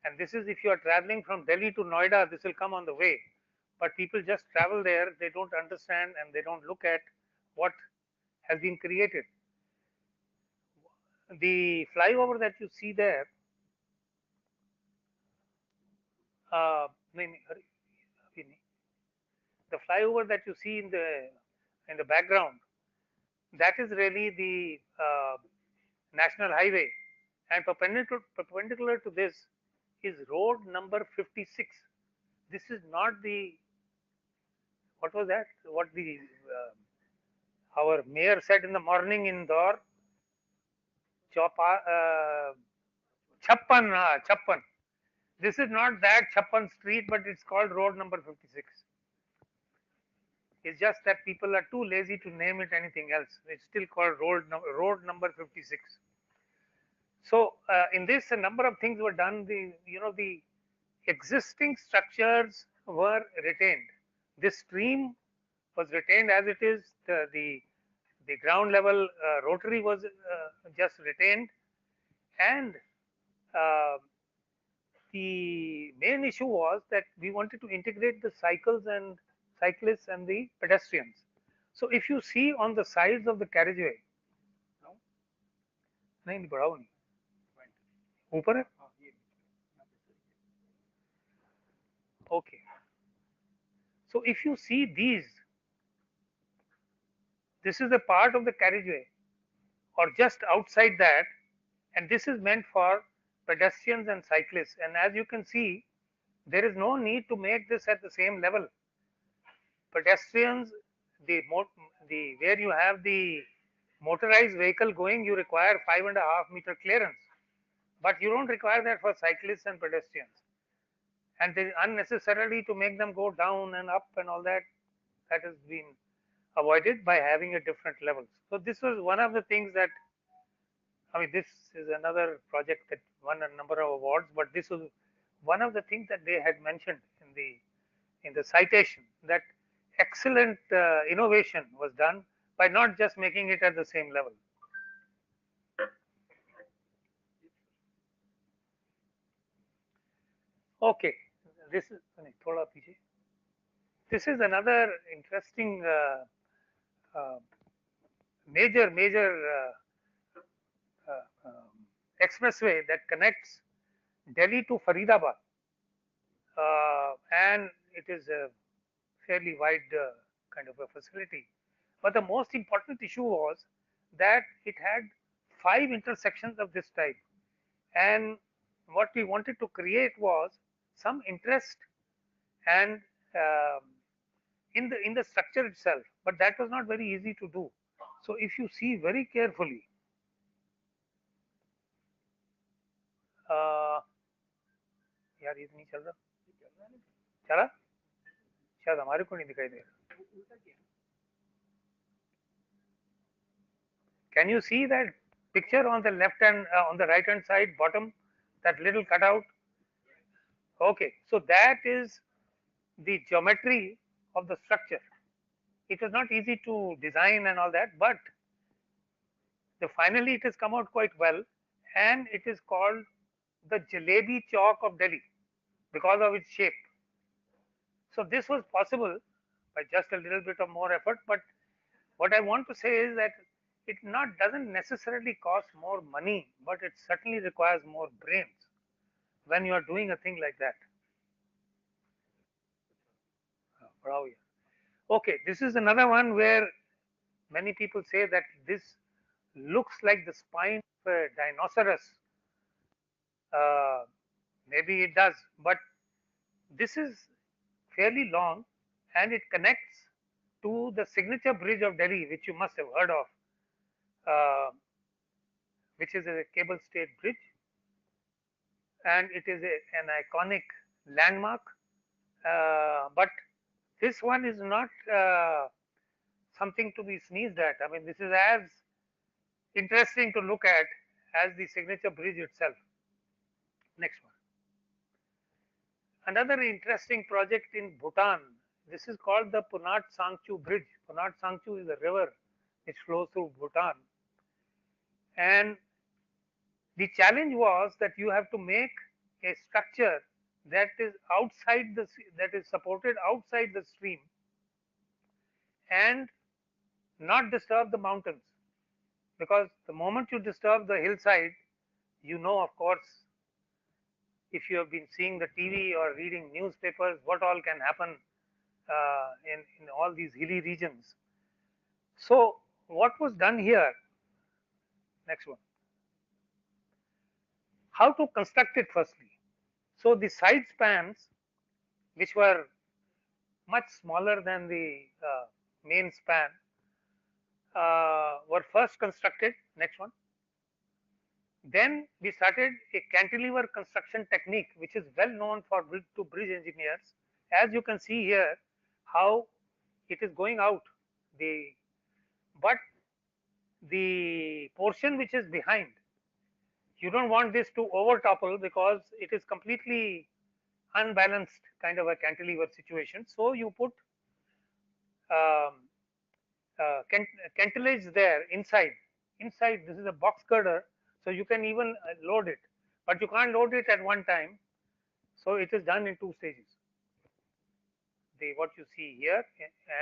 and this is if you are traveling from Delhi to Noida, this will come on the way, but people just travel there, they don't understand and they don't look at what has been created. The flyover that you see there, the flyover that you see in the background, that is really the national highway, and perpendicular to this is road number 56. This is not the, what was that? What the our mayor said in the morning in Indore, Chappan, Chappan. This is not that Chappan street, but it's called road number 56. It's just that people are too lazy to name it anything else. It's still called road number 56. So in this, a number of things were done. The existing structures were retained. This stream was retained as it is. The ground level rotary was just retained, and the main issue was that we wanted to integrate the cyclists and the pedestrians. So if you see on the sides of the carriageway, नहीं बढ़ाओ नहीं, ऊपर है, okay. So if you see these, this is a part of the carriageway or just outside that, and this is meant for pedestrians and cyclists. And as you can see, There is no need to make this at the same level. Pedestrians, the where you have the motorized vehicle going, you require 5.5 meter clearance, but you don't require that for cyclists and pedestrians. And they unnecessarily to make them go down and up and all that, that has been avoided by having a different levels. So this was one of the things that, I mean, this is another project that won a number of awards, but this was one of the things that they had mentioned in the citation, that excellent innovation was done by not just making it at the same level. Okay, this is this is another interesting major expressway that connects Delhi to Faridabad, and it is a fairly wide kind of a facility. But the most important issue was that it had 5 intersections of this type, and what we wanted to create was some interest and in the structure itself, but that was not very easy to do. So if you see very carefully, यार ये नहीं चल रहा, चला शायद हमारे को नहीं दिखाई दे रहा. Can you see that picture on the left and on the right hand side bottom, that little cutout? Okay, so that is the geometry of the structure. It was not easy to design and all that, but finally it has come out quite well, and it is called the Jalebi Chalk of Delhi because of its shape. So this was possible by just a little bit of more effort, but what I want to say is that it doesn't necessarily cost more money, but it certainly requires more brains when you are doing a thing like that. Okay, this is another one where many people say that this looks like the spine of a rhinoceros. Maybe it does, but this is fairly long, and it connects to the signature bridge of Delhi, which you must have heard of, which is a cable stayed bridge, and it is an iconic landmark. But this one is not something to be sneezed at. I mean, this is as interesting to look at as the signature bridge itself. Next one. Another interesting project in Bhutan. This is called the Punat Sangchu Bridge. Punat Sangchu is a river which flows through Bhutan. And the challenge was that you have to make a structure that is that is supported outside the stream and not disturb the mountains, because the moment you disturb the hillside, you know, of course, if you have been seeing the TV or reading newspapers, what all can happen in all these hilly regions. So what was done here? Next one. How to construct it firstly. So the side spans, which were much smaller than the main span, were first constructed. Next one. Then we started a cantilever construction technique, which is well known for bridge engineers. As you can see here, how it is going out. But the portion which is behind, you don't want this to over topple because it is completely unbalanced kind of a cantilever situation. So you put cantilage there inside. This is a box girder, so you can even load it, but you can't load it at one time. So it is done in 2 stages. What you see here,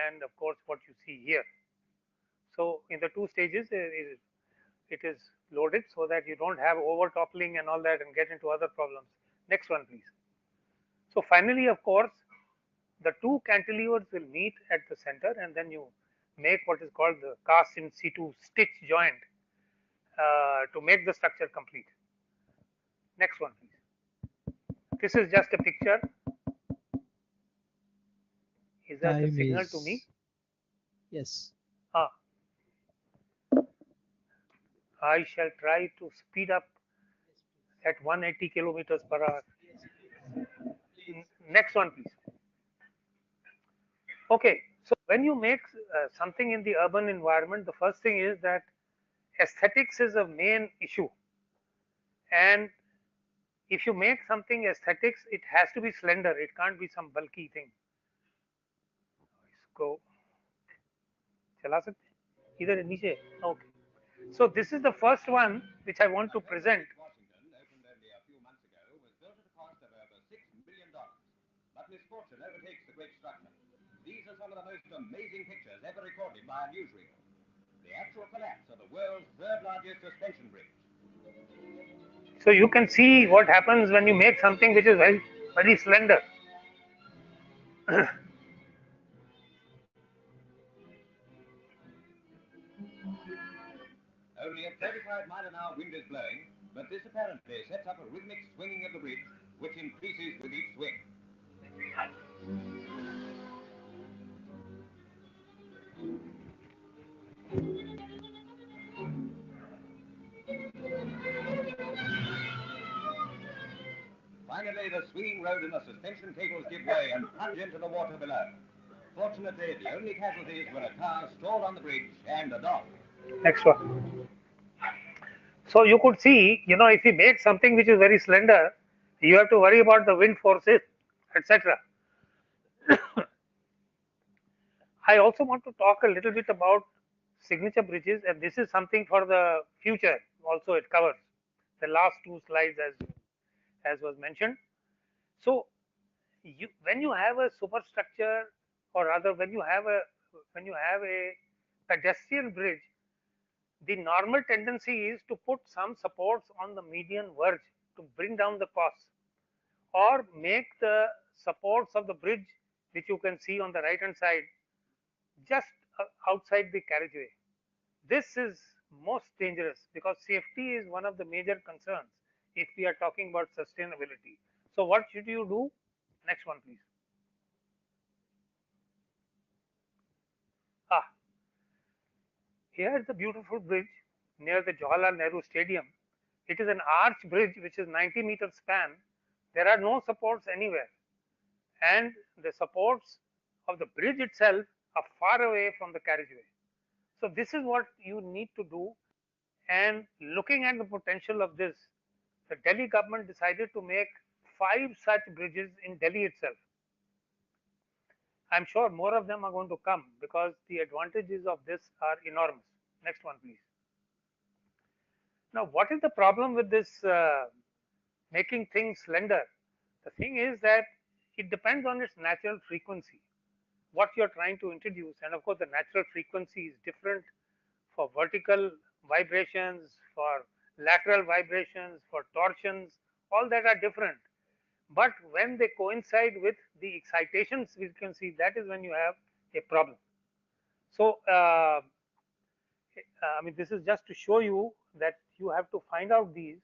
and of course what you see here. So in the 2 stages, it is loaded so that you don't have over toppling and all that and get into other problems. Next one, please. So finally, of course, the 2 cantilevers will meet at the center, and then you make what is called the cast in situ stitch joint to make the structure complete. Next one, please. This is just a picture Is that the Time signal to me? is, yes. Ah. I shall try to speed up at 180 kilometers per hour. Next one, please. Okay, so when you make something in the urban environment, the first thing is that aesthetics is a main issue. And if you make something aesthetics, it has to be slender. It can't be some bulky thing. Go. चला सकते हैं? इधर नीचे. Okay. So this is the first one which I want to present. But misfortune overtakes the great structure. These are some of the most amazing pictures ever recorded by a newsreel. The actual collapse of the world's third largest suspension bridge. So you can see what happens when you make something which is very, very slender. Only a 35-mile-an-hour wind is blowing, but this apparently sets up a rhythmic swinging of the bridge, which increases with each swing. Finally, the swinging road and the suspension cables give way and plunge into the water below. Fortunately, the only casualties were a car stalled on the bridge and a dog. Next one. So you could see, if you make something which is very slender, you have to worry about the wind forces, etc. I also want to talk a little bit about signature bridges, and this is something for the future. Also, it covers the last two slides as was mentioned. So, when you have a superstructure, or rather, when you have a pedestrian bridge, the normal tendency is to put some supports on the median verge to bring down the cost, or make the supports of the bridge, which you can see on the right hand side, just outside the carriageway. This is most dangerous because safety is one of the major concerns if we are talking about sustainability. So what should you do? Next one, please. Here is the beautiful bridge near the Jawaharlal Nehru Stadium. It is an arch bridge which is 90 meters span. There are no supports anywhere, and the supports of the bridge itself are far away from the carriageway. So this is what you need to do. And looking at the potential of this, the Delhi government decided to make 5 such bridges in Delhi itself. I'm sure more of them are going to come because the advantages of this are enormous. Next one, please. Now, what is the problem with this making things slender? The thing is that it depends on its natural frequency, what you're trying to introduce. And of course, the natural frequency is different for vertical vibrations, for lateral vibrations, for torsions, all that are different. But when they coincide with the excitations, we can see that is when you have a problem. So, I mean, this is just to show you that you have to find out these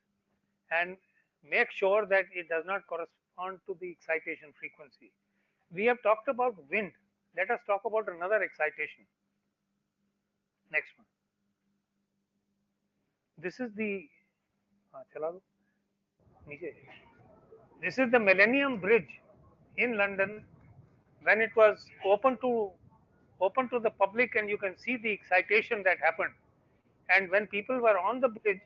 and make sure that it does not correspond to the excitation frequency. We have talked about wind. Let us talk about another excitation. Next one. This is the this is the Millennium Bridge in London when it was open to the public, and you can see the excitation that happened. And when people were on the bridge,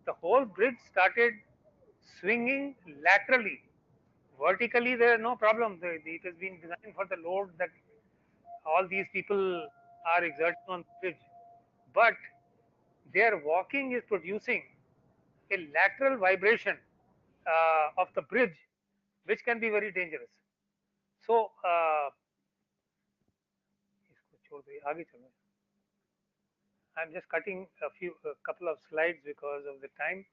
the whole bridge started swinging laterally. Vertically, there is no problem. It has been designed for the load that all these people are exerting on the bridge. But their walking is producing a lateral vibration of the bridge, which can be very dangerous. So, I'm just cutting a couple of slides because of the time.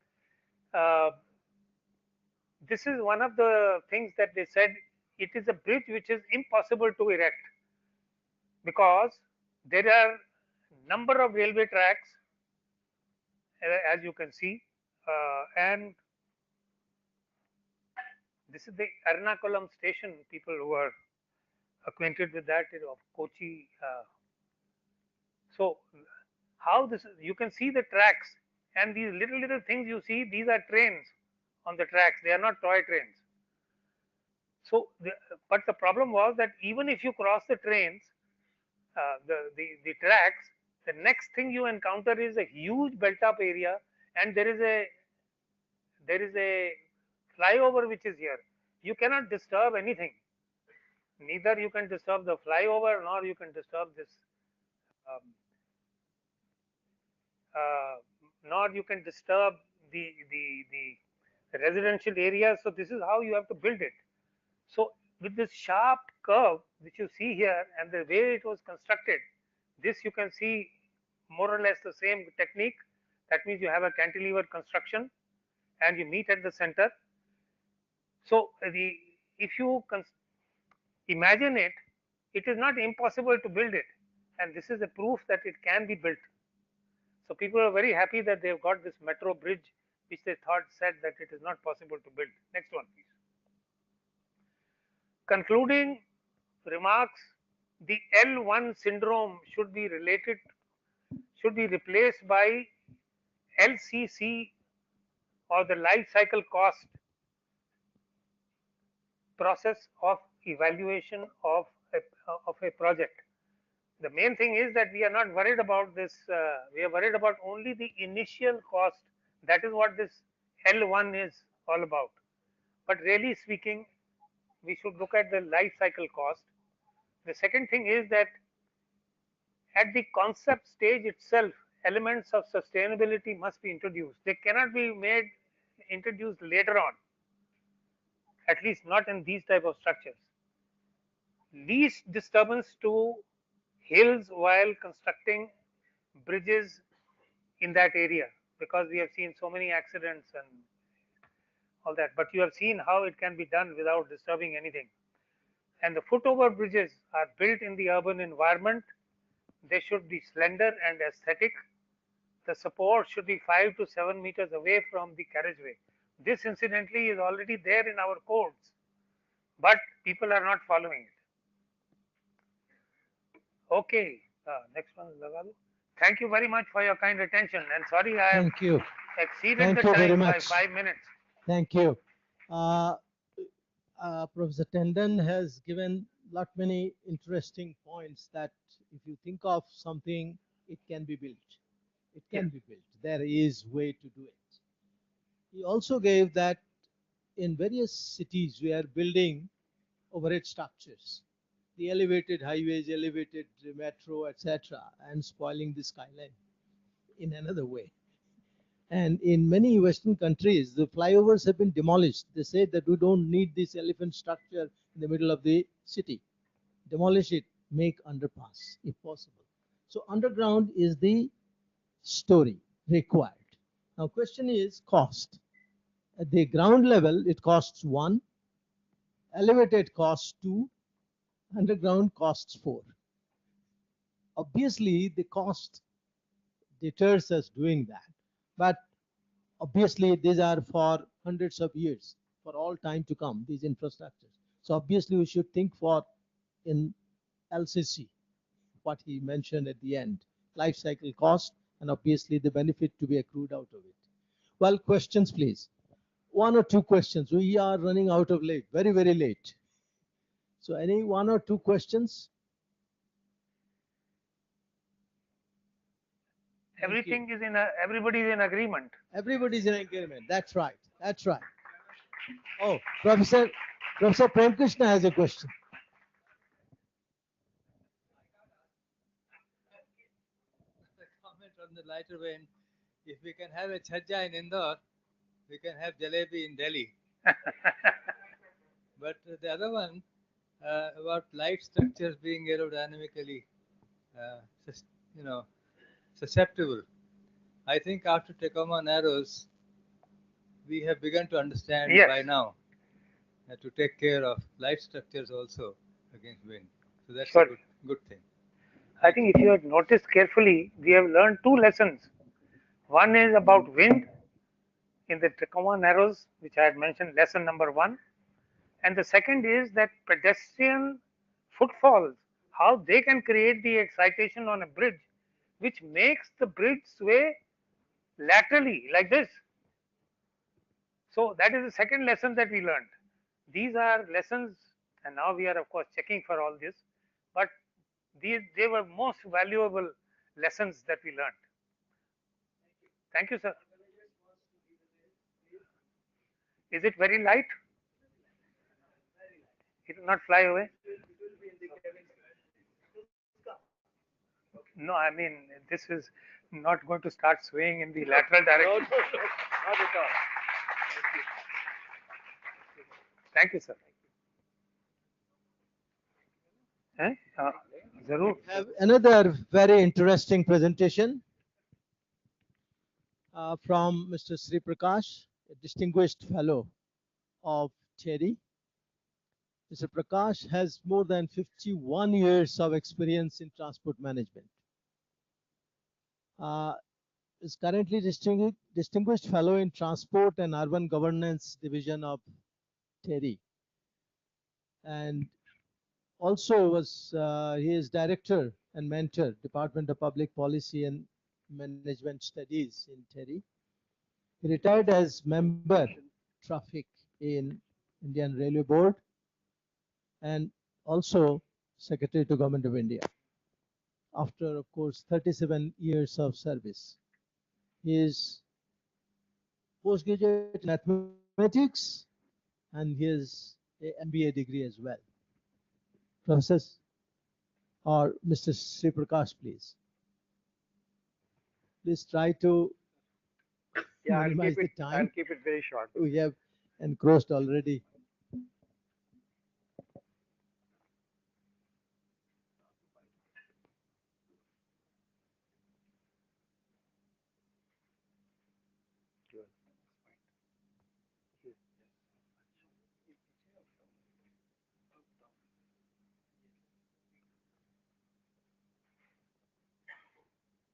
This is one of the things that they said. It is a bridge which is impossible to erect because there are number of railway tracks, as you can see, and this is the Ernakulam station. People who are acquainted with that of Kochi. So how this you can see the tracks, and these little things you see, these are trains on the tracks. They are not toy trains. So, but the problem was that even if you cross the trains, the tracks, the next thing you encounter is a huge built-up area, and there is a flyover which is here. You cannot disturb anything. Neither you can disturb the flyover, nor you can disturb this, um, uh, nor you can disturb the residential areas. So this is how you have to build it. So with this sharp curve which you see here and the way it was constructed, this you can see more or less the same technique. That means you have a cantilever construction and you meet at the center. So if you imagine it, it is not impossible to build it, and this is a proof that it can be built. So people are very happy that they've got this metro bridge, which they thought said that it is not possible to build. Next one, please. Concluding remarks: the L1 syndrome should be replaced by LCC, or the life cycle cost process of evaluation of a project. The main thing is that we are not worried about this. We are worried about only the initial cost. That is what this L1 is all about. But really speaking, we should look at the life cycle cost. The second thing is that at the concept stage itself, elements of sustainability must be introduced. They cannot be introduced later on, at least not in these type of structures. Least disturbance to hills while constructing bridges in that area, because we have seen so many accidents and all that. But you have seen how it can be done without disturbing anything. And the footover bridges are built in the urban environment. They should be slender and aesthetic. The support should be 5 to 7 meters away from the carriageway. This incidentally is already there in our codes, but people are not following it. Okay, next one, Lagalu. Thank you very much for your kind attention, and sorry I have Thank you. exceeded Thank the you very time by much. 5 minutes. Thank you. Professor Tandon has given lot many interesting points that if you think of something, it can be built. It can be built. There is way to do it. He also gave that in various cities we are building overhead structures, the elevated highways, elevated metro, etc., and spoiling the skyline in another way. And in many Western countries, the flyovers have been demolished. They say that we don't need this elephant structure in the middle of the city. Demolish it, make underpass if possible. So underground is the story required. Now question is cost. At the ground level, it costs 1, elevated costs 2, underground costs 4. Obviously, the cost deters us doing that. But obviously, these are for hundreds of years, for all time to come, these infrastructures. So obviously, we should think for in LCC, what he mentioned at the end, life cycle cost, and obviously the benefit to be accrued out of it. Well, questions, please. 1 or 2 questions. We are running out of late, very, very late. So any 1 or 2 questions? Everything is everybody is in agreement. Everybody's in agreement. That's right. That's right. Oh, Professor Prem Krishna has a question. Comment on the lighter vein. If we can have a chhaja in Indore, we can have jalebi in Delhi. But the other one about light structures being aerodynamically, susceptible. I think after Tacoma Narrows, we have begun to understand by now to take care of light structures also against wind. So that's a good thing. I think if you have noticed carefully, we have learned 2 lessons. One is about wind in the Tacoma Narrows, which I had mentioned, lesson number 1. And the second is that pedestrian footfalls, how they can create the excitation on a bridge which makes the bridge sway laterally like this. So that is the second lesson that we learned. These are lessons, and now we are of course checking for all this, but they were most valuable lessons that we learned. Thank you, sir. Is it very light? It will not fly away? No, I mean, this is not going to start swaying in the lateral direction. Not at all. Thank you, sir. Zarur. Have another very interesting presentation from Mr. Sri Prakash, a distinguished fellow of TERI. Mr. Prakash has more than 51 years of experience in transport management. Is currently distinguished fellow in Transport and Urban Governance Division of TERI. And also he is director and mentor, Department of Public Policy and Management Studies in TERI. He retired as member traffic in Indian Railway Board and also Secretary to Government of India. After, of course, 37 years of service. He is postgraduate in mathematics and he has an MBA degree as well. Professors or Mr. Sri Prakash, please. Please try to minimize the time. I'll keep it very short. We have encroached already.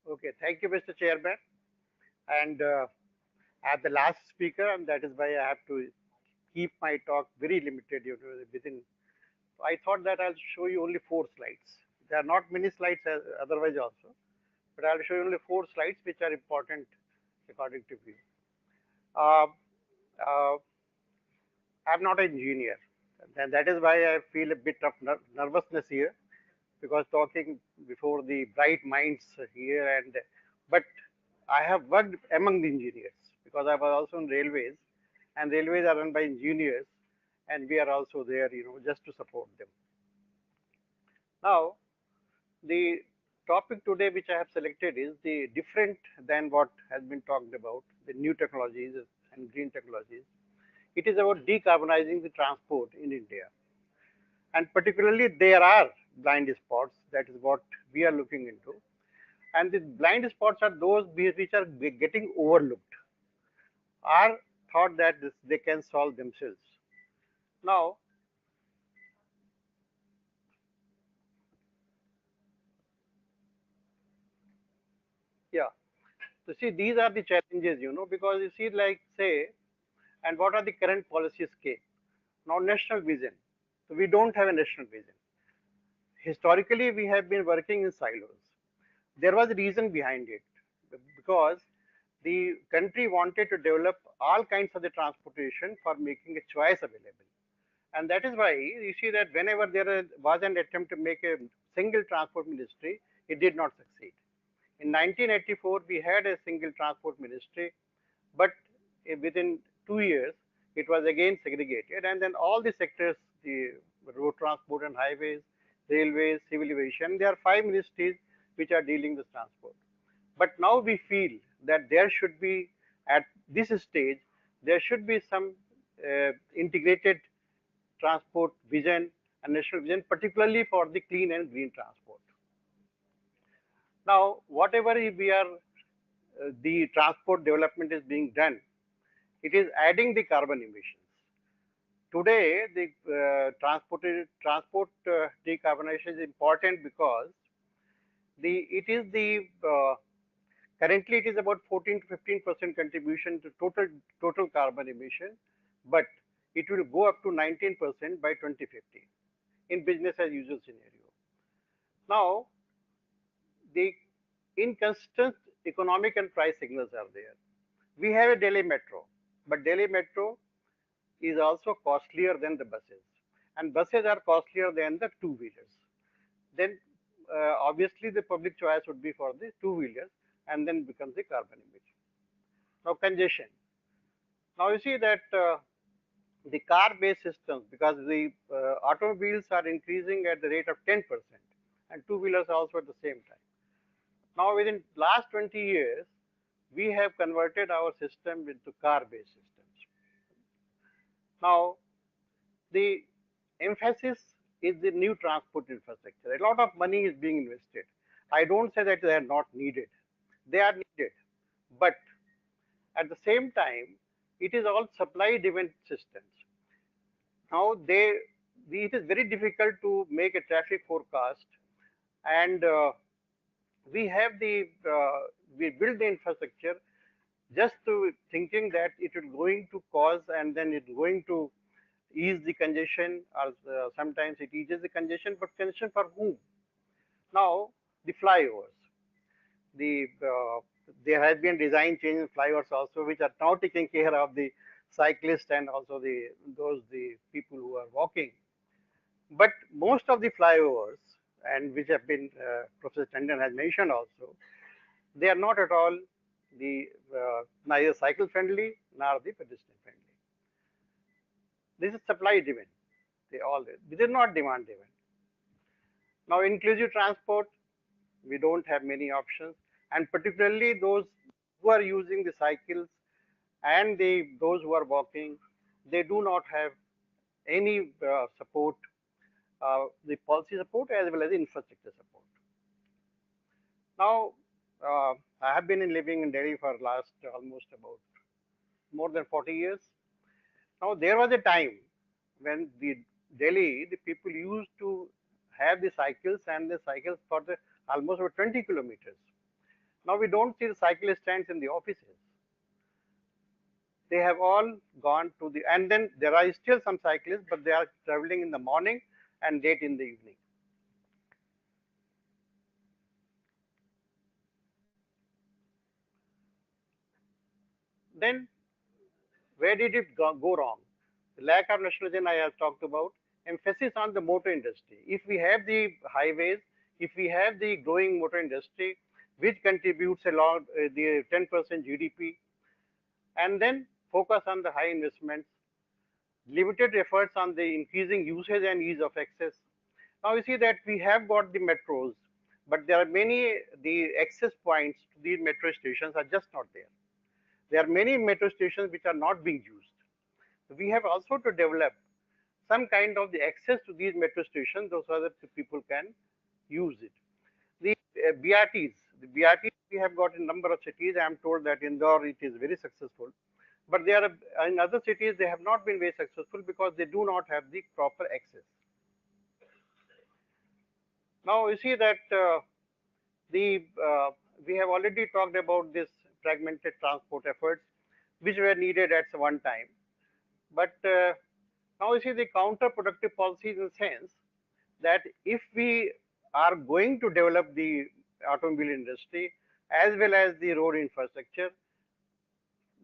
Okay, thank you, Mr. Chairman. And as the last speaker, and that is why I have to keep my talk very limited. Within. I thought that I'll show you only 4 slides. There are not many slides otherwise also, but I'll show you only 4 slides which are important according to me. I'm not an engineer, and that is why I feel a bit of nervousness here, because talking before the bright minds here, but I have worked among the engineers because I was also in railways, and railways are run by engineers, and we are also there, just to support them. Now, the topic today which I have selected is the different than what has been talked about, the new technologies and green technologies. It is about decarbonizing the transport in India. And particularly there are blind spots, that is what we are looking into. And the blind spots are those which are getting overlooked, are thought that they can solve themselves. Now, yeah, so see, these are the challenges, because you see, like, say, and what are the current policy scape? Now, national vision. So we don't have a national vision. Historically, we have been working in silos. There was a reason behind it, because the country wanted to develop all kinds of the transportation for making a choice available. And that is why you see that whenever there was an attempt to make a single transport ministry, it did not succeed. In 1984, we had a single transport ministry, but within 2 years, it was again segregated, and then all the sectors, the road transport and highways, railways, civil aviation, there are 5 ministries which are dealing with transport. But now we feel that there should be, at this stage, there should be some integrated transport vision and national vision, particularly for the clean and green transport. Now, whatever we are, the transport development is being done, it is adding the carbon emissions. Today, the transport decarbonization is important because currently it is about 14 to 15% contribution to total carbon emission, but it will go up to 19% by 2050. in business as usual scenario. Now, the inconsistent economic and price signals are there. We have a Delhi metro, but Delhi metro is also costlier than the buses, and buses are costlier than the two-wheelers. Then obviously the public choice would be for the two-wheelers, and then becomes the carbon emission. Now congestion. Now you see that the car-based systems, because the automobiles are increasing at the rate of 10%, and two-wheelers also at the same time. Now within last 20 years, we have converted our system into car-based systems. Now, the emphasis is the new transport infrastructure. A lot of money is being invested. I don't say that they are not needed. They are needed. But at the same time, it is all supply-driven systems. Now, it is very difficult to make a traffic forecast, and we build the infrastructure just to thinking that it is going to cause and then it's going to ease the congestion, or sometimes it eases the congestion, but congestion for whom? Now, the flyovers. There has been design change in flyovers also, which are now taking care of the cyclists and also the people who are walking. But most of the flyovers, and which have been Professor Tandon has mentioned also, they are not at all neither cycle friendly nor the pedestrian friendly. This is supply driven. This is not demand driven. Now, inclusive transport, we don't have many options, and particularly those who are using the cycles and those who are walking, they do not have any support, the policy support as well as infrastructure support. Now, I have been living in Delhi for last almost about more than 40 years. Now, there was a time when the people used to have the cycles, and the cycles for the almost over 20 kilometers. Now we don't see the cycle stands in the offices. They have all gone to and then there are still some cyclists, but they are traveling in the morning and late in the evening. Then where did it go wrong? The lack of nationalism I have talked about, emphasis on the motor industry. If we have the highways, if we have the growing motor industry, which contributes a lot, the 10% GDP, and then focus on the high investments, limited efforts on the increasing usage and ease of access. Now you see that we have got the metros, but there are the access points to these metro stations are just not there. There are many metro stations which are not being used. We have also to develop some kind of the access to these metro stations, so that people can use it. The BRTs, we have got in a number of cities. I am told that Indore it is very successful, but there are in other cities they have not been very successful because they do not have the proper access. Now you see that we have already talked about this fragmented transport efforts, which were needed at one time, but now you see the counterproductive policies in the sense that if we are going to develop the automobile industry as well as the road infrastructure,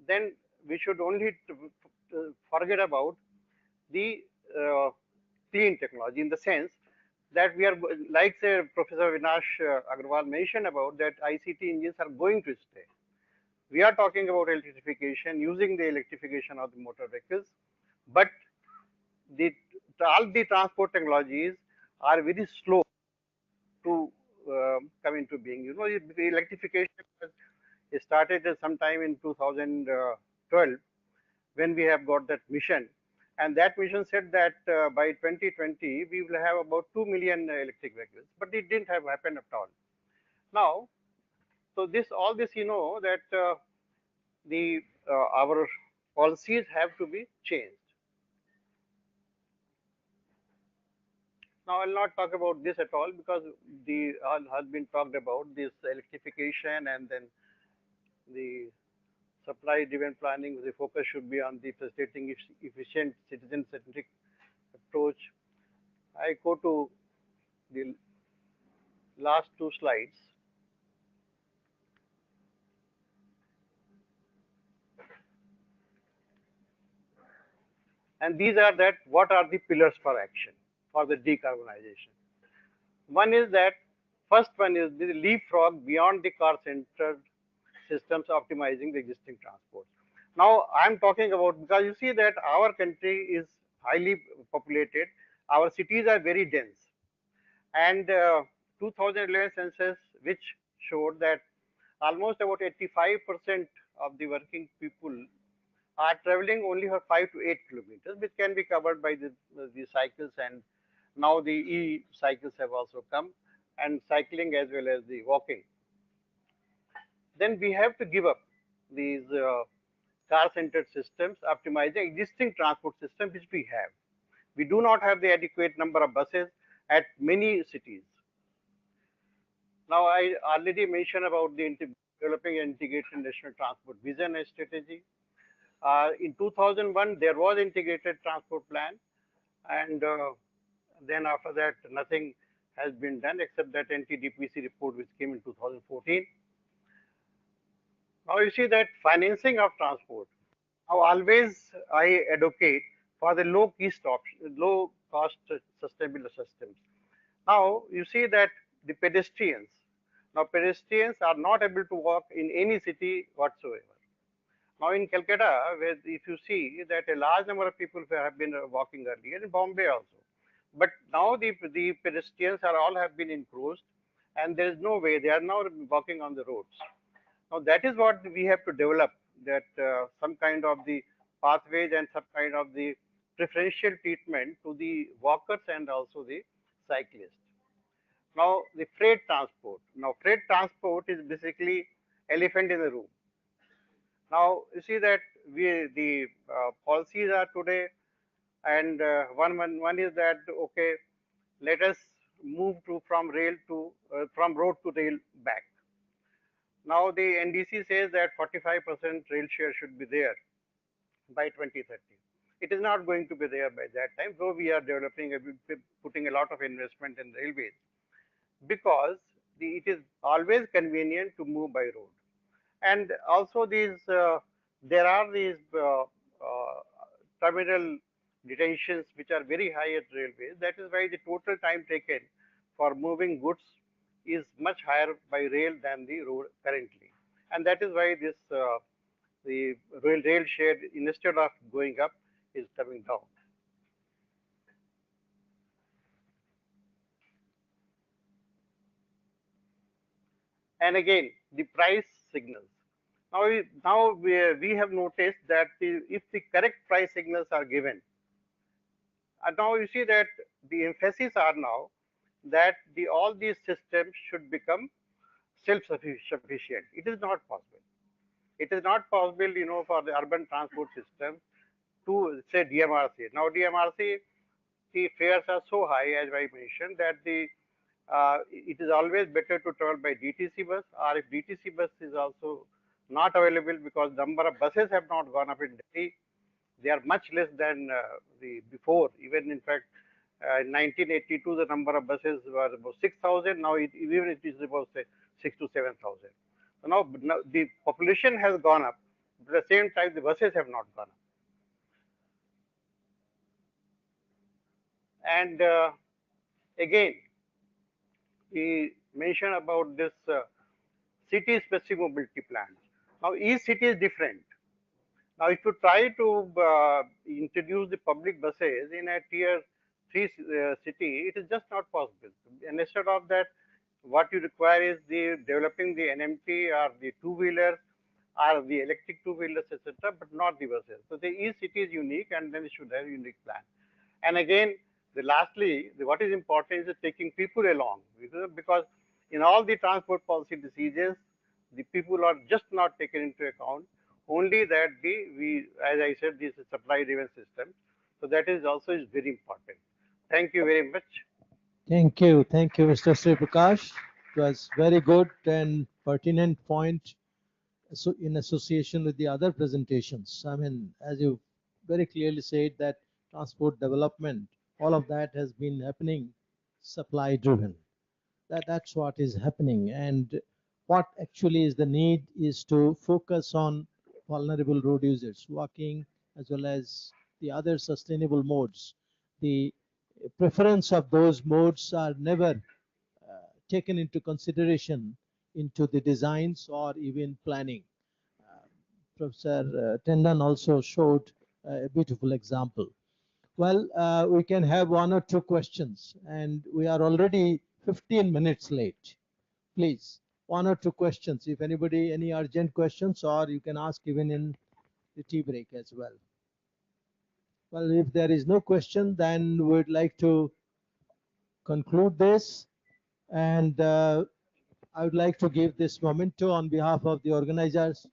then we should only forget about the clean technology, in the sense that we are, like say Professor Vinash Agarwal mentioned about, that ICT engines are going to stay. We are talking about electrification, using the electrification of the motor vehicles, but all the transport technologies are very slow to come into being. You know, the electrification started sometime in 2012 when we have got that mission, and that mission said that by 2020 we will have about 2 million electric vehicles, but it didn't have happened at all. Now, so all this you know that our policies have to be changed. Now I'll not talk about this at all, because all has been talked about, this electrification and then the supply driven planning. The focus should be on the facilitating efficient citizen centric approach, I go to the last two slides. And these are that what are the pillars for action for the decarbonization. One is that first one is the leapfrog beyond the car-centered systems optimizing the existing transport. Now I'm talking about, because you see that our country is highly populated, our cities are very dense, and 2011 census which showed that almost about 85% of the working people are traveling only for 5 to 8 kilometers, which can be covered by the cycles, and now the e-cycles have also come, and cycling as well as the walking. Then we have to give up these car-centered systems, optimizing existing transport system which we have. We do not have the adequate number of buses at many cities. Now, I already mentioned about the developing an integrated national transport vision and strategy. In 2001, there was integrated transport plan, and then after that, nothing has been done except that NTDPC report which came in 2014. Now you see that financing of transport. Now always I advocate for the low cost sustainable systems. Now you see that the pedestrians. Now pedestrians are not able to walk in any city whatsoever. Now in Calcutta, where if you see that a large number of people have been walking earlier, in Bombay also, but now the pedestrians are all have been enclosed, and there is no way they are now walking on the roads. Now that is what we have to develop, that some kind of the pathways and some kind of the preferential treatment to the walkers and also the cyclists. Now the freight transport. Now freight transport is basically elephant in the room. Now you see that the policies are today, and one is that okay, let us move from road to rail back. Now the NDC says that 45% rail share should be there by 2030. It is not going to be there by that time, though we are putting a lot of investment in railways, because it is always convenient to move by road. And also there are these terminal detentions which are very high at railways. That is why the total time taken for moving goods is much higher by rail than the road currently, and that is why this the rail share, instead of going up, is coming down. And again, the price signals. Now we have noticed that if the correct price signals are given, and now you see that the emphasis are now that all these systems should become self-sufficient. It is not possible. It is not possible, for the urban transport system to say DMRC. Now DMRC, the fares are so high, as I mentioned, that it is always better to travel by DTC bus, or if DTC bus is also not available because number of buses have not gone up in Delhi, they are much less than the before. Even in fact, in 1982, the number of buses were about 6,000. Now even it is about say 6,000 to 7,000. So now the population has gone up, but at the same time the buses have not gone up. And again, we mention about this city-specific mobility plans. Now each city is different. Now if you try to introduce the public buses in a tier 3 city, it is just not possible. And instead of that, what you require is developing the NMT or the two-wheelers or the electric two-wheelers, etc., but not the buses. So each city is unique, and then it should have a unique plan. And again, lastly, what is important is taking people along, because in all the transport policy decisions, the people are just not taken into account. Only that as I said, this is supply-driven system. So that is also very important. Thank you very much. Thank you, Mr. Sri Prakash. It was very good and pertinent point. So in association with the other presentations, I mean, as you very clearly said, that transport development all of that has been happening supply driven. That's what is happening. And what actually is the need is to focus on vulnerable road users, walking as well as the other sustainable modes. The preference of those modes are never taken into consideration into the designs or even planning. Professor Tendon also showed a beautiful example. Well, we can have one or two questions, and we are already 15 minutes late. Please, one or two questions. If anybody, any urgent questions, or you can ask even in the tea break as well. Well, if there is no question, then we'd like to conclude this, and I would like to give this memento on behalf of the organizers.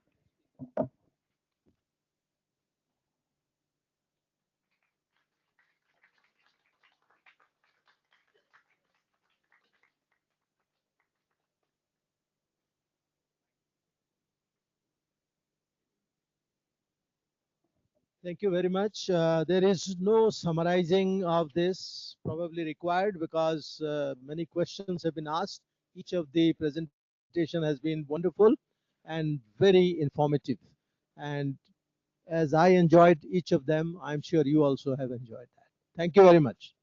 Thank you very much. There is no summarizing of this probably required because many questions have been asked. Each of the presentation has been wonderful and very informative. And as I enjoyed each of them, I'm sure you also have enjoyed that. Thank you very much.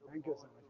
Thank you so much.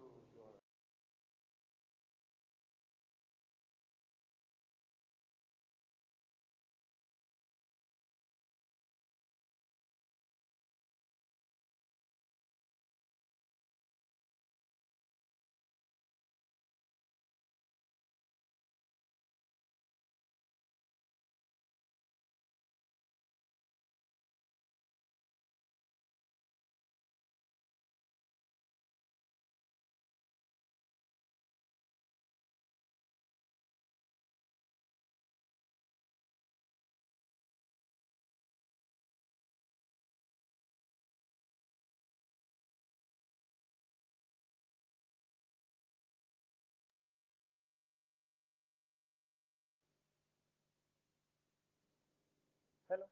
Hello.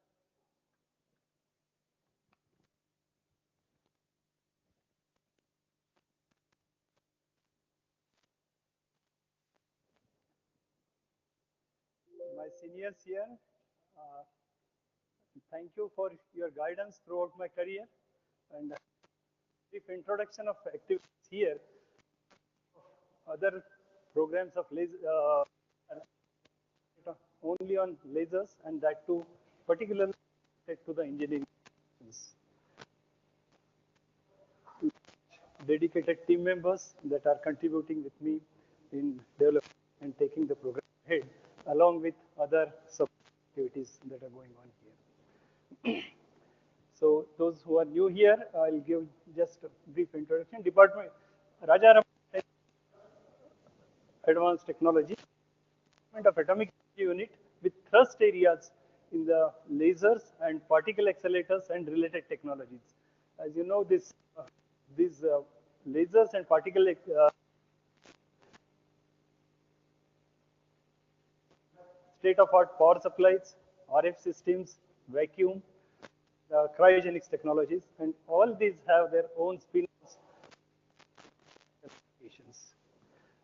My seniors here, thank you for your guidance throughout my career, and brief introduction of activities here, other programs of laser, only on lasers, and that too particularly related to the engineering. Dedicated team members that are contributing with me in developing and taking the program ahead, along with other support activities that are going on here. So those who are new here, I'll give just a brief introduction. Department Rajaram Advanced Technology, Department of Atomic Energy Unit with thrust areas in the lasers and particle accelerators and related technologies. As you know, these lasers and particle state-of-art power supplies, RF systems, vacuum, cryogenics technologies, and all these have their own spin-offs applications.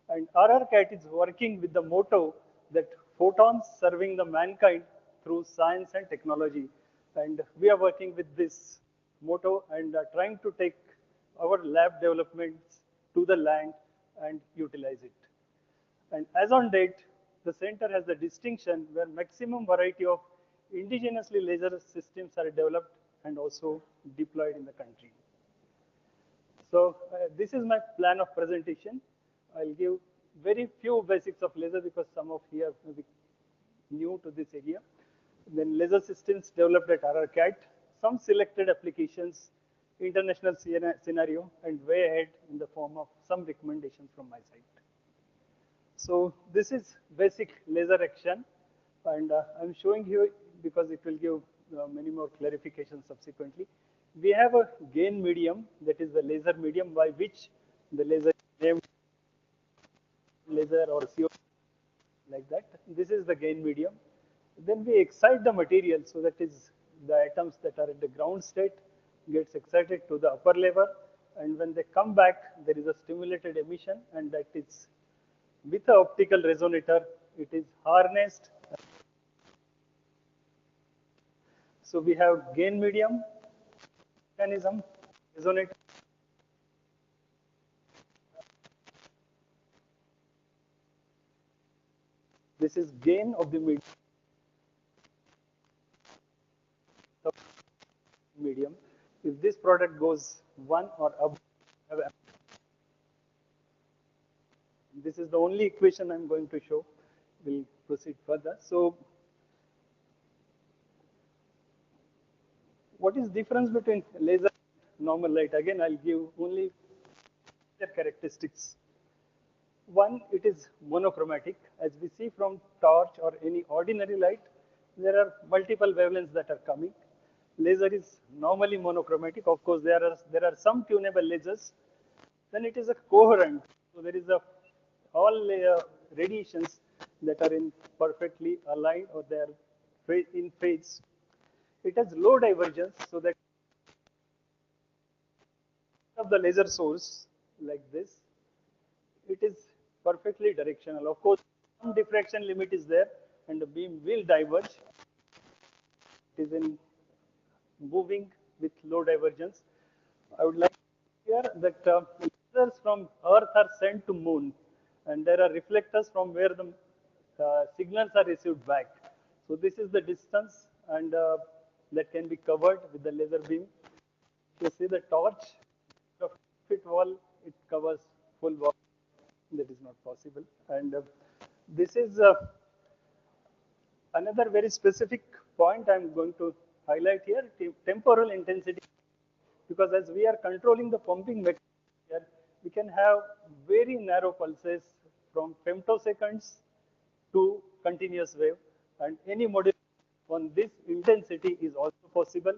And RRCAT is working with the motto that photons serving the mankind through science and technology. And we are working with this motto and trying to take our lab developments to the land and utilize it. And as on date, the center has the distinction where maximum variety of indigenously laser systems are developed and also deployed in the country. So this is my plan of presentation. I'll give very few basics of laser because some of you may be new to this area. Then laser systems developed at RRCAT, some selected applications international scenario and way ahead in the form of some recommendations from my side. So this is basic laser action, and I'm showing you because it will give many more clarifications subsequently. We have a gain medium, that is the laser medium by which the laser is named laser or CO like that. This is the gain medium. Then we excite the material, so that is the atoms that are at the ground state gets excited to the upper level, and when they come back, there is a stimulated emission, and that is with the optical resonator, it is harnessed. So we have gain medium, mechanism, resonator. This is gain of the medium. If this product goes 1 or above, this is the only equation I'm going to show. We'll proceed further. So what is difference between laser and normal light? Again, I'll give only their characteristics. One, it is monochromatic. As we see from torch or any ordinary light, there are multiple wavelengths that are coming. Laser is normally monochromatic. Of course, there are some tunable lasers. Then it is a coherent. So there is all radiations that are in perfectly aligned or they are in phase. It has low divergence, so that of the laser source like this, it is perfectly directional. Of course, some diffraction limit is there, and the beam will diverge. It is in moving with low divergence. I would like to here that lasers from Earth are sent to Moon, and there are reflectors from where the signals are received back. So this is the distance, and that can be covered with the laser beam. You see the torch, of fit wall, it covers full wall. That is not possible. And this is another very specific point I'm going to highlight here, temporal intensity. Because as we are controlling the pumping mechanism here, we can have very narrow pulses from femtoseconds to continuous wave, and any modulation on this intensity is also possible.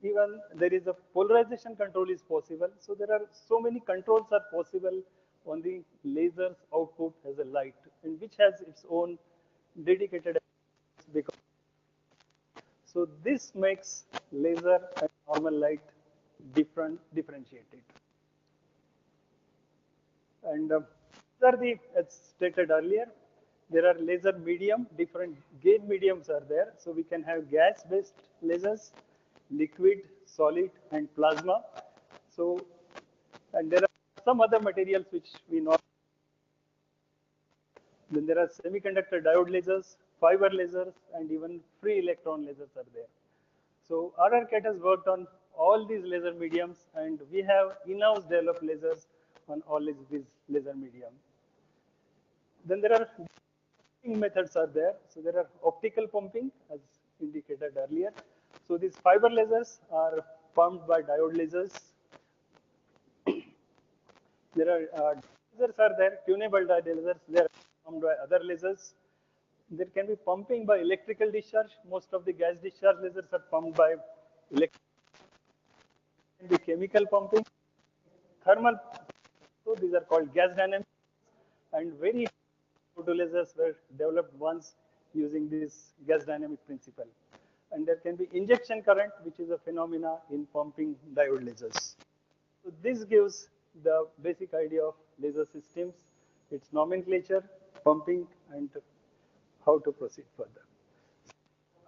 Even there is a polarization control is possible. So there are so many controls are possible on the laser's output as a light, and which has its own dedicated because. So this makes laser and normal light differentiated. And these are the, as stated earlier, there are laser medium, different gain mediums are there. So we can have gas-based lasers, liquid, solid, and plasma. So, and there are some other materials which we know. Then there are semiconductor diode lasers, fiber lasers, and even free electron lasers are there. So RRCAT has worked on all these laser mediums, and we have in-house developed lasers on all these laser medium. Then there are methods are there. So there are optical pumping, as indicated earlier. So these fiber lasers are pumped by diode lasers. There are lasers are there, tunable diode lasers. They are pumped by other lasers. There can be pumping by electrical discharge. Most of the gas discharge lasers are pumped by electrical. Can be chemical pumping, thermal. So these are called gas dynamics, and very photolasers were developed once using this gas dynamic principle. And there can be injection current, which is a phenomena in pumping diode lasers. So this gives the basic idea of laser systems, its nomenclature, pumping, and how to proceed further.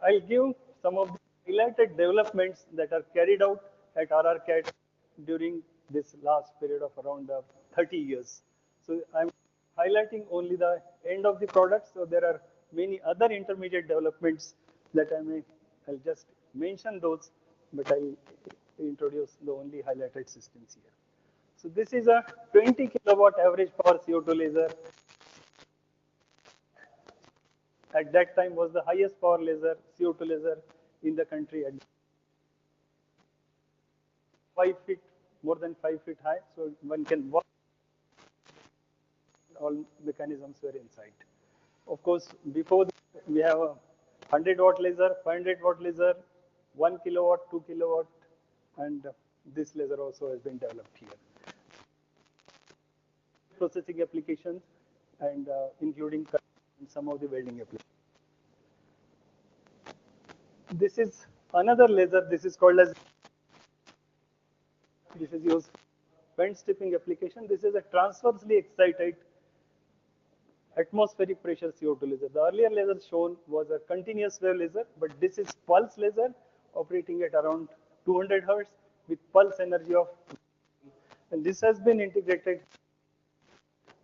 I'll give some of the highlighted developments that are carried out at RRCAT during this last period of around 30 years. So I'm highlighting only the end of the product. So there are many other intermediate developments that I'll just mention those, but I'll introduce the only highlighted systems here. So this is a 20 kilowatt average power CO2 laser. At that time was the highest power laser, CO2 laser in the country. 5 feet, more than 5 feet high, so one can walk. All mechanisms were inside. Of course, before that, we have a 100-watt laser, 500-watt laser, 1 kilowatt, 2 kilowatt, and this laser also has been developed here. Processing applications and including some of the welding applications. This is another laser. This is called as, this is used for bend stripping application. This is a transversely excited atmospheric pressure CO2 laser. The earlier laser shown was a continuous wave laser, but this is pulse laser operating at around 200 hertz with pulse energy of, and this has been integrated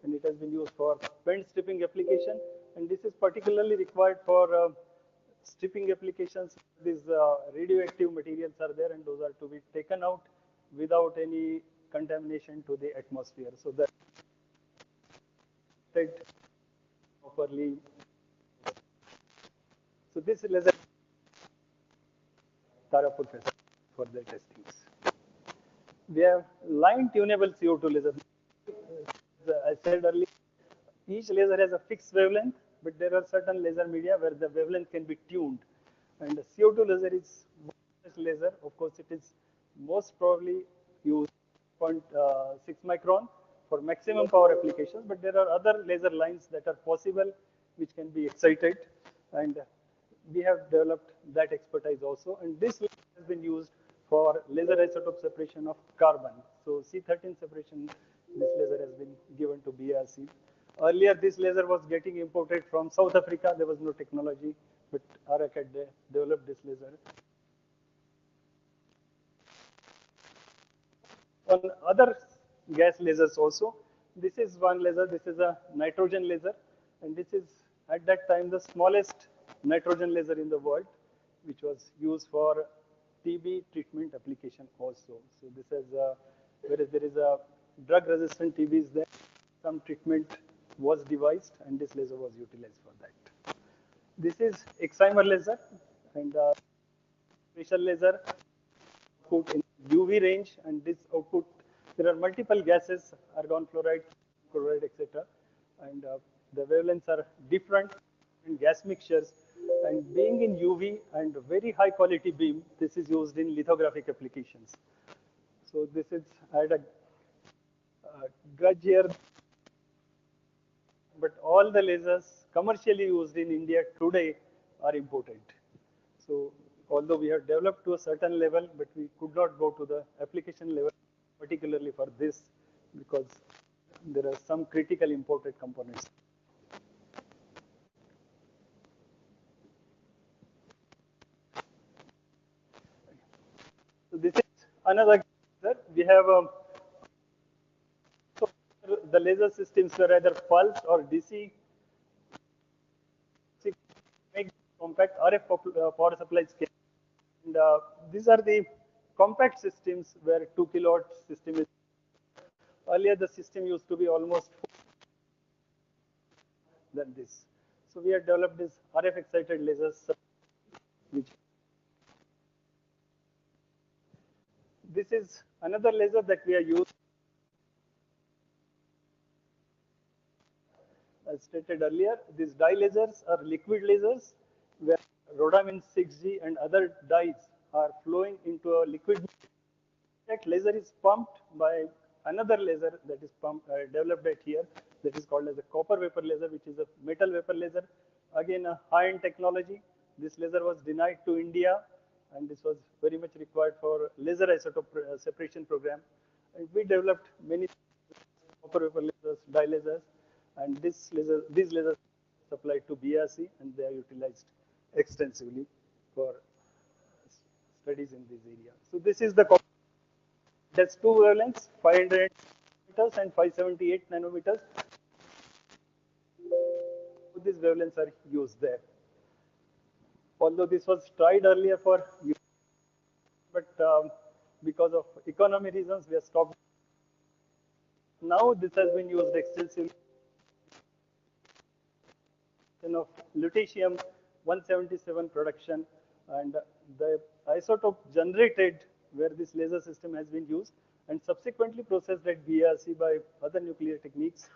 and it has been used for bend stripping application, and this is particularly required for stripping applications. These radioactive materials are there and those are to be taken out without any contamination to the atmosphere, so that properly. So this laser Tarapur facility for the testings. We have line tunable CO2 laser. I said earlier, each laser has a fixed wavelength, but there are certain laser media where the wavelength can be tuned. And the CO2 laser is one laser. Of course, it is most probably used 0.6 micron for maximum power applications, but there are other laser lines that are possible which can be excited, and we have developed that expertise also. And this laser has been used for laser isotope separation of carbon. So C13 separation, this laser has been given to BRC. Earlier, this laser was getting imported from South Africa. There was no technology, but ARAC had developed this laser. On other gas lasers also, this is one laser. This is a nitrogen laser, and this is at that time the smallest nitrogen laser in the world, which was used for TB treatment application also. So this is whereas there is a drug-resistant TB is there, some treatment was devised, and this laser was utilized for that. This is excimer laser and pressure laser output in UV range, and this output, there are multiple gases, argon fluoride, chloride, etc. And the wavelengths are different in gas mixtures, and being in UV and very high quality beam, this is used in lithographic applications. So this is, I had a grudge here, but all the lasers commercially used in India today are imported. So although we have developed to a certain level, but we could not go to the application level, particularly for this, because there are some critical imported components. So this is another laser. We have so the laser systems were either pulse or DC. Make compact RF power supply scale. And these are the compact systems where 2 kilowatt system is. Earlier, the system used to be almost than this. So we have developed this RF excited lasers, which this is another laser that we are using. As stated earlier, these dye lasers are liquid lasers where rhodamine 6G and other dyes are flowing into a liquid. That laser is pumped by another laser that is developed at here, that is called as a copper vapor laser, which is a metal vapor laser. Again, a high-end technology. This laser was denied to India, and this was very much required for laser isotope separation program. And we developed many copper vapor lasers, dye lasers, and these lasers supplied to BRC, and they are utilized extensively for studies in this area. So this is the copper. It has two wavelengths, 500 nanometers and 578 nanometers. These wavelengths are used there. Although this was tried earlier for, but because of economy reasons, we have stopped. Now this has been used extensively. Of lutetium 177 production, and the isotope generated where this laser system has been used and subsequently processed at BRC by other nuclear techniques,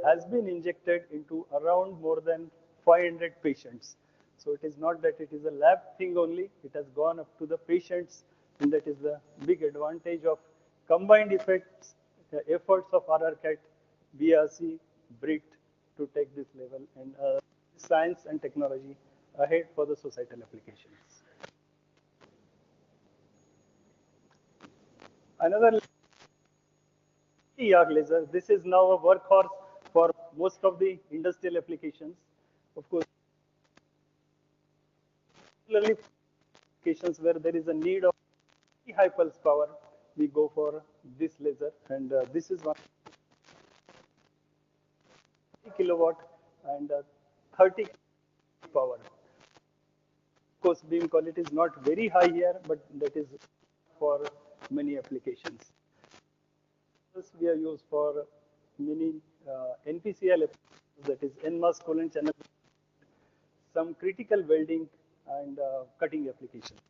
has been injected into around more than 500 patients. So it is not that it is a lab thing only, it has gone up to the patients, and that is the big advantage of combined effects, the efforts of RRCAT, BRC, BRIT to take this level and science and technology ahead for the societal applications. Another YAG laser, this is now a workhorse for most of the industrial applications. Of course, particularly applications where there is a need of high pulse power, we go for this laser, and this is 1 kilowatt and 30 power. Of course, beam quality is not very high here, but that is for many applications. This we are used for many NPCL applications, that is NMOS coolant channel, some critical welding and cutting applications.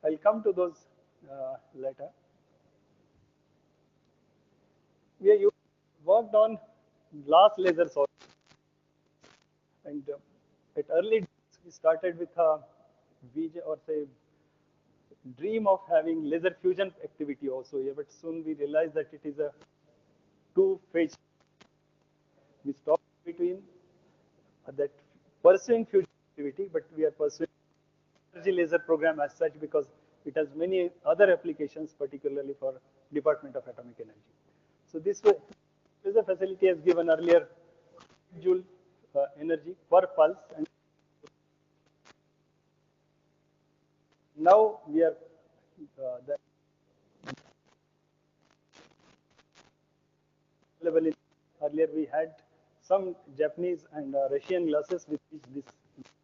I'll come to those later. We are worked on glass lasers also, and at early days we started with a vision or say dream of having laser fusion activity also here, but soon we realized that it is a two-phase. We stopped between that pursuing fusion activity, but we are pursuing energy laser program as such because it has many other applications, particularly for Department of Atomic Energy. So this laser facility has given earlier joule energy per pulse, and now we are earlier we had some Japanese and Russian glasses with which this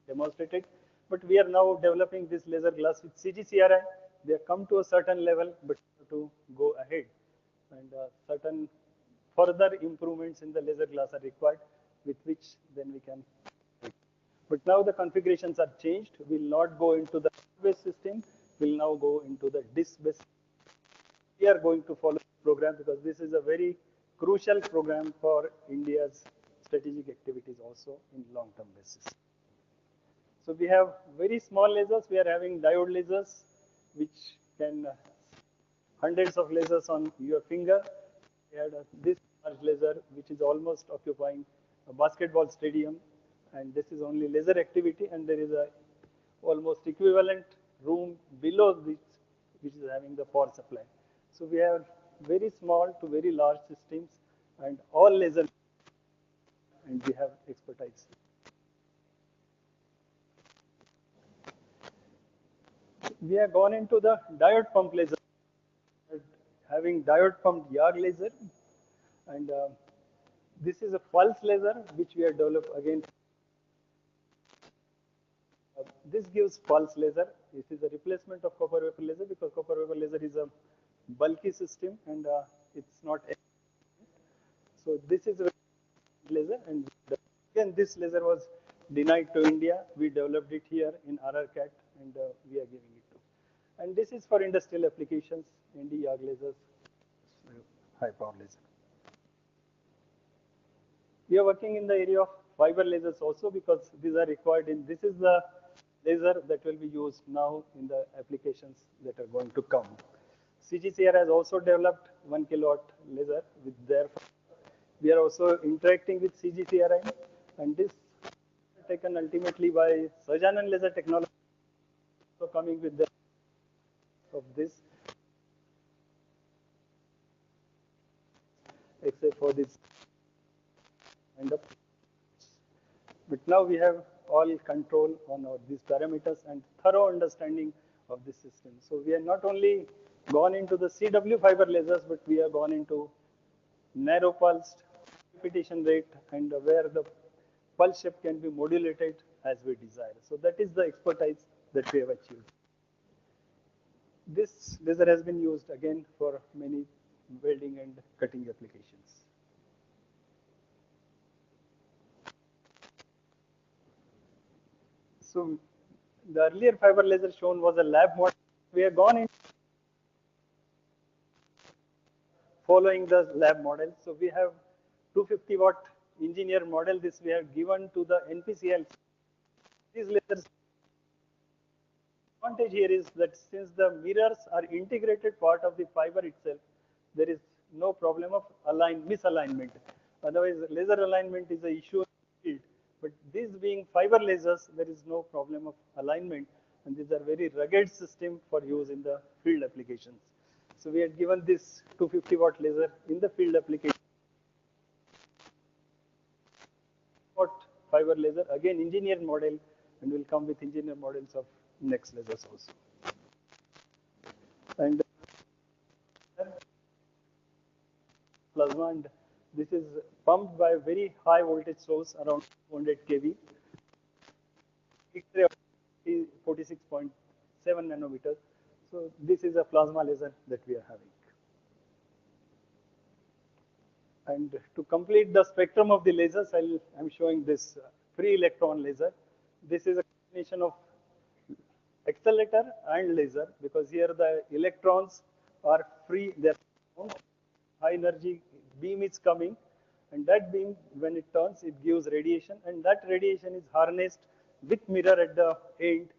demonstrated, but we are now developing this laser glass with CGCRI. They have come to a certain level, but to go ahead, and certain further improvements in the laser glass are required, with which then we can. But now the configurations are changed. We'll not go into the based system. We'll now go into the disk-based. We are going to follow the program because this is a very crucial program for India's strategic activities also in long-term basis. So we have very small lasers. We are having diode lasers, which can hundreds of lasers on your finger. We had this large laser, which is almost occupying a basketball stadium, and this is only laser activity, and there is a almost equivalent room below this, which is having the power supply. So we have very small to very large systems, and all laser, and we have expertise. We have gone into the diode pump laser, having diode pumped YAG laser, and this is a pulse laser which we have developed again. This gives pulse laser. This is a replacement of copper vapor laser because copper vapor laser is a bulky system and it's not. So this is a laser, and again this laser was denied to India. We developed it here in RRCAT, and we are giving it to. And this is for industrial applications, ND YAG lasers, high power laser. We are working in the area of fiber lasers also because these are required in, this is the laser that will be used now in the applications that are going to come. CGCR has also developed 1 kilowatt laser with their, we are also interacting with CGCRI, and this is taken ultimately by Sajanan Laser Technology, so coming with the of this, except for this kind of. But now we have all control on these parameters and thorough understanding of this system. So we are not only gone into the CW fiber lasers, but we have gone into narrow pulsed repetition rate and where the pulse shape can be modulated as we desire. So that is the expertise that we have achieved. This laser has been used again for many welding and cutting applications. So the earlier fiber laser shown was a lab model. We have gone in following the lab model. So we have 250 watt engineer model. This we have given to the NPCL. These lasers. Advantage here is that since the mirrors are integrated part of the fiber itself, there is no problem of misalignment. Otherwise, laser alignment is an issue in the field. But these being fiber lasers, there is no problem of alignment, and these are very rugged system for use in the field applications. So we had given this 250 watt laser in the field application. Watt fiber laser, again engineered model, and will come with engineered models of next lasers also. And plasma, and this is pumped by a very high voltage source around 200 kV. X-ray 46.7 nanometers. So this is a plasma laser that we are having. And to complete the spectrum of the lasers, I'm showing this free electron laser. This is a combination of accelerator and laser, because here the electrons are free, they're high energy beam is coming, and that beam, when it turns, it gives radiation, and that radiation is harnessed with mirror at the end,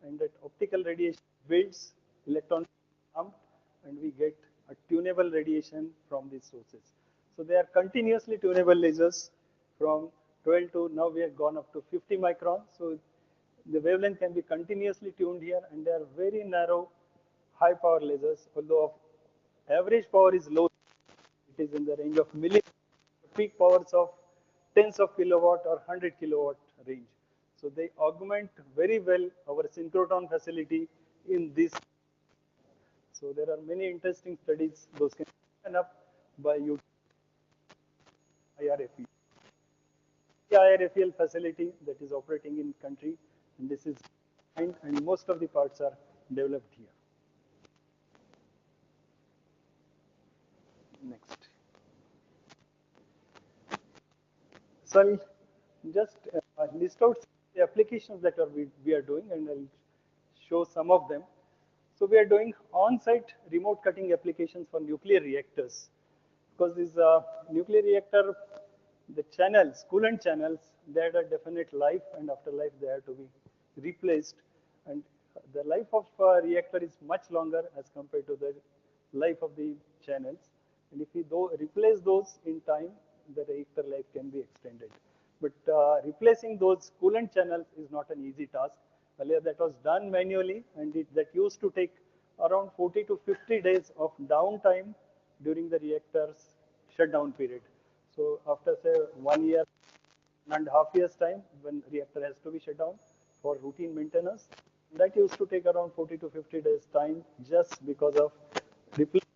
and that optical radiation builds electron pump, and we get a tunable radiation from these sources. So they are continuously tunable lasers from 12 to now we have gone up to 50 microns. So the wavelength can be continuously tuned here, and they are very narrow, high power lasers. Although average power is low, it is in the range of peak powers of tens of kilowatt or 100 kilowatt range. So they augment very well our synchrotron facility in this. So there are many interesting studies. Those can be taken up by you. IRFE. The IRFEL facility that is operating in country, and this is and most of the parts are developed here. Next. So I'll just list out the applications that we are doing, and I'll show some of them. So we are doing on-site remote cutting applications for nuclear reactors, because this nuclear reactor, the channels, coolant channels, they had a definite life, and after life they have to be replaced. And the life of a reactor is much longer as compared to the life of the channels. And if we replace those in time, the reactor life can be extended. But replacing those coolant channels is not an easy task. Earlier that was done manually, and that used to take around 40 to 50 days of downtime during the reactor's shutdown period. So after say 1 year and a half years time, when reactor has to be shut down for routine maintenance, that used to take around 40 to 50 days time just because of replacement.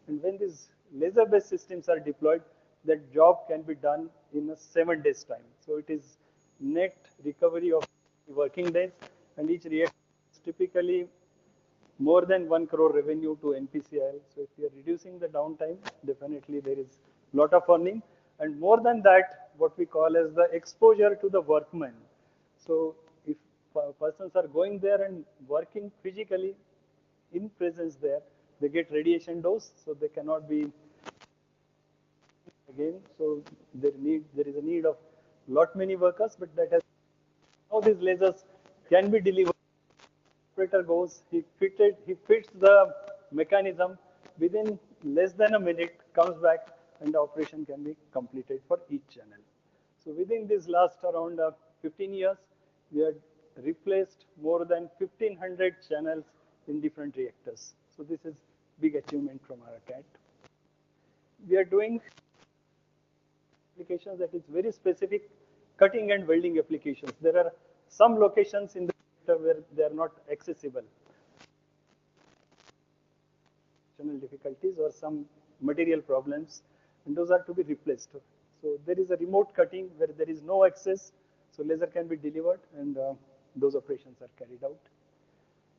And when these laser-based systems are deployed, that job can be done in a 7 days time. So it is net recovery of working days, and each reactor is typically more than 1 crore revenue to NPCIL. So if you are reducing the downtime, definitely there is lot of earning. And more than that, what we call as the exposure to the workmen. So if persons are going there and working physically in presence there, they get radiation dose, so they cannot be again. So there is a need of lot many workers, but that has how these lasers can be delivered. Operator goes, he fits the mechanism within less than a minute, comes back, and the operation can be completed for each channel. So within this last around 15 years, we had replaced more than 1500 channels in different reactors. So this is big achievement from our CAT. We are doing applications that is very specific cutting and welding applications. There are some locations in the reactor where they are not accessible. Difficulties or some material problems, and those are to be replaced. So there is a remote cutting where there is no access, so laser can be delivered, and those operations are carried out.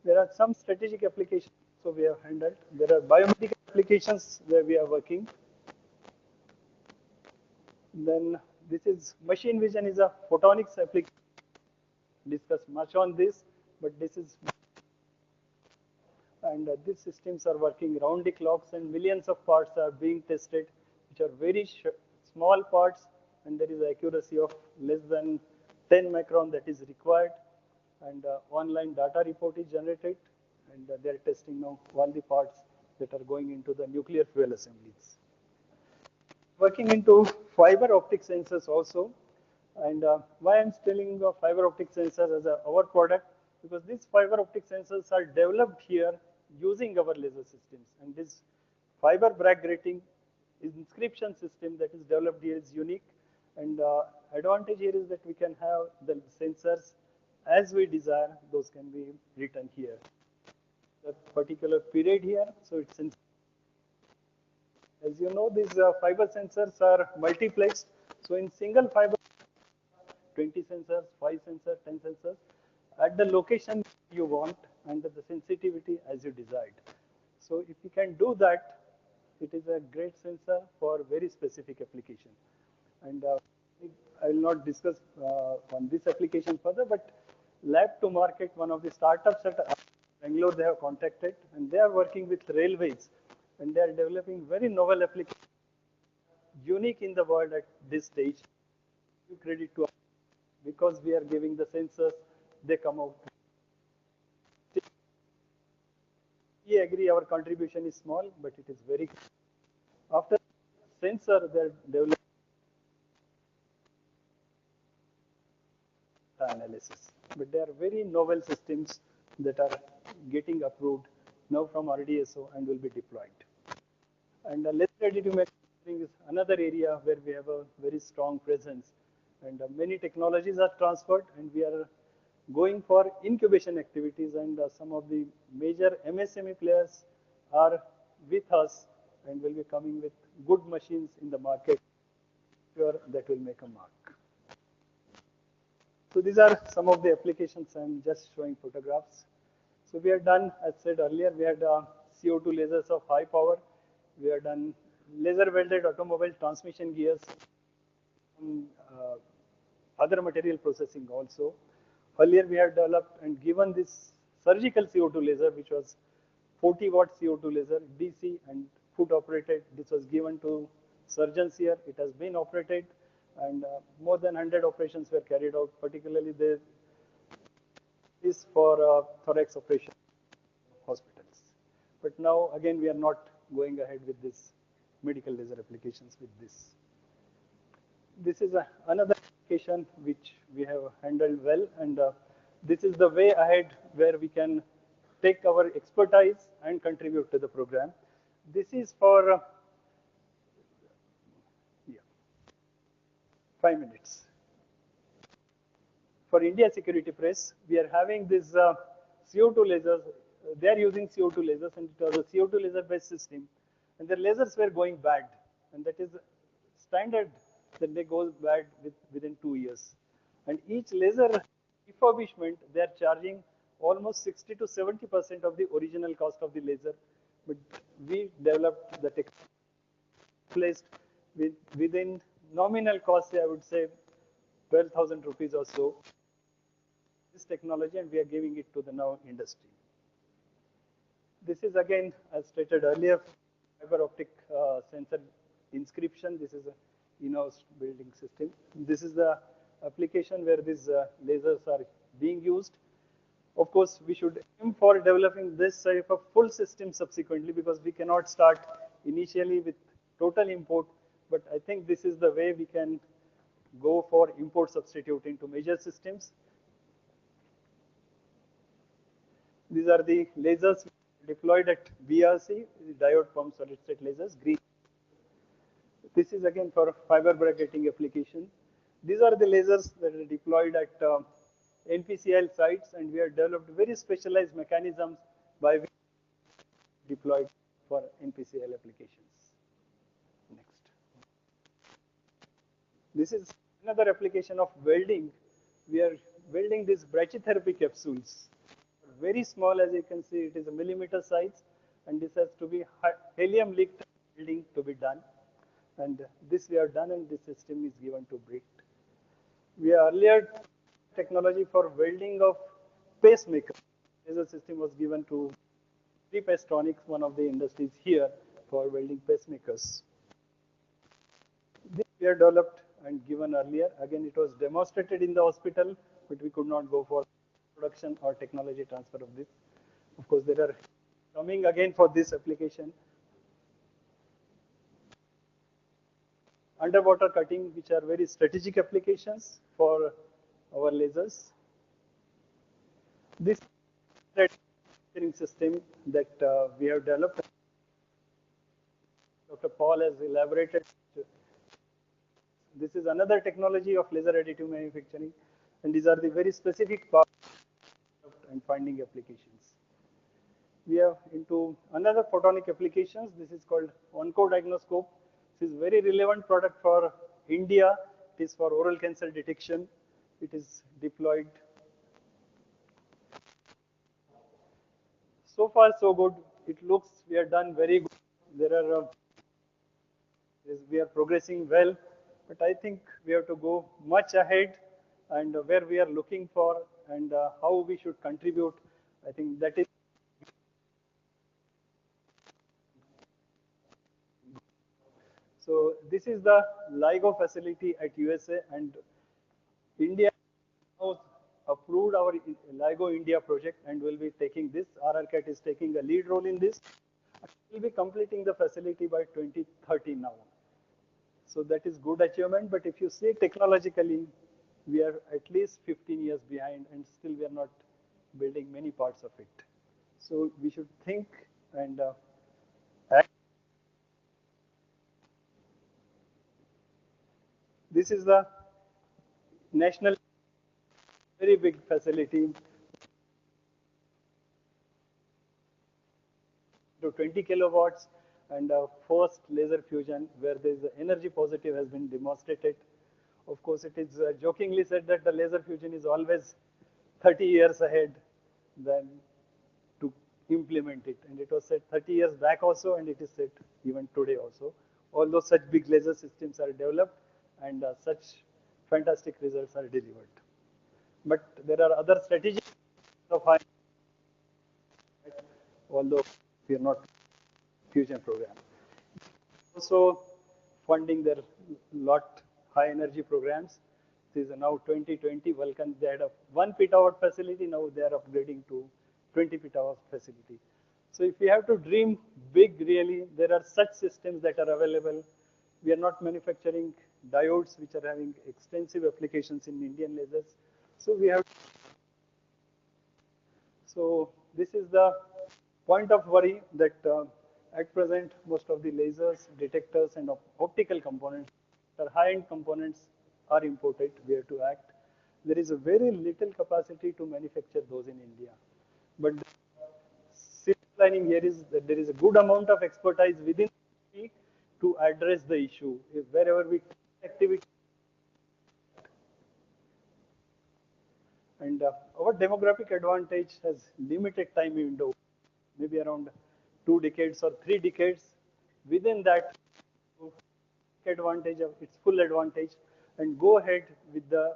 There are some strategic applications, so we have handled. There are biomedical applications where we are working. Then this is machine vision is a photonics application. Discuss much on this, but this is And these systems are working round the clocks, and millions of parts are being tested, which are very small parts, and there is accuracy of less than 10 micron that is required. And online data report is generated, and they are testing now all the parts that are going into the nuclear fuel assemblies. Working into fiber optic sensors also. And why I'm telling of fiber optic sensors as our product, because these fiber optic sensors are developed here using our laser systems. And this fiber bragg grating inscription system that is developed here is unique. And advantage here is that we can have the sensors as we desire, those can be written here. The particular period here, so it's in. As you know, these fiber sensors are multiplexed. So in single fiber, 20 sensors, 5 sensors, 10 sensors, at the location you want and the sensitivity as you desired. So if you can do that, it is a great sensor for very specific application. And I will not discuss on this application further, but lab to market, one of the startups at Bangalore, they have contacted, and they are working with railways, and they are developing very novel applications, unique in the world at this stage. Give credit to us, because we are giving the sensors, they come out. We agree our contribution is small, but it is very. After sensor, they are developing analysis, but they are very novel systems that are getting approved now from RDSO and will be deployed. And laser additive manufacturing is another area where we have a very strong presence, and many technologies are transferred, and we are going for incubation activities, and some of the major MSME players are with us and will be coming with good machines in the market. Sure, that will make a mark. So these are some of the applications. I'm just showing photographs. So we have done, as said earlier, we had CO2 lasers of high power. We have done laser welded automobile transmission gears, other material processing also. Earlier we have developed and given this surgical CO2 laser, which was 40 watt CO2 laser, DC and foot operated. This was given to surgeons here. It has been operated, and more than 100 operations were carried out, particularly this is for thorax operation hospitals. But now again we are not going ahead with this medical laser applications with this. This is another application which we have handled well, and this is the way ahead where we can take our expertise and contribute to the program. This is for 5 minutes. For India Security Press, we are having this CO2 lasers. They are using CO2 lasers, and it was a CO2 laser based system, and the lasers were going bad, and that is standard that they go bad within 2 years. And each laser refurbishment, they are charging almost 60 to 70% of the original cost of the laser. But we developed the technology placed within nominal cost, I would say 12,000 rupees or so. This technology, and we are giving it to the now industry. This is again, as stated earlier, fiber optic sensor inscription. This is a in-house building system. This is the application where these lasers are being used. Of course, we should aim for developing this type of full system subsequently, because we cannot start initially with total import. But I think this is the way we can go for import substitute into major systems. These are the lasers deployed at BRC, diode pump solid state lasers, green. This is again for fiber bracketing application. These are the lasers that are deployed at NPCIL sites, and we have developed very specialized mechanisms by which deployed for NPCIL applications. Next. This is another application of welding. We are welding these brachytherapy capsules. Very small, as you can see, it is a millimeter size, and this has to be helium leaked welding to be done. And this we have done, and this system is given to BRIT. We earlier technology for welding of pacemaker. As a system was given to Pastronics, one of the industries here for welding pacemakers. This we have developed and given earlier. Again, it was demonstrated in the hospital, but we could not go for production or technology transfer of this. Of course, there are coming again for this application. Underwater cutting, which are very strategic applications for our lasers. This system that we have developed, Dr. Paul has elaborated. This is another technology of laser additive manufacturing, and these are the very specific parts and finding applications. We are into another photonic applications. This is called onco-diagnoscope. This is very relevant product for India. It is for oral cancer detection. It is deployed. So far, so good. It looks we are done very good. There are we are progressing well, but I think we have to go much ahead, and where we are looking for and how we should contribute. I think that is. So this is the LIGO facility at USA, and India now approved our LIGO India project and will be taking this. RRCAT is taking a lead role in this. We will be completing the facility by 2030 now. So that is good achievement, but if you see technologically, we are at least 15 years behind and still we are not building many parts of it. So we should think and act. This is the national, very big facility. To 20 kilowatts and first laser fusion where there is energy positive has been demonstrated. Of course, it is jokingly said that the laser fusion is always 30 years ahead than to implement it. And it was said 30 years back also, and it is said even today also. Although such big laser systems are developed and such fantastic results are delivered. But there are other strategies of high, although we are not fusion program. Also funding their lot high energy programs. This is now 2020 Vulcan. They had a 1 petawatt facility. Now they are upgrading to 20 petawatt facility. So if we have to dream big, really, there are such systems that are available. We are not manufacturing diodes, which are having extensive applications in Indian lasers. So we have. So this is the point of worry that at present most of the lasers, detectors, and optical components, high-end components, are imported. We have to act. There is a very little capacity to manufacture those in India. But the silver lining here is that there is a good amount of expertise within the country to address the issue. If wherever we activity. And our demographic advantage has limited time window, maybe around 2 decades or 3 decades. Within that, advantage of its full advantage and go ahead with the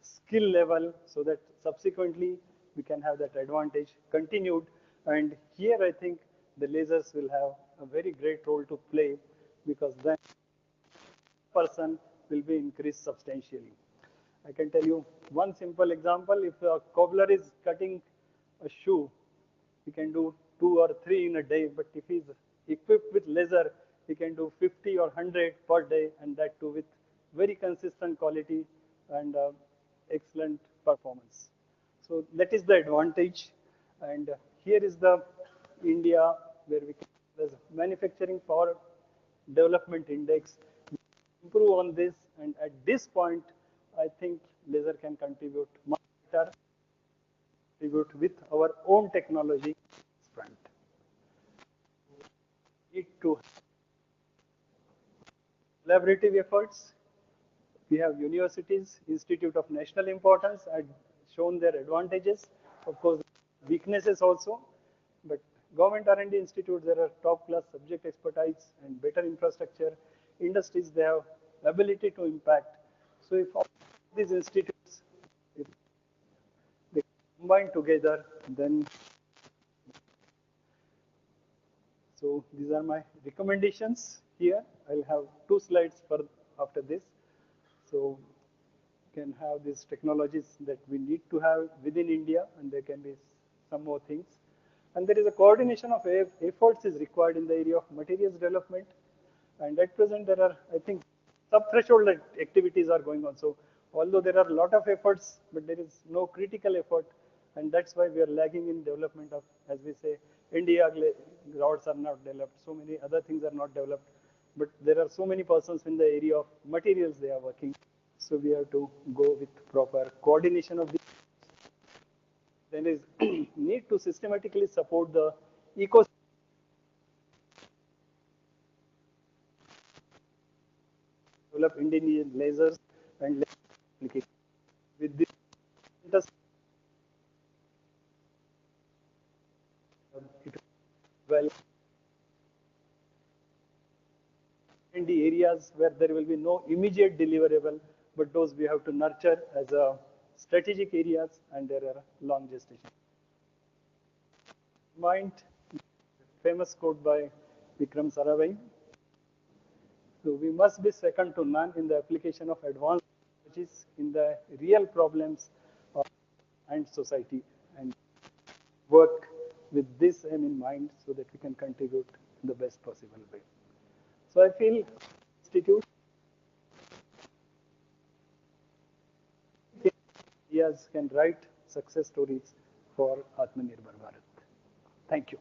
skill level so that subsequently we can have that advantage continued. And here I think the lasers will have a very great role to play because then person will be increased substantially. I can tell you one simple example. If a cobbler is cutting a shoe, he can do 2 or 3 in a day, but if he's equipped with laser, he can do 50 or 100 per day, and that too with very consistent quality and excellent performance. So that is the advantage. And here is the India where we can, there's manufacturing power development index, improve on this, and at this point, I think laser can contribute much better, contribute with our own technology front. Need to collaborative efforts. We have universities, institute of national importance had shown their advantages. Of course, weaknesses also, but government R&D institutes, there are top class subject expertise and better infrastructure. Industries, they have ability to impact. So if all these institutes, if they combine together, then So these are my recommendations here. I'll have 2 slides for after this. So can have these technologies that we need to have within India, and there can be some more things. And there is a coordination of efforts is required in the area of materials development. And at present, there are, I think, sub-threshold activities are going on. So although there are a lot of efforts, but there is no critical effort. And that's why we are lagging in development of, as we say, India rods are not developed. So many other things are not developed. But there are so many persons in the area of materials they are working. So we have to go with proper coordination of these. There is need to systematically support the ecosystem. Develop Indian lasers and laser applications. With this, well, in the areas where there will be no immediate deliverable, but those we have to nurture as a strategic areas, and there are long gestation. Mind, famous quote by Vikram Sarabhai. So we must be second to none in the application of advanced technologies in the real problems of and society, and work with this aim in mind so that we can contribute in the best possible way. So I feel institute India's can write success stories for Atmanirbhar Bharat. Thank you.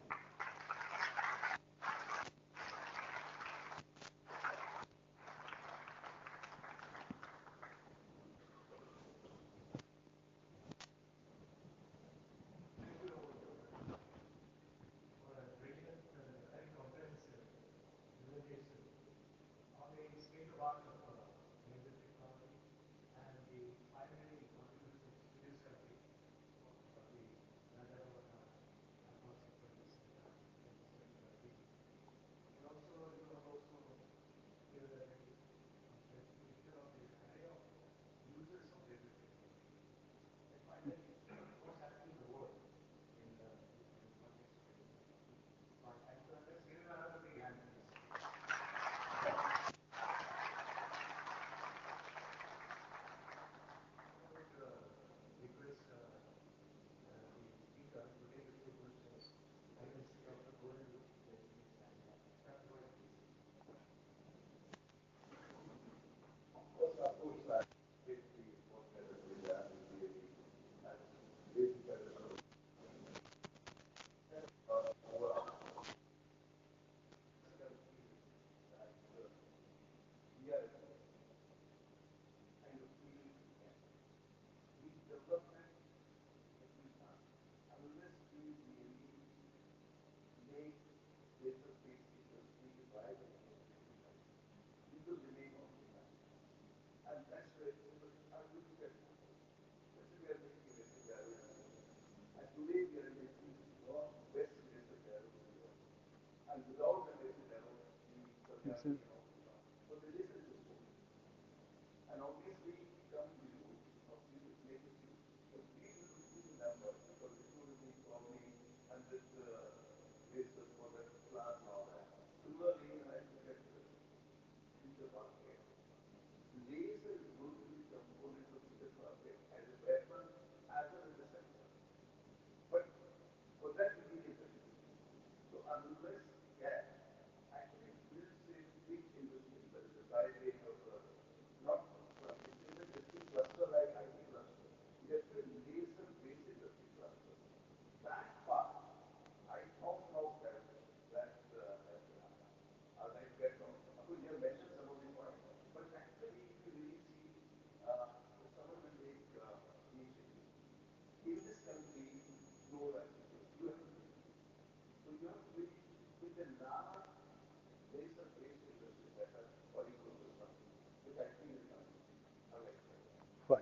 Fine.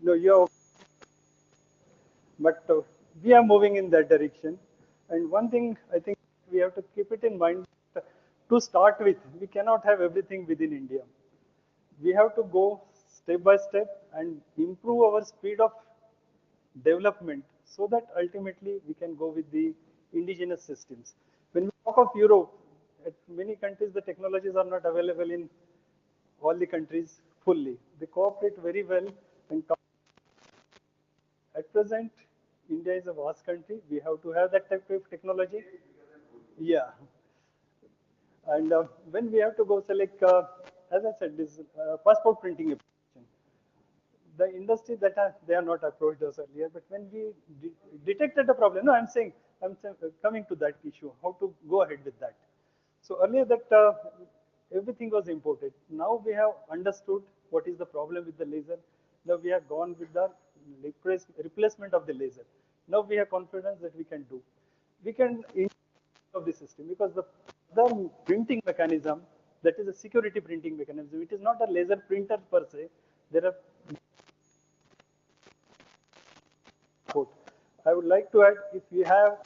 No, you're, but we are moving in that direction. And one thing I think we have to keep it in mind, to start with, we cannot have everything within India. We have to go step by step and improve our speed of development so that ultimately we can go with the indigenous systems. When talk of Europe, at many countries the technologies are not available in all the countries fully. They cooperate very well and at present, India is a vast country. We have to have that type of technology. Yeah. And when we have to go select, as I said, this passport printing application, the industry they are not approached us earlier, but when we detected the problem, no, I'm coming to that issue, how to go ahead with that. So earlier that everything was imported. Now we have understood what is the problem with the laser. Now we have gone with the replacement of the laser. Now we have confidence that we can do. We can of the system because the printing mechanism, that is a security printing mechanism. It is not a laser printer per se. There are I would like to add, if you have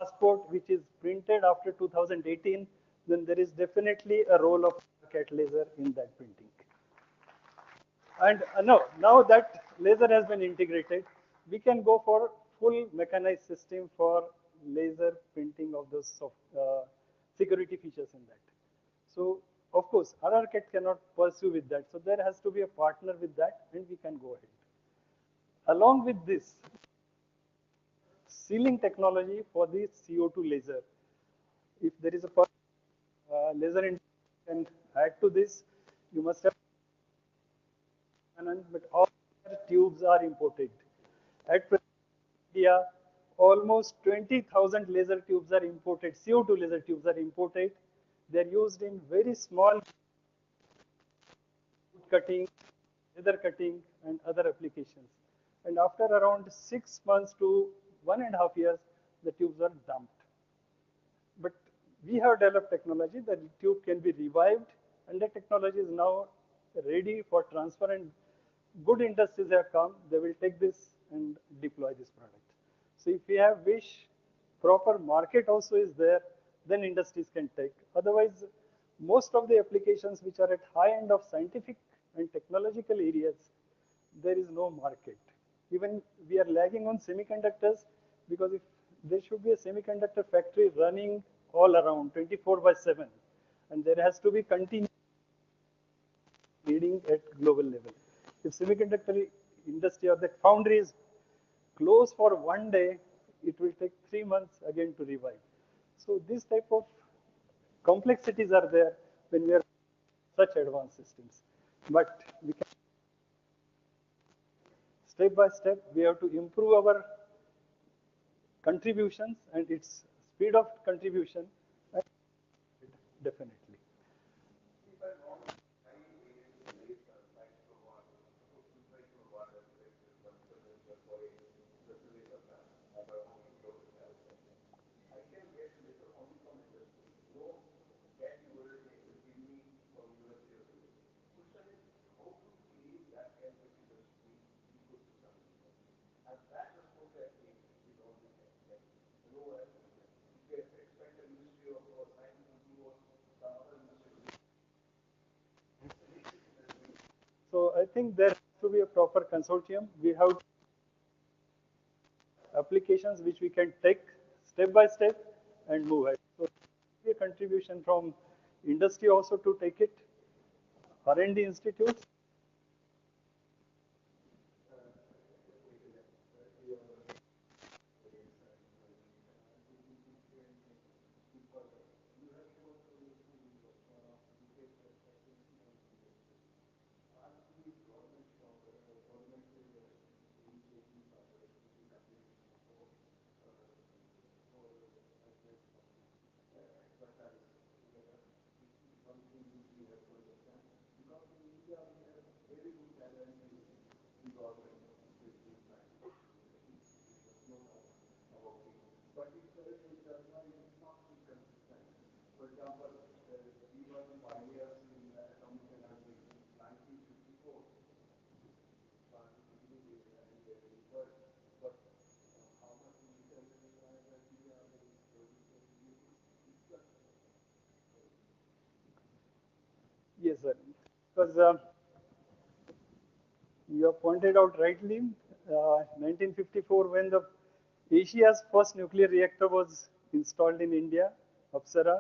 passport which is printed after 2018, then there is definitely a role of cat laser in that printing. And no, now that laser has been integrated, we can go for full mechanized system for laser printing of those security features in that. So, of course, RRCAT cannot pursue with that. So, there has to be a partner with that and we can go ahead. Along with this, sealing technology for the CO2 laser. If there is a laser and add to this, you must have, but all tubes are imported. At present, India, almost 20,000 laser tubes are imported, CO2 laser tubes are imported. They are used in very small cutting, leather cutting, and other applications. And after around 6 months to 1.5 years, the tubes are dumped. But we have developed technology that the tube can be revived, and the technology is now ready for transfer, and good industries have come. They will take this and deploy this product. So if we have wish, proper market also is there, then industries can take. Otherwise, most of the applications which are at high end of scientific and technological areas, there is no market. Even we are lagging on semiconductors because if there should be a semiconductor factory running all around 24/7, and there has to be continuous leading at global level. If semiconductor industry or the foundry is closed for one day, it will take 3 months again to revive. So this type of complexities are there when we are such advanced systems. But we can step by step, we have to improve our contributions and its speed of contribution, definitely. So I think there has to be a proper consortium. We have applications which we can take step by step and move ahead. So a contribution from industry also to take it, R&D institutes. Yes, sir. Because you have pointed out rightly, 1954, when the Asia's first nuclear reactor was installed in India, Apsara.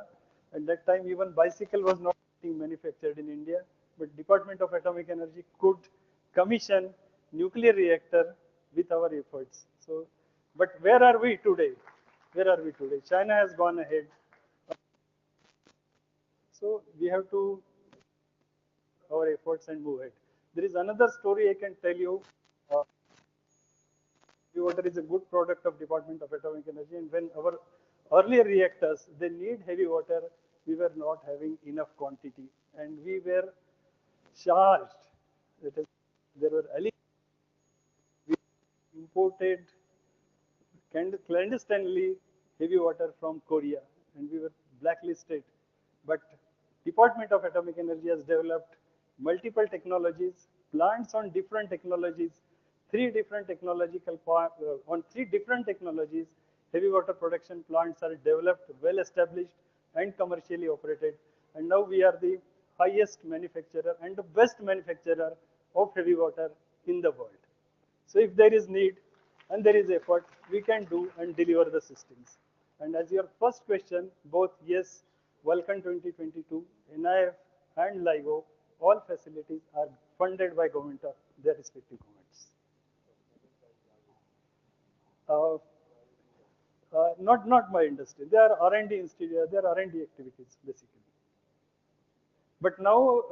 At that time, even bicycle was not being manufactured in India, but Department of Atomic Energy could commission nuclear reactor with our efforts. So, but where are we today? Where are we today? China has gone ahead. So we have to our efforts and move ahead. There is another story I can tell you. Heavy water is a good product of Department of Atomic Energy, and when our earlier reactors they need heavy water, we were not having enough quantity, and we were charged. That is, there were we imported clandestinely heavy water from Korea, and we were blacklisted. But Department of Atomic Energy has developed multiple technologies, plants on different technologies, on three different technologies, heavy water production plants are developed, well established, and commercially operated. And now we are the highest manufacturer and the best manufacturer of heavy water in the world. So if there is need and there is effort, we can do and deliver the systems. And as your first question, both yes, Vulcan 2022, NIF and LIGO, all facilities are funded by government of their respective governments. Not my industry. They are R&D institute. They are R&D activities basically. But now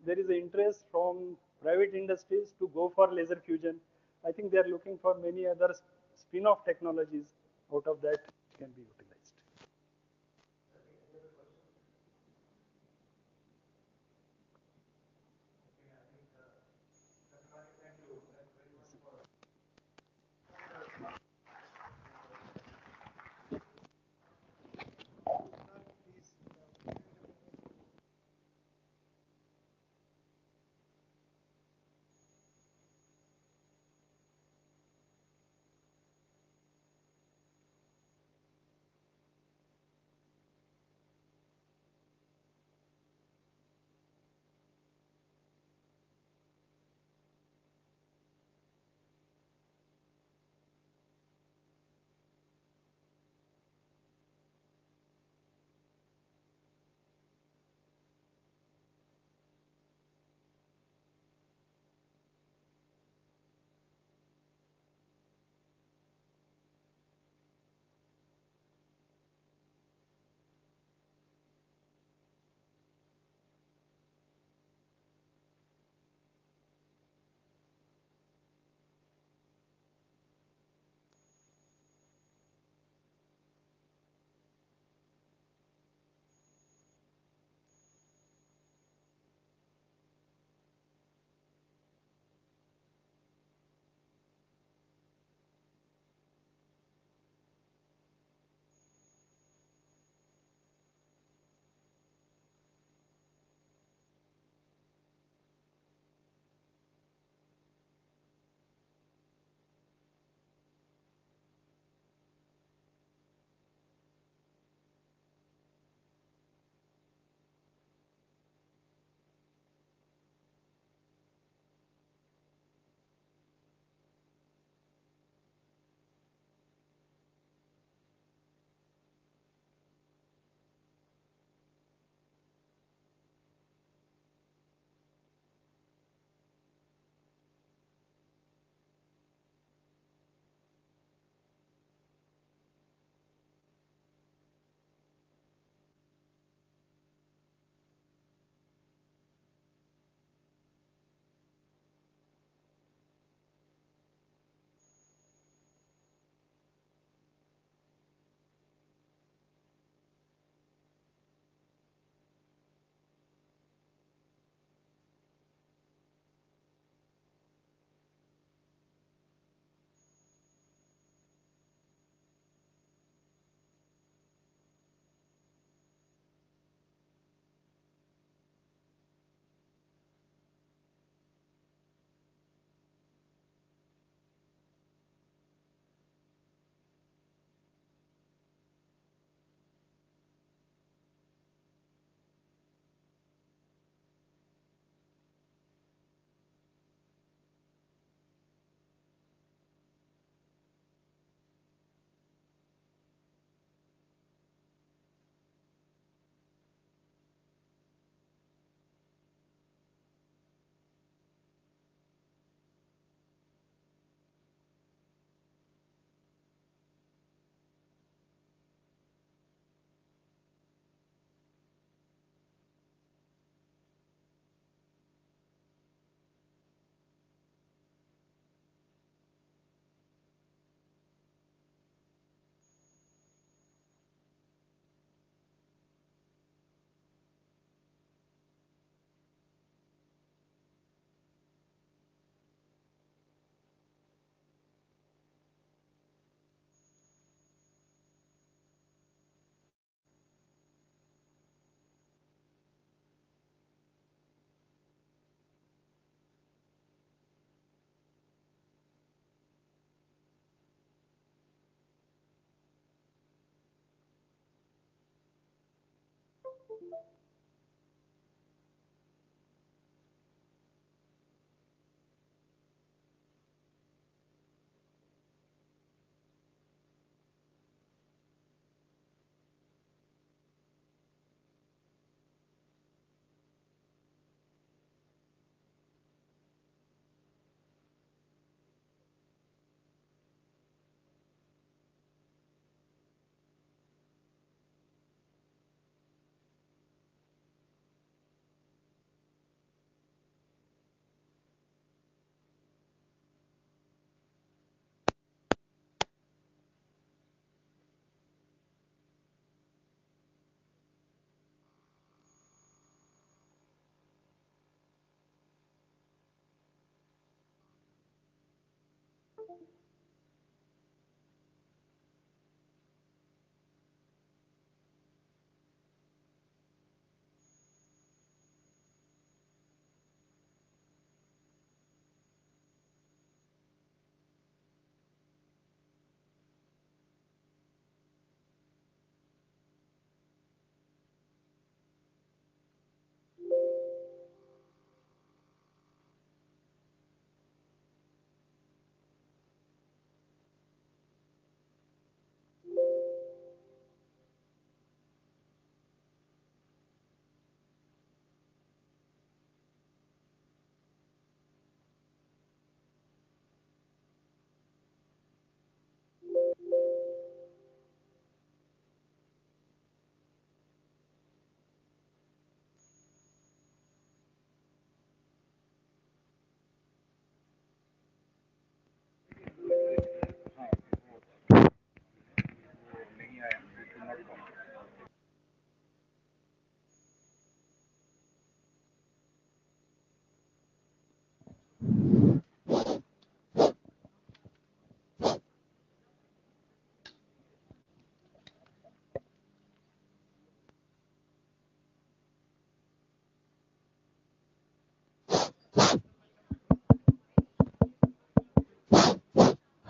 there is an interest from private industries to go for laser fusion. I think they are looking for many other spin-off technologies out of that can be utilized.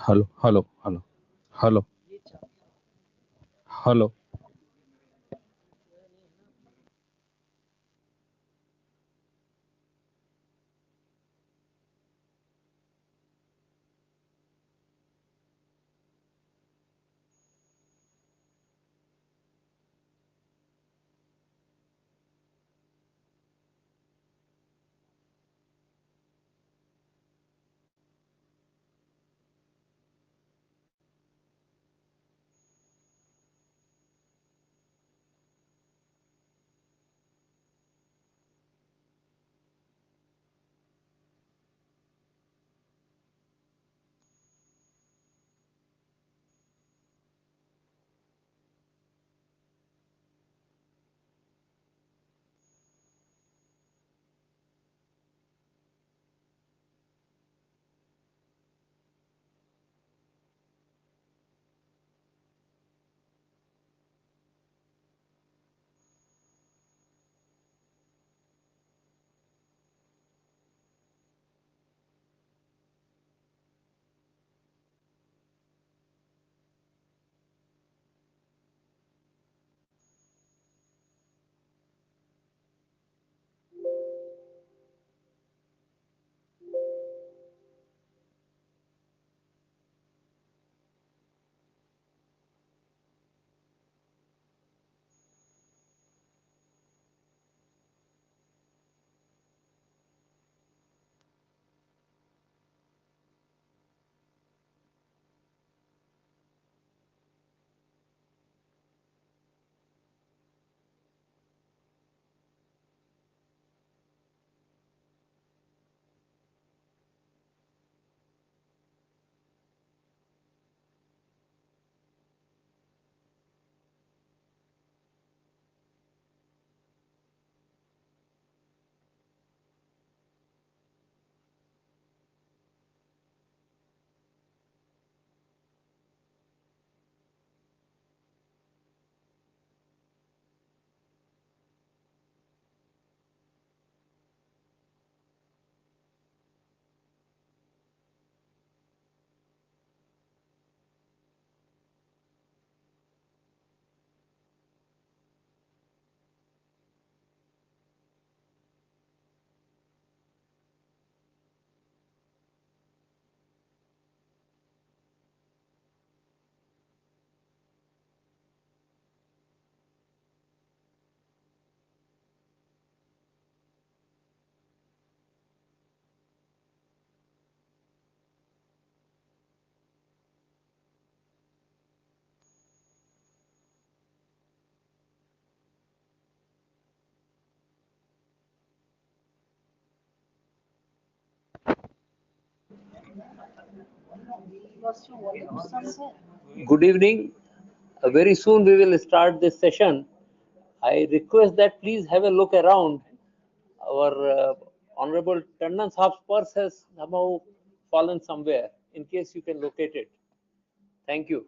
Hello, hello, hello, hello, hello. Good evening. Very soon we will start this session. I request that please have a look around. Our Honorable Tandon Saab's purse has somehow fallen somewhere. In case you can locate it. Thank you.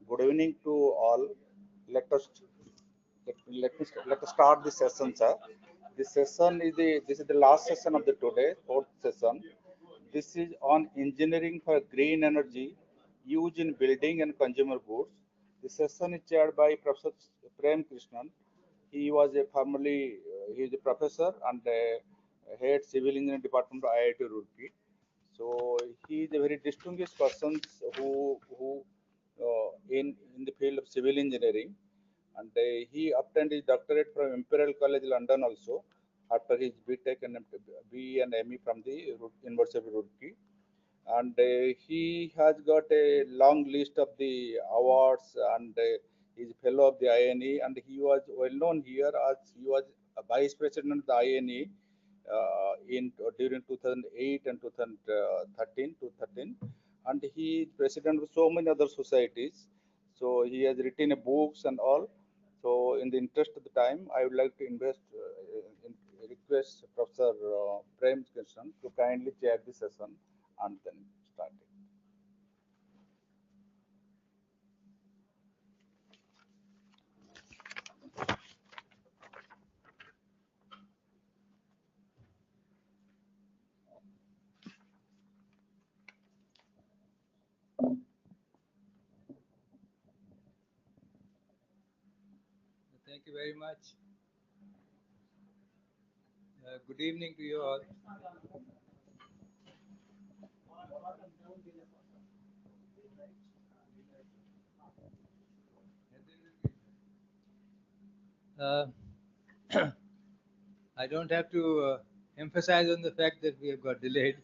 Good evening to all. Let us start the session, sir. This session is the last session of the today, fourth session. This is on engineering for green energy used in building and consumer goods. The session is chaired by Professor Prem Krishnan. He was a formerly he is a professor and head civil engineering department of IIT Roorkee. So he is a very distinguished person who in the field of civil engineering, and he obtained his doctorate from Imperial College London also after his BTech and BE and ME from the University of Roorkee. And he has got a long list of the awards, and he's a fellow of the INE, and he was well known here as he was a vice president of the INE during 2008 and 2013, and he is president of so many other societies. So he has written books and all. So in the interest of the time, I would like to request Professor Prem Krishnan to kindly chair the session and then start it. Thank you very much. Good evening to you all. I don't have to emphasize on the fact that we have got delayed.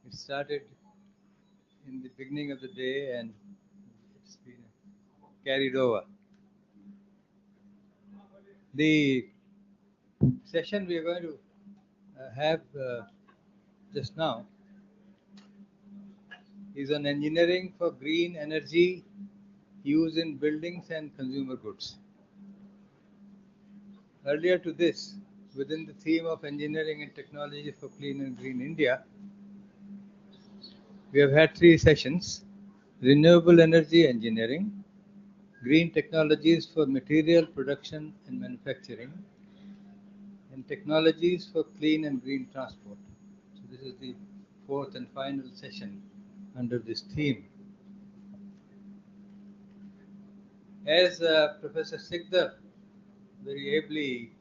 It started in the beginning of the day and it's been carried over. The session we are going to have just now is on engineering for green energy used in buildings and consumer goods. Earlier to this, within the theme of engineering and technology for clean and green India, we have had 3 sessions: renewable energy engineering, green technologies for material production and manufacturing, and technologies for clean and green transport. So this is the 4th and final session under this theme. As Professor Sikdar very ably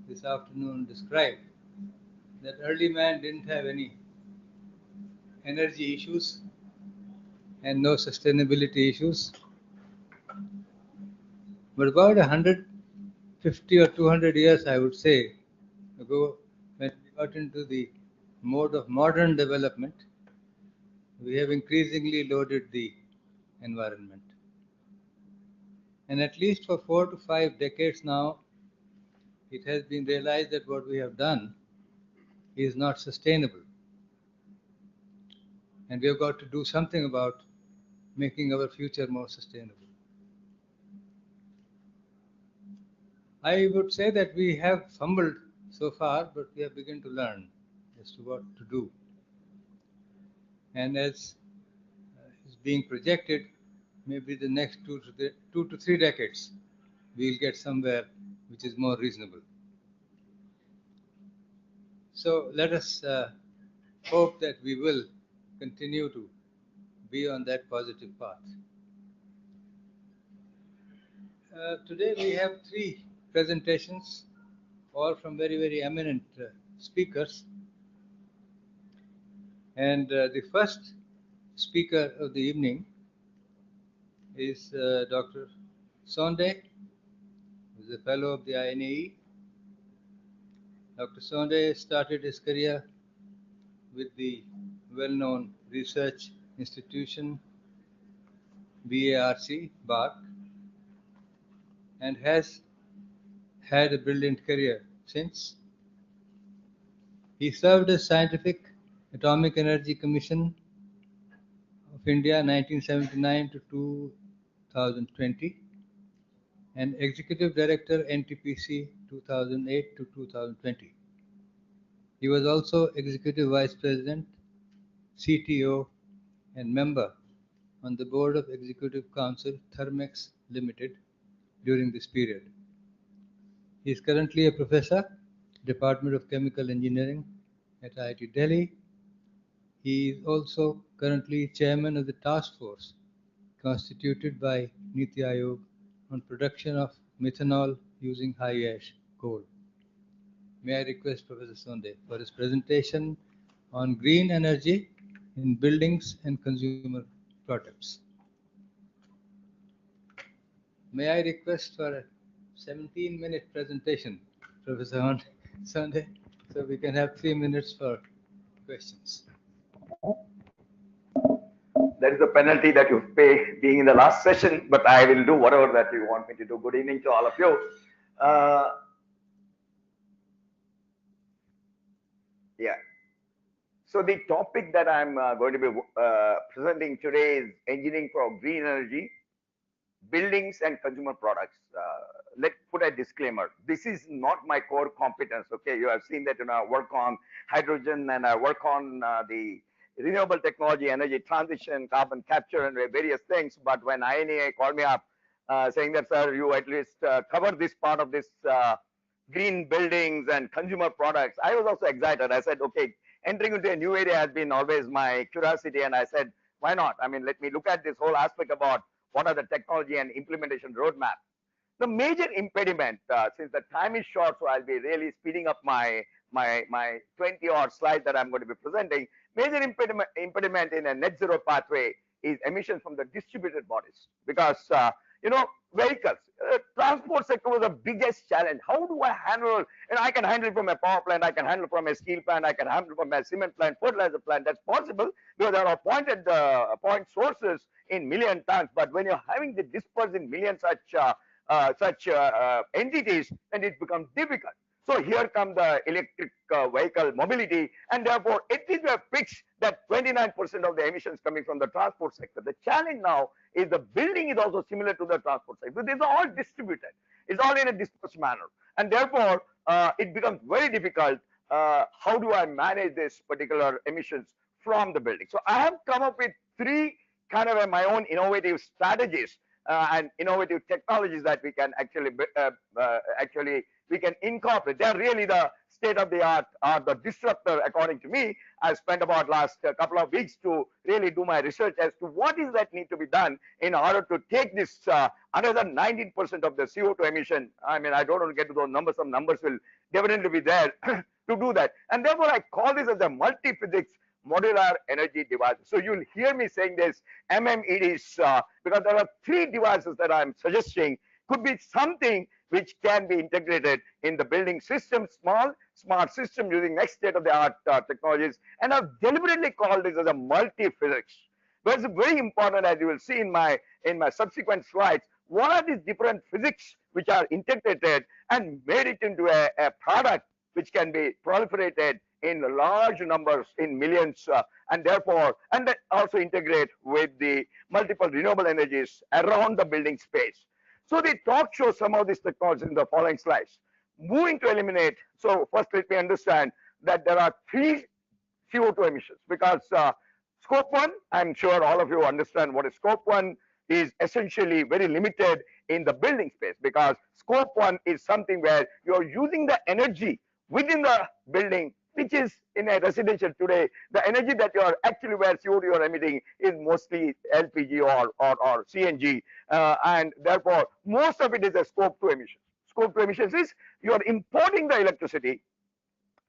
this afternoon described, that early man didn't have any energy issues and no sustainability issues. But about 150 or 200 years, I would say, ago, when we got into the mode of modern development, we have increasingly loaded the environment. And at least for 4 to 5 decades now, it has been realized that what we have done is not sustainable. And we have got to do something about making our future more sustainable. I would say that we have fumbled so far, but we have begun to learn as to what to do. And as is being projected, maybe the next 2 to 3 decades, we'll get somewhere which is more reasonable. So let us hope that we will continue to be on that positive path. Today we have 3 presentations, all from very, very eminent speakers. And the first speaker of the evening is Dr. Sonde, who is a fellow of the INAE. Dr. Sonde started his career with the well-known research institution BARC, and has had a brilliant career since. He served as Scientific Atomic Energy Commission of India 1979 to 2020 and Executive Director NTPC 2008 to 2020. He was also Executive Vice President, CTO, and member on the Board of Executive Council Thermex Limited during this period. He is currently a professor, Department of Chemical Engineering at IIT Delhi. He is also currently chairman of the task force constituted by Niti Aayog on production of methanol using high ash coal. May I request Professor Sonde for his presentation on green energy in buildings and consumer products. May I request for a 17-minute presentation, Professor Sonde, so we can have 3 minutes for questions. That is the penalty that you pay being in the last session, but I will do whatever that you want me to do. Good evening to all of you. Yeah. So the topic that I'm going to be presenting today is engineering for green energy, buildings and consumer products. Let's put a disclaimer. This is not my core competence. Okay, you have seen that I work on hydrogen and I work on the renewable technology, energy transition, carbon capture, and various things. But when INA called me up saying that, sir, you at least cover this part of this green buildings and consumer products, I was also excited. I said, okay, entering into a new area has been always my curiosity. And I said, why not? I mean, let me look at this whole aspect about what are the technology and implementation roadmap. The major impediment, since the time is short, so I'll be really speeding up my 20-odd slides that I'm going to be presenting. Major impediment in a net zero pathway is emissions from the distributed bodies, because vehicles, transport sector was the biggest challenge. How do I handle? And I can handle it from a power plant, I can handle it from a steel plant, I can handle it from a cement plant, fertilizer plant. That's possible because there are point sources in million tons. But when you're having the dispersed in million such entities, then it becomes difficult. So here come the electric vehicle mobility, and therefore at least we have fixed that 29% of the emissions coming from the transport sector. The challenge now is the building is also similar to the transport sector. These are all distributed. It's all in a dispersed manner, and therefore it becomes very difficult. How do I manage this particular emissions from the building? So I have come up with 3 kind of my own innovative strategies and innovative technologies that we can actually we can incorporate. They're really the state of the art, or the disruptor, according to me. I spent about last couple of weeks to really do my research as to what is that need to be done in order to take this another 19% of the CO2 emission. I mean, I don't want to get to those numbers. Some numbers will definitely be there to do that. And therefore, I call this as a multi-physics modular energy device. So you'll hear me saying this MMEDs because there are 3 devices that I'm suggesting could be something which can be integrated in the building system, smart system using next state-of-the-art technologies. And I've deliberately called this as a multi-physics. But it's very important, as you will see in my subsequent slides, what are these different physics which are integrated and made it into a product which can be proliferated in large numbers, in millions, and therefore, and then also integrate with the multiple renewable energies around the building space. So the talk shows some of these technologies in the following slides. Moving to eliminate, so first let me understand that there are 3 CO2 emissions, because scope 1, I'm sure all of you understand what is scope 1, is essentially very limited in the building space, because scope 1 is something where you're using the energy within the building, which is in a residential today, the energy that you're actually where CO2 you're emitting is mostly LPG or CNG, and therefore most of it is a scope 2 emissions. Scope 2 emissions is you're importing the electricity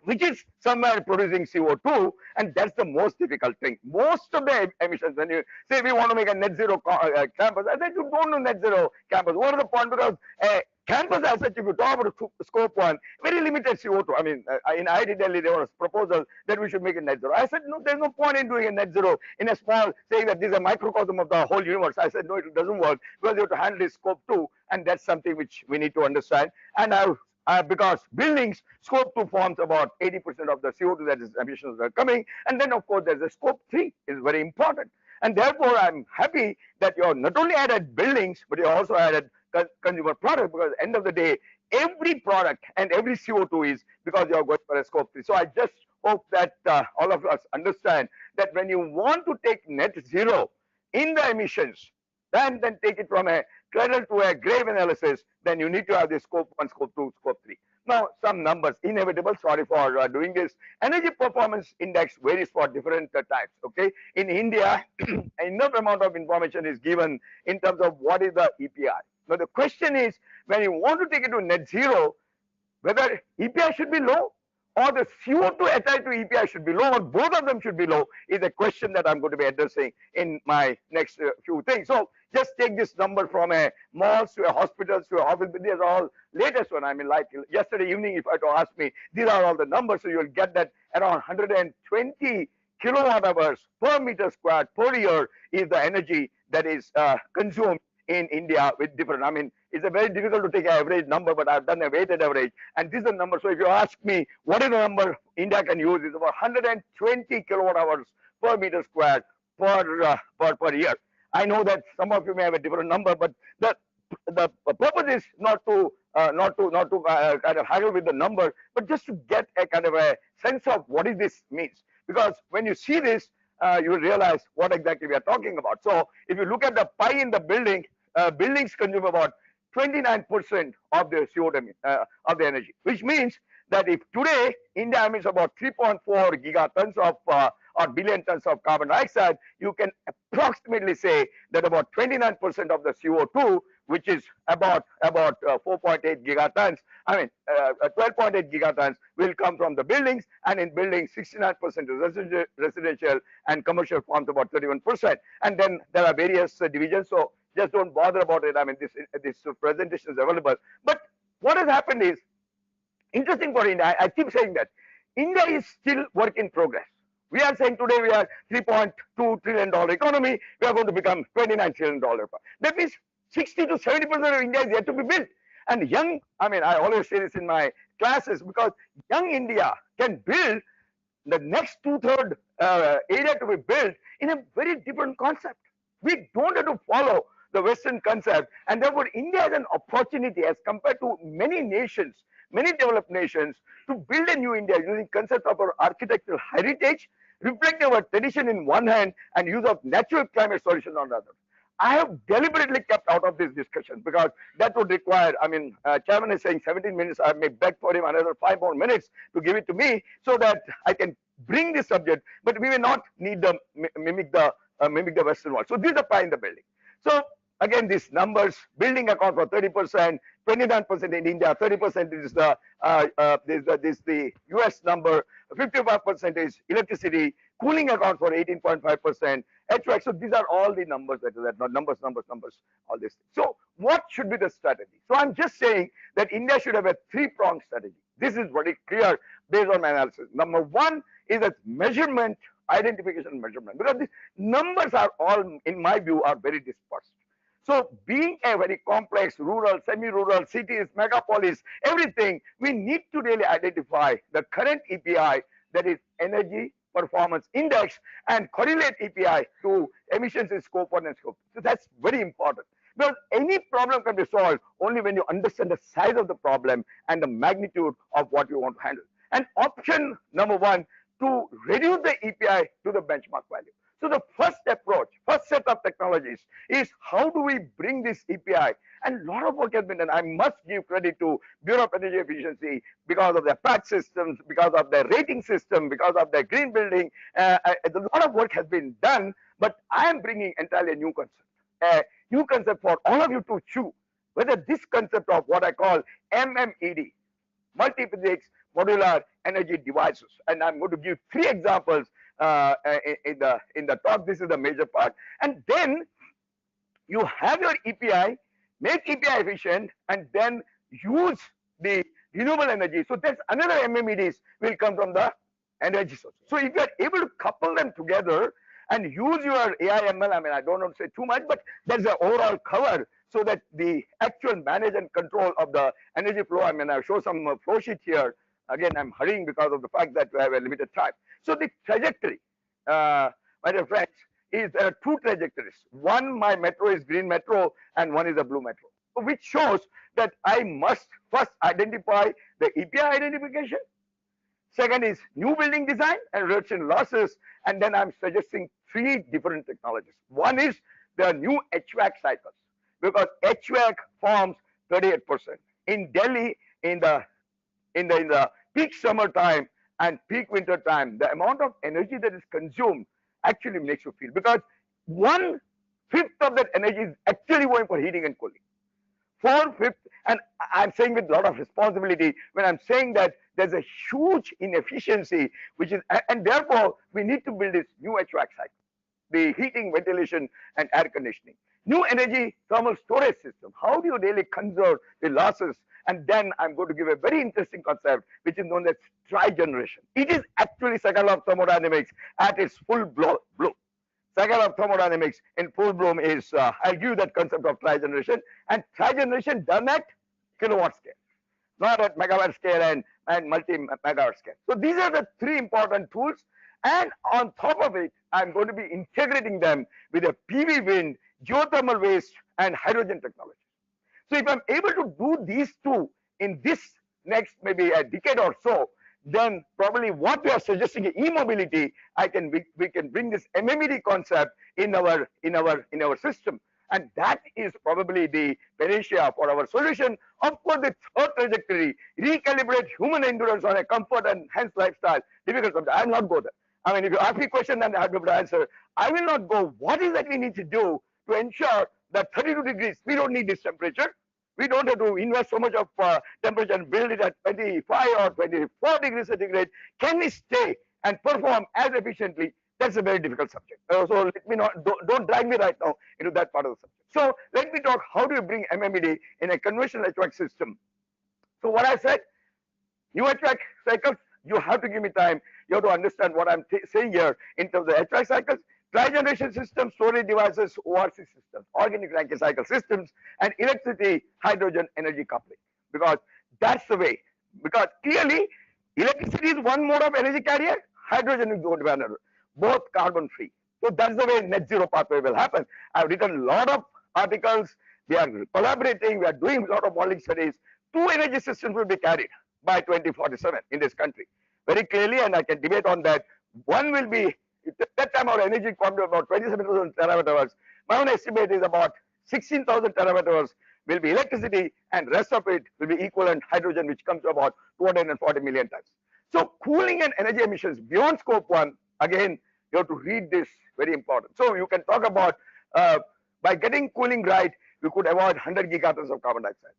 which is somewhere producing CO2, and that's the most difficult thing. Most of the emissions, when you say we want to make a net zero campus, I said you don't know net zero campus. What is the point? Because campus as such, if you talk about scope 1, very limited CO2. I mean, in IIT Delhi, there was a proposal that we should make it net zero. I said, no, there's no point in doing a net zero in a small, saying that this is a microcosm of the whole universe. I said, no, it doesn't work, because you have to handle this scope 2, and that's something which we need to understand. And because buildings, scope 2 forms about 80% of the CO2 that is emissions that are coming. And then of course there's a scope 3 is very important. And therefore I'm happy that you not only added buildings, but you also added consumer product, because at the end of the day, every product and every CO2 is because you are going for a scope 3. So I just hope that all of us understand that when you want to take net zero in the emissions, then take it from a cradle to a grave analysis, then you need to have the scope 1, scope 2, scope 3. Now, some numbers, inevitable, sorry for doing this. Energy performance index varies for different types, okay? In India, enough amount of information is given in terms of what is the EPI. Now, the question is, when you want to take it to net zero, whether EPI should be low or the CO2 attached to EPI should be low, or both of them should be low, is a question that I'm going to be addressing in my next few things. So just take this number from a malls to a hospitals to a hospital. These are all latest one. I mean, like yesterday evening, if I had to ask me, these are all the numbers. So you'll get that around 120 kilowatt hours per meter squared per year is the energy that is consumed in India with different, I mean, it's a very difficult to take an average number, but I've done a weighted average, and this is the number. So if you ask me what is the number India can use, is about 120 kilowatt hours per meter squared per year. I know that some of you may have a different number, but the purpose is not to kind of haggle with the number, but just to get a kind of a sense of what is this means. Because when you see this, you will realize what exactly we are talking about. So if you look at the pie in the building, buildings consume about 29% of the CO2 of the energy, which means that if today India emits about 3.4 gigatons of or billion tons of carbon dioxide, you can approximately say that about 29% of the CO2, which is about 4.8 gigatons, I mean 12.8 gigatons, will come from the buildings, and in buildings 69% is residential, and commercial forms about 31%. And then there are various divisions, so just don't bother about it. I mean, this presentation is available. But what has happened is interesting for India. I keep saying that India is still work in progress. We are saying today we are $3.2 trillion economy. We are going to become $29 trillion. That means 60 to 70% of India is yet to be built. And young, I mean, I always say this in my classes, because young India can build the next two-third area to be built in a very different concept. We don't have to follow the Western concept, and therefore India has an opportunity as compared to many nations, many developed nations, to build a new India using concept of our architectural heritage, reflecting our tradition in one hand and use of natural climate solutions on the other. I have deliberately kept out of this discussion because that would require, I mean, chairman is saying 17 minutes. I may beg for him another 5 more minutes to give it to me so that I can bring this subject, but we may not need to mimic the Western world. So these are pie in the building. So again, these numbers, building account for 30%, 29% in India, 30% is the US number, 55% is electricity, cooling account for 18.5%, HVAC. So these are all the numbers that are not numbers, all this. So what should be the strategy? So I'm just saying that India should have a three-pronged strategy. This is very clear based on my analysis. Number one is that measurement, identification, measurement, because the numbers are all, in my view, are very dispersed. So being a very complex, rural, semi-rural, cities, megapolis, everything, we need to really identify the current EPI, that is energy performance index, and correlate EPI to emissions in scope 1 and scope 2. So that's very important. Because any problem can be solved only when you understand the size of the problem and the magnitude of what you want to handle. And option number one, to reduce the EPI to the benchmark value. So the first approach, first set of technologies is how do we bring this EPI? And a lot of work has been done. I must give credit to Bureau of Energy Efficiency because of their patch systems, because of their rating system, because of their green building. A lot of work has been done, but I am bringing entirely a new concept. A new concept for all of you to chew, whether this concept of what I call MMED, multi-physics modular energy devices. And I'm going to give 3 examples in the talk. This is the major part. And then you have your EPI, make EPI efficient, and then use the renewable energy. So there's another MMEDs will come from the energy source. So if you are able to couple them together and use your AI/ML, I mean, I don't want to say too much, but there's an overall cover so that the actual manage and control of the energy flow. I mean, I'll show some flow sheet here. Again, I'm hurrying because of the fact that we have a limited time. So the trajectory, my dear friends, is there are 2 trajectories. One, my metro is green metro, and one is a blue metro, which shows that I must first identify the EPI identification. Second is new building design and reduction losses. And then I'm suggesting 3 different technologies. One is the new HVAC cycles, because HVAC forms 38%. In Delhi, in the peak summer time and peak winter time, the amount of energy that is consumed actually makes you feel, because 1/5 of that energy is actually going for heating and cooling. 4/5, and I'm saying with a lot of responsibility when I'm saying that there's a huge inefficiency, which is, and therefore we need to build this new HVAC cycle, the heating, ventilation, and air conditioning. New energy thermal storage system. How do you really conserve the losses? And then I'm going to give a very interesting concept, which is known as tri-generation. It is actually cycle of thermodynamics at its full bloom. Cycle of thermodynamics in full bloom is, I'll give you that concept of tri-generation, and tri-generation done at kilowatt scale, not at megawatt scale and multi-megawatt scale. So these are the 3 important tools. And on top of it, I'm going to be integrating them with a PV wind, geothermal waste, and hydrogen technology. So if I'm able to do these 2 in this next maybe a decade or so, then probably what we are suggesting in e-mobility, we can bring this MMED concept in our system, and that is probably the panacea for our solution. Of course, the third trajectory, recalibrate human endurance on a comfort and hence lifestyle. Difficult subject. I will not go there. I mean, if you ask me a question, then I have to answer. I will not go. What is that we need to do to ensure that 32 degrees, we don't need this temperature. We don't have to invest so much of temperature and build it at 25 or 24 degrees centigrade. Can we stay and perform as efficiently? That's a very difficult subject. So let me not, don't drag me right now into that part of the subject. So let me talk, how do you bring MMED in a conventional HVAC system? So what I said, new HVAC cycles, you have to give me time. You have to understand what I'm saying here in terms of HVAC cycles. Tri-generation systems, storage devices, ORC systems, organic Rankine cycle systems, and electricity, hydrogen energy coupling. Because that's the way. Because clearly, electricity is one mode of energy carrier, hydrogen is going to be another, both carbon free. So that's the way net zero pathway will happen. I've written a lot of articles. We are collaborating. We are doing a lot of modeling studies. 2 energy systems will be carried by 2047 in this country. Very clearly, and I can debate on that. One will be, at that time our energy come to about 27,000 terawatt hours. My own estimate is about 16,000 terawatt hours will be electricity, and rest of it will be equivalent hydrogen, which comes to about 240 million tons. So cooling and energy emissions beyond scope 1, again, you have to read this, very important. So you can talk about, by getting cooling right, you could avoid 100 gigatons of carbon dioxide.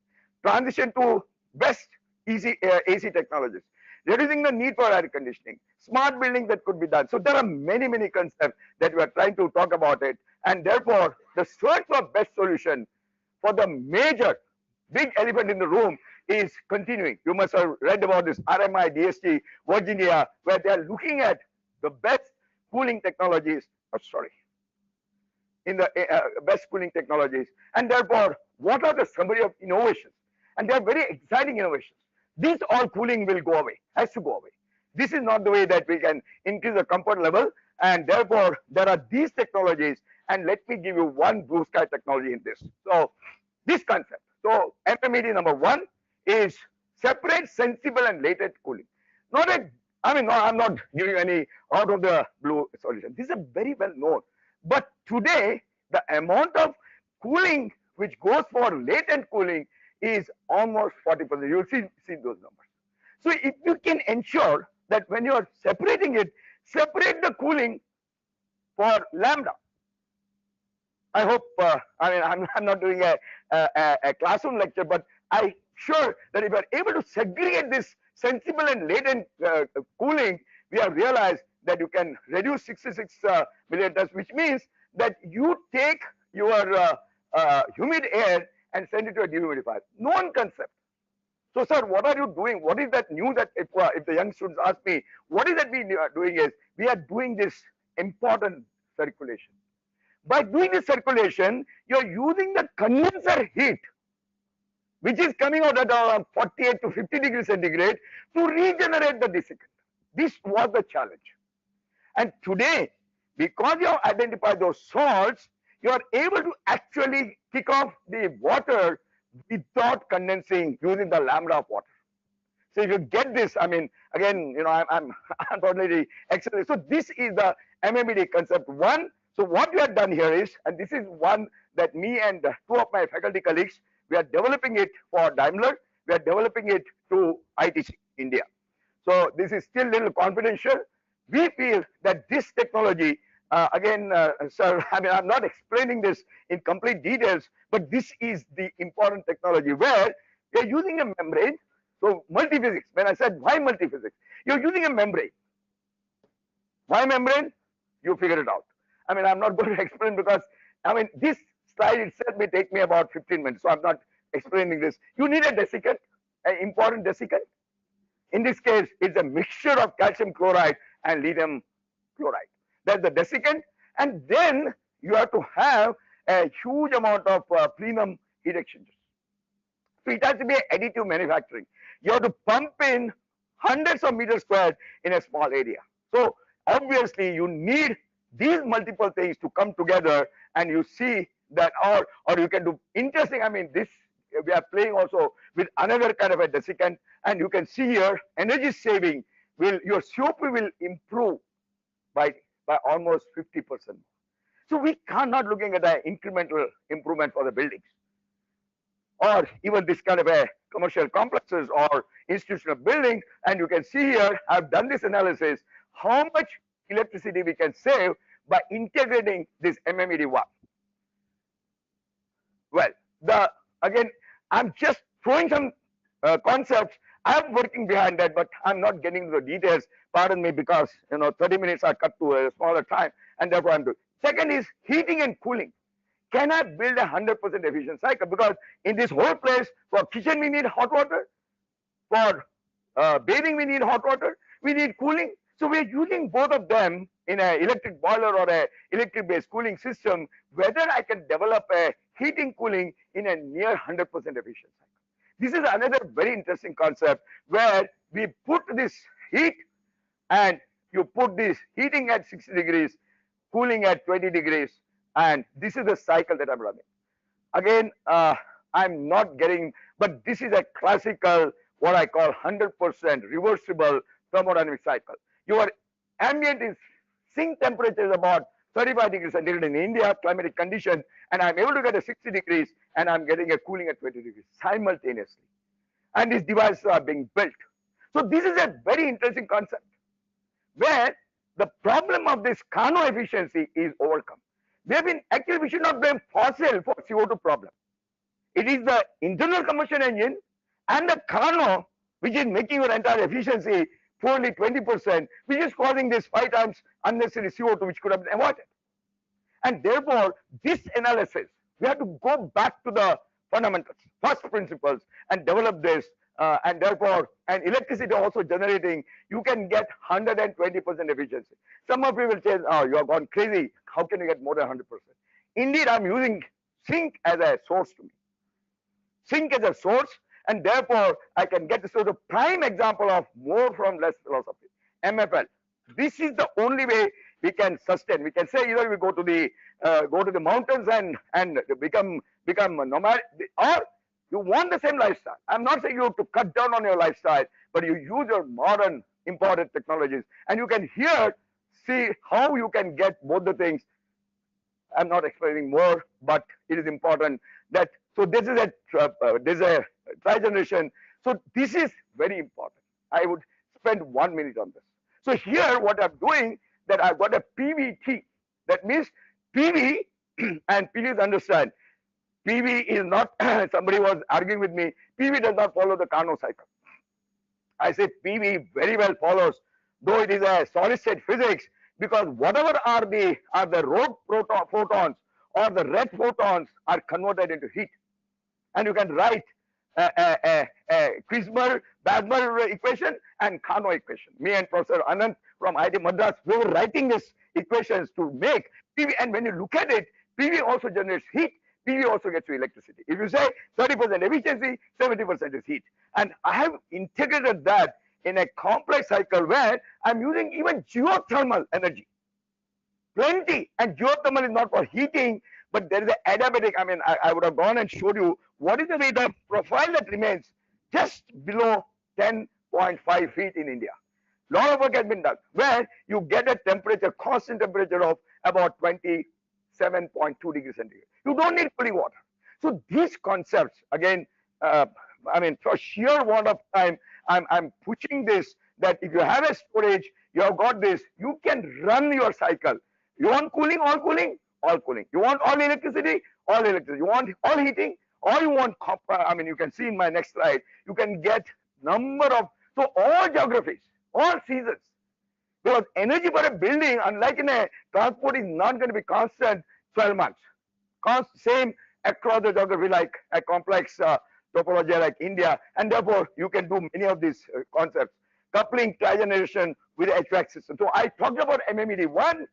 Transition to best AC technologies. reducing the need for air conditioning, smart buildings that could be done. So there are many, many concepts that we are trying to talk about it. And therefore, the search for best solution for the major big elephant in the room is continuing. You must have read about this RMI, DST, Virginia, where they are looking at the best cooling technologies. Oh, sorry. In the best cooling technologies. And therefore, what are the summary of innovations? And they are very exciting innovations. This all cooling will go away, has to go away. This is not the way that we can increase the comfort level. And therefore, there are these technologies. And let me give you one blue sky technology in this. So, this concept. So, MMED number one is separate, sensible, and latent cooling. Not a, I mean, no, I'm not giving any out of the blue solution. This is a very well known. But today, the amount of cooling which goes for latent cooling is almost 40%. You'll see those numbers. So if you can ensure that when you are separating it, separate the cooling for lambda. I hope, I mean, I'm not doing a classroom lecture, but I'm sure that if you are able to segregate this sensible and latent cooling, we have realized that you can reduce 66 million tons, which means that you take your humid air and send it to a dehumidifier. Known concept. So, sir, what are you doing? What is that new that if the young students ask me, what is that we are doing is, we are doing this important circulation. By doing this circulation, you are using the condenser heat, which is coming out at around 48 to 50 degrees centigrade, to regenerate the desiccant. This was the challenge. And today, because you have identified those salts, you are able to actually kick off the water without condensing using the lambda of water. So if you get this, I mean, again, you know, I'm unfortunately excellent. So this is the MMED concept one. So what we have done here is, and this is one that me and two of my faculty colleagues, we are developing it for Daimler. We are developing it to ITC India. So this is still a little confidential. We feel that this technology, sir, I mean, I'm not explaining this in complete details, but this is the important technology where you're using a membrane. So multiphysics, when I said why multiphysics, you're using a membrane. Why membrane? You figure it out. I mean, I'm not going to explain because, I mean, this slide itself may take me about 15 minutes. So I'm not explaining this. You need a desiccant, an important desiccant. In this case, it's a mixture of calcium chloride and lithium chloride. That's the desiccant. And then you have to have a huge amount of plenum heat exchangers. So it has to be additive manufacturing. You have to pump in hundreds of meters squared in a small area. So obviously you need these multiple things to come together, and you see that, or you can do interesting. I mean, this we are playing also with another kind of a desiccant, and you can see here energy saving your COP will improve by almost 50%. So we cannot looking at an incremental improvement for the buildings, or even this kind of a commercial complexes or institutional building. And you can see here, I've done this analysis, how much electricity we can save by integrating this MMED1. Well, again, I'm just throwing some concepts. I'm working behind that, but I'm not getting into the details. Pardon me, because 30 minutes are cut to a smaller time, and therefore I'm doing. Second is heating and cooling. Can I build a 100% efficient cycle? Because in this whole place, for kitchen we need hot water, for bathing we need hot water, we need cooling. So we are using both of them in an electric boiler or a electric based cooling system, whether I can develop a heating cooling in a near 100% efficient cycle. This is another very interesting concept where we put this heat and you put this heating at 60 degrees, cooling at 20 degrees, and this is the cycle that I'm running. Again, I'm not getting, but this is a classical, what I call 100% reversible thermodynamic cycle. Your ambient is sink temperature is about 35 degrees centigrade in India, climatic condition, and I'm able to get a 60 degrees and I'm getting a cooling at 20 degrees simultaneously. And these devices are being built. So this is a very interesting concept where the problem of this Carnot efficiency is overcome. Actually we should not blame fossil for CO2 problem. It is the internal combustion engine and the Carnot which is making your entire efficiency poorly 20%, which is causing this 5 times unnecessary CO2, which could have been avoided. And therefore, this analysis, we have to go back to the fundamentals, first principles, and develop this. And therefore, and electricity also generating, you can get 120% efficiency. Some of you will say, oh, you have gone crazy. How can you get more than 100%? Indeed, I'm using zinc as a source to me. Zinc as a source, and therefore I can get this sort of prime example of more from less philosophy. MFL. This is the only way we can sustain. We can say either we go to the mountains and become nomadic, or you want the same lifestyle. I'm not saying you have to cut down on your lifestyle, but you use your modern imported technologies, and you can here see how you can get both the things. I'm not explaining more, but it is important that, so this is a tri-generation. So this is very important. I would spend 1 minute on this. So here what I'm doing, that I've got a PVT. That means PV, and please understand, PV is not, somebody was arguing with me, PV does not follow the Carnot cycle. I say PV very well follows, though it is a solid state physics, because whatever are the rogue photons or the red photons are converted into heat. And you can write a Kuiper-Basmer equation and Carnot equation. Me and Professor Anand from IIT Madras, we were writing these equations to make PV. And when you look at it, PV also generates heat. PV also gets you electricity. If you say 30% efficiency, 70% is heat. And I have integrated that in a complex cycle where I'm using even geothermal energy. Plenty. And geothermal is not for heating, but there is an adiabatic. I mean, I would have gone and showed you what is the way the profile that remains just below 10.5 feet in India. A lot of work has been done where you get a temperature, constant temperature of about 27.2 degrees centigrade. You don't need cooling water. So these concepts, again, I mean, for sheer want of time, I'm pushing this, that if you have a storage, you have got this, you can run your cycle. You want cooling, all cooling, all cooling. You want all electricity, all electricity. You want all heating, or you want copper. I mean, you can see in my next slide, you can get number of, so all geographies, all seasons. Because energy for a building, unlike in a transport, is not going to be constant 12 months. Same across the geography, like a complex topology like India, and therefore you can do many of these concepts. Coupling tri-generation with HVAC system. So I talked about MMED1,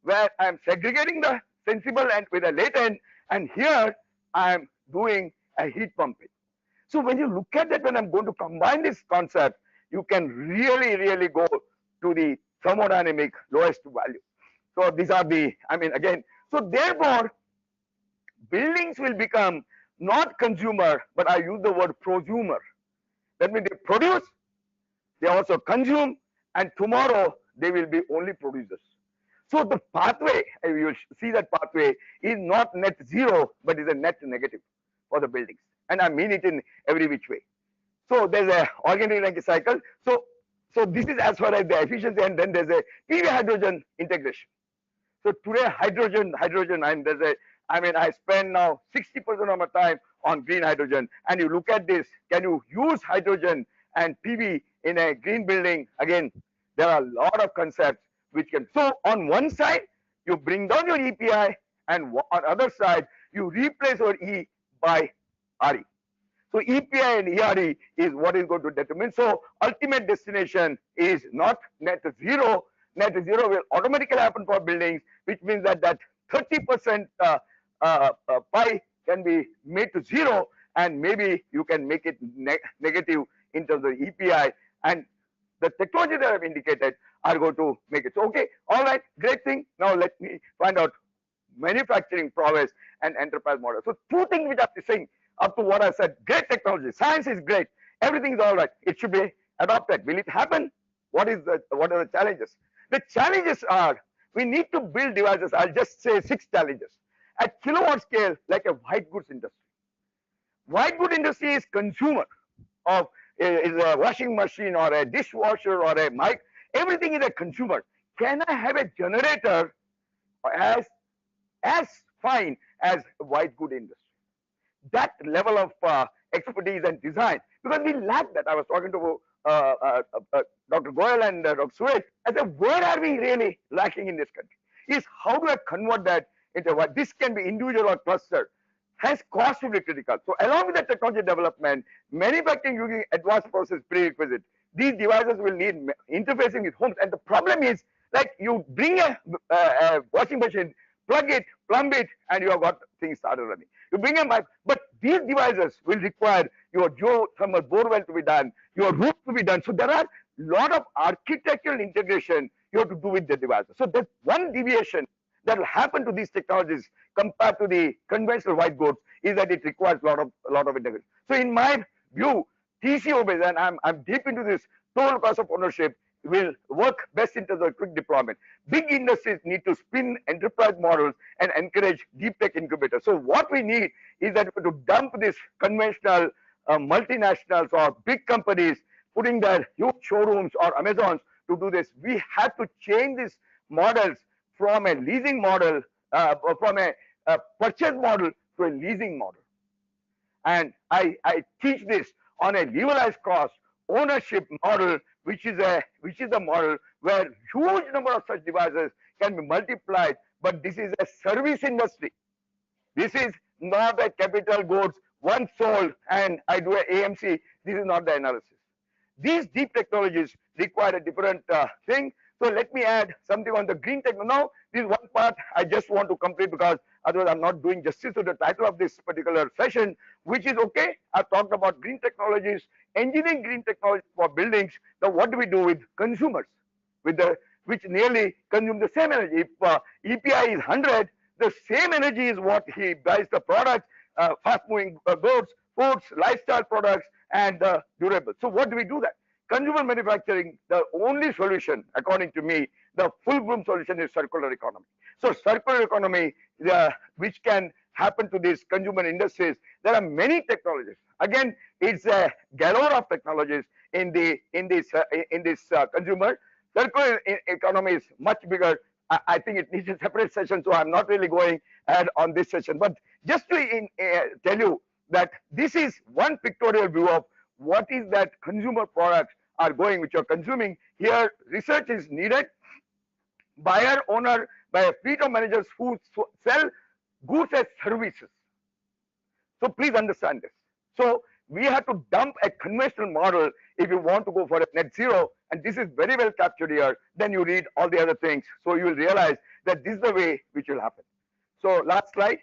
where I'm segregating the sensible and with a latent, and here I'm doing a heat pumping. So when you look at that, when I'm going to combine this concept, you can really go to the thermodynamic lowest value. So these are the, I mean, again, so therefore, buildings will become not consumer, but I use the word prosumer. That means they produce, they also consume, and tomorrow they will be only producers. So the pathway, you will see that pathway is not net zero, but is a net negative for the buildings. And I mean it in every which way. So there's a organic energy cycle. So this is as far as the efficiency, and then there's a PV hydrogen integration. So today hydrogen, and there's a, I mean, I spend now 60% of my time on green hydrogen. And you look at this, can you use hydrogen and PV in a green building? Again, there are a lot of concepts which can. So on one side, you bring down your EPI, and on other side, you replace your E by RE. So EPI and ERE is what is going to determine. So ultimate destination is not net zero. Net zero will automatically happen for buildings, which means that 30% pi can be made to zero, and maybe you can make it negative in terms of EPI, and the technology that I've indicated are going to make it. So, okay, all right, great thing. Now let me find out manufacturing prowess and enterprise model. So two things which I'm saying up to what I said. Great technology, science is great, everything is all right. It should be adopted. Will it happen? What are the challenges? The challenges are, we need to build devices. I'll just say 6 challenges. At kilowatt scale, like a white goods industry. White goods industry is consumer of is a washing machine or a dishwasher or a mic. Everything is a consumer. Can I have a generator as fine as white good industry? That level of expertise and design, because we lack that. I was talking to Dr. Goyal and Dr. Suresh. I said, where are we really lacking in this country? Is how do I convert that into what this can be individual or cluster? Has cost to be critical. So along with the technology development, manufacturing using advanced process prerequisite, these devices will need interfacing with homes. And the problem is, like, you bring a washing machine, plug it, plumb it, and you have got things started running. You bring a pipe, but these devices will require your geothermal borewell to be done, your roof to be done. So there are a lot of architectural integration you have to do with the devices. So there's one deviation that will happen to these technologies compared to the conventional white goods is that it requires a lot of integration. So in my view, TCO based, and I'm deep into this, total cost of ownership will work best in terms of quick deployment. Big industries need to spin enterprise models and encourage deep tech incubators. So what we need is that to dump this conventional multinationals or big companies putting their huge showrooms or Amazons to do this. We have to change these models from a leasing model, from a purchase model to a leasing model. And I teach this on a levelized cost ownership model, which is a model where huge number of such devices can be multiplied. But this is a service industry. This is not a capital goods, once sold and I do a AMC. This is not the analysis. These deep technologies require a different thing. So let me add something on the green technology. Now, this is one part I just want to complete because otherwise I'm not doing justice to the title of this particular session, which is okay. I've talked about green technologies, engineering green technology for buildings. Now, what do we do with consumers, which nearly consume the same energy? If EPI is 100, the same energy is what he buys the product, fast-moving goods, foods, lifestyle products, and durable. So what do we do that? Consumer manufacturing, the only solution, according to me, the full-bloom solution is circular economy. So circular economy, which can happen to these consumer industries, there are many technologies. Again, it's a galore of technologies in this consumer. Circular economy is much bigger. I think it needs a separate session, so I'm not really going ahead on this session. But just to tell you that this is one pictorial view of what is that consumer products are going, which you're consuming. Here, research is needed. Buyer, owner, by a fleet of managers who sell goods as services. So please understand this. So we have to dump a conventional model if you want to go for a net zero, and this is very well captured here. Then you read all the other things, so you will realize that this is the way which will happen. So last slide.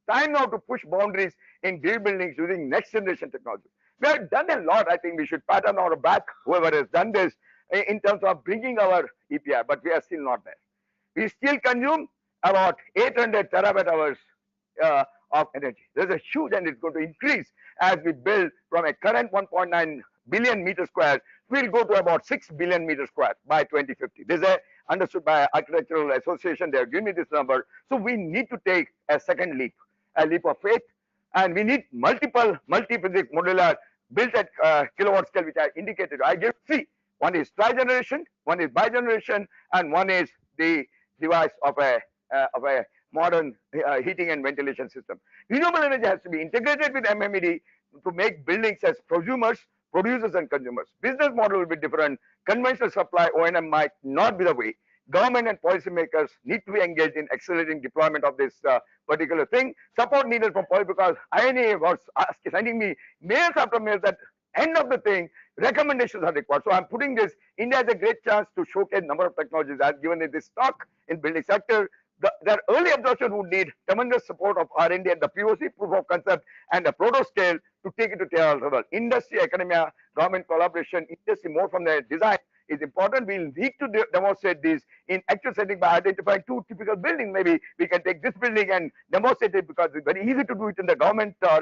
Time now to push boundaries in green buildings using next generation technology. We have done a lot. I think we should pat on our back, whoever has done this, in terms of bringing our EPI, but we are still not there. We still consume about 800 terawatt hours of energy. There's a huge, and it's going to increase as we build from a current 1.9 billion meter square. We'll go to about 6 billion meter square by 2050. This is understood by Architectural Association. They have given me this number. So we need to take a second leap, a leap of faith, and we need multiple multi-physics modular built at kilowatt scale, which I indicated. I give three. One is tri-generation, one is bi-generation, and one is the device of a modern heating and ventilation system. Renewable energy has to be integrated with MMED to make buildings as prosumers, producers, and consumers. Business model will be different. Conventional supply O&M might not be the way. Government and policymakers need to be engaged in accelerating deployment of this particular thing. Support needed from policy, because INA was sending me mails after mails that end of the thing, recommendations are required. So I'm putting this, India has a great chance to showcase number of technologies. I've given it this talk in building sector. Their early adoption would need tremendous support of R&D and the POC, proof of concept, and the proto scale to take it to tier level. Industry, academia, government collaboration, industry more from the design is important. We'll need to demonstrate this in actual setting by identifying two typical buildings. Maybe we can take this building and demonstrate it, because it's very easy to do it in the government or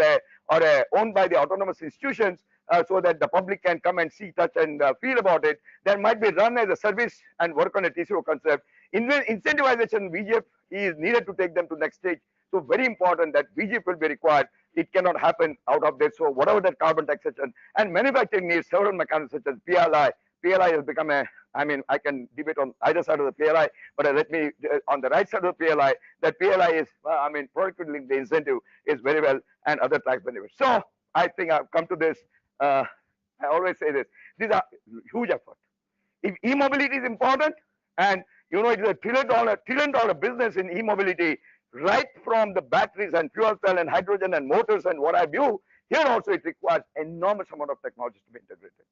owned by the autonomous institutions, so that the public can come and see, touch, and feel about it. That might be run as a service and work on a TCO concept. Incentivization, VGF is needed to take them to next stage. So very important that VGF will be required. It cannot happen out of this. So whatever that carbon taxation, and manufacturing needs several mechanisms such as PLI. PLI has become a, I mean, I can debate on either side of the PLI, but let me, on the right side of the PLI, that PLI is, I mean, product linked, the incentive is very well, and other tax benefits. So I think I've come to this. I always say this. These are huge effort. If e-mobility is important, and you know it is a trillion dollar business in e-mobility, right from the batteries and fuel cell and hydrogen and motors and what have you, here also it requires enormous amount of technologies to be integrated.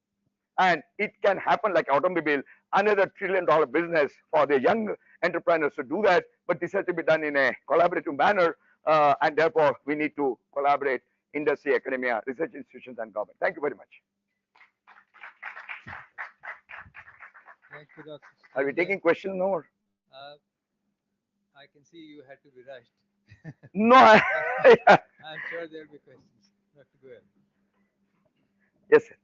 And it can happen like automobile, another trillion dollar business for the young entrepreneurs to do that, but this has to be done in a collaborative manner, and therefore we need to collaborate industry, academia, research institutions and government. Thank you very much. Thank you, Dr. Are we taking questions now? Or? I can see you had to be rushed. No, I'm sure there'll be questions. Dr. Goel. Yes, sir.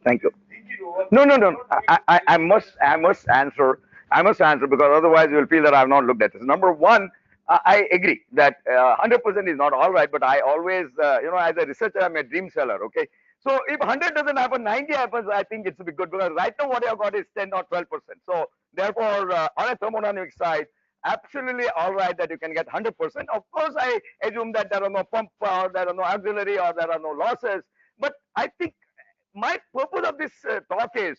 Thank you. No, no, no. I must answer. I must answer because otherwise you will feel that I have not looked at this. Number one, I agree that 100% is not all right, but I always, you know, as a researcher, I'm a dream seller. Okay. So if 100 doesn't happen, 90 happens, I think it's a bit good because right now what I've got is 10 or 12%. So therefore, on a thermodynamic side, absolutely all right that you can get 100%. Of course, I assume that there are no pump or there are no auxiliary or there are no losses. But I think my purpose of this talk is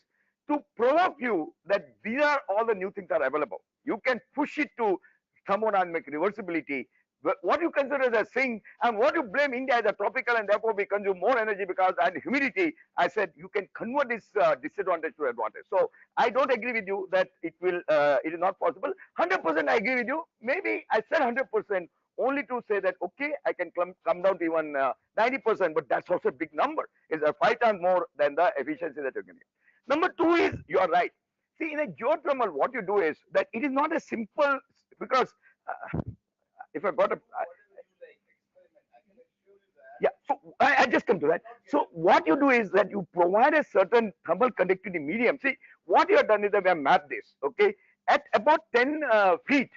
to provoke you that these are all the new things that are available. You can push it to thermodynamic reversibility. What you consider as a sink and what you blame India as a tropical and therefore we consume more energy because and humidity. I said you can convert this disadvantage to advantage. So I don't agree with you that it is not possible. 100% I agree with you. Maybe I said 100% only to say that okay, I can come down to even 90%, but that's also a big number. It's 5 times more than the efficiency that you're getting. Number two is you are right. See, in a geothermal, what you do is that it is not a simple because if I got a yeah, so I just come to that. So what you do is that you provide a certain thermal conductivity medium. See, what you have done is that we have mapped this. Okay, at about 10 feet,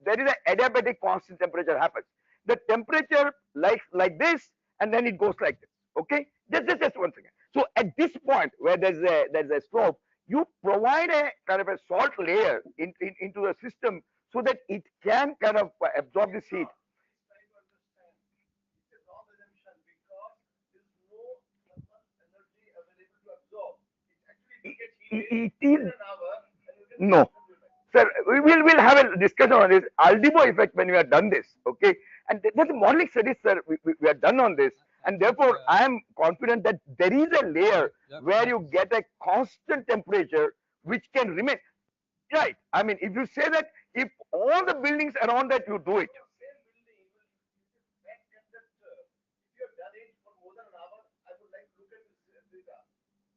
there is an adiabatic constant temperature happens. The temperature like this, and then it goes like this. Okay, just one second. So at this point where there's a slope, you provide a kind of a salt layer into the system so that it can kind of absorb this heat. It is no, sir. We'll have a discussion on this Aldebo effect when we are done this. Okay, and there's a modeling studies, sir. We are done on this, and therefore I am confident that there is a layer where you get a constant temperature which can remain. Right. I mean, if you say that if all the buildings around that you do it.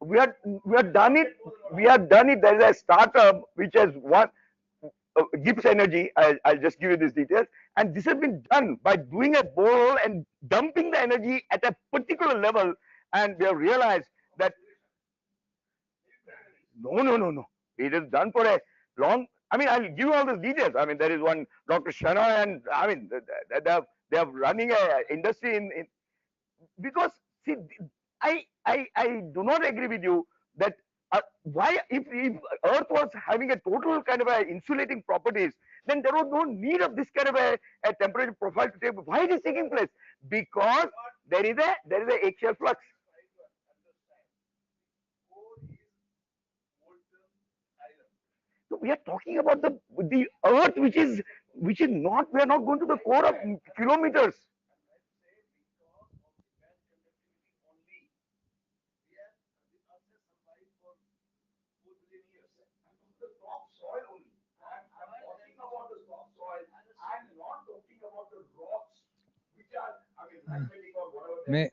We have done it. We have done it. There is a startup which has one Gibbs Energy. I'll just give you these details. And this has been done by doing a borehole and dumping the energy at a particular level. And we have realized that no. It is done for a long. I mean, I'll give you all the details. I mean, there is one Dr. Shana, and I mean, they are running a industry in because see, I do not agree with you that why if Earth was having a total kind of a insulating properties, then there was no need of this kind of a temperature profile to take. Why it is taking place? Because there is a axial flux. So we are talking about the Earth, which is not, we are not going to the core of kilometers.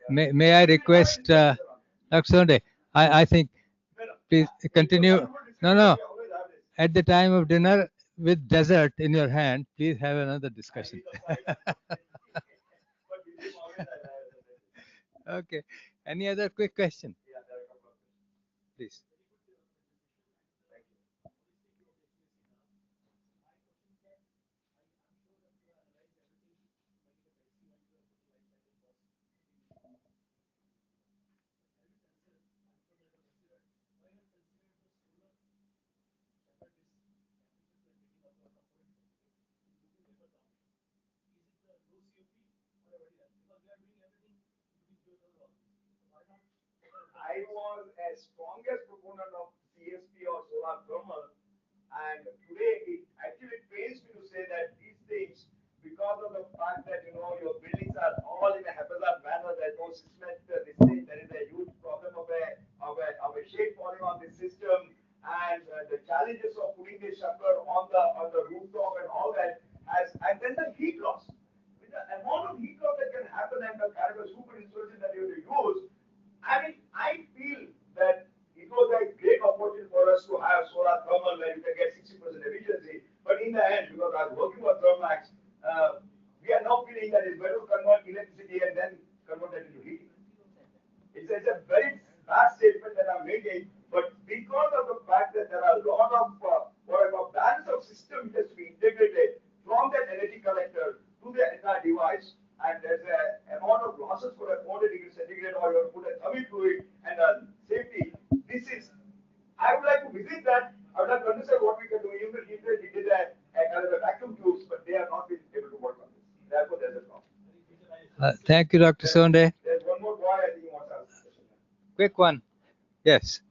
May I request, Dr. Sunday, I think, please continue. No. At the time of dinner, with dessert in your hand, please have another discussion. Okay. Any other quick question? Please. I was a strongest proponent of CSP or solar thermal, and today it actually pains me to say that these things, because of the fact that your buildings are all in a haphazard manner, there's no systematic this thing, there is a huge problem of a shade falling on the system, and the challenges of putting the shutter on the rooftop and all that, and then the heat loss. With the amount of heat loss that can happen and the kind of a super insulation that you have to use, I mean, I feel that it was a great opportunity for us to have solar thermal where you can get 60% efficiency. But in the end, because I was working with Thermax, we are now feeling that it's better to convert electricity and then convert that into heat. It's a very bad statement that I'm making, but because of the fact that there are a lot of what I call balance of system which has to be integrated from that energy collector to the entire device, and there's an amount of losses for a 400 degree centigrade, or you have to put a thermal fluid and safety. This is, I would like to visit that. I would like to understand what we can do. Even if we did a kind of a vacuum tubes, but they have not been able to work on this. Therefore, there's a problem. Thank you, Dr. Sonde. There's one more boy I think he wants to ask a question. Quick one. Yes.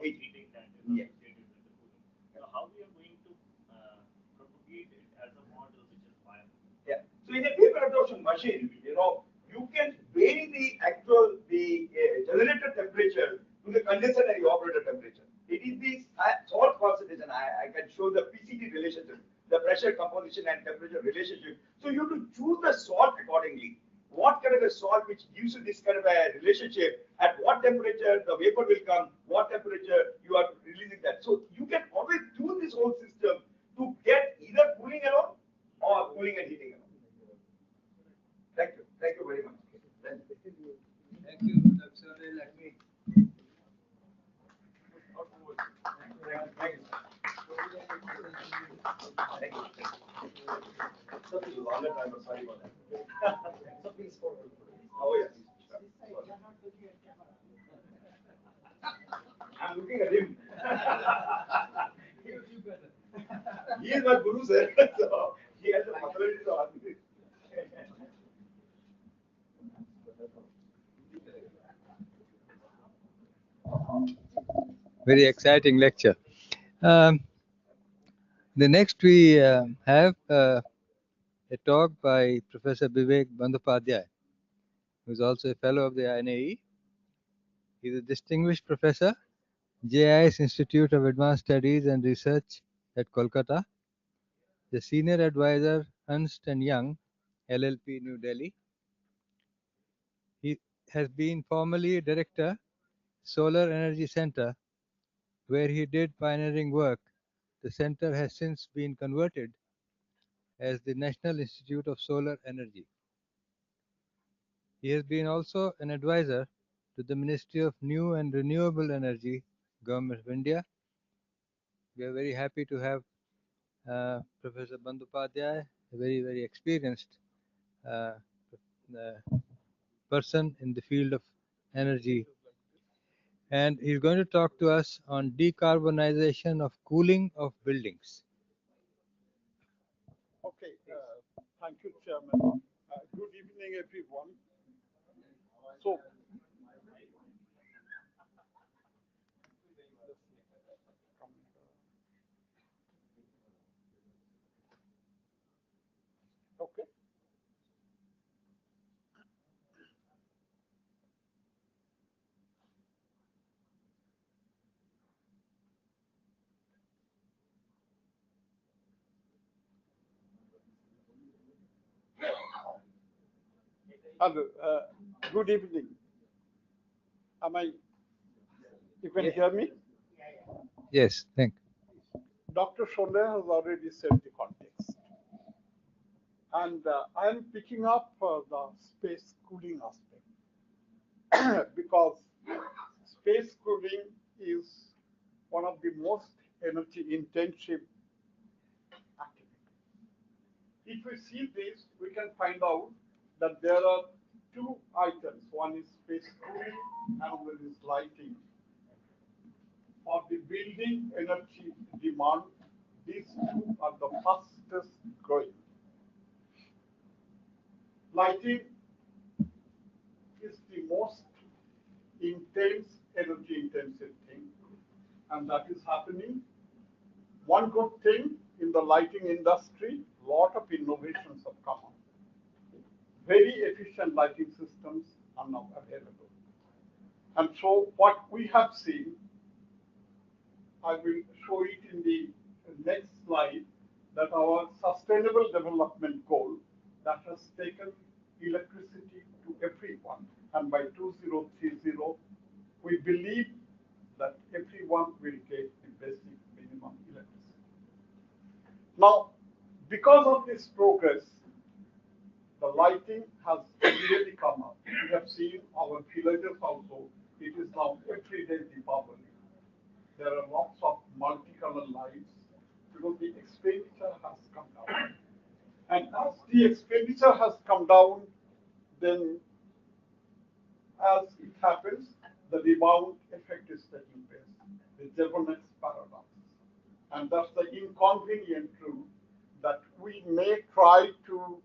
Heating that is associated with the cooling. So how we are going to propagate it as a model which is viable? Yeah. So in a vapor absorption machine, you can vary the generator temperature to the condenser and evaporator temperature. It is the salt concentration. I can show the PCT relationship, the pressure composition and temperature relationship. So you have to choose the salt accordingly. What kind of a salt which gives you this kind of a relationship, at what temperature the vapor will come, what temperature you are releasing that. So you can always tune this whole system to get either cooling alone or cooling and heating alone. Thank you. Thank you very much. Thank you, Dr. Let me. So please, longer time, sorry about that. So please, oh yes. I'm looking at him. He is my guru, sir. So he has the authority to ask me. Very exciting lecture. The next we have a talk by Professor Vivek Bandyopadhyay, who is also a fellow of the INAE. He is a distinguished professor, JIS Institute of Advanced Studies and Research at Kolkata, the senior advisor Ernst & Young, LLP, New Delhi. He has been formerly director, Solar Energy Center, where he did pioneering work. The center has since been converted as the National Institute of Solar Energy. He has been also an advisor to the Ministry of New and Renewable Energy, Government of India. We are very happy to have Professor Bandyopadhyay, a very, very experienced uh, person in the field of energy. And he's going to talk to us on decarbonization of cooling of buildings. Okay, thank you, Chairman. Good evening, everyone. So, okay. Hello, good evening. You can hear me? Yes, thank you. Dr. Sholay has already set the context. And I'm picking up the space cooling aspect because space cooling is one of the most energy intensive activities. If we see this, we can find out that there are two items. One is space cooling and one is lighting. For the building energy demand, these two are the fastest growing. Lighting is the most intense, energy intensive thing, and that is happening. One good thing in the lighting industry, a lot of innovations have come up. Very efficient lighting systems are now available. And so what we have seen, I will show it in the next slide, that our sustainable development goal that has taken electricity to everyone, and by 2030, we believe that everyone will get the basic minimum electricity. Now, because of this progress, the lighting has really come up. We have seen our villages also. It is now everyday Deepavali. There are lots of multicolor lights because the expenditure has come down. And as the expenditure has come down, then as it happens, the rebound effect is taking place, the Jevons paradox. And that's the inconvenient truth that we may try to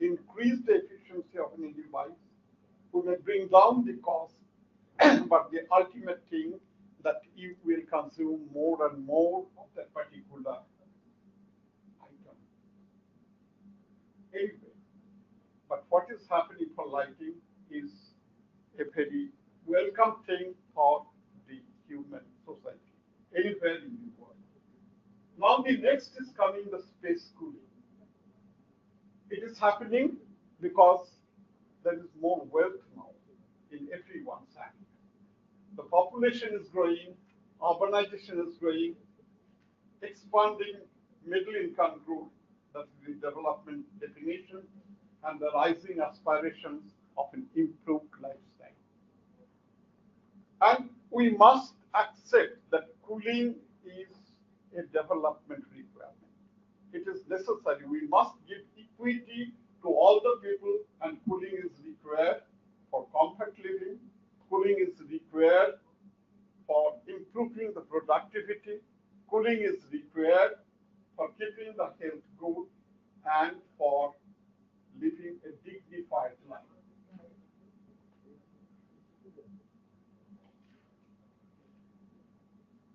increase the efficiency of any device, we may bring down the cost, but the ultimate thing that it will consume more and more of that particular item. Anyway, but what is happening for lighting is a very welcome thing for the human society, anywhere in the world. Now the next is coming, the space cooling. It is happening because there is more wealth now in everyone's hand. The population is growing, urbanization is growing, expanding middle income group, that's the development definition, and the rising aspirations of an improved lifestyle. And we must accept that cooling is a development requirement. It is necessary. We must give equity to all the people, and cooling is required for comfort living. Cooling is required for improving the productivity. Cooling is required for keeping the health good and for living a dignified life.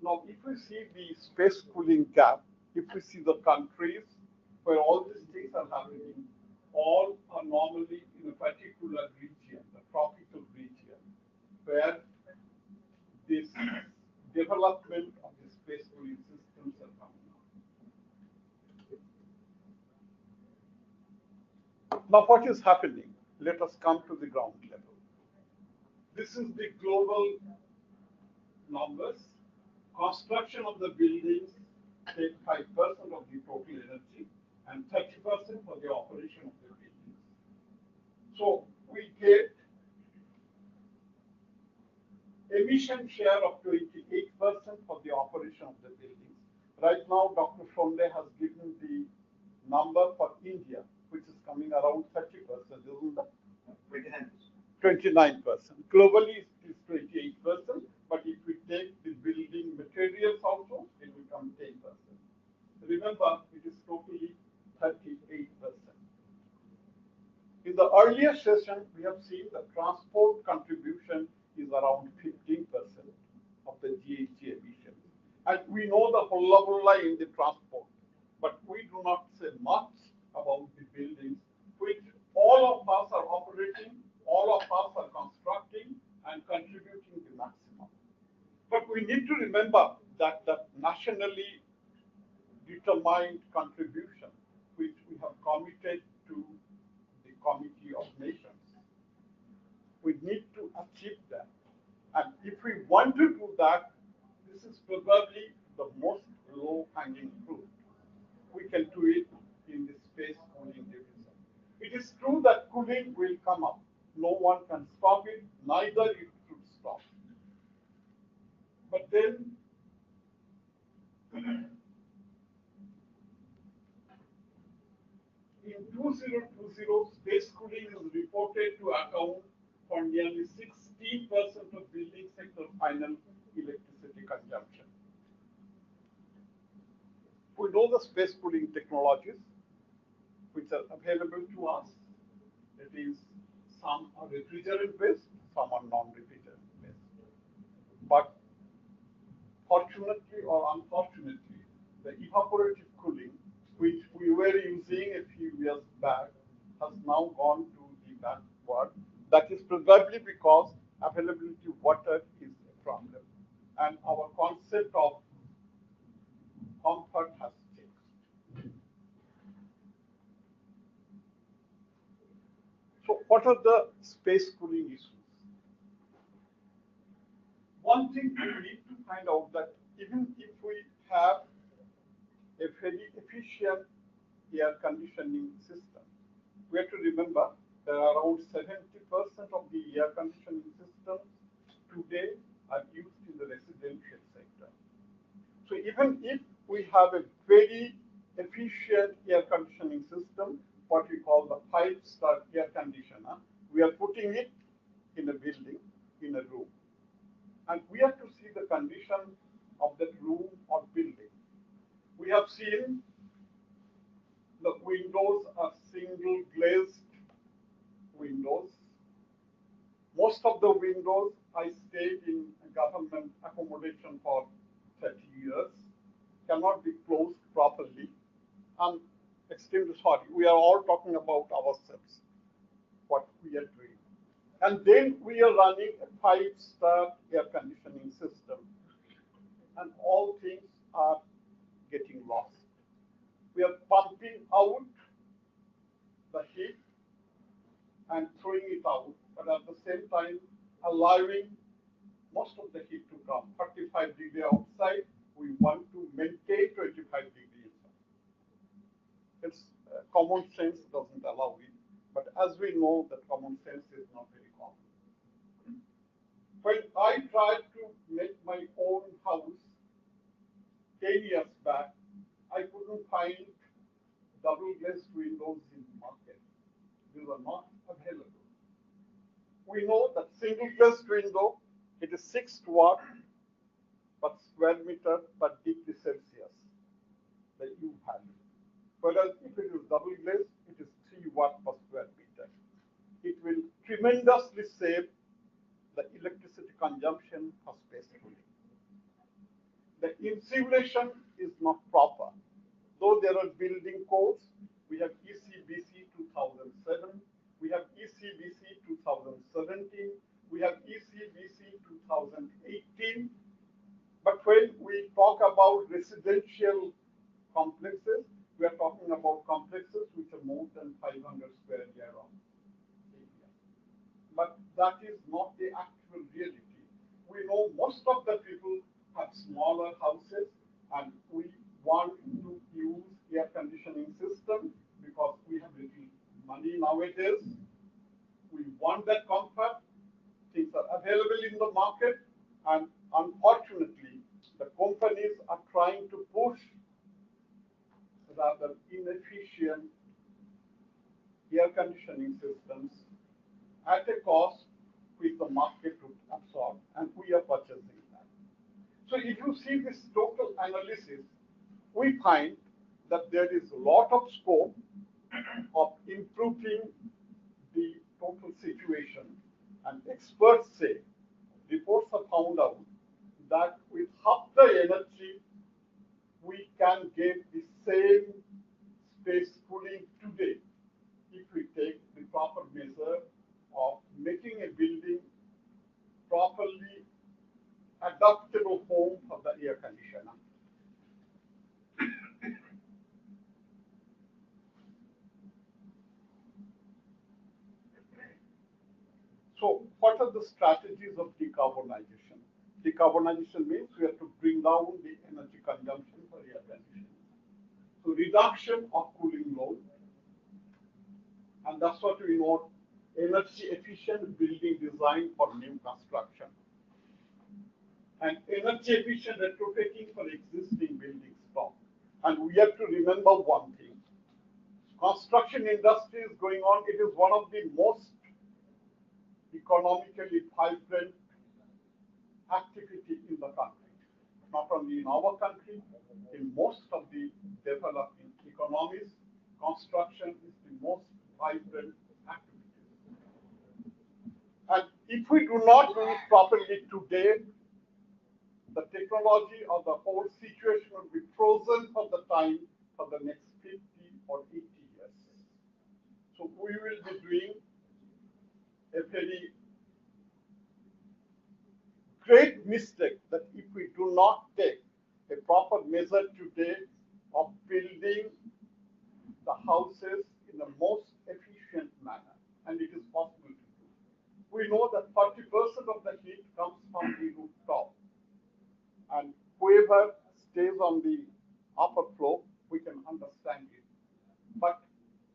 Now, if we see the space cooling gap, if we see the countries where all these things are happening, all are normally in a particular region, the tropical region, where this development of the space cooling systems are coming up. Now, what is happening? Let us come to the ground level. This is the global numbers. Construction of the buildings take 5% of the total energy and 30% for the operation of the buildings. So we get emission share of 28% for the operation of the buildings. Right now, Dr. Shonde has given the number for India, which is coming around 30%, isn't it? 29%. Globally, it is 28%, but if we take the building materials also, it will become 10%. Remember, it is totally 38%. In the earlier session, we have seen the transport contribution is around 15% of the GHG emissions. And we know the hulla in the transport, but we do not say much about the buildings, which all of us are operating, all of us are constructing and contributing the maximum. But we need to remember that the nationally determined contribution, which we have committed to the Committee of Nations, we need to achieve that. And if we want to do that, this is probably the most low-hanging fruit. We can do it in the space cooling division. It is true that cooling will come up. No one can stop it, neither it should stop. But then, in 2020, space cooling is reported to account for nearly 16% of building sector final electricity consumption. We know the space cooling technologies which are available to us. That is, some are refrigerant based, some are non-refrigerant based. But fortunately or unfortunately, the evaporative cooling, which we were using a few years back, has now gone to the backward. That is probably because availability of water is a problem. And our concept of comfort has changed. So what are the space cooling issues? One thing we need to find out that even if we have a very efficient air conditioning system, we have to remember that around 70% of the air conditioning systems today are used in the residential sector. So even if we have a very efficient air conditioning system, what we call the 5-star air conditioner, we are putting it in a building, in a room. And we have to see the condition of that room or building. We have seen the windows are single glazed windows. Most of the windows, I stayed in government accommodation for 30 years, cannot be closed properly. I'm extremely sorry. We are all talking about ourselves, what we are doing. And then we are running a 5-star air conditioning system. And all things are getting lost. We are pumping out the heat and throwing it out, but at the same time allowing most of the heat to come. 35 degrees outside, we want to maintain 25 degrees inside. It's common sense doesn't allow it, but as we know that common sense is not very common. When I tried to make my own house 10 years back, I couldn't find double glazed windows in the market. They were not available. We know that single glazed window, it is 6 watt per square meter per degree Celsius, the U value. Whereas if it is double glazed, it is 3 watt per square meter. It will tremendously save the electricity consumption for space cooling. The insulation is not proper. Though there are building codes, we have ECBC 2007, we have ECBC 2017, we have ECBC 2018. But when we talk about residential complexes, we are talking about complexes which are more than 500 square yards area. But that is not the actual reality. We know most of the people have smaller houses, and we want to use air conditioning system because we have little money nowadays. We want that comfort. Things are available in the market. And unfortunately, the companies are trying to push rather inefficient air conditioning systems at a cost which the market would absorb, and we are purchasing that. So if you see this total analysis, we find that there is a lot of scope of improving the total situation. And experts say, reports have found out that with half the energy, we can get the same space cooling today if we take the proper measure of making a building properly adaptable home for the air conditioner. So what are the strategies of decarbonization? Decarbonization means we have to bring down the energy consumption for air conditioning. So reduction of cooling load, and that's what we know, energy efficient building design for new construction. And energy efficient retrofitting for existing building stock. And we have to remember one thing. Construction industry is going on. It is one of the most economically vibrant activity in the country. Not only in our country, in most of the developing economies, construction is the most vibrant activity. And if we do not do it properly today, the technology or the whole situation will be frozen for the time for the next 50 or 80 years. So we will be doing a very great mistake that if we do not take a proper measure today of building the houses in the most efficient manner, and it is possible to do. We know that 40% of the heat comes from the rooftop, and whoever stays on the upper floor, we can understand it. But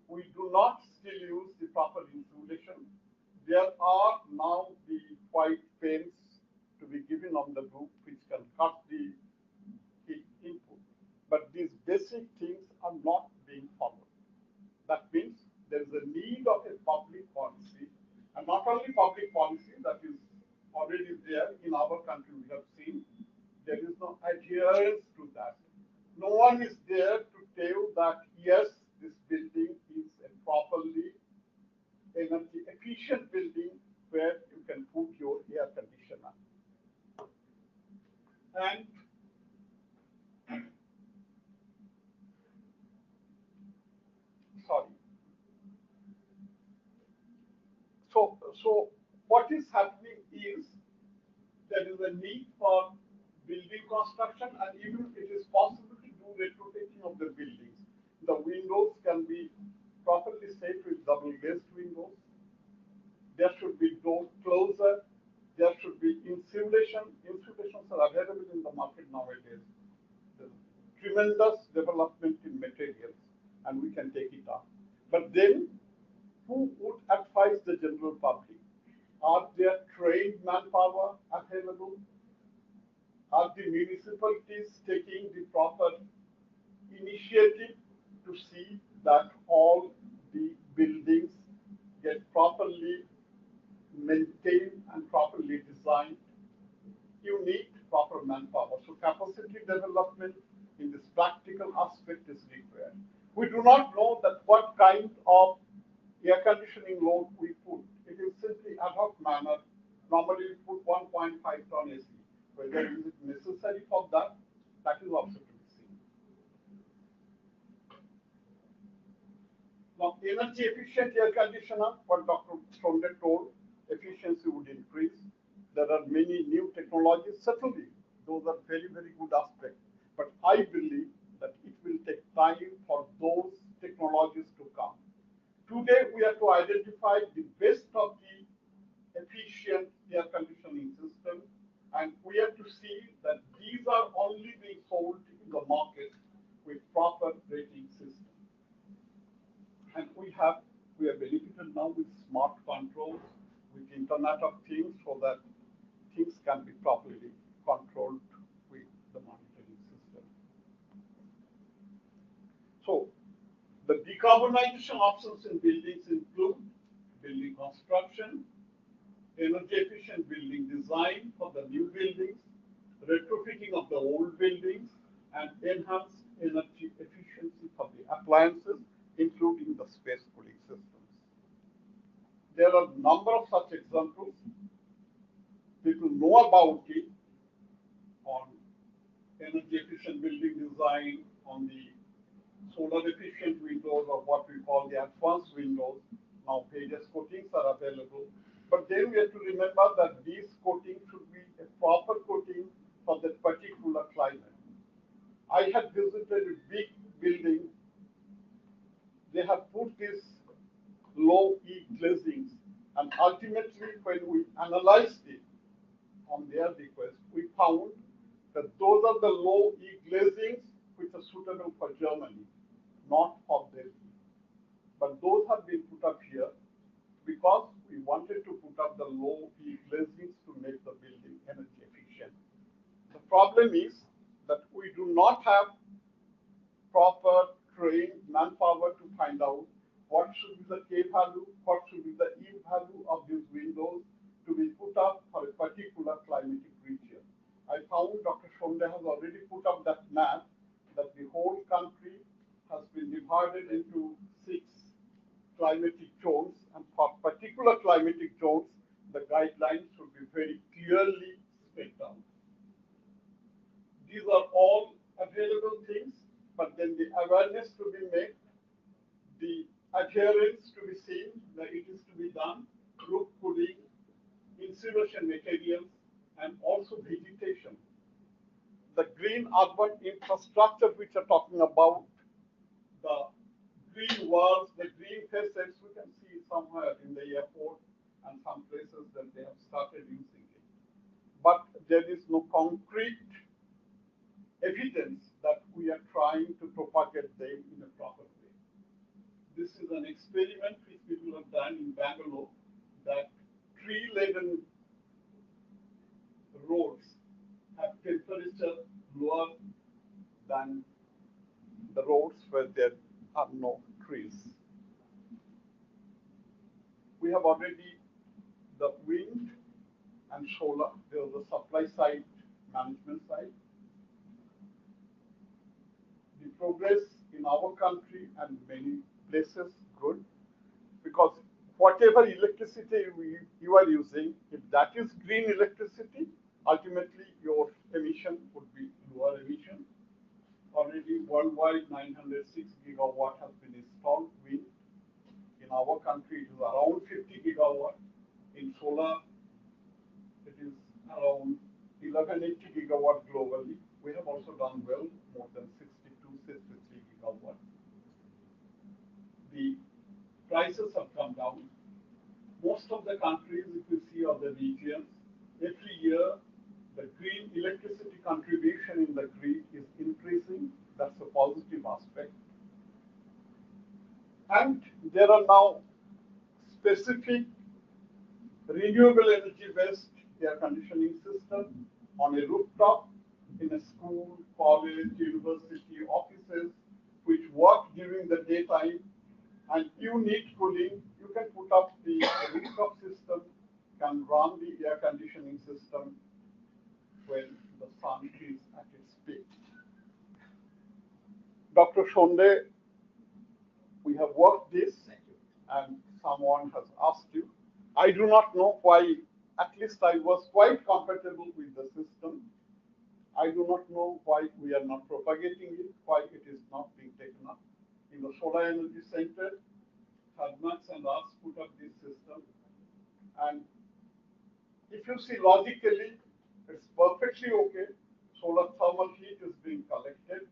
we do not still use the proper insulation. There are now the white paints to be given on the roof which can cut the heat input. But these basic things are not being followed. That means there is a need of a public policy, and not only public policy that is already there in our country. We have seen there is no adherence to that. No one is there to tell that yes, this building is a properly energy efficient building where you can put your air conditioner. And sorry. So what is happening is there is a need for building construction, and even it is possible to do retrofitting of the buildings. The windows can be properly set with double glazed windows. There should be door closer. There should be insulation. Insulations are available in the market nowadays. There's tremendous development in materials, and we can take it up. But then, who would advise the general public? Are there trained manpower available? Are the municipalities taking the proper initiative to see that all the buildings get properly maintained and properly designed? You need proper manpower. So capacity development in this practical aspect is required. We do not know that what kind of air conditioning load we put. It is simply ad hoc manner. Normally we put 1.5 ton AC. Whether is it necessary for that, that is also to be seen. Now, energy efficient air conditioner, what Dr. Sonde told, efficiency would increase. There are many new technologies. Certainly, those are very, very good aspects. But I believe that it will take time for those technologies to come. Today, we have to identify the best of the efficient air conditioning system, and we have to see that these are only being sold in the market with proper rating system. And we are benefited now with smart controls, with Internet of Things, so that things can be properly controlled with the monitoring system. So the decarbonization options in buildings include building construction, energy efficient building design for the new buildings, retrofitting of the old buildings, and enhanced energy efficiency for the appliances, including the space cooling systems. There are a number of such examples. People know about it on energy efficient building design, on the solar efficient windows, or what we call the advanced windows. Now various coatings are available. But then we have to remember that these coatings should be a proper coating for that particular climate. I had visited a big building. They have put these low E glazings, and ultimately when we analyzed it on their request, we found that those are the low E glazings which are suitable for Germany, not for Delhi. But those have been put up here because we wanted to put up the low E glazings to make the building energy efficient. The problem is that we do not have proper trained manpower to find out what should be the K value, what should be the E value of these windows to be put up for a particular climatic region. I found Dr. Shonde has already put up that map that the whole country has been divided into 6 climatic zones, and for particular climatic zones, the guidelines should be very clearly spelled out. These are all available things, but then the awareness to be made, the adherence to be seen that it is to be done, roof cooling, insulation materials, and also vegetation. The green urban infrastructure which are talking about, the green walls, the green facades, we can see somewhere in the airport and some places that they have started using it. But there is no concrete evidence that we are trying to propagate them in a proper way. This is an experiment which people have done in Bangalore, that tree-laden roads have temperature lower than the roads where there are no trees. We have already the wind and solar. There is the supply side, management side. The progress in our country and many places good, because whatever electricity you are using, if that is green electricity, ultimately your emission would be lower emission. Already worldwide 906 gigawatt has been installed wind. In our country it is around 50 gigawatt. In solar it is around 1180 gigawatt globally. We have also done well, more than 63 gigawatt. The prices have come down. Most of the countries, if you see other regions, every year the green electricity contribution in the grid is increasing. That's a positive aspect. And there are now specific renewable energy based air conditioning system on a rooftop in a school, college, university, offices, which work during the daytime, and you need cooling. You can put up the rooftop system, can run the air conditioning system when the sun is at its peak. Dr. Shonde, we have worked this, and someone has asked you. I do not know why, at least I was quite comfortable with the system. I do not know why we are not propagating it, why it is not being taken up. In the Solar Energy Center, Harmax and us put up this system. And if you see logically, it's perfectly okay. Solar thermal heat is being collected.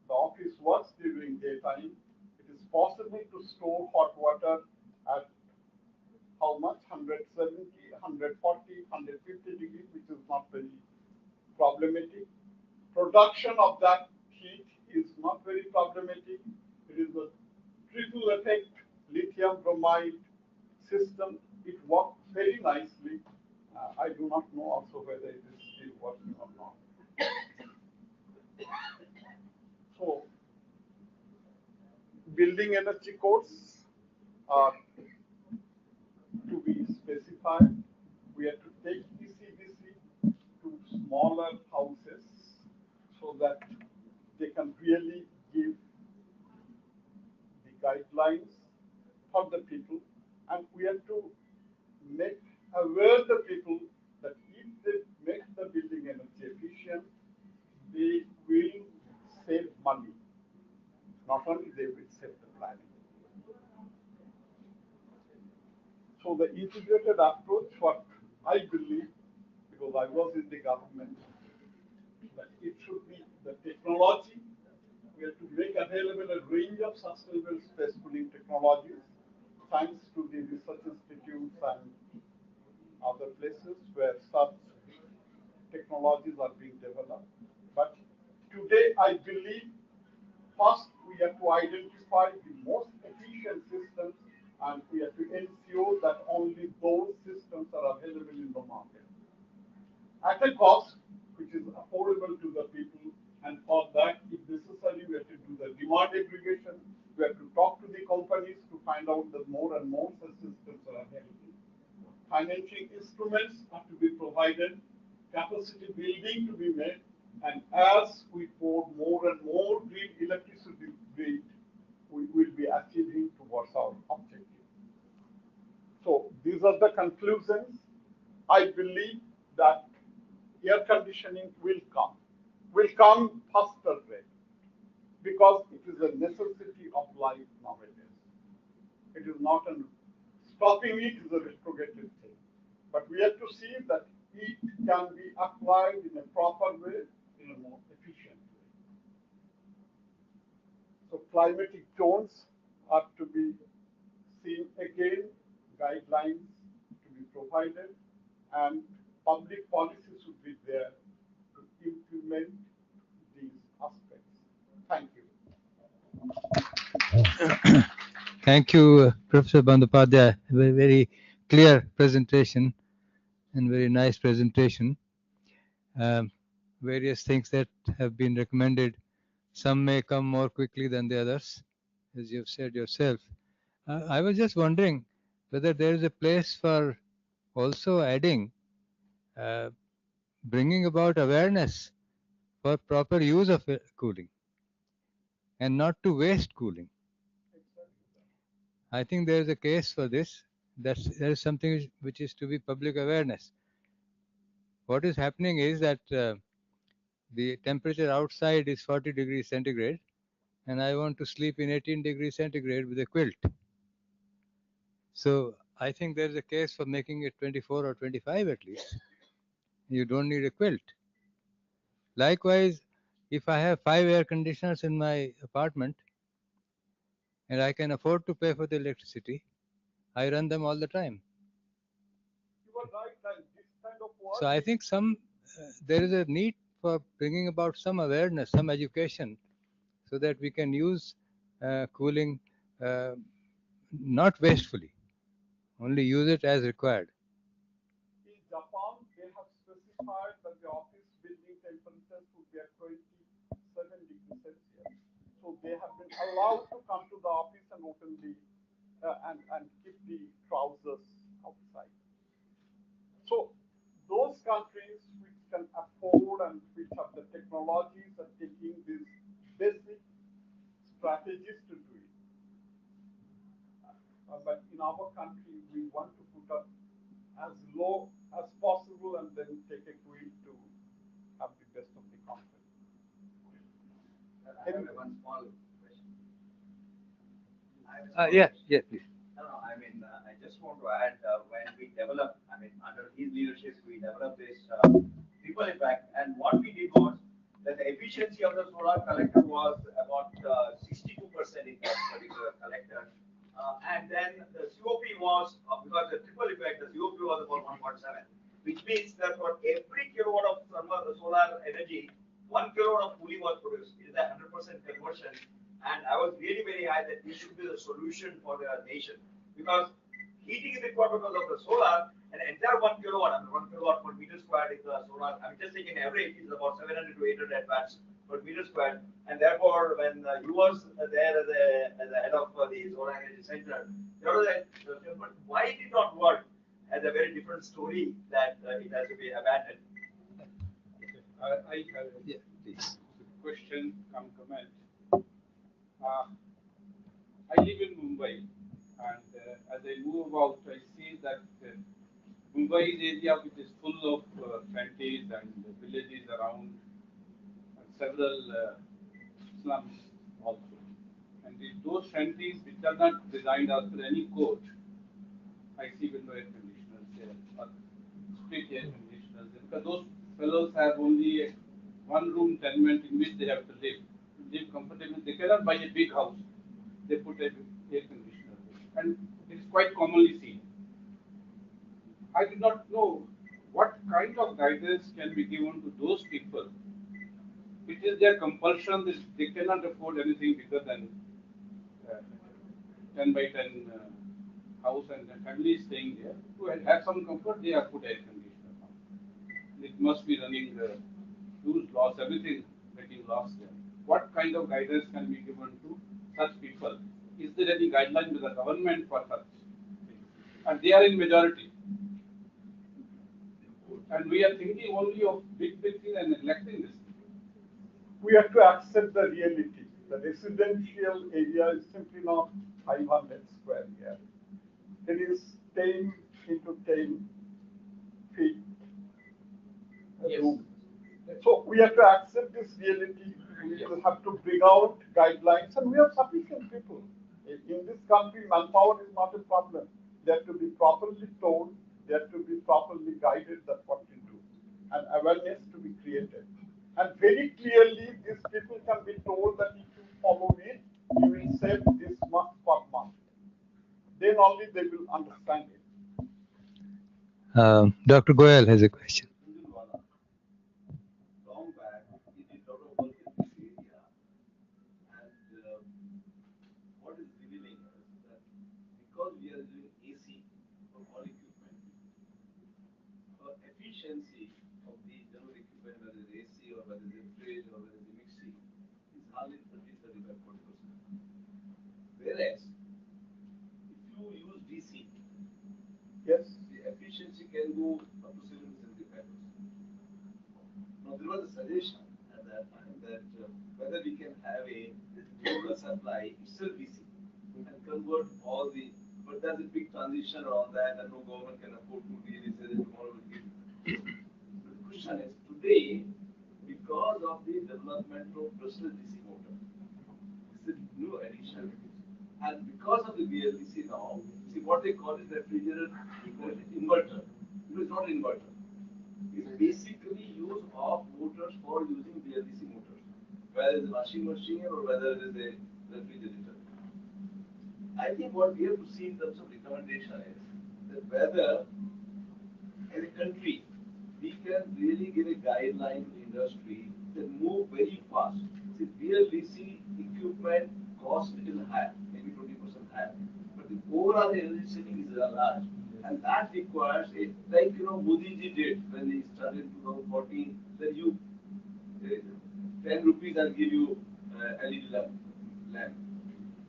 The office works during daytime. It is possible to store hot water at how much? 170, 140, 150 degrees, which is not very problematic. Production of that heat is not very problematic. It is a triple effect lithium bromide system. It works very nicely. I do not know also whether it is still working or not. So, building energy codes are to be specified. We have to take ECDC to smaller houses so that they can really give the guidelines for the people, and we have to make aware the people that if they make the building energy efficient, they will save money. Not only they will save the planet. So the integrated approach, what I believe, because I was in the government, that it should be the technology. We have to make available a range of sustainable space cooling technologies, thanks to the research institutes and other places where such technologies are being developed. But today, I believe, first we have to identify the most efficient systems, and we have to ensure that only those systems are available in the market at a cost which is affordable to the people. And for that, if necessary, we have to do the demand aggregation. We have to talk to the companies to find out that more and more such systems are available. Financing instruments are to be provided, capacity building to be made, and as we pour more and more green electricity grid, we will be achieving towards our objective. So these are the conclusions. I believe that air conditioning will come faster rate, because it is a necessity of life nowadays. It is not an stopping it is a retrogressive thing. But we have to see that it can be applied in a proper way, in a more efficient way. So climatic zones are to be seen again, guidelines to be provided, and public policy should be there to implement these aspects. Thank you. Thank you, Professor Bandyopadhyay. Very, very clear presentation and very nice presentation. Various things that have been recommended. Some may come more quickly than the others, as you've said yourself. I was just wondering whether there is a place for also adding, bringing about awareness for proper use of cooling and not to waste cooling. I think there is a case for this. There is something which is to be public awareness. What is happening is that the temperature outside is 40 degrees centigrade, and I want to sleep in 18 degrees centigrade with a quilt. So I think there is a case for making it 24 or 25 at least. You don't need a quilt. Likewise, if I have 5 air conditioners in my apartment and I can afford to pay for the electricity, I run them all the time. So I think there is a need for bringing about some awareness, some education, so that we can use cooling not wastefully, only use it as required. In Japan, they have specified that the office building temperatures would be at 27 degrees Celsius. So they have been allowed to come to the office and open the and keep the trousers outside. So those countries which can afford and which have the technologies are taking these basic strategies to do it. But in our country, we want to put up as low as possible and then take a quill to have the best of the comfort. I have one small question. Yeah, please. No, I mean, I just want to add, when we developed, I mean, under his leadership, we developed this triple effect, and what we did was that the efficiency of the solar collector was about 62% in that particular collector. And then the COP was, because the triple effect, the COP was about 1.7, which means that for every kilowatt of solar energy, 1 kilowatt of cooling was produced. It is a 100% conversion. And I was really very high that this should be the solution for the nation. Because heating is required because of the solar, an entire 1 kilowatt, I mean 1 kilowatt per meter squared is the solar. I'm just taking average, is about 700 to 800 watts per meter squared. And therefore, when you was there as a head of the solar energy center, there was but why it did not work has a very different story that it has to be abandoned. I have a question, come comment. I live in Mumbai, and as I move about, I see that Mumbai is area which is full of shanties and villages around, and several slums also. And in those shanties which are not designed after any code, I see window air conditioners there, or split air conditioners, because those fellows have only one room tenement in which they have to live comfortably. They cannot buy a big house. They put a air conditioner, and it is quite commonly seen. I do not know what kind of guidance can be given to those people. It is their compulsion that they cannot afford anything bigger than 10 by 10 house, and the family is staying there. To have some comfort, they have put air conditioner on. It must be running huge loss, everything getting lost there. What kind of guidance can be given to such people? Is there any guideline with the government for such? And they are in majority. And we are thinking only of big things and neglecting this. We have to accept the reality. The residential area is simply not 500 square here. It is 10 into 10 feet room. So we have to accept this reality. We will have to bring out guidelines, and we have sufficient people. In this country, manpower is not a problem. They have to be properly told, they have to be properly guided that what to do, and awareness to be created. And very clearly, these people can be told that if you follow it, you will save this much per month. Then only they will understand it. Dr. Goyal has a question. Long back, we did a lot of work in this area, and what is revealing is that because we are using AC for all equipment, efficiency of the general equipment, whether it's AC or whether it's a fridge or whether it's a mixing, is hardly 30-40%. Whereas, if you use DC, yes, the efficiency can go up to 70-75%. Now, there was a suggestion at that time that whether we can have a local supply, still DC, and convert all the, but there's a big transition around that, and no government can afford to really say that tomorrow will give. The question is, today, because of the development of brushless DC motor, this is new addition, and because of the BLDC now, see what they call it refrigerator inverter. It is not inverter. It's basically use of motors for using BLDC motors, whether it's a washing machine or whether it is a refrigerator. I think what we have to see in terms of recommendation is that whether as a country we can really give a guideline to industry that move very fast. See, BLDC equipment cost little higher, maybe 20% higher, but the overall energy saving is large. And that requires a, like Modi ji did when he started in 2014, that you 10 rupees and give you LED lamp.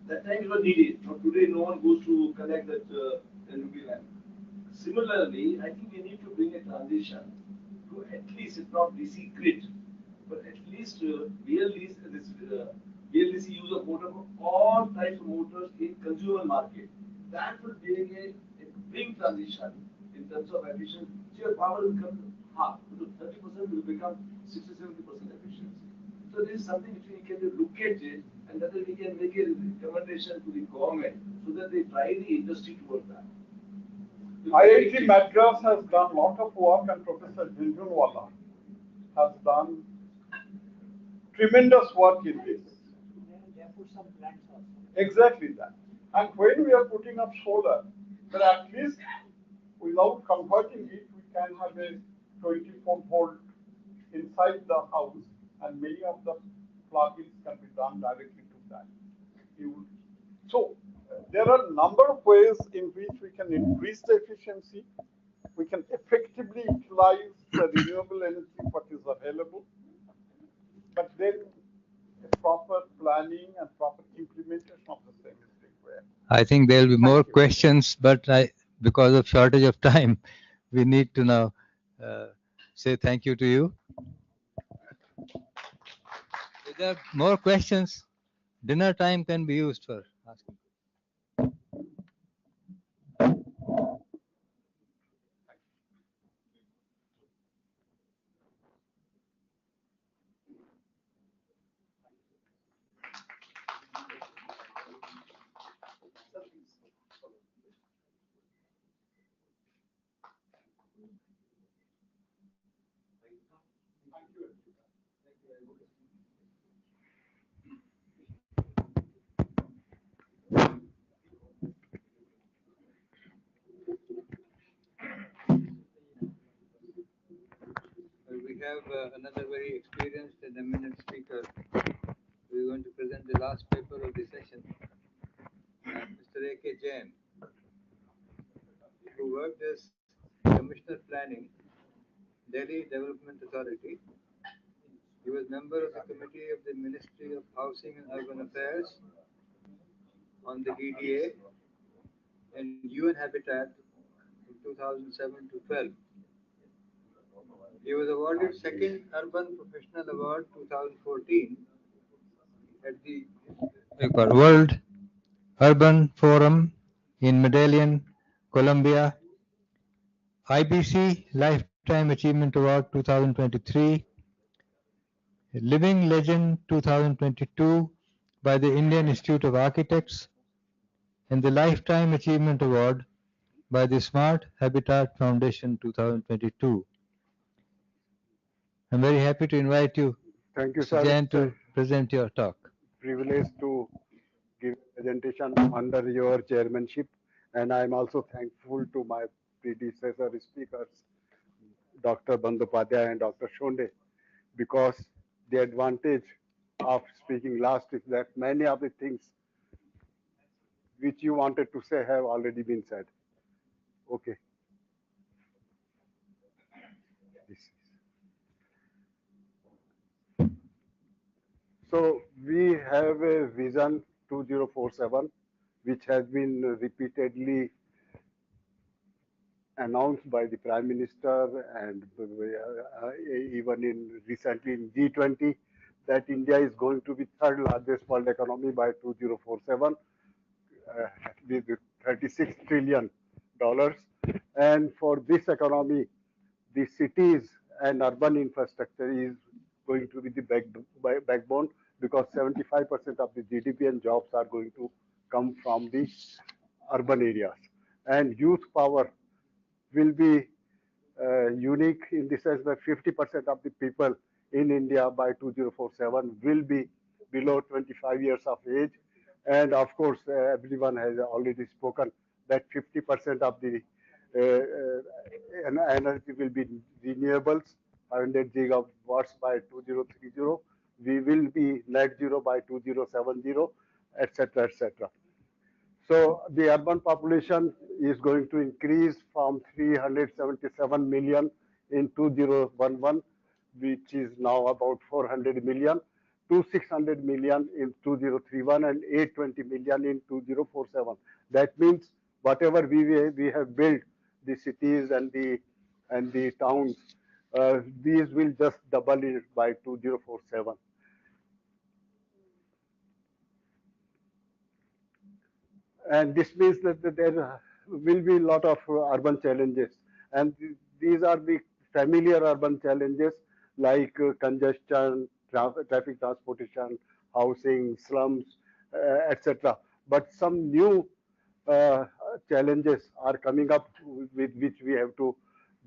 That time it was needed. Now today no one goes to connect that 10 rupee lamp. Similarly, I think we need to bring a transition to at least, if not DC grid, but at least BLDC use of motor for all types of motors in consumer market. That will bring a big transition in terms of efficiency. Your power will come half, 30% will become 60-70% efficiency. So this is something which we can look at it, and that we can make a recommendation to the government so that they drive the industry towards that. IIT Madras has done a lot of work, and Professor Jhunjhunwala has done tremendous work in this. They have put some plants also. Exactly that. And when we are putting up solar, then at least without converting it, we can have a 24-volt inside the house, and many of the plugins can be done directly to that. So There are a number of ways in which we can increase the efficiency. We can effectively utilize the renewable energy what is available, but then a proper planning and proper implementation of the same is required. I think there will be more questions, but because of shortage of time, we need to now say thank you to you. If there are more questions, dinner time can be used for asking. We have another very experienced and eminent speaker who is going to present the last paper of the session, Mr. A.K. Jain, who worked as Commissioner Planning, Delhi Development Authority. He was member of the Committee of the Ministry of Housing and Urban Affairs on the DDA and UN Habitat from 2007 to 12. He was awarded second Urban Professional Award 2014 at the World Urban Forum in Medellin, Colombia, IBC Lifetime Achievement Award 2023, Living Legend 2022 by the Indian Institute of Architects, and the Lifetime Achievement Award by the Smart Habitat Foundation 2022. I'm very happy to invite you, Thank you, Mr. sir. Jain, It's a to present your talk. privilege to give presentation under your chairmanship, and I'm also thankful to my predecessor speakers, Dr. Bandyopadhyay and Dr. Shonde, because the advantage of speaking last is that many of the things which you wanted to say have already been said. Okay. So we have a vision 2047, which has been repeatedly announced by the Prime Minister and even recently in G20 that India is going to be third largest world economy by 2047 with $36 trillion. And for this economy, the cities and urban infrastructure is going to be the backbone because 75% of the GDP and jobs are going to come from the urban areas. And youth power will be unique in the sense that 50% of the people in India by 2047 will be below 25 years of age. And of course, everyone has already spoken that 50% of the energy will be renewables, 500 gigawatts by 2030. We will be net zero by 2070, etc., etc. So the urban population is going to increase from 377 million in 2011, which is now about 400 million, to 600 million in 2031 and 820 million in 2047. That means whatever we have built, the cities and the towns, these will just double it by 2047. And this means that there will be a lot of urban challenges. And these are the familiar urban challenges like congestion, traffic transportation, housing, slums, etc. But some new challenges are coming up with which we have to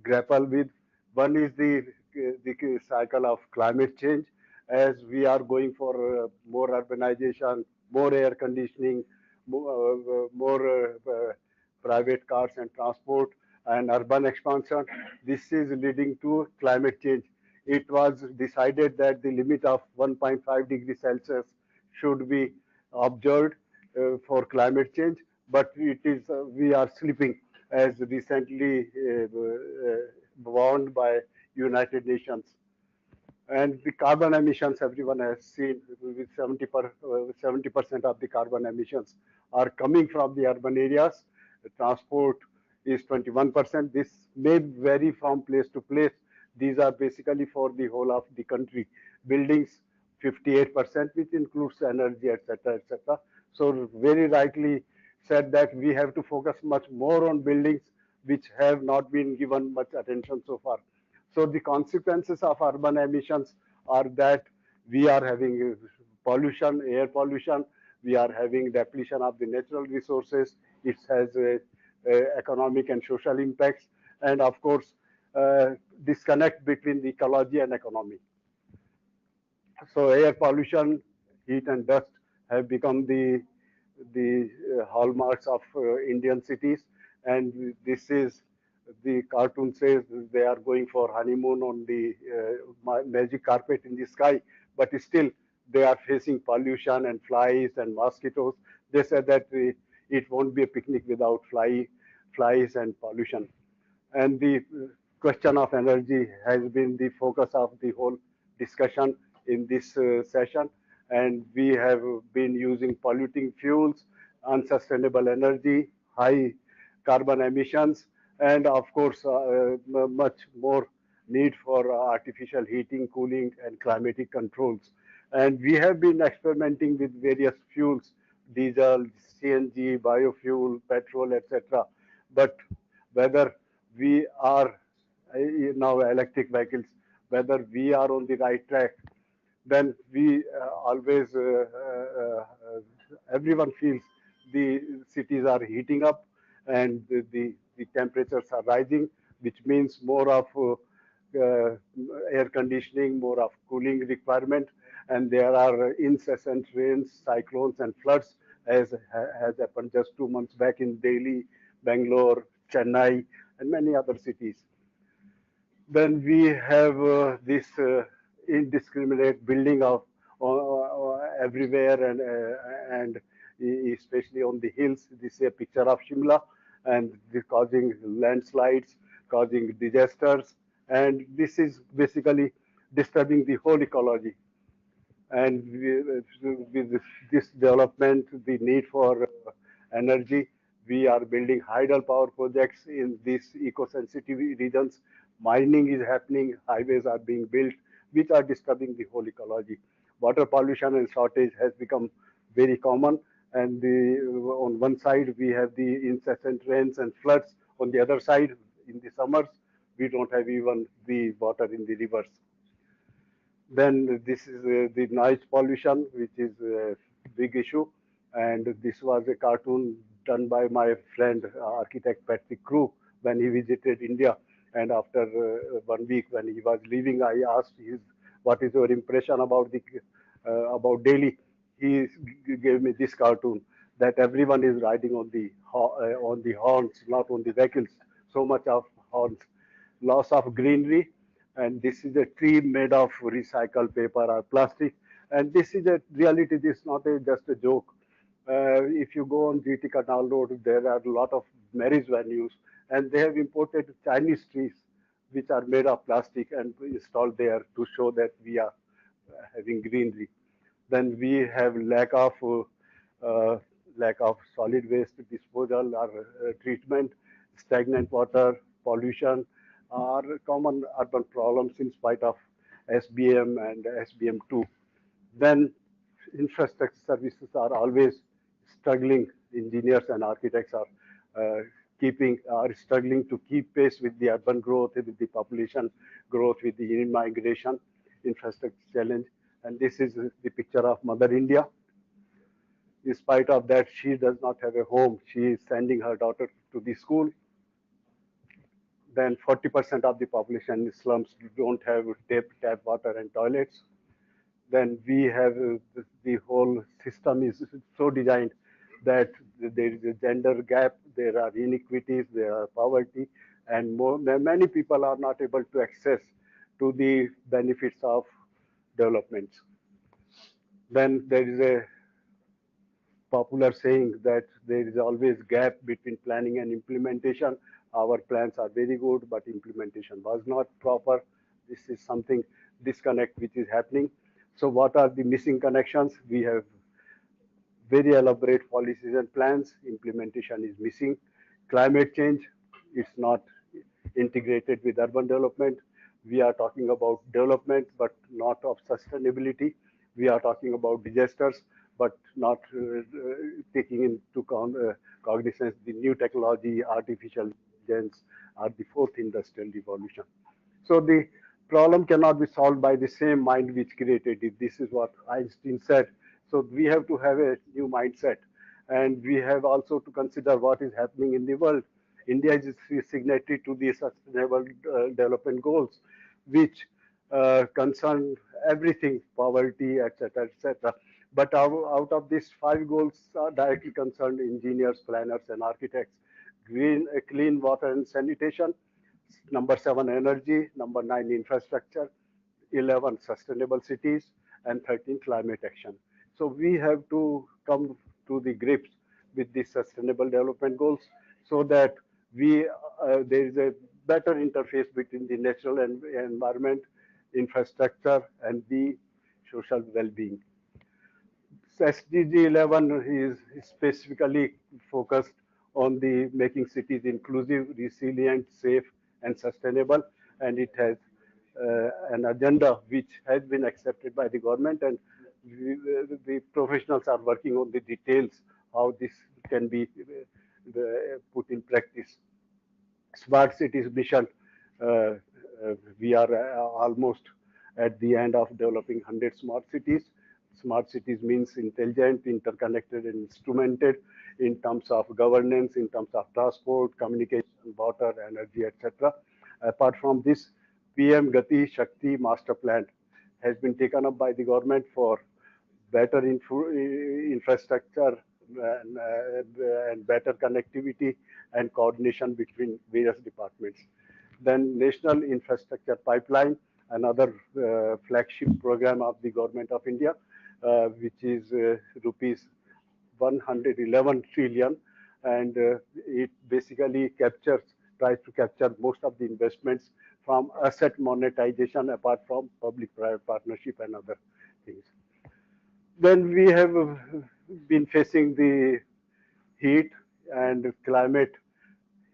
grapple with. One is the cycle of climate change, as we are going for more urbanization, more air conditioning, more private cars and transport, and urban expansion. This is leading to climate change. It was decided that the limit of 1.5 degrees Celsius should be observed for climate change, but it is we are slipping, as recently warned by United Nations. And the carbon emissions, everyone has seen, with 70% of the carbon emissions are coming from the urban areas. The transport is 21%. This may vary from place to place. These are basically for the whole of the country. Buildings, 58%, which includes energy, etc., etc. So very rightly said that we have to focus much more on buildings, which have not been given much attention so far. So the consequences of urban emissions are that we are having pollution, air pollution, we are having depletion of the natural resources, it has economic and social impacts, and of course, disconnect between the ecology and economy. So air pollution, heat and dust have become the hallmarks of Indian cities, and this is, the cartoon says they are going for honeymoon on the magic carpet in the sky, but still they are facing pollution and flies and mosquitoes. They said that it won't be a picnic without flies and pollution. And the question of energy has been the focus of the whole discussion in this session. And we have been using polluting fuels, unsustainable energy, high carbon emissions, and of course, much more need for artificial heating, cooling, and climatic controls. And we have been experimenting with various fuels, diesel, CNG, biofuel, petrol, etc. But whether we are now electric vehicles, whether we are on the right track, then we always, everyone feels the cities are heating up and the temperatures are rising, which means more of air conditioning, more of cooling requirement, and there are incessant rains, cyclones, and floods, as has happened just 2 months back in Delhi, Bangalore, Chennai, and many other cities. Then we have this indiscriminate building of everywhere, and especially on the hills. This is a picture of Shimla, and this causing landslides, causing disasters, and this is basically disturbing the whole ecology. And with this development, the need for energy, we are building hydel power projects in these eco-sensitive regions. Mining is happening, highways are being built, which are disturbing the whole ecology. Water pollution and shortage has become very common, and on one side we have the incessant rains and floods. On the other side, in the summers, we don't have even the water in the rivers. Then this is the noise pollution, which is a big issue. And this was a cartoon done by my friend, architect Patrick Crew, when he visited India. And after 1 week, when he was leaving, I asked what is your impression about Delhi? He gave me this cartoon that everyone is riding on the horns, not on the vehicles. So much of horns, loss of greenery. And this is a tree made of recycled paper or plastic. And this is a reality. This is not just a joke. If you go on GT Canal Road, there are a lot of marriage venues, and they have imported Chinese trees, which are made of plastic, and installed there to show that we are having greenery. Then we have lack of solid waste disposal or treatment, stagnant water, pollution are common urban problems in spite of SBM and SBM2. Then infrastructure services are always struggling. Engineers and architects are struggling to keep pace with the urban growth, with the population growth, with the immigration, infrastructure challenge. And this is the picture of Mother India. In spite of that, she does not have a home. She is sending her daughter to the school. Then 40% of the population in slums don't have tap water and toilets. Then we have the whole system is so designed that there is a gender gap, there are inequities, there are poverty, and many people are not able to access to the benefits of development. Then there is popular saying that there is always gap between planning and implementation. Our plans are very good, but implementation was not proper. This is something disconnect which is happening. So what are the missing connections? We have very elaborate policies and plans. Implementation is missing. Climate change, it's not integrated with urban development. We are talking about development, but not of sustainability. We are talking about disasters, but not taking into cognizance the new technology, artificial intelligence, or the fourth industrial revolution. So the problem cannot be solved by the same mind which created it. This is what Einstein said. So we have to have a new mindset. And we have also to consider what is happening in the world. India is signatory to the Sustainable Development Goals, which concern everything, poverty, etc., etc. But out of these 5 goals are directly concerned engineers, planners, and architects. Clean water and sanitation, number 7 energy, number 9 infrastructure, 11 sustainable cities, and 13 climate action. So we have to come to the grips with the sustainable development goals so that there is a better interface between the natural environment, infrastructure, and the social well-being. SDG 11 is specifically focused on the making cities inclusive, resilient, safe, and sustainable, and it has an agenda which has been accepted by the government, and the professionals are working on the details how this can be put in practice. Smart cities mission, we are almost at the end of developing 100 smart cities. Smart cities means intelligent, interconnected, and instrumented in terms of governance, in terms of transport, communication, water, energy, etc. Apart from this, PM Gati Shakti Master Plan has been taken up by the government for better infrastructure and better connectivity and coordination between various departments. Then National Infrastructure Pipeline, another flagship program of the Government of India, which is rupees 111 trillion, and it basically tries to capture most of the investments from asset monetization apart from public-private partnership and other things. Then we have been facing the heat, and climate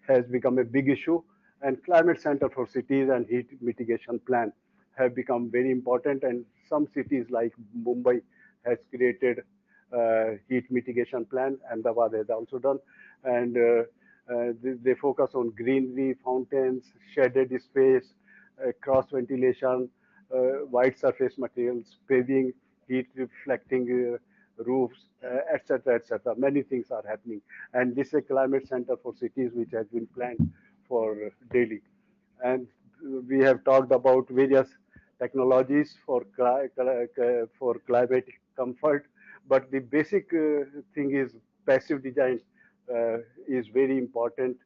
has become a big issue, and Climate Center for Cities and Heat Mitigation Plan have become very important, and some cities like Mumbai has created heat mitigation plan, Ahmedabad has also done, and they focus on greenery, fountains, shaded space, cross ventilation, white surface materials, paving, heat reflecting roofs, etc., etc. Many things are happening, and this is a climate center for cities which has been planned for Delhi. And we have talked about various technologies for climatic comfort, but the basic thing is passive design is very important.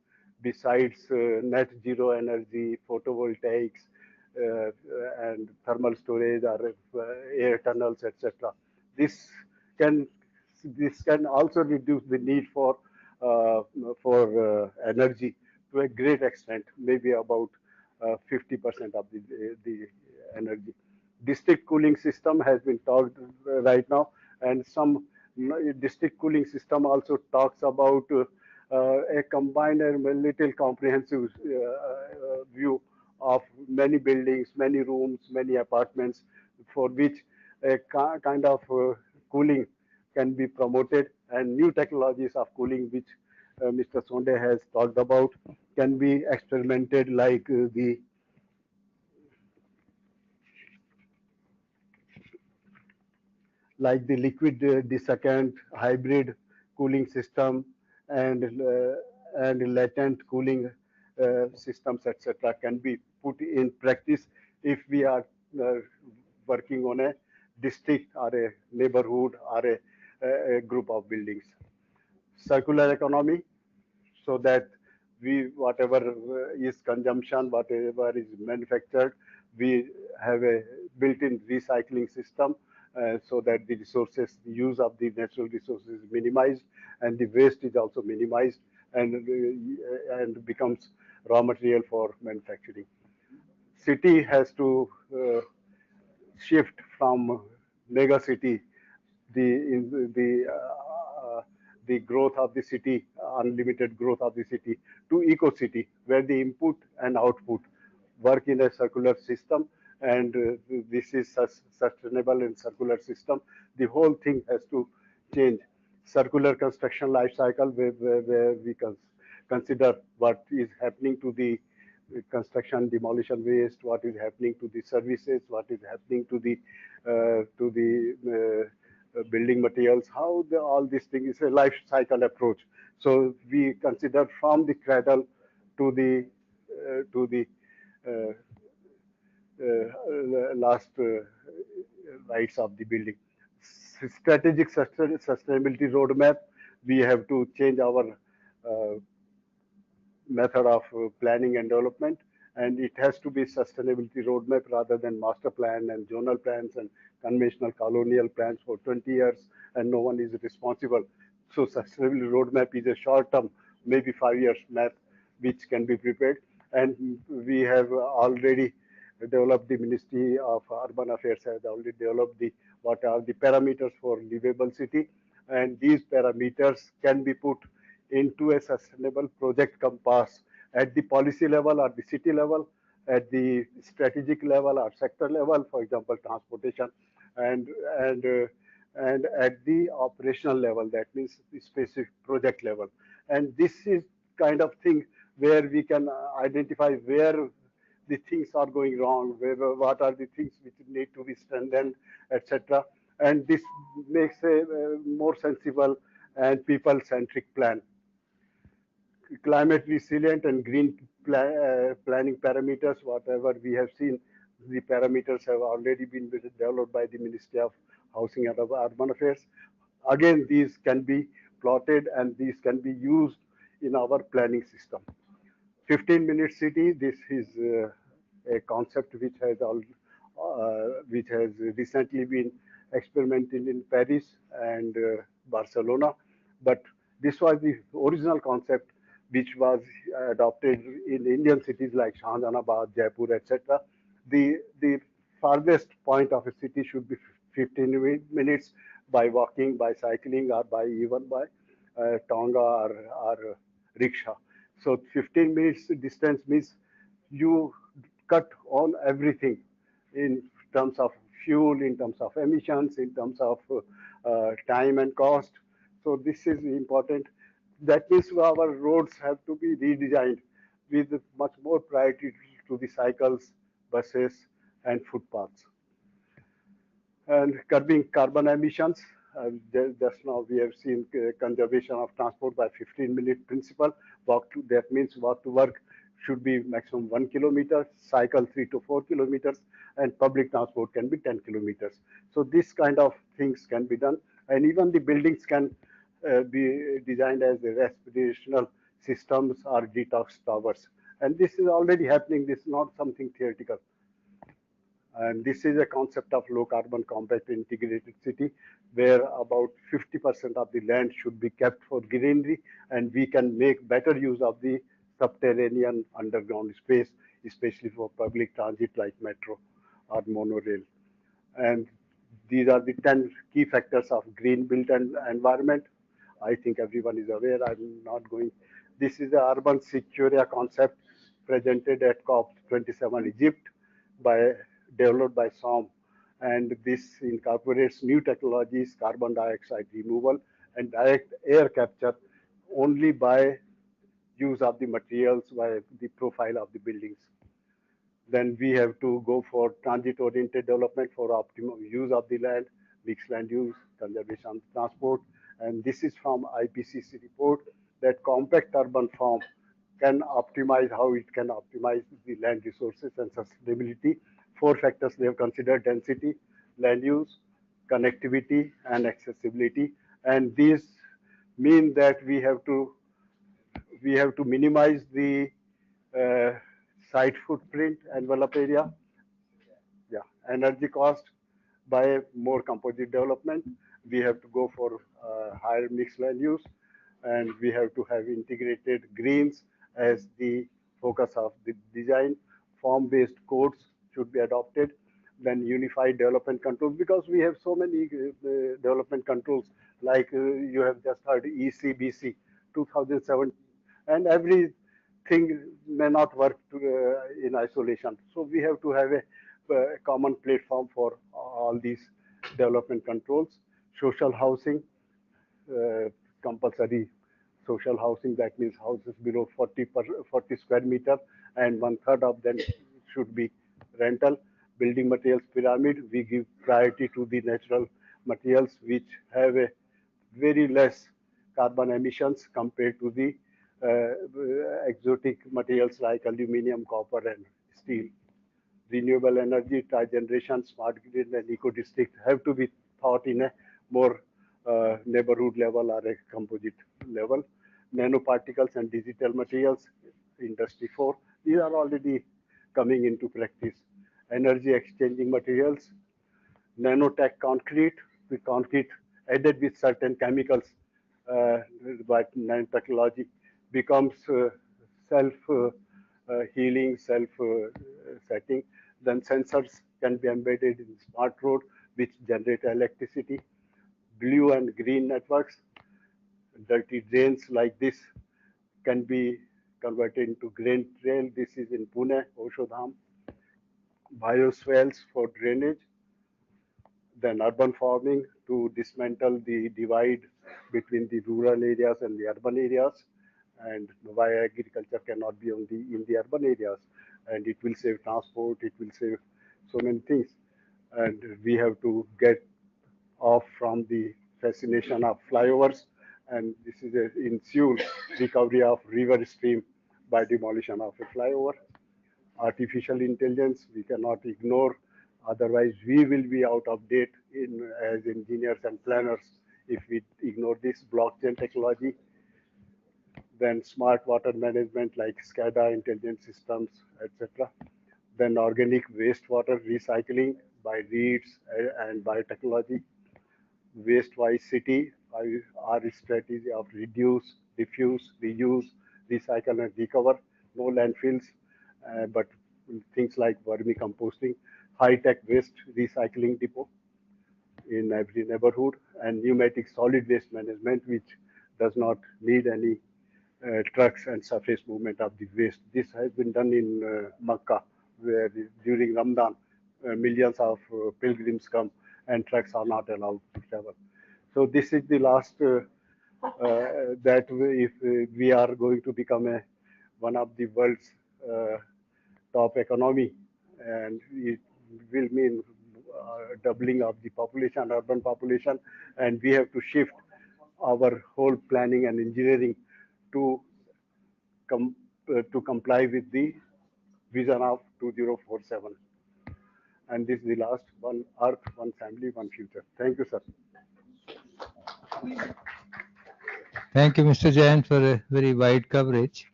Besides net zero energy, photovoltaics, and thermal storage or air tunnels, etc. This can also reduce the need for energy to a great extent, maybe about 50% of the energy. District cooling system has been talked right now, and some district cooling system also talks about a combined and a little comprehensive view of many buildings, many rooms, many apartments, for which a kind of cooling can be promoted, and new technologies of cooling, which Mr. Sonde has talked about, can be experimented, like the liquid desiccant, hybrid cooling system, and latent cooling systems, etc., can be put in practice if we are working on a district or a neighborhood or a group of buildings. Circular economy, so that whatever is consumption, whatever is manufactured, we have a built-in recycling system so that the resources, the use of the natural resources is minimized and the waste is also minimized and becomes raw material for manufacturing. City has to shift from mega city, the growth of the city, unlimited growth of the city, to eco city, where the input and output work in a circular system, and this is sustainable and circular system. The whole thing has to change. Circular construction life cycle, where we can consider what is happening to the construction demolition waste, what is happening to the services, what is happening to the building materials, how all these things is a life cycle approach. So we consider from the cradle to the last rights of the building. Strategic sustainability roadmap, we have to change our method of planning and development, and it has to be sustainability roadmap rather than master plan and zonal plans and conventional colonial plans for 20 years, and no one is responsible. So sustainability roadmap is a short term, maybe 5 years map, which can be prepared. And we have already developed, the Ministry of Urban Affairs has already developed what are the parameters for livable city, and these parameters can be put into a sustainable project compass at the policy level or the city level, at the strategic level or sector level, for example, transportation, and at the operational level, that means the specific project level. And this is kind of thing where we can identify where the things are going wrong, what are the things which need to be strengthened, etc. And this makes a more sensible and people-centric plan. Climate resilient and green planning parameters, whatever we have seen, the parameters have already been developed by the Ministry of Housing and Urban Affairs. Again, these can be plotted and these can be used in our planning system. 15-minute city, this is a concept which has recently been experimented in Paris and Barcelona, but this was the original concept which was adopted in Indian cities like Shahjahanabad, Jaipur, etc. The farthest point of a city should be 15 minutes by walking, by cycling, or even by tonga or rickshaw. So 15 minutes distance means you cut on everything in terms of fuel, in terms of emissions, in terms of time and cost. So this is important. That means our roads have to be redesigned with much more priority to the cycles, buses, and footpaths. And curbing carbon emissions. Just now we have seen conservation of transport by 15-minute principle. That means walk to work should be maximum 1 kilometer, cycle 3 to 4 kilometers, and public transport can be 10 kilometers. So this kind of things can be done, and even the buildings can be designed as respirational systems or detox towers. And this is already happening. This is not something theoretical. And this is a concept of low carbon compact integrated city, where about 50% of the land should be kept for greenery, and we can make better use of the subterranean underground space, especially for public transit like metro or monorail. And these are the 10 key factors of green built environment. I think everyone is aware. I'm not going. This is the urban Securia concept presented at COP27 Egypt, developed by SOM. And this incorporates new technologies, carbon dioxide removal, and direct air capture only by use of the materials, by the profile of the buildings. Then we have to go for transit-oriented development for optimum use of the land, mixed land use, conservation of transport. And this is from IPCC report that compact urban form can optimize, how it can optimize the land resources and sustainability. 4 factors they have considered: density, land use, connectivity, and accessibility. And these mean that we have to minimize the site footprint, envelope area, energy cost, by more composite development. We have to go for higher mixed land use, and we have to have integrated greens as the focus of the design. Form-based codes should be adopted. Then unified development controls, because we have so many development controls, like you have just heard ECBC 2007, and everything may not work in isolation. So we have to have a common platform for all these development controls. Social housing, compulsory social housing, that means houses below 40 square meter, and 1/3 of them should be rental. Building materials pyramid, we give priority to the natural materials which have a very less carbon emissions compared to the exotic materials like aluminum, copper, and steel. Renewable energy, trigeneration, smart grid, and eco district have to be thought in a more neighborhood level or a composite level. Nanoparticles and digital materials, Industry 4, these are already coming into practice. Energy exchanging materials, nanotech concrete, the concrete added with certain chemicals, but nanotechnology becomes self-healing, self-setting. Then sensors can be embedded in smart road, which generate electricity. Blue and green networks, dirty drains like this can be converted into green trail. This is in Pune, Oshodham. Bioswales for drainage. Then urban farming to dismantle the divide between the rural areas and the urban areas. And why agriculture cannot be only in the urban areas. And it will save transport, it will save so many things. And we have to get off from the fascination of flyovers. And this is in Seoul, recovery of river stream by demolition of a flyover. Artificial intelligence, we cannot ignore, otherwise we will be out of date as engineers and planners if we ignore this. Blockchain technology, then smart water management like SCADA, intelligent systems, etc. Then organic wastewater recycling by reeds and biotechnology. Waste-wise city, our strategy of reduce, diffuse, reuse, recycle, and recover. No landfills, but things like vermicomposting, high-tech waste recycling depot in every neighborhood, and pneumatic solid waste management, which does not need any trucks and surface movement of the waste. This has been done in Makkah, where during Ramadan, millions of pilgrims come and trucks are not allowed to travel. So this is the last that if we are going to become one of the world's top economy, and it will mean doubling of the population, urban population, and we have to shift our whole planning and engineering to comply with the vision of 2047. And this is the last: one earth, one family, one future. Thank you, sir. Thank you, Mr. Jain, for a very wide coverage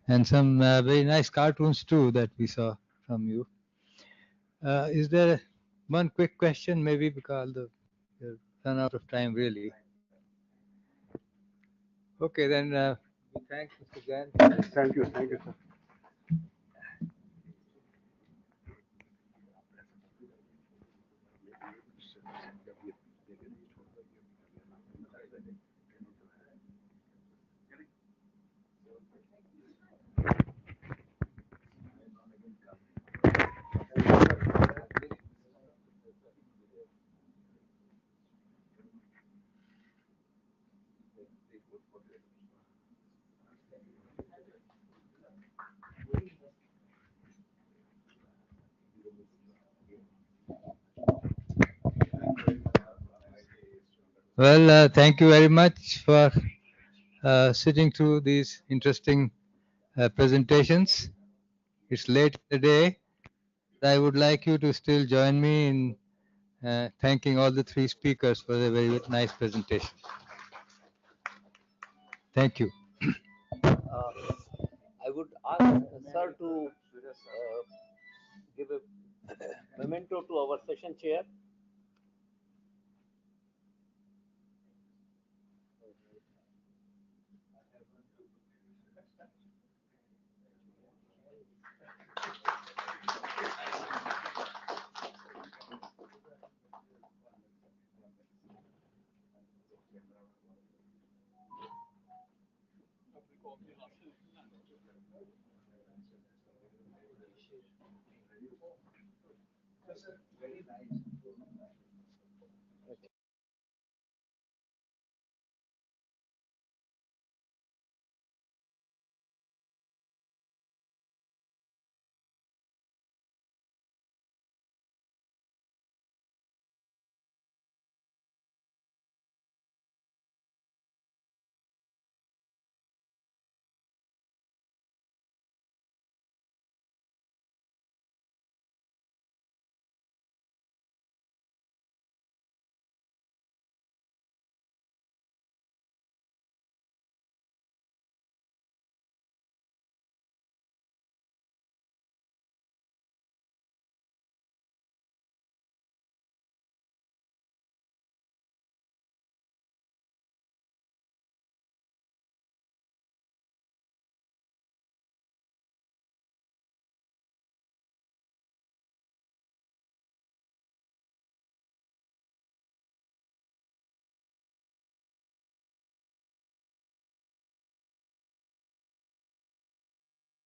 and some very nice cartoons too that we saw from you. Is there one quick question, maybe, because we've run out of time really? Okay, then we thank Mr. Jain. Thank you, sir. Well, thank you very much for sitting through these interesting presentations. It's late in the day. I would like you to still join me in thanking all the three speakers for the very nice presentation. Thank you. I would ask sir to give a memento to our session chair. slides.